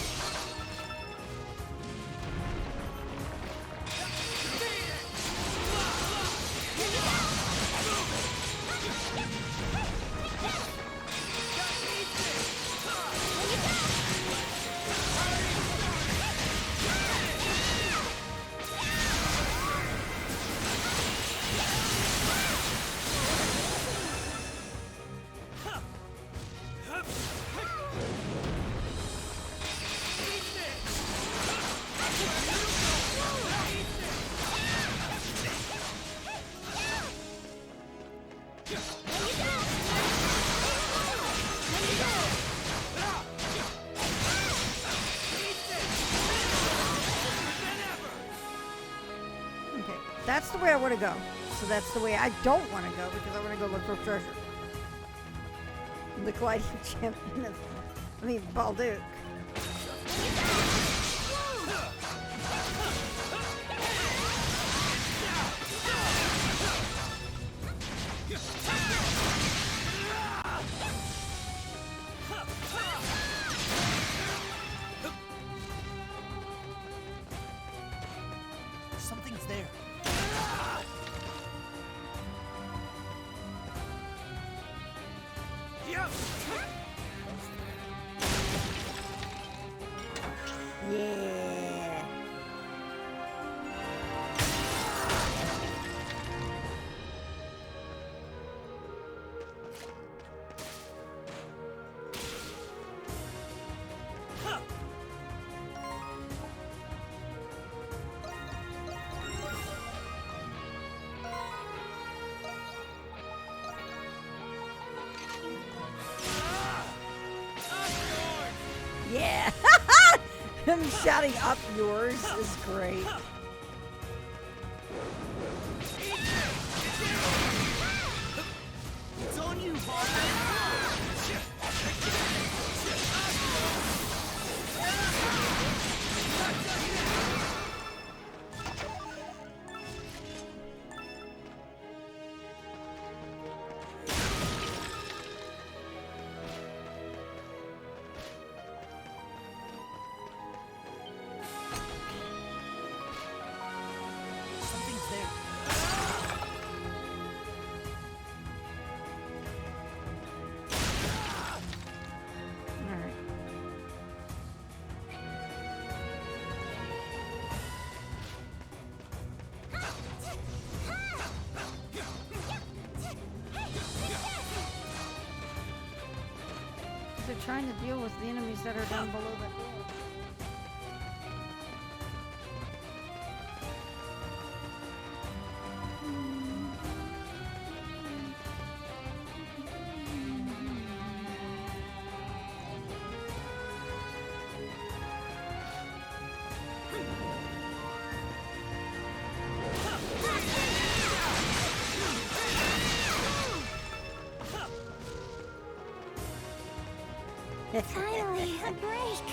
That's the way I want to go. So that's the way I don't want to go, because I want to go look for treasure. The gliding champion of, Balduke. Something's there. Yeah. Yeah. Him shouting up yours is great. It's on you, Something's there. Alright. They're trying to deal with the enemies that are down below that door. Finally, a break.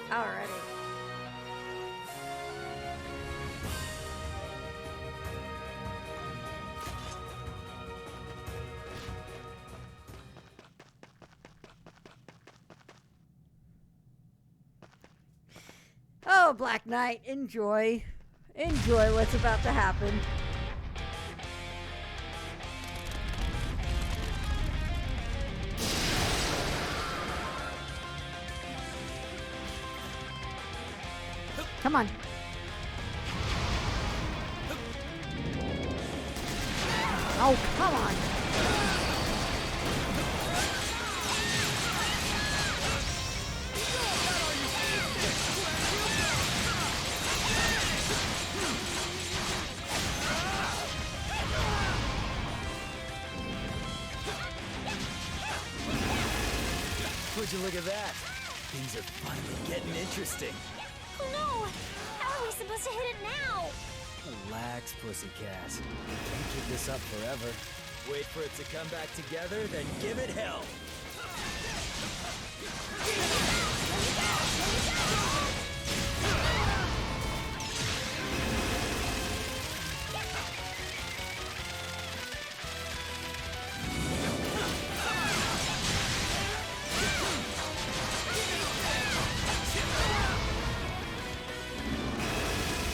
Alrighty. Oh, Black Knight, enjoy. Enjoy what's about to happen. Come on. Oh, come on. Would you look at that? Things are finally getting interesting. Oh no! How are we supposed to hit it now? Relax, pussycat. Can't keep this up forever. Wait for it to come back together, then give it hell.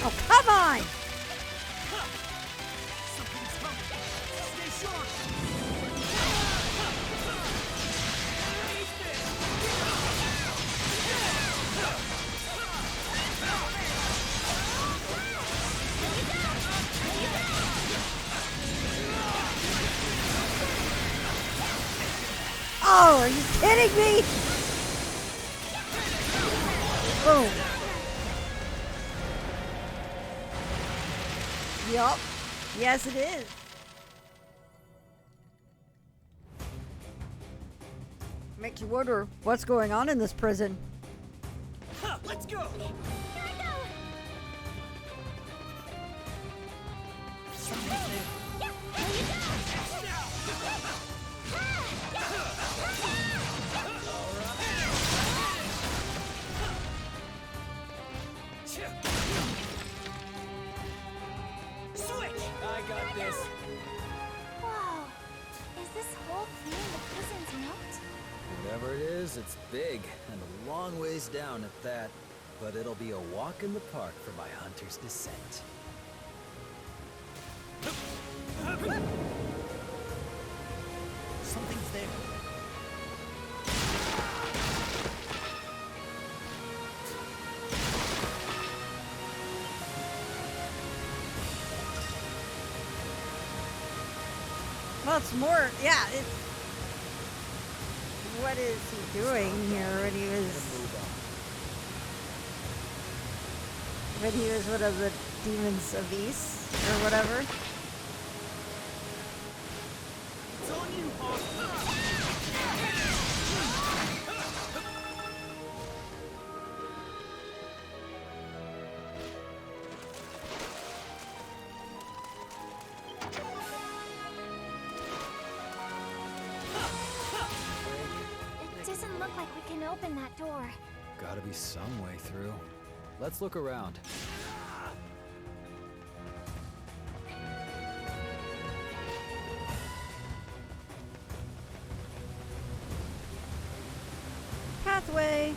Oh, come on! Something's coming. Stay sharp. Oh, are you kidding me? Boom. Yup. Yes, it is. Makes you wonder what's going on in this prison. Huh, let's go. I got this. Whoa. Is this whole thing the prison's milked? Whatever it is, it's big and a long ways down at that. But it'll be a walk in the park for my hunter's descent. Something's there. Well, it's more, yeah, it's... What is he doing here when he was... When he was one of the demons of East, or whatever? It's on you, Hawk. It doesn't look like we can open that door. Gotta be some way through. Let's look around. Pathway!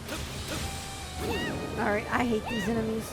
Alright, I hate these enemies.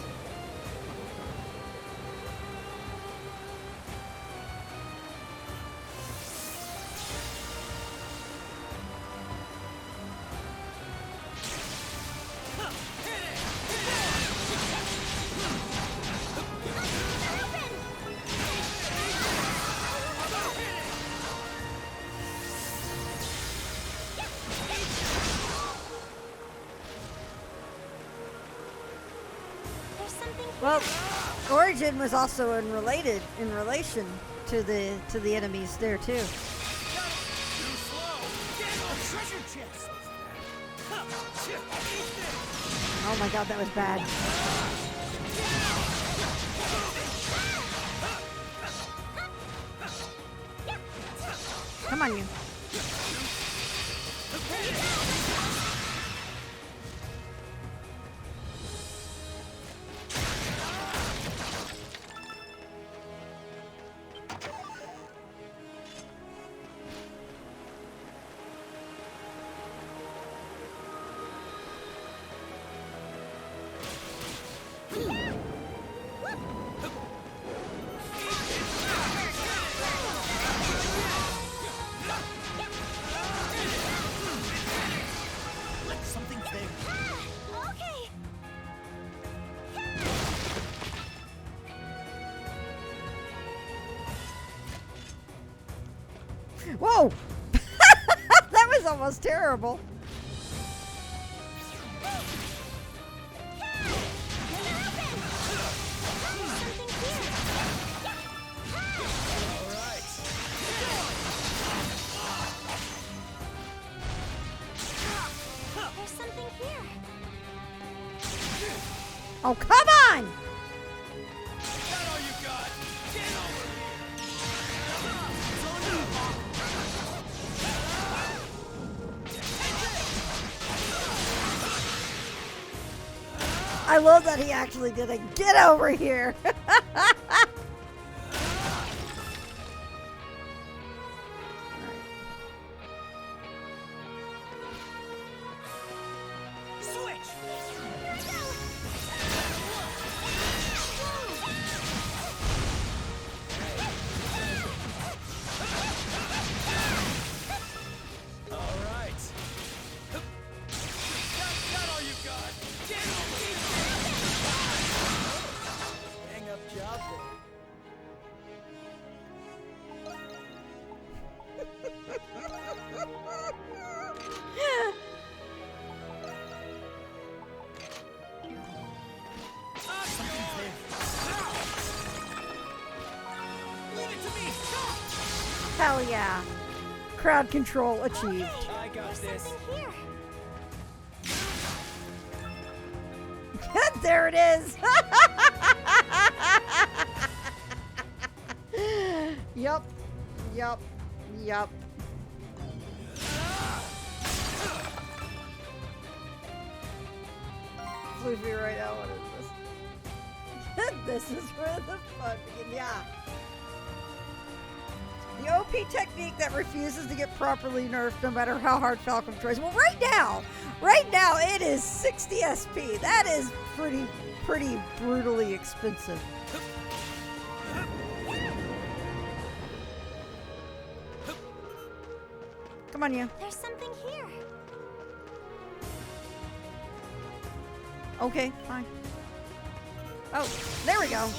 Well, Origin was also in relation to the enemies there too. Oh my god, that was bad. Come on, you. Whoa! That was almost terrible. There's something here. Oh, come on! I love that he actually did a get over here. Hell yeah. Crowd control achieved. I got this. There it is. Yup. Yup. Yup. Floofy right now. What is this? This is where the fun begins. Yeah. The OP technique that refuses to get properly nerfed no matter how hard Falcon tries. Well, right now it is 60 SP. That is pretty brutally expensive. Come on, you. There's something here. Okay, fine. Oh, there we go.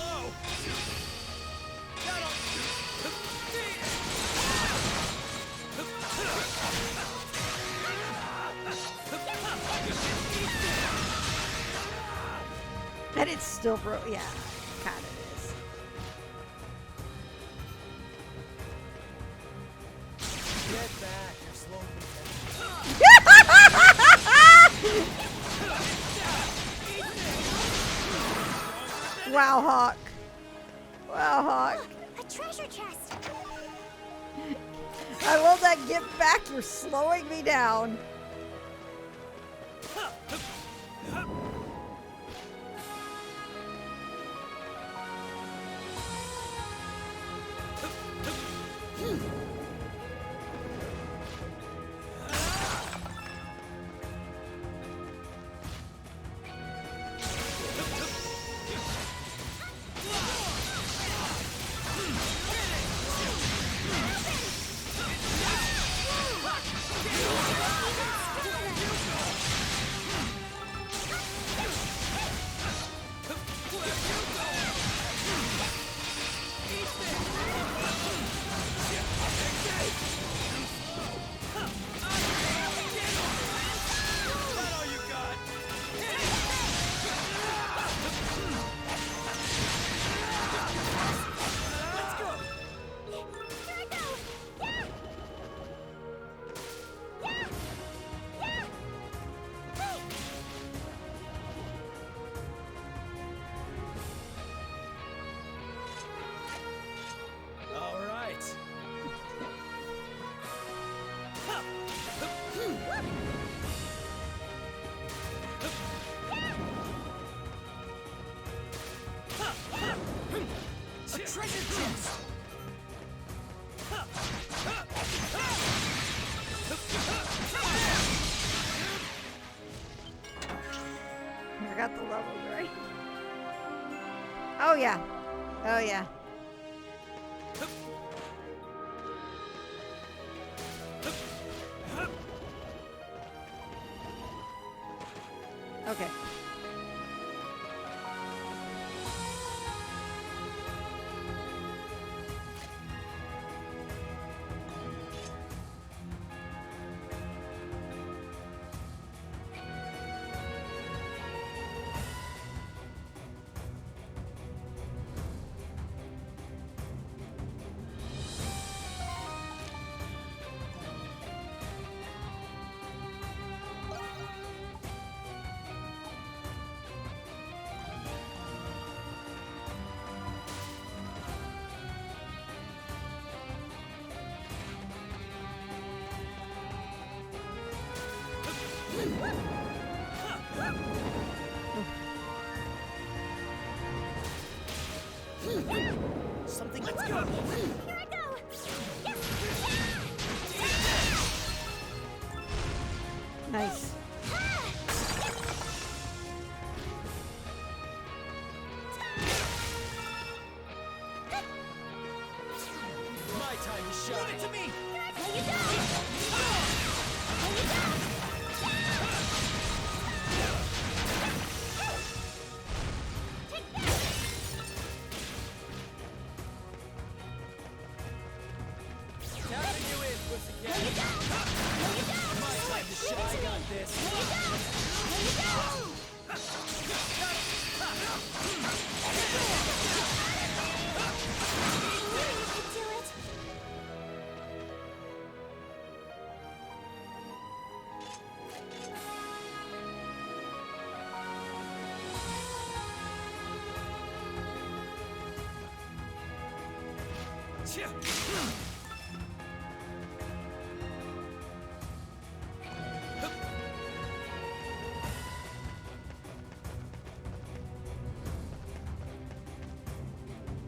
And it's still broke. Yeah, kind of is. Get back. You're slowing me down. Wow, Hawk. Wow, Hawk. A treasure chest. I love that give back. You're slowing me down. treasure chest! I forgot the levels, right? Oh yeah. Oh yeah. Okay. Something, let's go! Here I go! Nice. My time to shine! Leave it to me! There you go! Tapping you in, pussycat! My time to shine! I got this!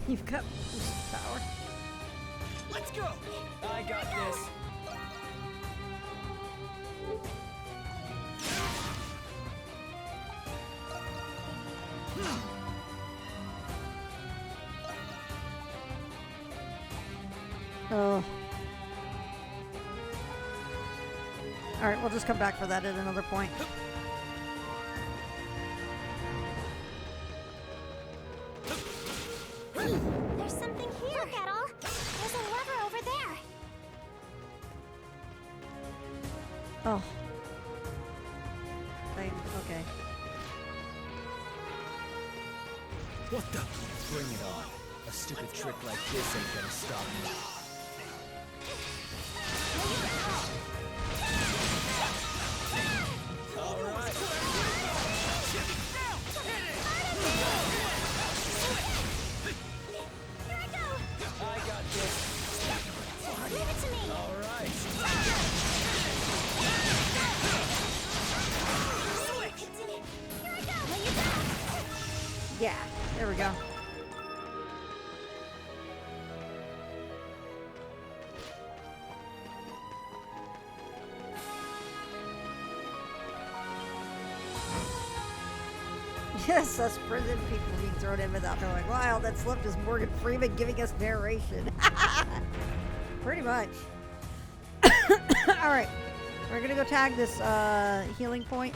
You've got boost power. Let's go! I got this! Oh. Alright, we'll just come back for that at another point. There's something here. Look at all. There's a lever over there. Oh. Okay. What the? Bring it on. A stupid trick like this ain't gonna stop me. All right. I got this. Leave it to me. All right. Here I go. There you go. Yeah, there we go. Yes, us prison people being thrown in without knowing. Wow, that's left is Morgan Freeman giving us narration. Pretty much. Alright, we're gonna go tag this healing point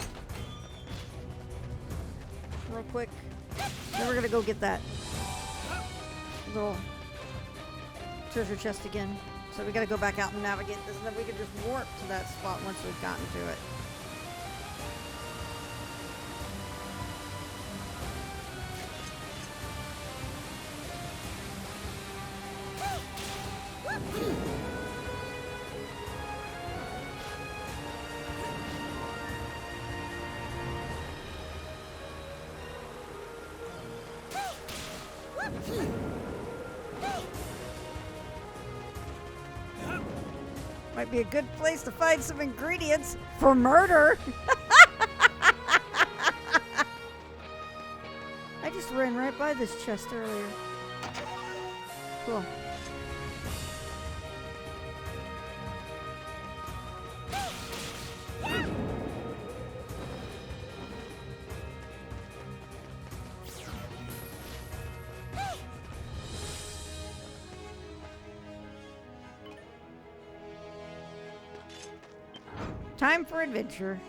real quick. Then we're gonna go get that little treasure chest again. So we gotta go back out and navigate this, and then we can just warp to that spot once we've gotten to it. Might be a good place to find some ingredients for murder. I just ran right by this chest earlier. Cool. Time for adventure.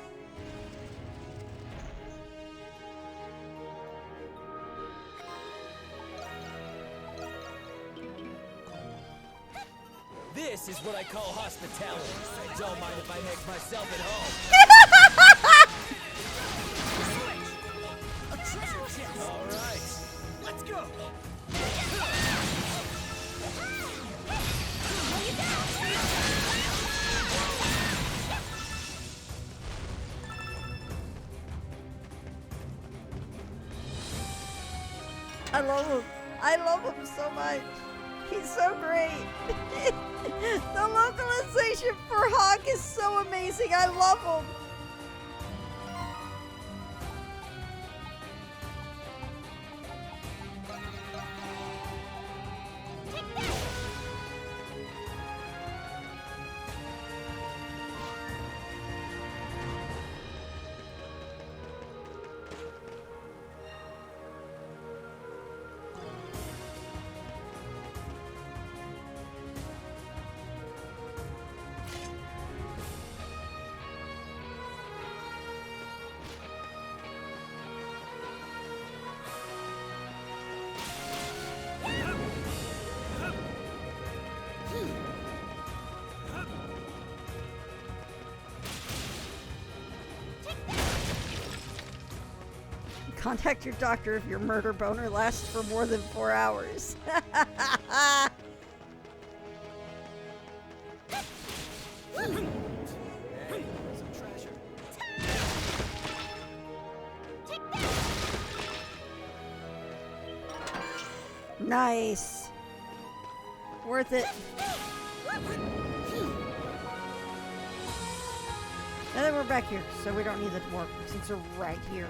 This is what I call hospitality. Don't mind if I make myself at home. A treasure chest. All right, let's go. I love him. I love him so much. He's so great. The localization for Hawk is so amazing. I love him. Contact your doctor if your murder boner lasts for more than 4 hours. Nice. Worth it. And then we're back here, so we don't need the dwarf since we're right here.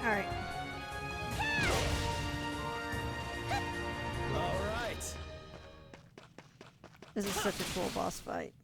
Alright. Alright. This is such a cool boss fight.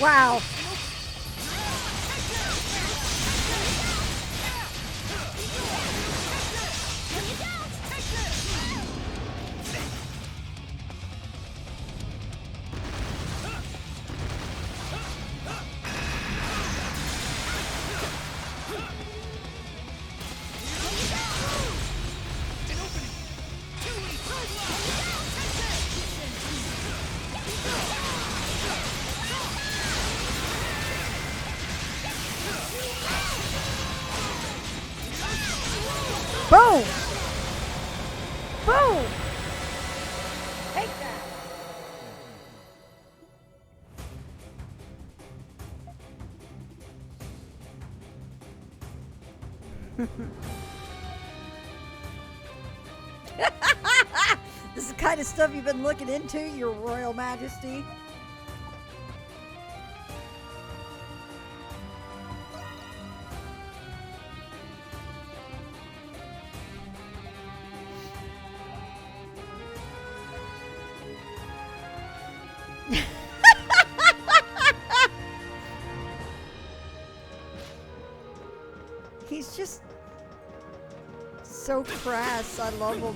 Wow. This is the kind of stuff you've been looking into, Your Royal Majesty. He's just so crass. I love him.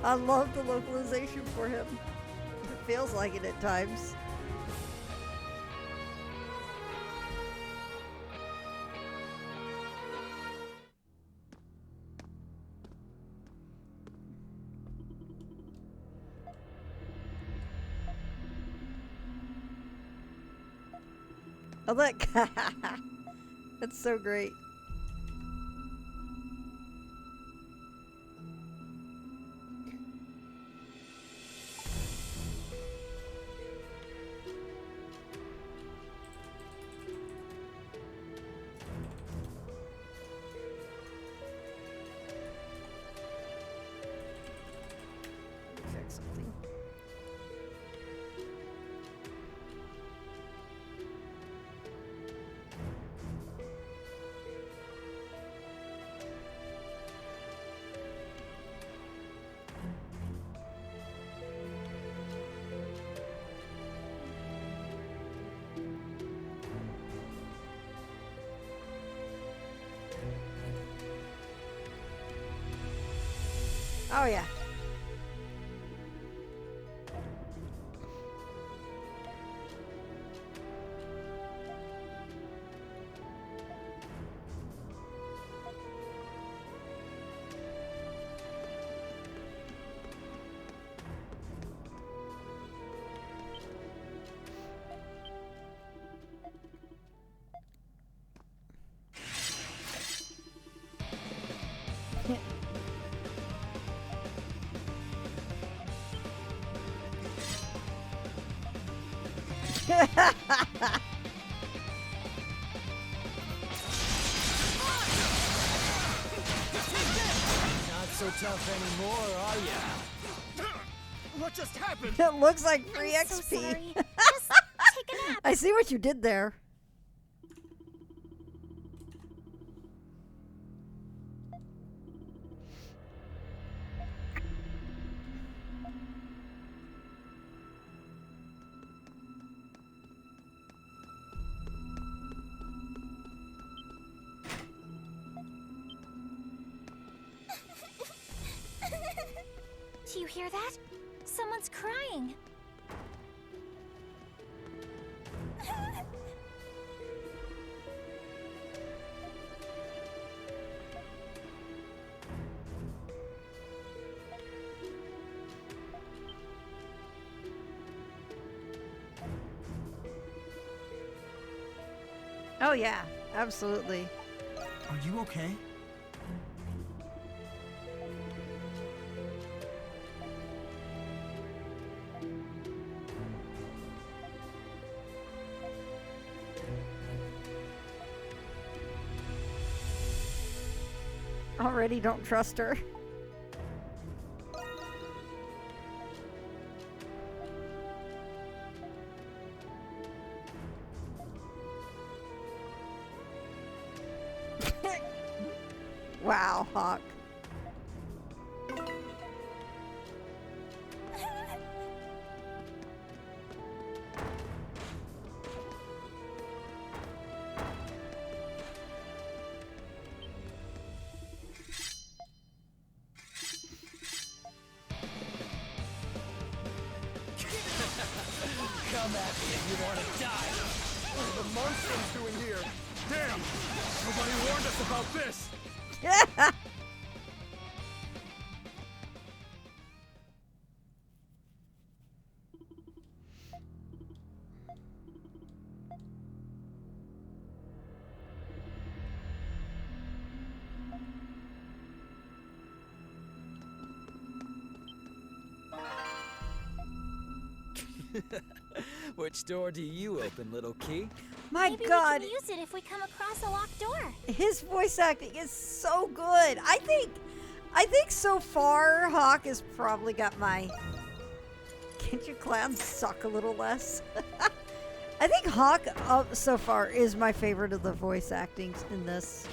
I love the localization for him. It feels like it at times. Oh, look. That's so great. Check something. Oh yeah. Not so tough anymore, are ya? What just happened? It looks like free I'm XP. so sorry. Just take a nap. I see what you did there. Do you hear that? Someone's crying. Oh yeah, absolutely. Are you okay? Already don't trust her. Wow, Hawk. Come at me if you want to die. What are the Monstrums doing here? Damn! Nobody warned us about this! Which door do you open, little key? My Maybe God. we can use it if we come across a locked door. His voice acting is so good. I think so far Hawk has probably got my... Can't you clowns suck a little less? I think Hawk so far is my favorite of the voice acting in this.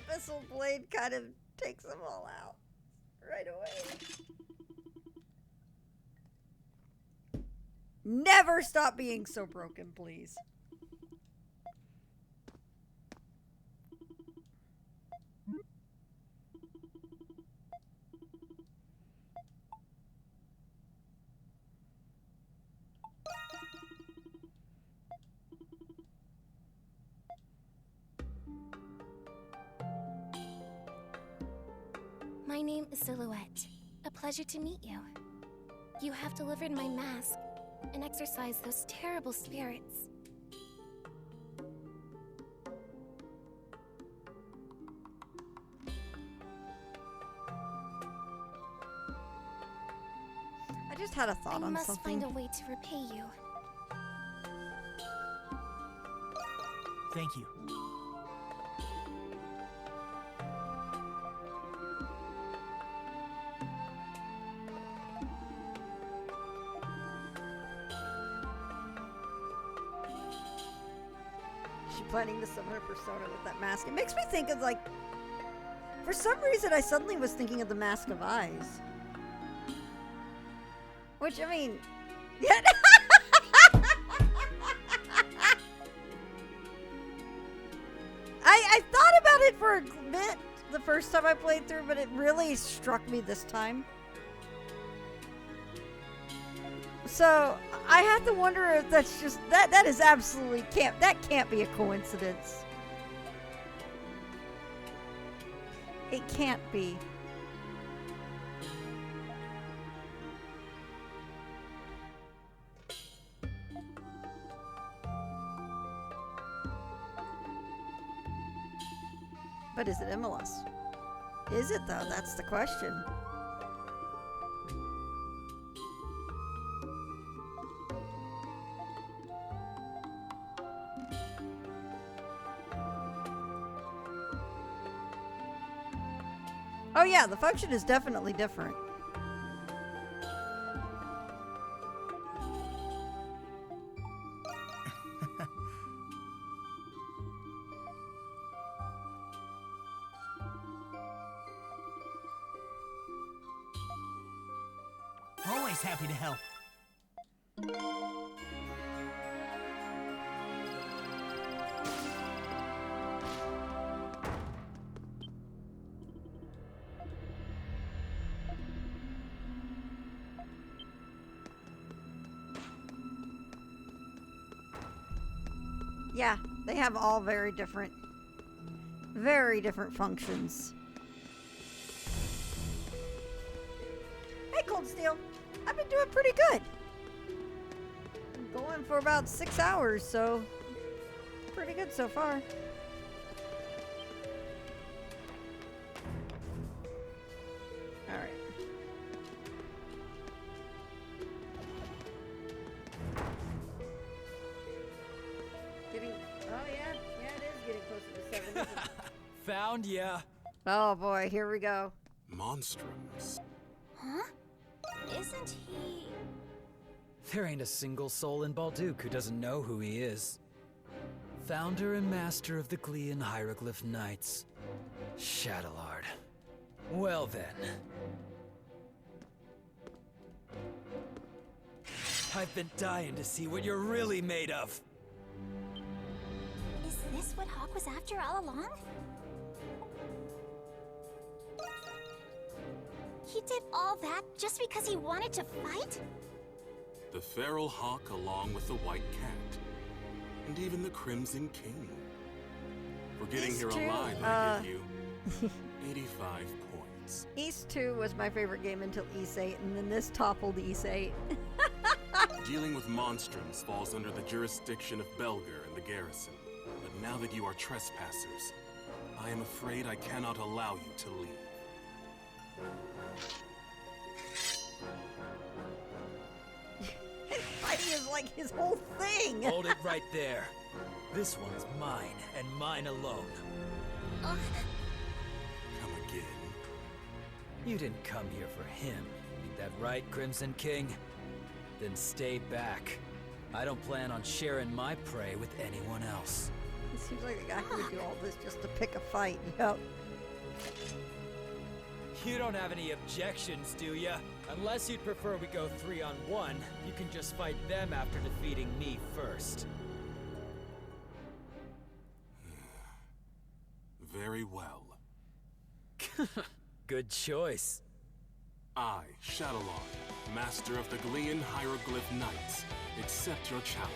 Abyssal Blade kind of takes them all out right away. Never stop being so broken, please. My name is Silhouette. A pleasure to meet you. You have delivered my mask and exorcised those terrible spirits. I just had a thought I on must something. find a way to repay you. Thank you. She planning to summon a persona with that mask. It makes me think of, like, for some reason I suddenly was thinking of the Mask of Eyes. Which, I mean, yeah. I thought about it for a bit the first time I played through, but it really struck me this time. So I have to wonder if that's just that is absolutely can't be a coincidence. It can't be. But is it Immolus? Is it though? That's the question. Oh yeah, the function is definitely different. Always happy to help. Yeah, they have all very different functions. Hey, Cold Steel. I've been doing pretty good. I'm going for about 6 hours, so pretty good so far. All right. Oh yeah, it is getting closer to 7. Isn't it? Found ya. Oh boy, here we go. Monstrums. Huh? Isn't he... There ain't a single soul in Balduke who doesn't know who he is. Founder and master of the Glean Hieroglyph Knights. Shadowlord. Well then. I've been dying to see what you're really made of. Is this what Hawk was after all along? He did all that just because he wanted to fight? The feral hawk along with the white cat. And even the Crimson King. For getting These here two, alive, I give you 85 points. East 2 was my favorite game until East 8, and then this toppled East 8. Dealing with monstrums falls under the jurisdiction of Belger and the garrison. But now that you are trespassers, I am afraid I cannot allow you to leave. Fighting is like his whole thing. Hold it right there. This one's mine, and mine alone. Come again. You didn't come here for him. Ain't that right, Crimson King? Then stay back. I don't plan on sharing my prey with anyone else. He seems like the guy who would do all this just to pick a fight. Yep. You don't have any objections, do ya? Unless you'd prefer we go 3-on-1, you can just fight them after defeating me first. Very well. Good choice. I, Shadowlord, master of the Glean Hieroglyph Knights, accept your challenge.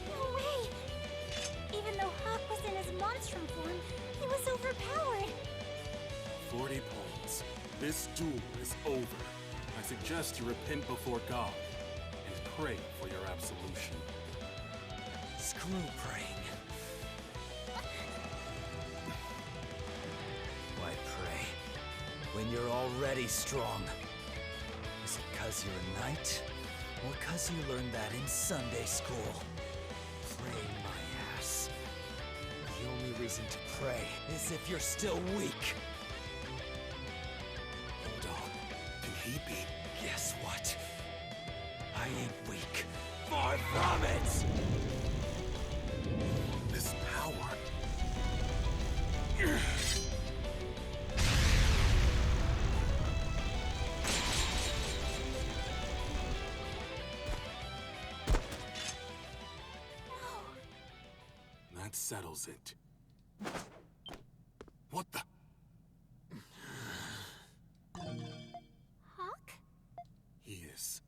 No way! Even though Hawk was in his monstrum form, he was overpowered. 40 points. This duel is over. I suggest you repent before God and pray for your absolution. Screw praying. Why pray when you're already strong? Is it 'cause you're a knight? Or 'cause you learned that in Sunday school? Pray my ass. The only reason to pray is if you're still weak. Hold on. Can he be? Guess what? I ain't weak. Far from it! This power. That settles it. What the? Hawk? He is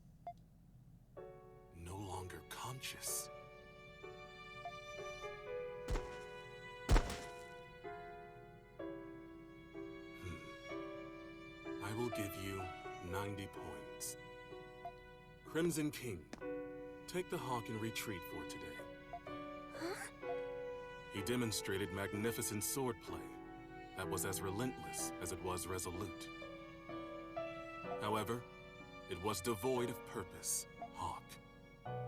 no longer conscious. I will give you 90 points. Crimson King, take the Hawk in retreat for today. He demonstrated magnificent swordplay that was as relentless as it was resolute. However, it was devoid of purpose. Hawk,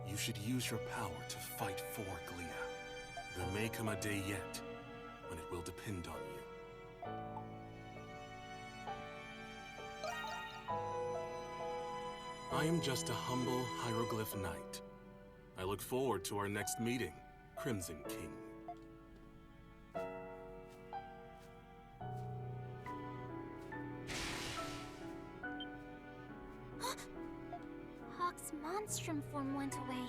you should use your power to fight for Glia. There may come a day yet when it will depend on you. I am just a humble hieroglyph knight. I look forward to our next meeting, Crimson King. Hawk's monstrum form went away.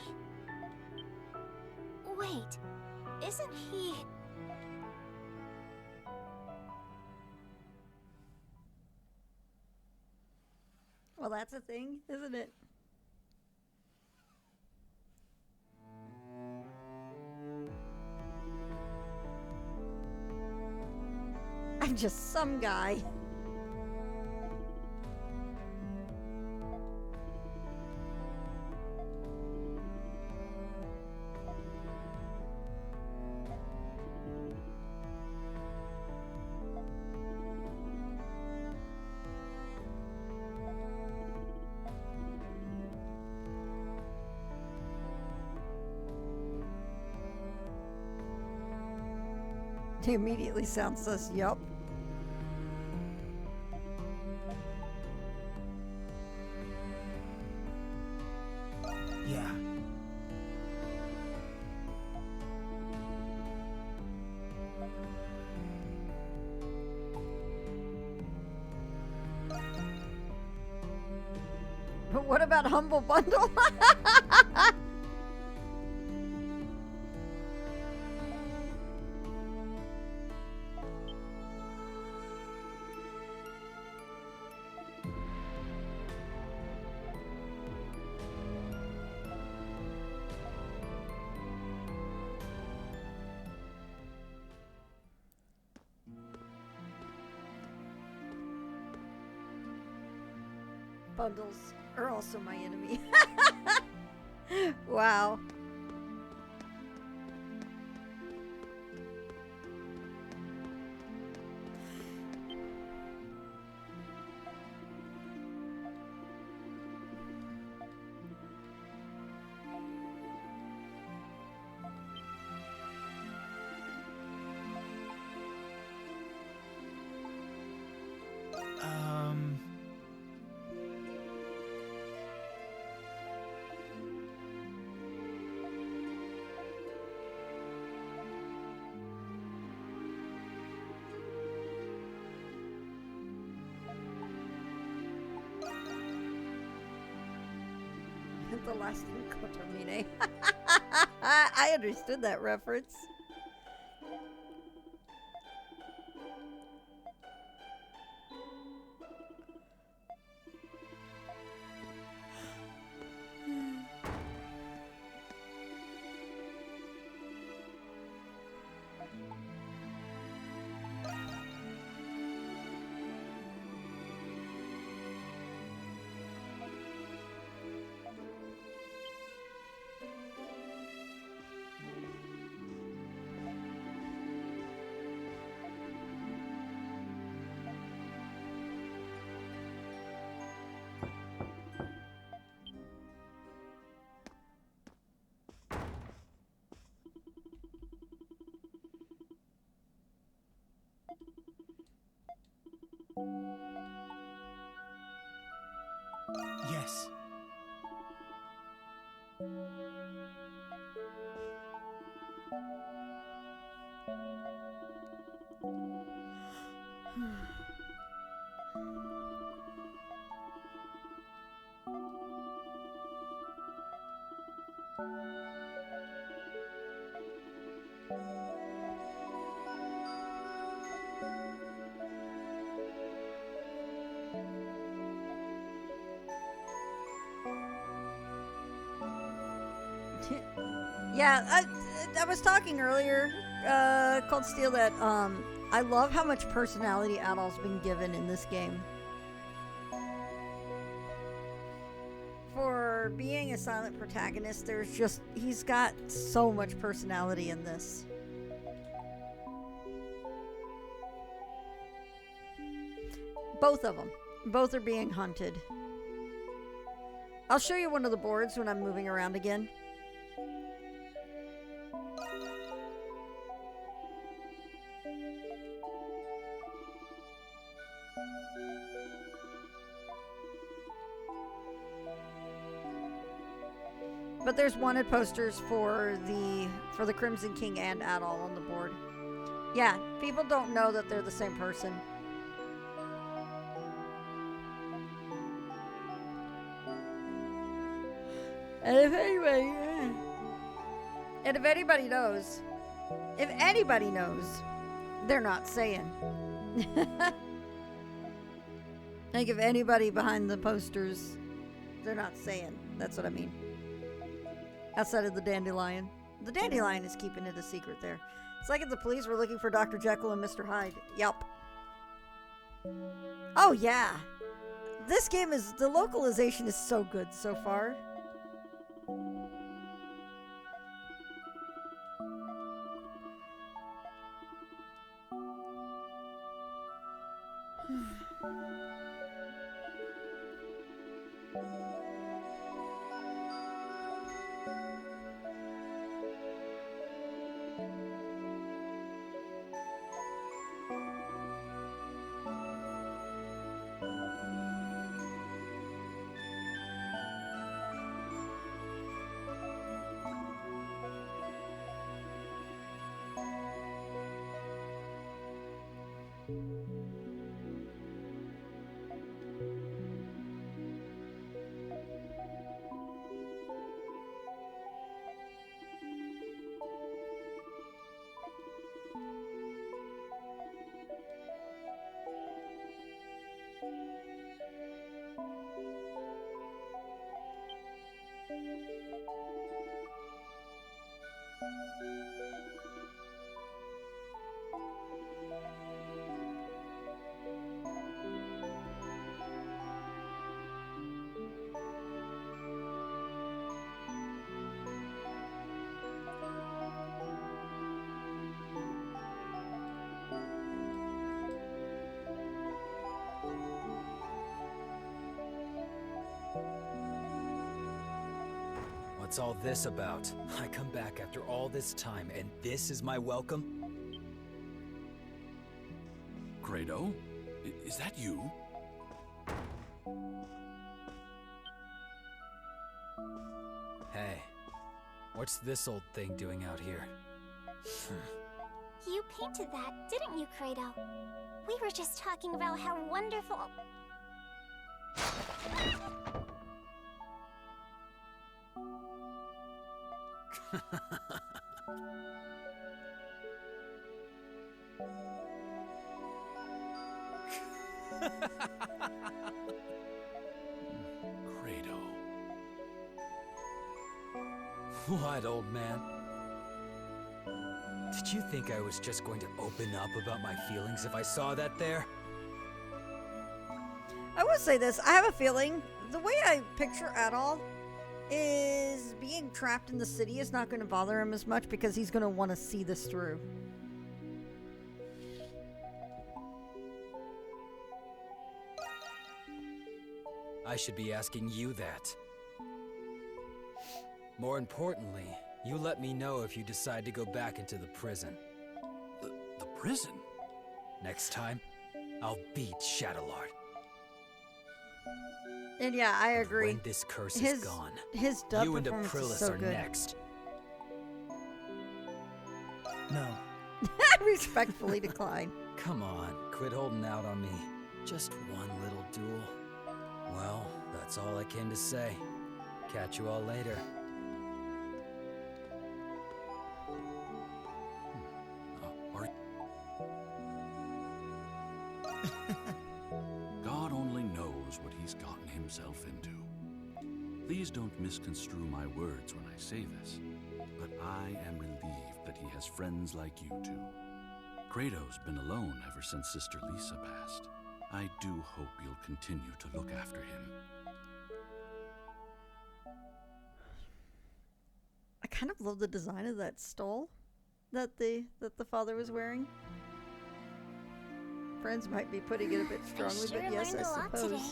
Wait, isn't he... Well, that's a thing, isn't it? I'm just some guy. He immediately sounds sus. Yup. Yeah. But what about Humble Bundle? Bundles are also my enemy. Wow. The last Kotomine. I understood that reference. Yes. Yeah, I was talking earlier, Cold Steel, that I love how much personality Adol's been given in this game. For being a silent protagonist, he's got so much personality in this. Both of them. Both are being hunted. I'll show you one of the boards when I'm moving around again. But there's wanted posters for the Crimson King and Adol on the board. Yeah, people don't know that they're the same person. And if anybody knows, they're not saying. Like, if anybody behind the posters, they're not saying. That's what I mean. Outside of the Dandelion. The Dandelion is keeping it a secret there. It's like if the police were looking for Dr. Jekyll and Mr. Hyde. Yup. Oh, yeah. This game the localization is so good so far. What's all this about? I come back after all this time, and this is my welcome? Credo? Is that you? Hey, what's this old thing doing out here? You painted that, didn't you, Credo? We were just talking about how wonderful... Credo. What, old man? Did you think I was just going to open up about my feelings if I saw that there? I will say this. I have a feeling the way I picture Adol is being trapped in the city is not going to bother him as much because he's going to want to see this through. I should be asking you that. More importantly, you let me know if you decide to go back into the prison. The prison? Next time, I'll beat Shadowlord. And yeah, I agree. When this curse is gone, his dub you and performance Aprilis is so are good. next. No. I respectfully decline. Come on, quit holding out on me. Just one little duel. Well, that's all I came to say. Catch you all later. God only knows what he's gotten himself into. Please don't misconstrue my words when I say this, but I am relieved that he has friends like you two. Kratos been alone ever since Sister Lisa passed. I do hope you'll continue to look after him. I kind of love the design of that stole that the father was wearing. Friends might be putting it a bit strongly, sure but yes, I learned a lot suppose. today.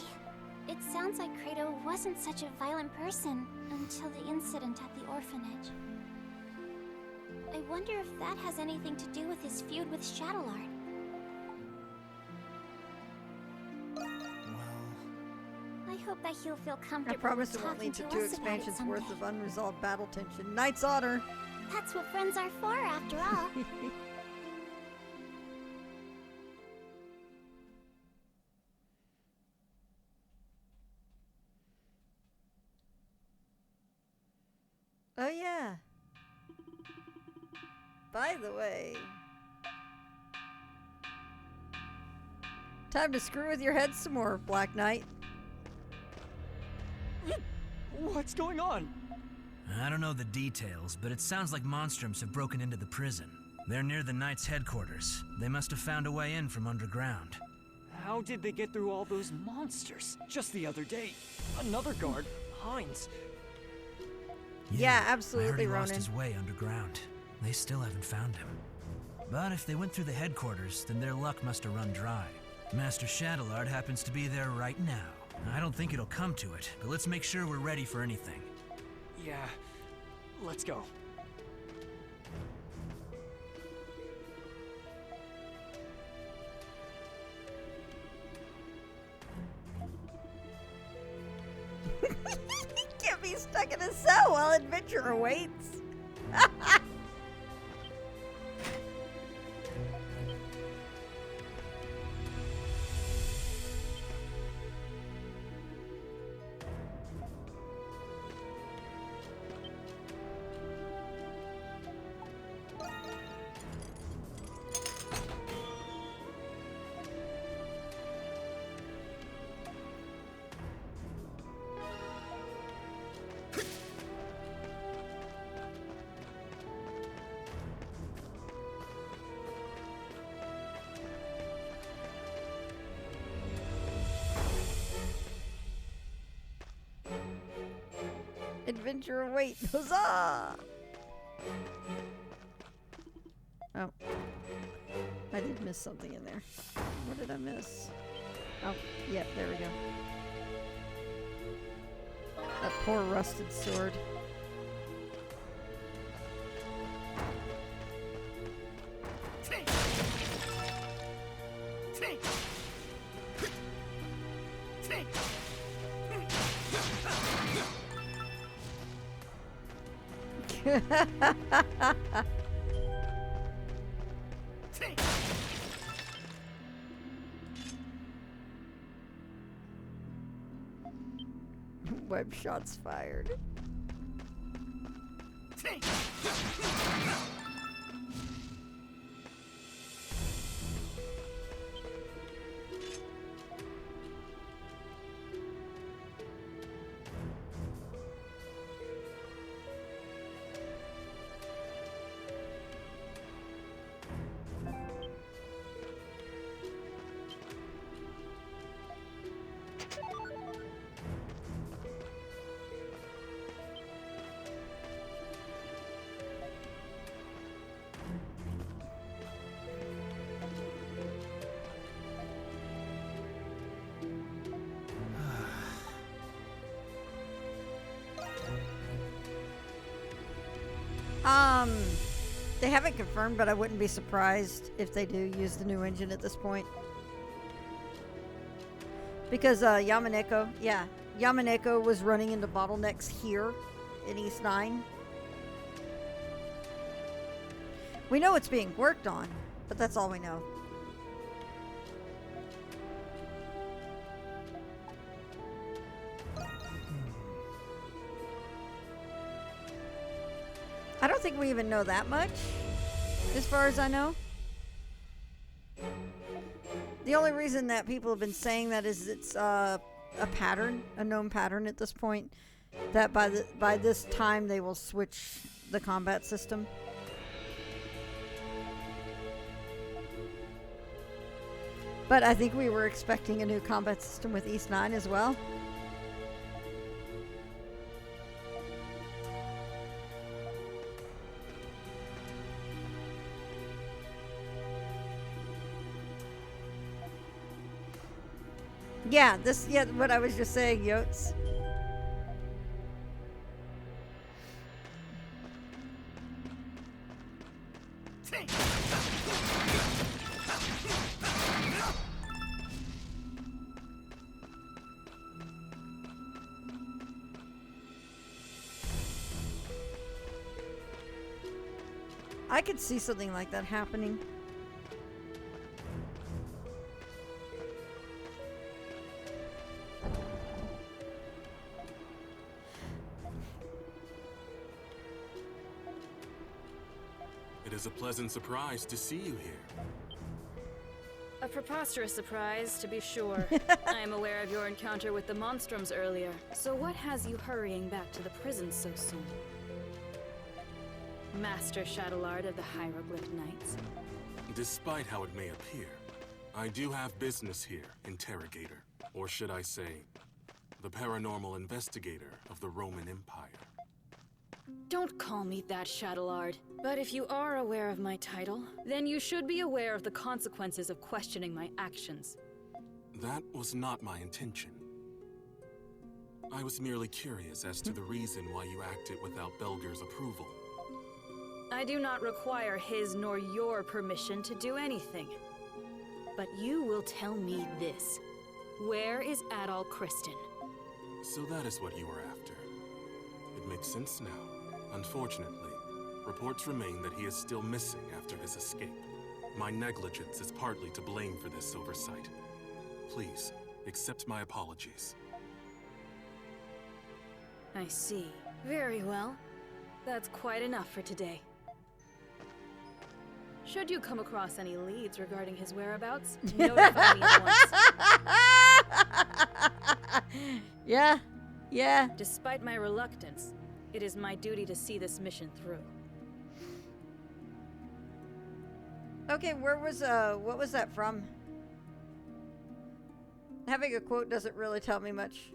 It sounds like Credo wasn't such a violent person until the incident at the orphanage. I wonder if that has anything to do with his feud with Shadowlord. I hope that he'll feel I comfortable promise with it won't talking lead to to 2 us about it expansions someday. worth of unresolved battle tension. Knight's Honor! That's what friends are for, after all. Oh yeah. By the way, time to screw with your head some more, Black Knight. What's going on? I don't know the details, but it sounds like Monstrums have broken into the prison. They're near the Knight's headquarters. They must have found a way in from underground. How did they get through all those monsters? Just the other day, another guard, Hines. Yeah, I absolutely, heard he lost Ronan. his way underground. They still haven't found him. But if they went through the headquarters, then their luck must have run dry. Master Shadowlord happens to be there right now. I don't think it'll come to it, but let's make sure we're ready for anything. Yeah, let's go. Can't be stuck in a cell while adventure awaits. Adventure await. Huzzah! Oh. I did miss something in there. What did I miss? Oh, yep, there we go. That poor rusted sword. Web shots fired. They haven't confirmed, but I wouldn't be surprised if they do use the new engine at this point. Because Yamaneko was running into bottlenecks here in East 9. We know it's being worked on, but that's all we know. I don't think we even know that much, as far as I know. The only reason that people have been saying that is it's a pattern, a known pattern at this point, that by this time they will switch the combat system. But I think we were expecting a new combat system with East 9 as well. Yeah, what I was just saying, Yotes. I could see something like that happening. It is a pleasant surprise to see you here. A preposterous surprise, to be sure. I am aware of your encounter with the Monstrums earlier. So what has you hurrying back to the prison so soon? Master Shadowlord of the Hieroglyph Knights. Despite how it may appear, I do have business here, Interrogator. Or should I say, the paranormal investigator of the Roman Empire. Don't call me that, Shadowlord. But if you are aware of my title, then you should be aware of the consequences of questioning my actions. That was not my intention. I was merely curious as to the reason why you acted without Belger's approval. I do not require his nor your permission to do anything. But you will tell me this. Where is Adol Kristen? So that is what you were after. It makes sense now. Unfortunately, reports remain that he is still missing after his escape. My negligence is partly to blame for this oversight. Please, accept my apologies. I see. Very well. That's quite enough for today. Should you come across any leads regarding his whereabouts, notify me at once. Yeah. Despite my reluctance, it is my duty to see this mission through. Okay, what was that from? Having a quote doesn't really tell me much.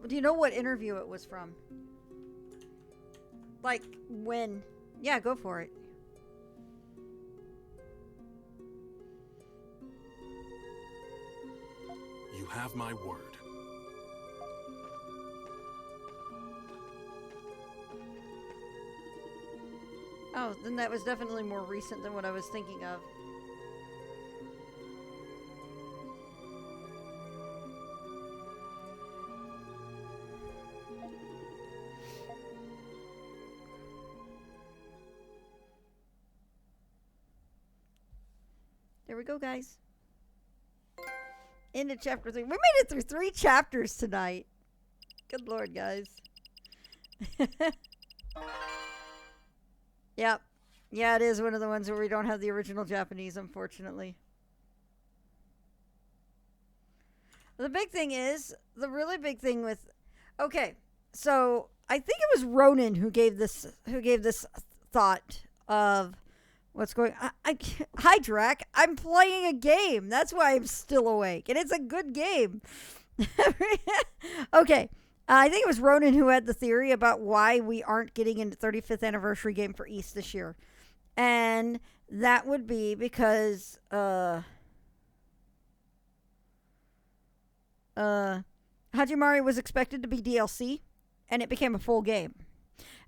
Do you know what interview it was from? Like, when? Yeah, go for it. You have my word. Oh, then that was definitely more recent than what I was thinking of. we go, guys. Into chapter 3. We made it through 3 chapters tonight. Good lord, guys. Yep. Yeah, it is one of the ones where we don't have the original Japanese, unfortunately. The big thing is, the really big thing with... Okay, so I think it was Ronan who gave this thought of what's going on. Hi, Drac. I'm playing a game. That's why I'm still awake. And it's a good game. Okay. I think it was Ronan who had the theory about why we aren't getting a 35th anniversary game for East this year. And that would be because Hajimari was expected to be DLC, and it became a full game.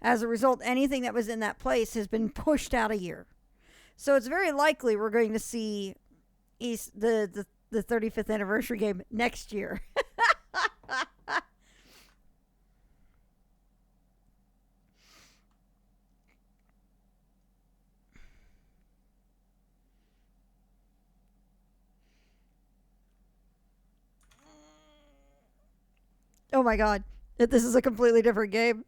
As a result, anything that was in that place has been pushed out a year. So it's very likely we're going to see East the 35th anniversary game next year. Oh my god. This is a completely different game.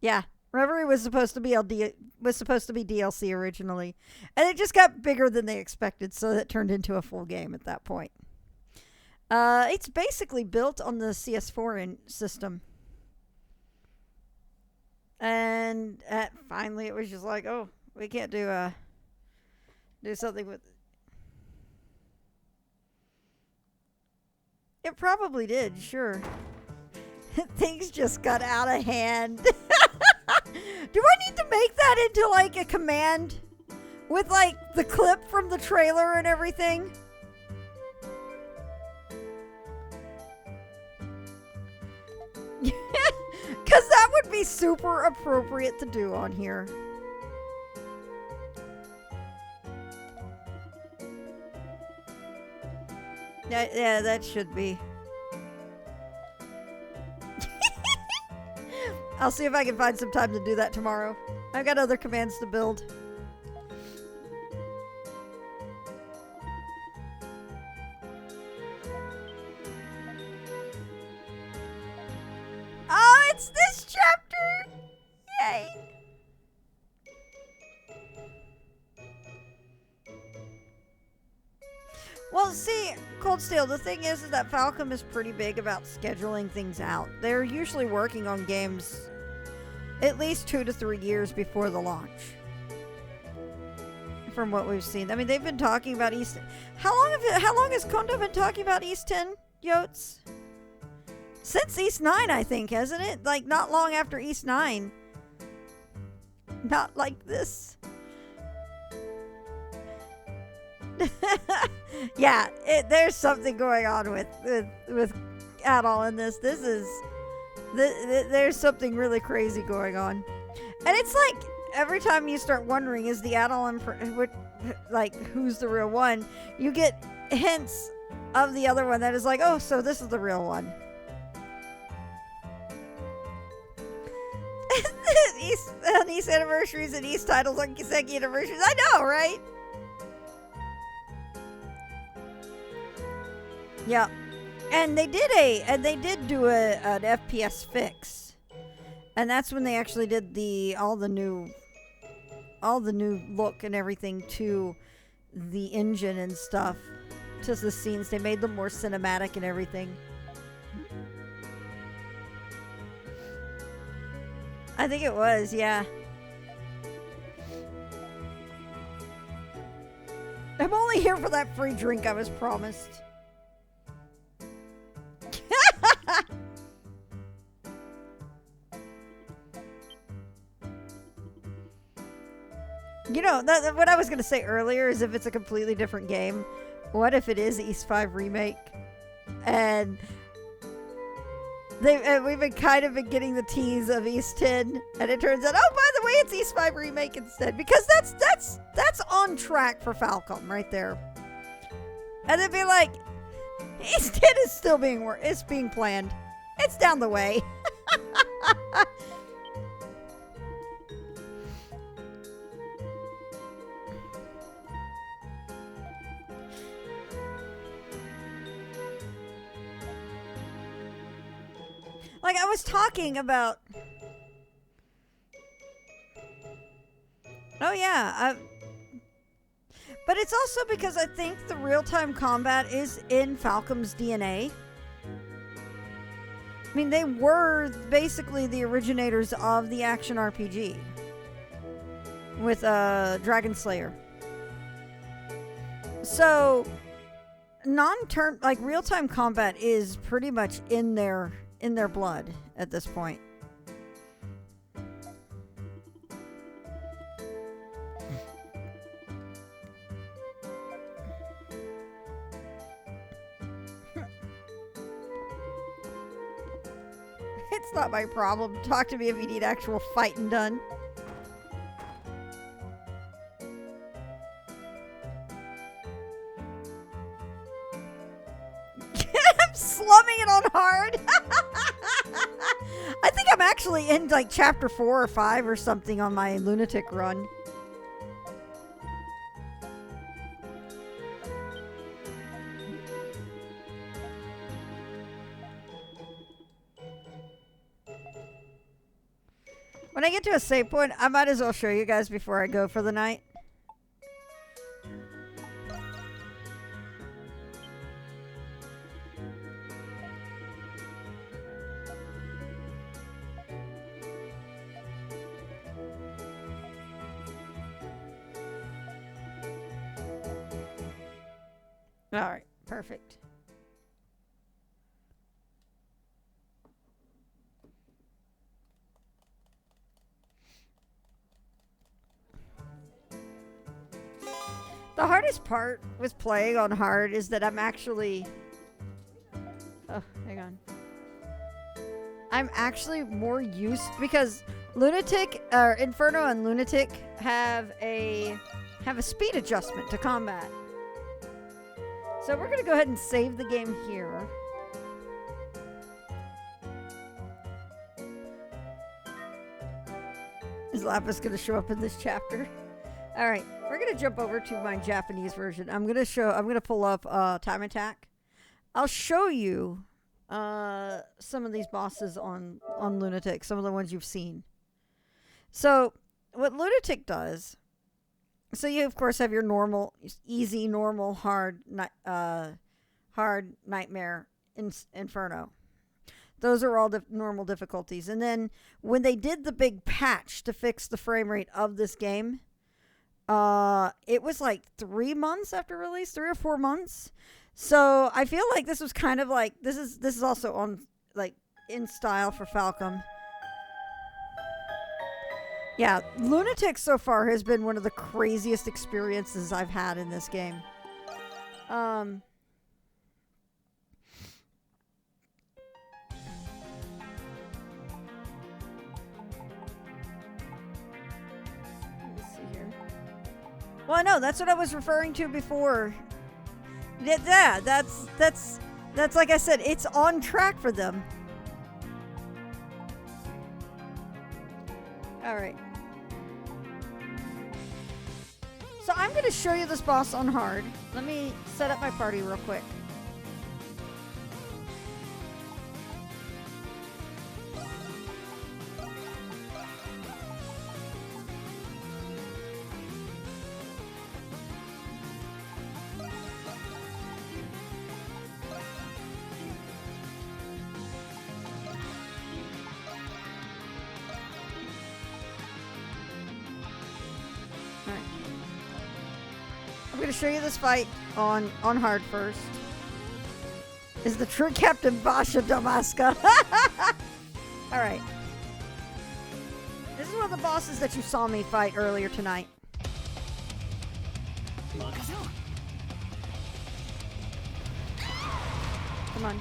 Yeah. Reverie was supposed to be DLC originally. And it just got bigger than they expected, so that turned into a full game at that point. It's basically built on the CS4 system. And finally it was just like, oh, we can't do something with... It probably did, sure. Things just got out of hand. Do I need to make that into like a command? With like the clip from the trailer and everything? Because that would be super appropriate to do on here. Yeah, that should be. I'll see if I can find some time to do that tomorrow. I've got other commands to build. Oh, it's this chapter! Yay! Well, see, Cold Steel, the thing is that Falcom is pretty big about scheduling things out. They're usually working on games at least 2 to 3 years before the launch. From what we've seen. I mean, they've been talking about East... How long has Kondo been talking about East 10, Yotes? Since East 9, I think, hasn't it? Like, not long after East 9. Not like this. Yeah, there's something going on with Adol in this. This is... there's something really crazy going on. And it's like, every time you start wondering, is the Adol like, who's the real one? You get hints of the other one that is like, oh, so this is the real one. East anniversaries and East titles on Kiseki anniversaries. I know, right? Yeah. And they did do an FPS fix. And that's when they actually did all the new look and everything to the engine and stuff. To the scenes. They made them more cinematic and everything. I think it was, yeah. I'm only here for that free drink I was promised. You know, what I was going to say earlier is if it's a completely different game, what if it is East 5 Remake? And we've been kind of getting the tease of East 10, and it turns out, oh, by the way, it's East 5 Remake instead, because that's on track for Falcom right there. And they'd be like, East 10 is still being planned. It's down the way. Like, I was talking about... Oh, yeah. But it's also because I think the real-time combat is in Falcom's DNA. I mean, they were basically the originators of the action RPG. With Dragon Slayer. So, non-turn... Like, real-time combat is pretty much in their blood at this point. It's not my problem. Talk to me if you need actual fighting done. I'm slumming it on hard. I think I'm actually in like chapter 4 or 5 or something on my lunatic run. When I get to a save point, I might as well show you guys before I go for the night. All right, perfect. The hardest part with playing on hard is that I'm actually... Oh, hang on. I'm actually more used... Because Lunatic, or Inferno and Lunatic have a speed adjustment to combat. So we're going to go ahead and save the game here. Is Lapis going to show up in this chapter? All right, we're going to jump over to my Japanese version. I'm going to pull up Time Attack. I'll show you some of these bosses on Lunatic, some of the ones you've seen. So, what Lunatic does, so you of course have your normal, easy, normal, hard Nightmare, Inferno. Those are all the normal difficulties. And then when they did the big patch to fix the frame rate of this game, it was like 3 months after release, 3 or 4 months. So I feel like this was kind of like, this is also on, like, in style for Falcom. Yeah, Lunatic so far has been one of the craziest experiences I've had in this game. Let's see here. Well, I know, that's what I was referring to before. Yeah, that's like I said, it's on track for them. All right. So I'm going to show you this boss on hard. Let me set up my party real quick. I'm going to show you this fight on hard first. Is the true Captain Basha Damaska. Alright. This is one of the bosses that you saw me fight earlier tonight. Come on.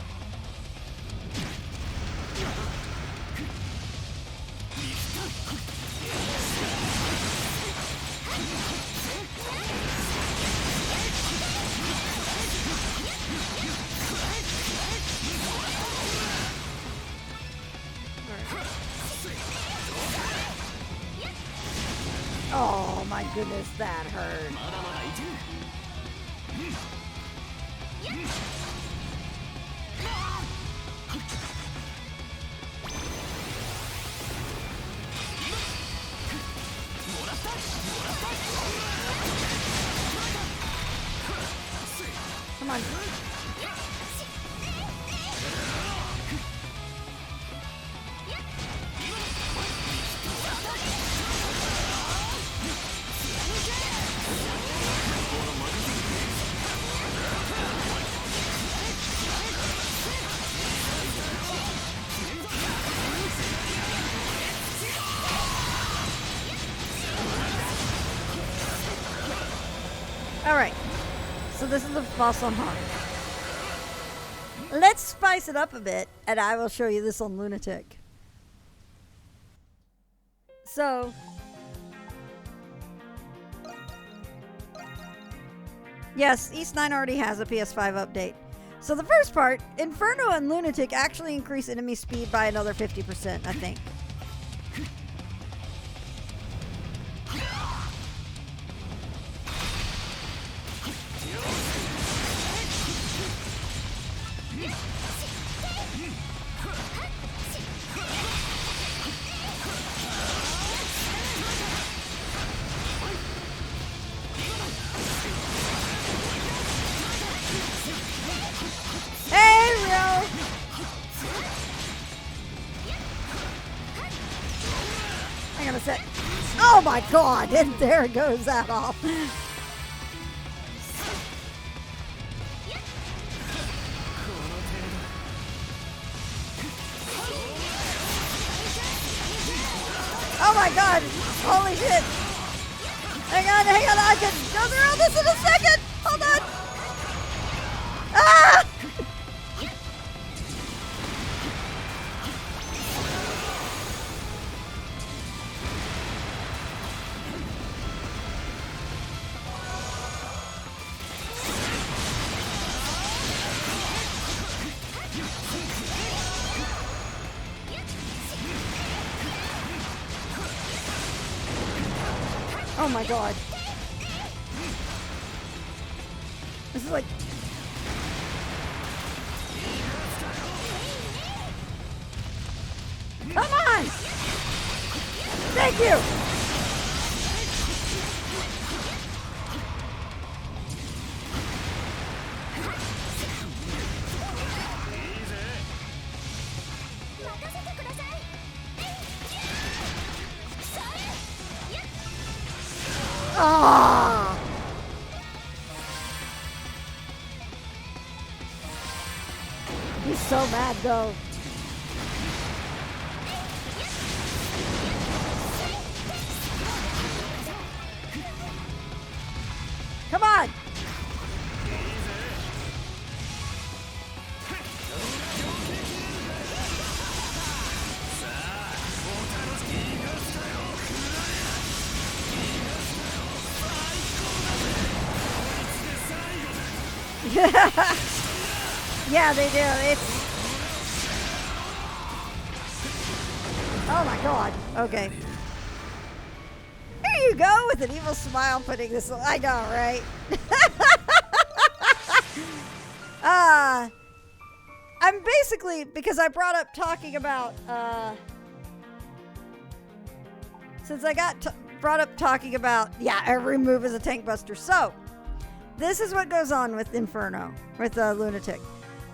Oh my goodness, that hurt. Come on. Alright, so this is the boss on hard. Let's spice it up a bit, and I will show you this on Lunatic. So, yes, East 9 already has a PS5 update. So the first part, Inferno and Lunatic actually increase enemy speed by another 50%, I think. Hang on a sec. Oh my god! And there goes that off. Oh my god! Holy shit! Hang on, I can go through all this in a second! Hold on! Ah! Oh my god. This is like... Come on! Thank you! Ah! He's so mad though. Come on! Yeah, they do. It's... Oh my god. Okay. Here you go with an evil smile putting this... I know, right? I'm basically... Because I brought up talking about... Since I got brought up talking about... Yeah, every move is a tank buster. So... This is what goes on with Inferno, with Lunatic.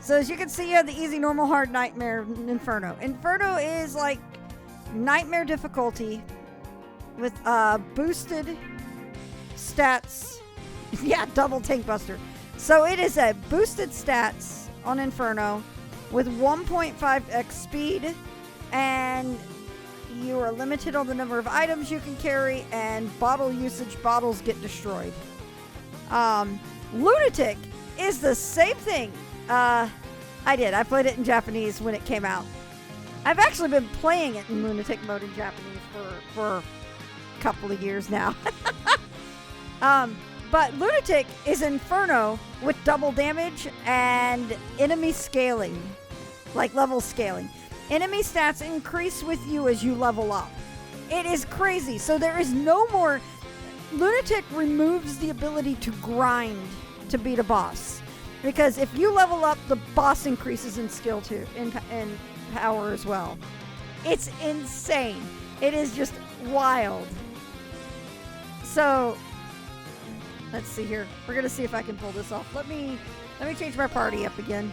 So as you can see, you have the easy, normal, hard, nightmare, Inferno. Inferno is like nightmare difficulty with boosted stats. Yeah, double tank buster. So it is a boosted stats on Inferno with 1.5x speed, and you are limited on the number of items you can carry, and bottle usage, bottles get destroyed. Lunatic is the same thing. I played it in Japanese when it came out. I've actually been playing it in Lunatic mode in Japanese for a couple of years now. But Lunatic is Inferno with double damage and enemy scaling, like level scaling. Enemy stats increase with you as you level up. It is crazy. So there is no more... Lunatic removes the ability to grind to beat a boss. Because if you level up, the boss increases in skill too, in power as well. It's insane. It is just wild. So, let's see here. We're gonna see if I can pull this off. Let me change my party up again.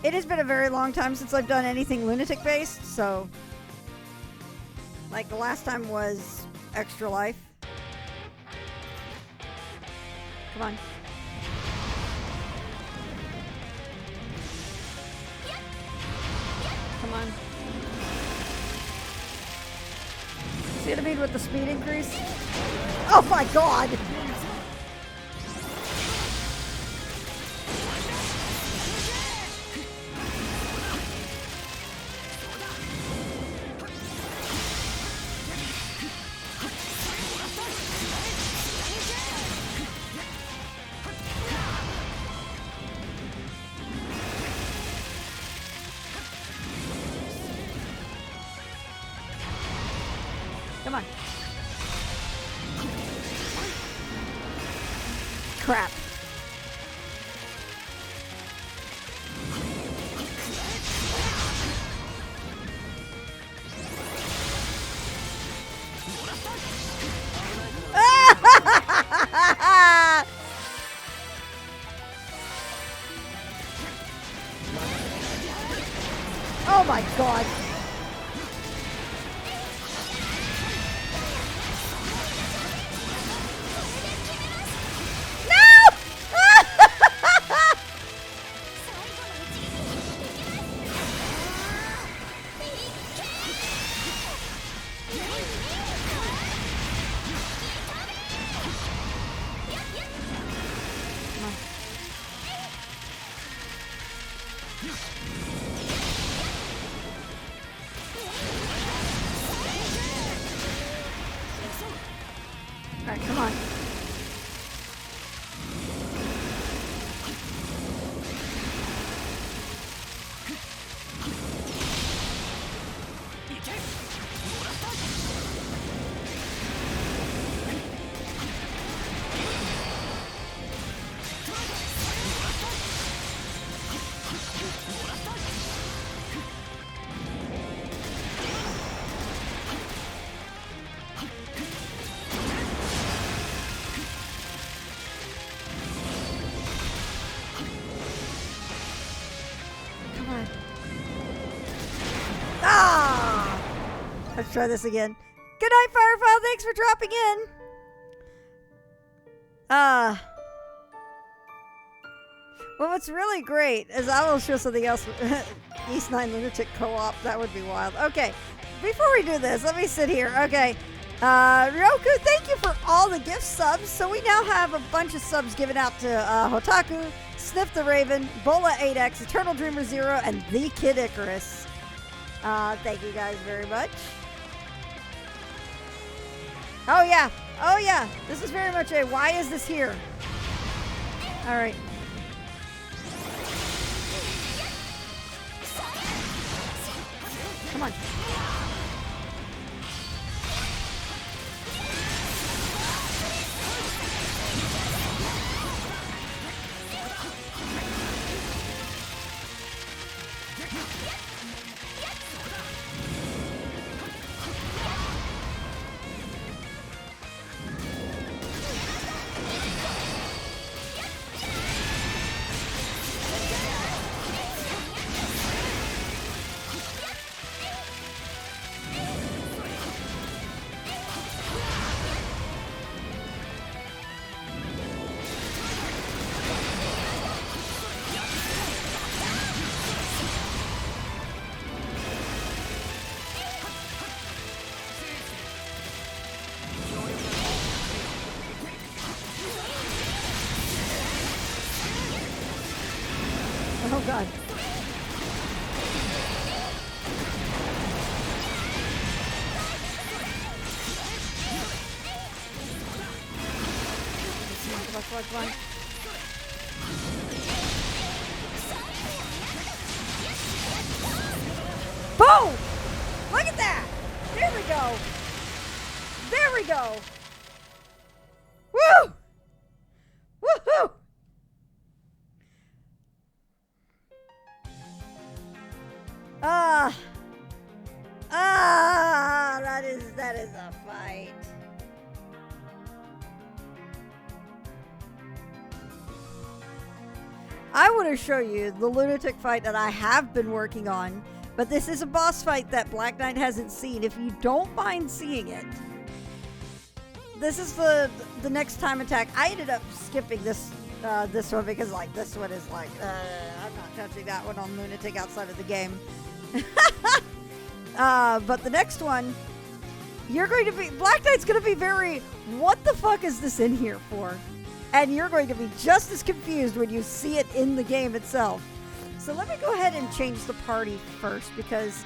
It has been a very long time since I've done anything lunatic based, so like the last time was Extra Life. Come on. Come on. See what I mean with the speed increase? Oh my god! Come on. Crap. Oh my god. Alright, come on. Let's try this again. Good night, Firefile. Thanks for dropping in. Well, what's really great is I will show something else. East 9 Lunatic Co-op. That would be wild. Okay. Before we do this, let me sit here. Okay. Ryoku, thank you for all the gift subs. So we now have a bunch of subs given out to Hotaku, Sniff the Raven, Bola 8X, Eternal Dreamer 0, and The Kid Icarus. Thank you guys very much. Oh yeah. Oh yeah. This is very much a why is this here? Alright. Come on. Oh god. Come on. Boom! Look at that! There we go! There we go! Woo! Woohoo! That is a fight. I want to show you the lunatic fight that I have been working on, but this is a boss fight that Black Knight hasn't seen. If you don't mind seeing it, this is the next time attack. I ended up skipping this one because like this one is like I'm not touching that one on lunatic outside of the game. But the next one, Black Knight's going to be very, what the fuck is this in here for? And you're going to be just as confused when you see it in the game itself. So let me go ahead and change the party first because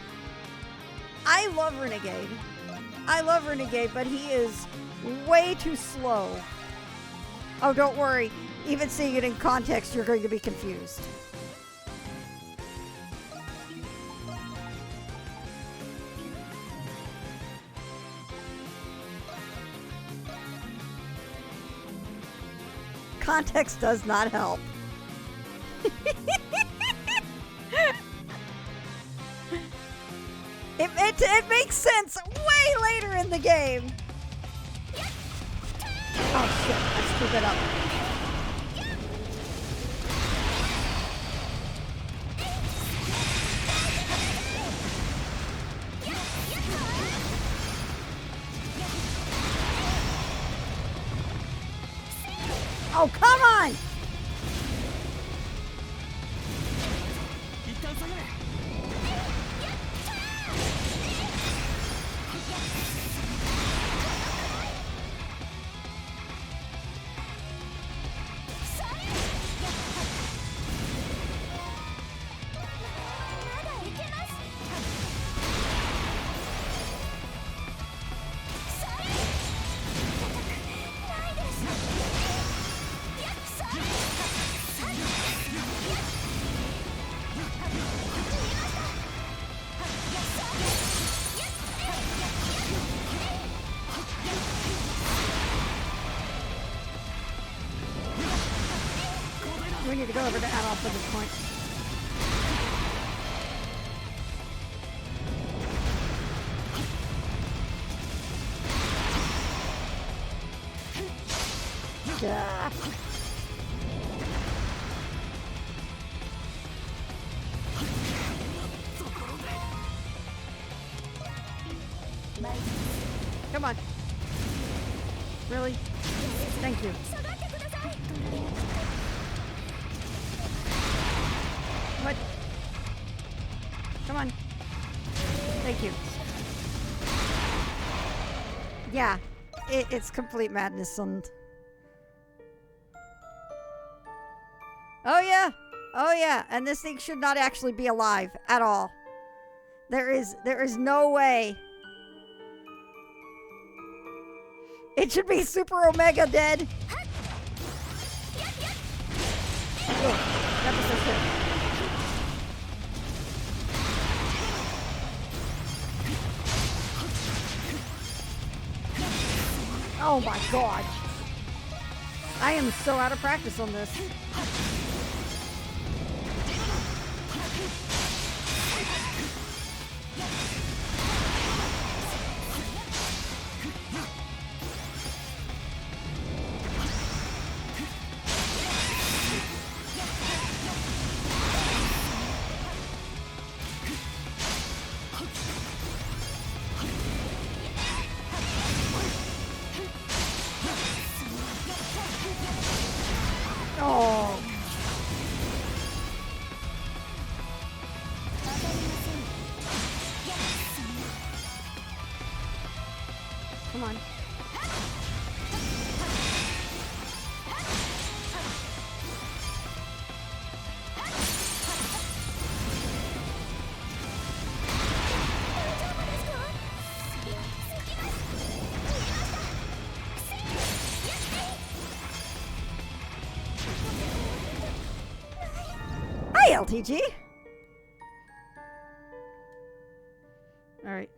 I love Renegade. But he is way too slow. Oh, don't worry. Even seeing it in context, you're going to be confused. Context does not help. It makes sense way later in the game. Oh shit, I screwed that up. Oh, come on! We need to go over to Adolf at this point. Yeah. Come on. Really? Thank you. What? Come on. Thank you. Yeah, it's complete madness on... Oh yeah, and this thing should not actually be alive at all. There is no way. It should be super omega dead. Oh, that was so good. Oh my god. I am so out of practice on this. Oh. Come on. Hi, LTG. All right.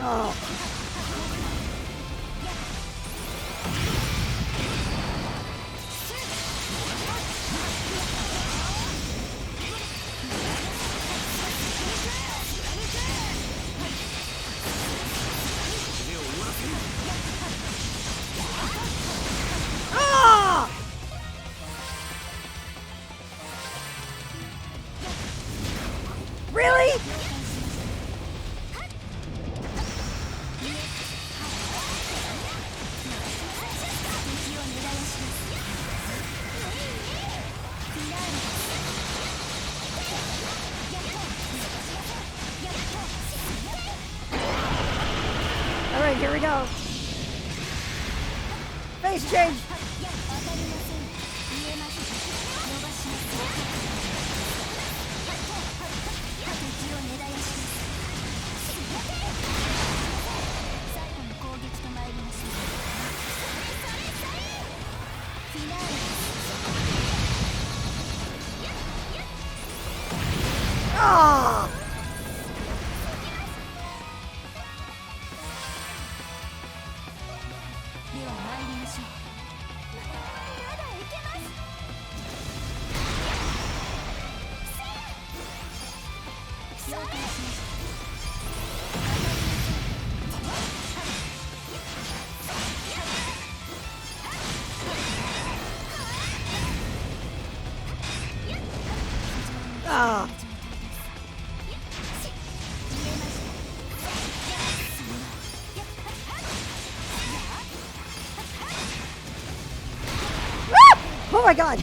Oh. Ah! Really? All right, here we go. Face change. Ah! Ah! Oh my god!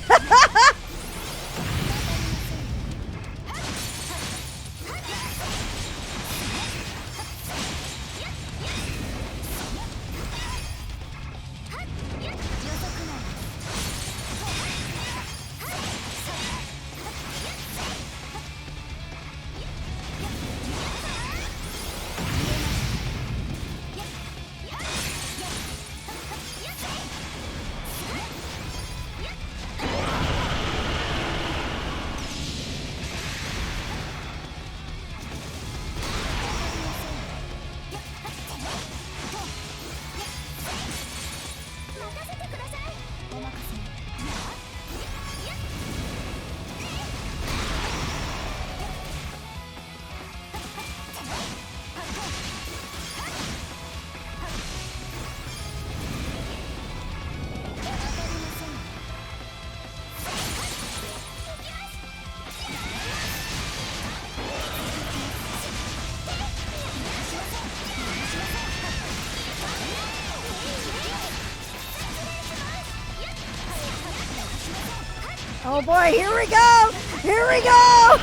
Oh boy, here we go! Here we go!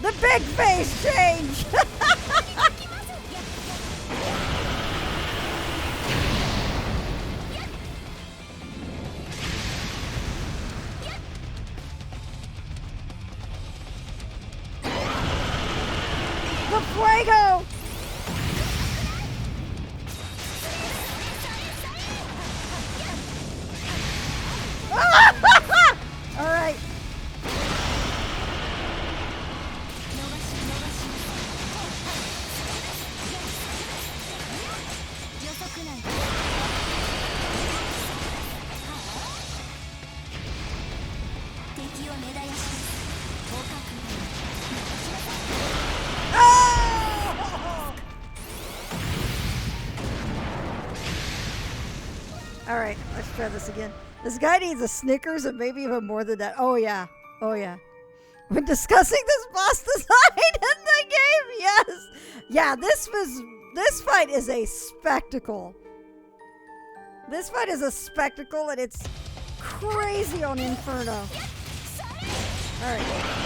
The big face change! The fuego! All right. All right, let's try this again. This guy needs a Snickers and maybe even more than that. Oh yeah, oh yeah. When discussing this boss design in the game, yes, yeah. This fight is a spectacle. This fight is a spectacle, and it's crazy on Inferno. All right.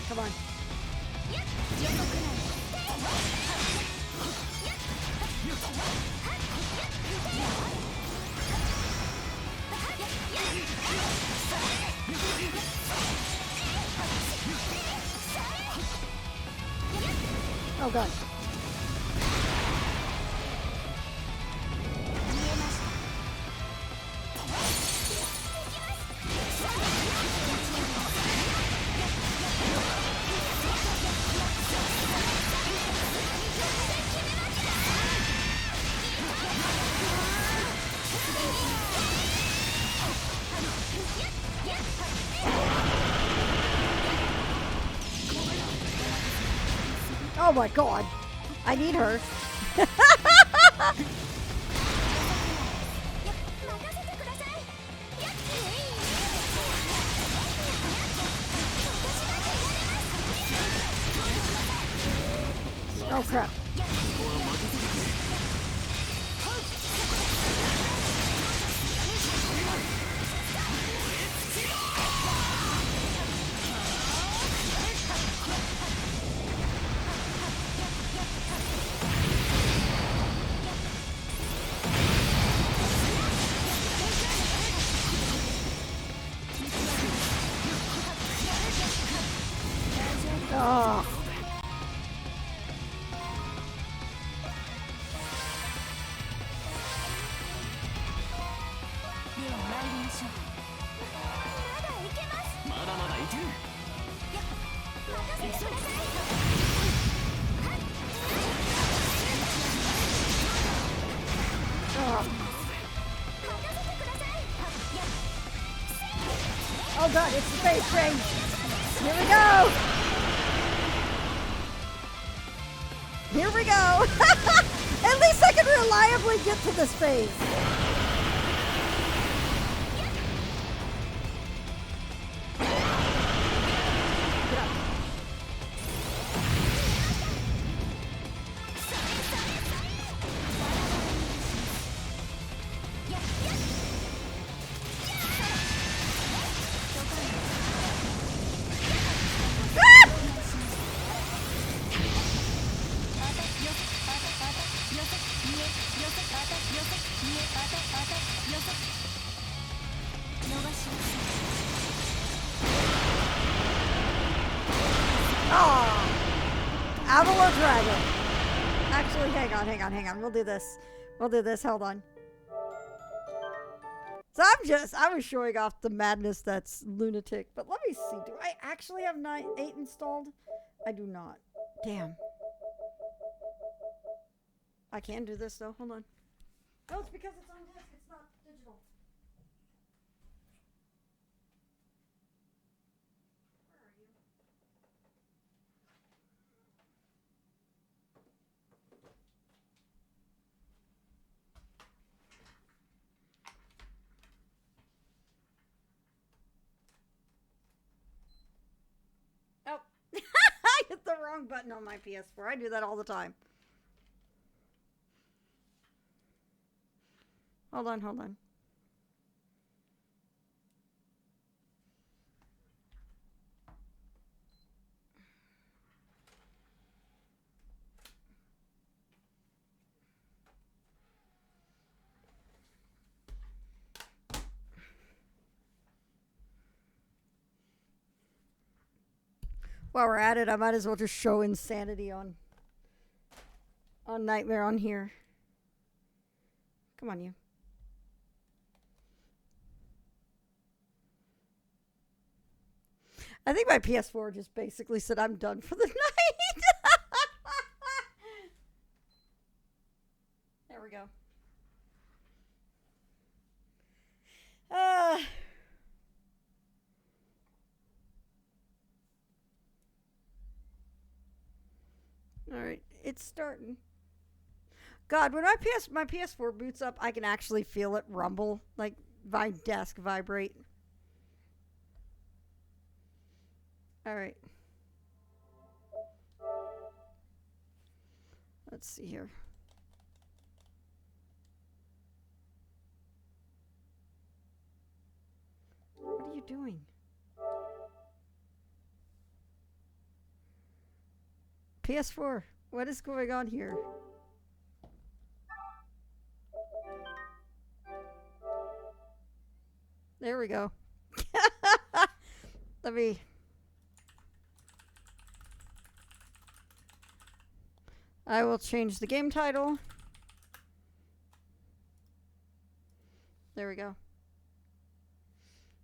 Come on. Oh god. Oh my god. I need her. Oh crap. Oh. Oh god, it's the face change. Here we go. Here we go. At least I can reliably get to this phase. Avalor Dragon. Actually, hang on. We'll do this. Hold on. So I was showing off the madness that's lunatic. But let me see. Do I actually have 8 installed? I do not. Damn. I can do this though. Hold on. No, it's because it's on disc. It's not digital. Oh, I hit the wrong button on my PS4. I do that all the time. Hold on. While we're at it, I might as well just show Insanity on Nightmare on here. Come on, you. I think my PS4 just basically said I'm done for the night. There we go. All right, it's starting. God, when my PS4 boots up, I can actually feel it rumble, like my desk vibrate. All right. Let's see here. What are you doing? PS4, what is going on here? There we go. Let me... I will change the game title. There we go.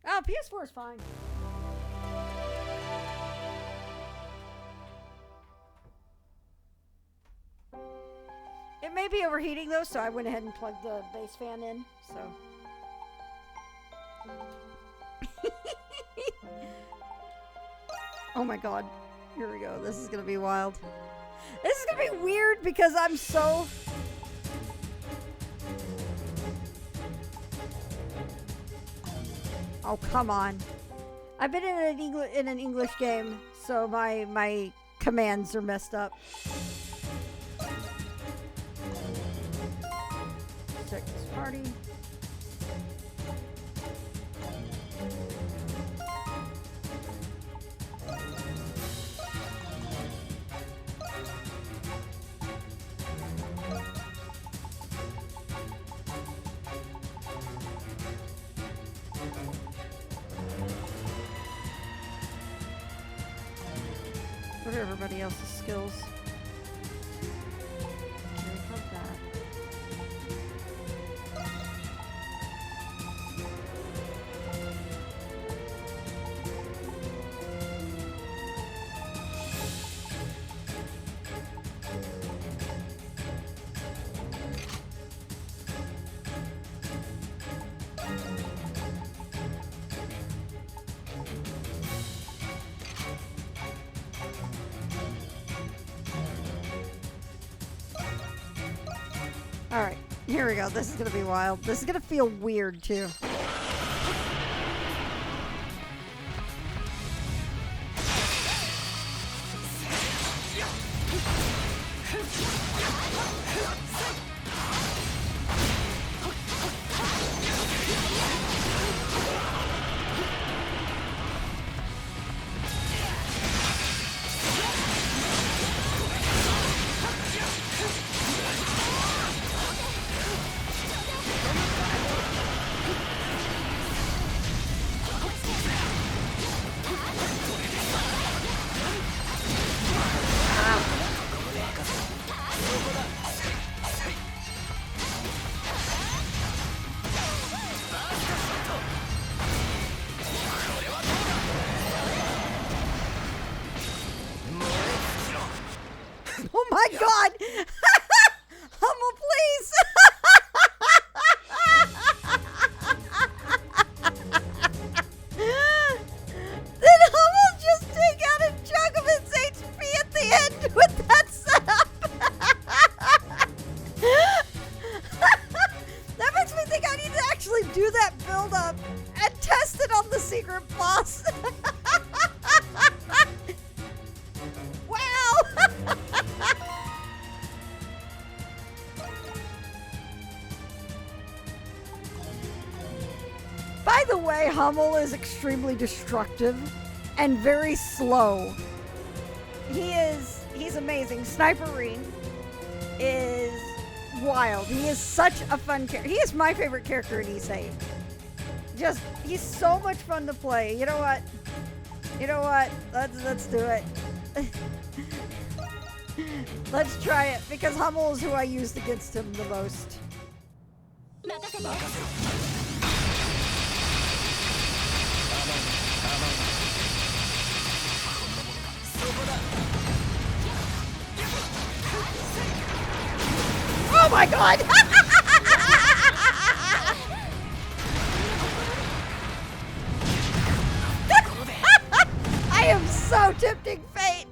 Oh, PS4 is fine. It may be overheating though, so I went ahead and plugged the base fan in, so. Oh my god. Here we go. This is gonna be wild. This is gonna be weird because I'm so... Oh, come on. I've been in an English game, so my commands are messed up. 6 party. What are everybody else's skills? Okay, how's that? Alright, here we go. This is gonna be wild. This is gonna feel weird, too. Oh my god! Hummel, please! Did Hummel just take out a chunk of its HP at the end with that setup? That makes me think I need to actually do that build up and test it on the secret boss. Wow! By the way, Hummel is extremely destructive and very slow. He's amazing. Sniperine is wild. He is such a fun character. He is my favorite character in Issei. Just, he's so much fun to play. You know what? You know what? Let's do it. Let's try it, because Hummel is who I used against him the most. Oh my god! I am so tempting fate!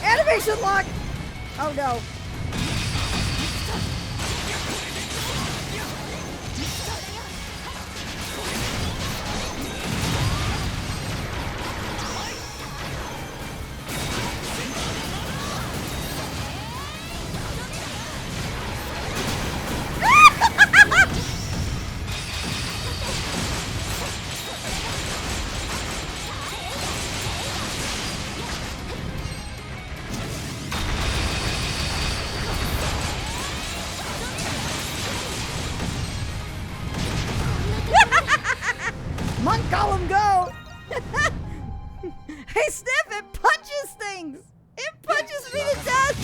Animation lock! Oh no. Monk Golem, go! Hey, Sniff, it punches things! It punches me to death!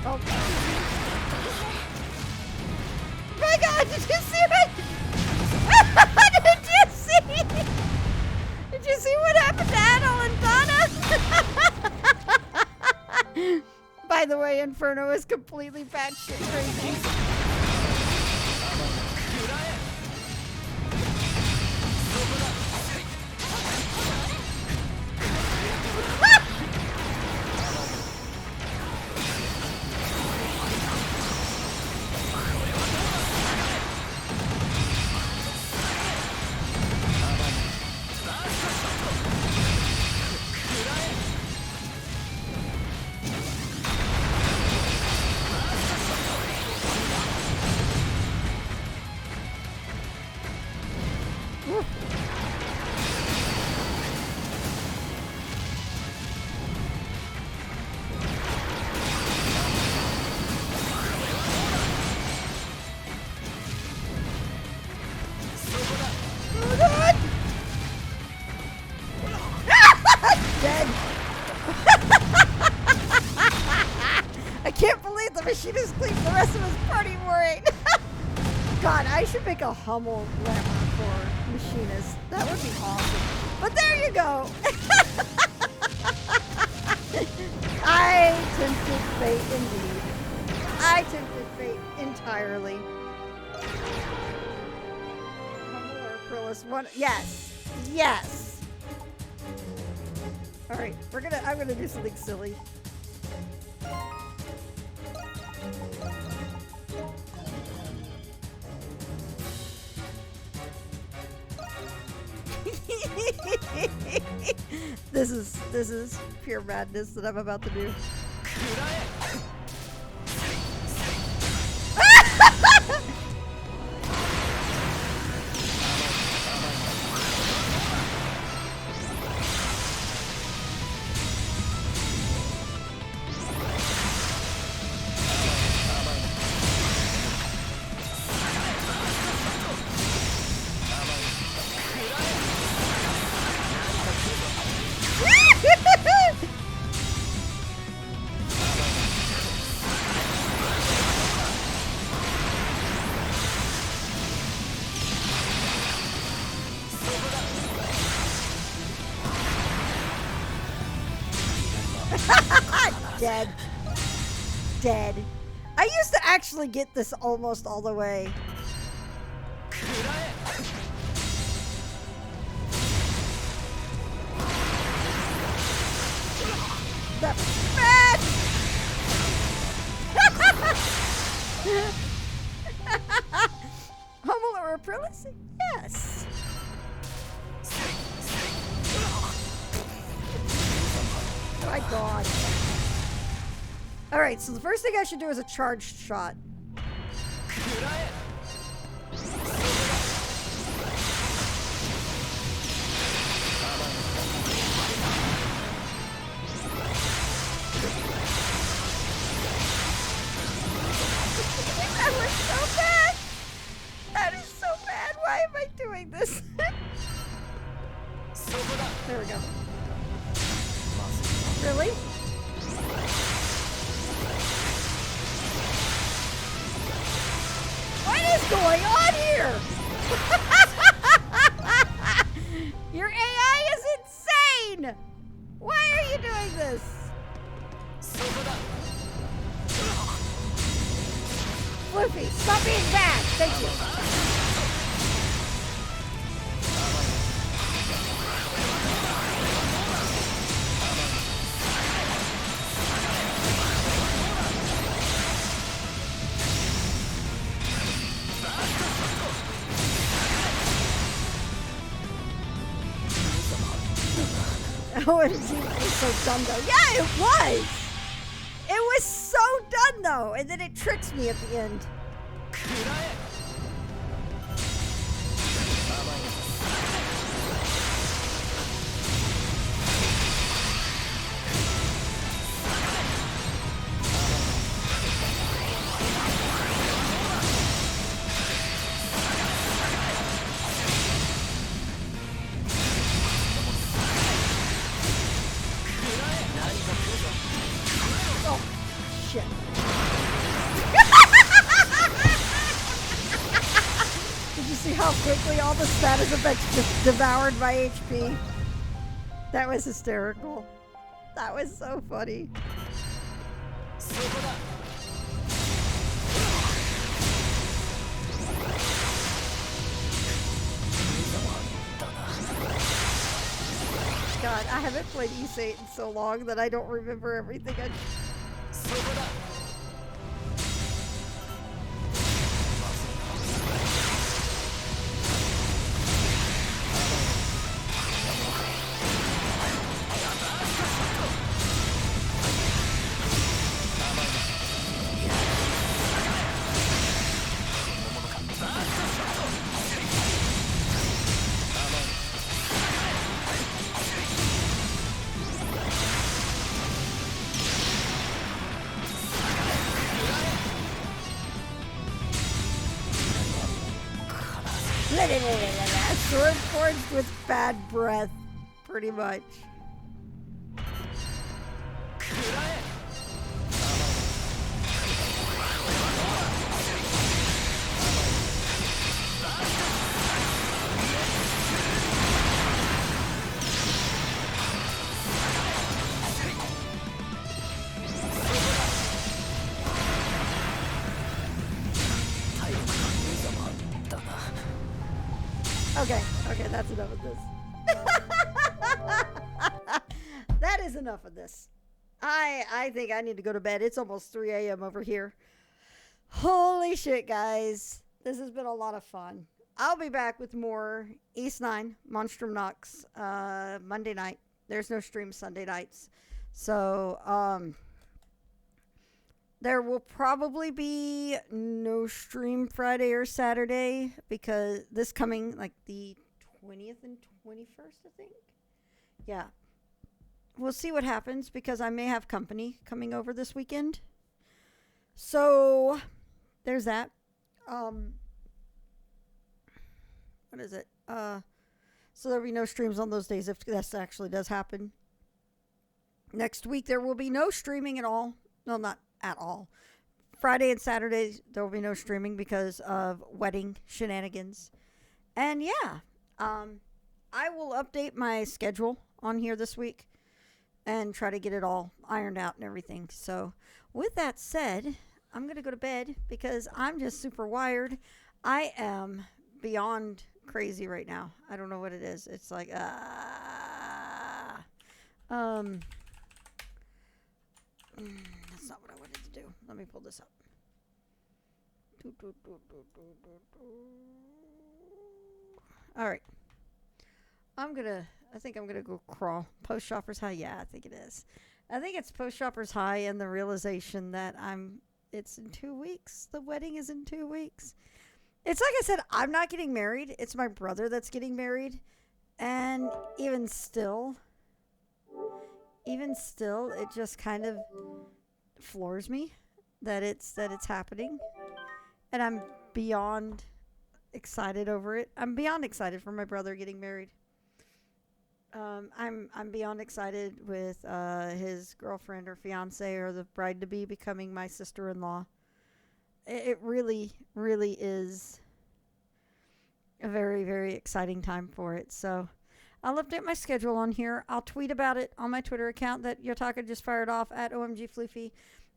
Oh my god, did you see it? Did you see? Did you see what happened to Adol and Donna? By the way, Inferno is completely batshit crazy. Dead. I can't believe the machine is asleep. The rest of his party weren't. God, I should make a Hummel glamour for machinists. That would be awesome. But there you go. I tempted fate indeed. I tempted fate entirely. Hummel or Acrylis? One. Yes. Yes. All right, I'm gonna do something silly. This is pure madness that I'm about to do. Dead. Dead. I used to actually get this almost all the way. That was bad! Hummel or Acrylis? Yes. My God. Alright, so the first thing I should do is a charged shot. That was so bad! That is so bad! Why am I doing this? There we go. Really? What is going on here? Your AI is insane! Why are you doing this? Fluffy, stop being bad! Thank you. Oh, it was so dumb though. Yeah, it was! It was so done though, and then it tricks me at the end. quickly, all the status effects just devoured by HP. That was hysterical. That was so funny. God, I haven't played Ys 8 in so long that I don't remember everything. Sword forged with bad breath, pretty much. Okay, that's enough of this. That is enough of this. I think I need to go to bed. It's almost 3 a.m. over here. Holy shit, guys. This has been a lot of fun. I'll be back with more East 9, Monstrum Nox, Monday night. There's no stream Sunday nights. So, there will probably be no stream Friday or Saturday because this coming, like the 20th and 21st, I think. Yeah. We'll see what happens because I may have company coming over this weekend. So, there's that. What is it? So there'll be no streams on those days if that actually does happen. Next week, there will be no streaming at all. No, not at all. Friday and Saturday, there will be no streaming because of wedding shenanigans. And yeah, I will update my schedule on here this week and try to get it all ironed out and everything. So with that said, I'm going to go to bed because I'm just super wired. I am beyond crazy right now. I don't know what it is. It's like, that's not what I wanted to do. Let me pull this up. All right. I think I'm going to go crawl. Post Shoppers High. Yeah, I think it is. I think it's Post Shoppers High and the realization that it's in 2 weeks. The wedding is in 2 weeks. It's like I said, I'm not getting married. It's my brother that's getting married. And even still, it just kind of floors me that it's happening. And I'm beyond excited over it. I'm beyond excited for my brother getting married. I'm beyond excited with his girlfriend or fiance or the bride to be becoming my sister-in-law. It really, really is a very, very exciting time for it. So I'll update my schedule on here. I'll tweet about it on my Twitter account that Yotaka just fired off at OMGFloofy.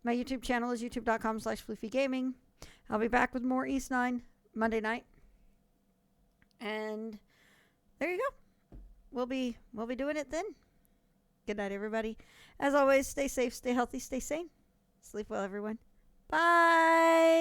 My YouTube channel is youtube.com/FloofyGaming. I'll be back with more East 9 Monday night. And there you go. We'll be doing it then. Good night, everybody. As always, stay safe, stay healthy, stay sane. Sleep well, everyone. Bye.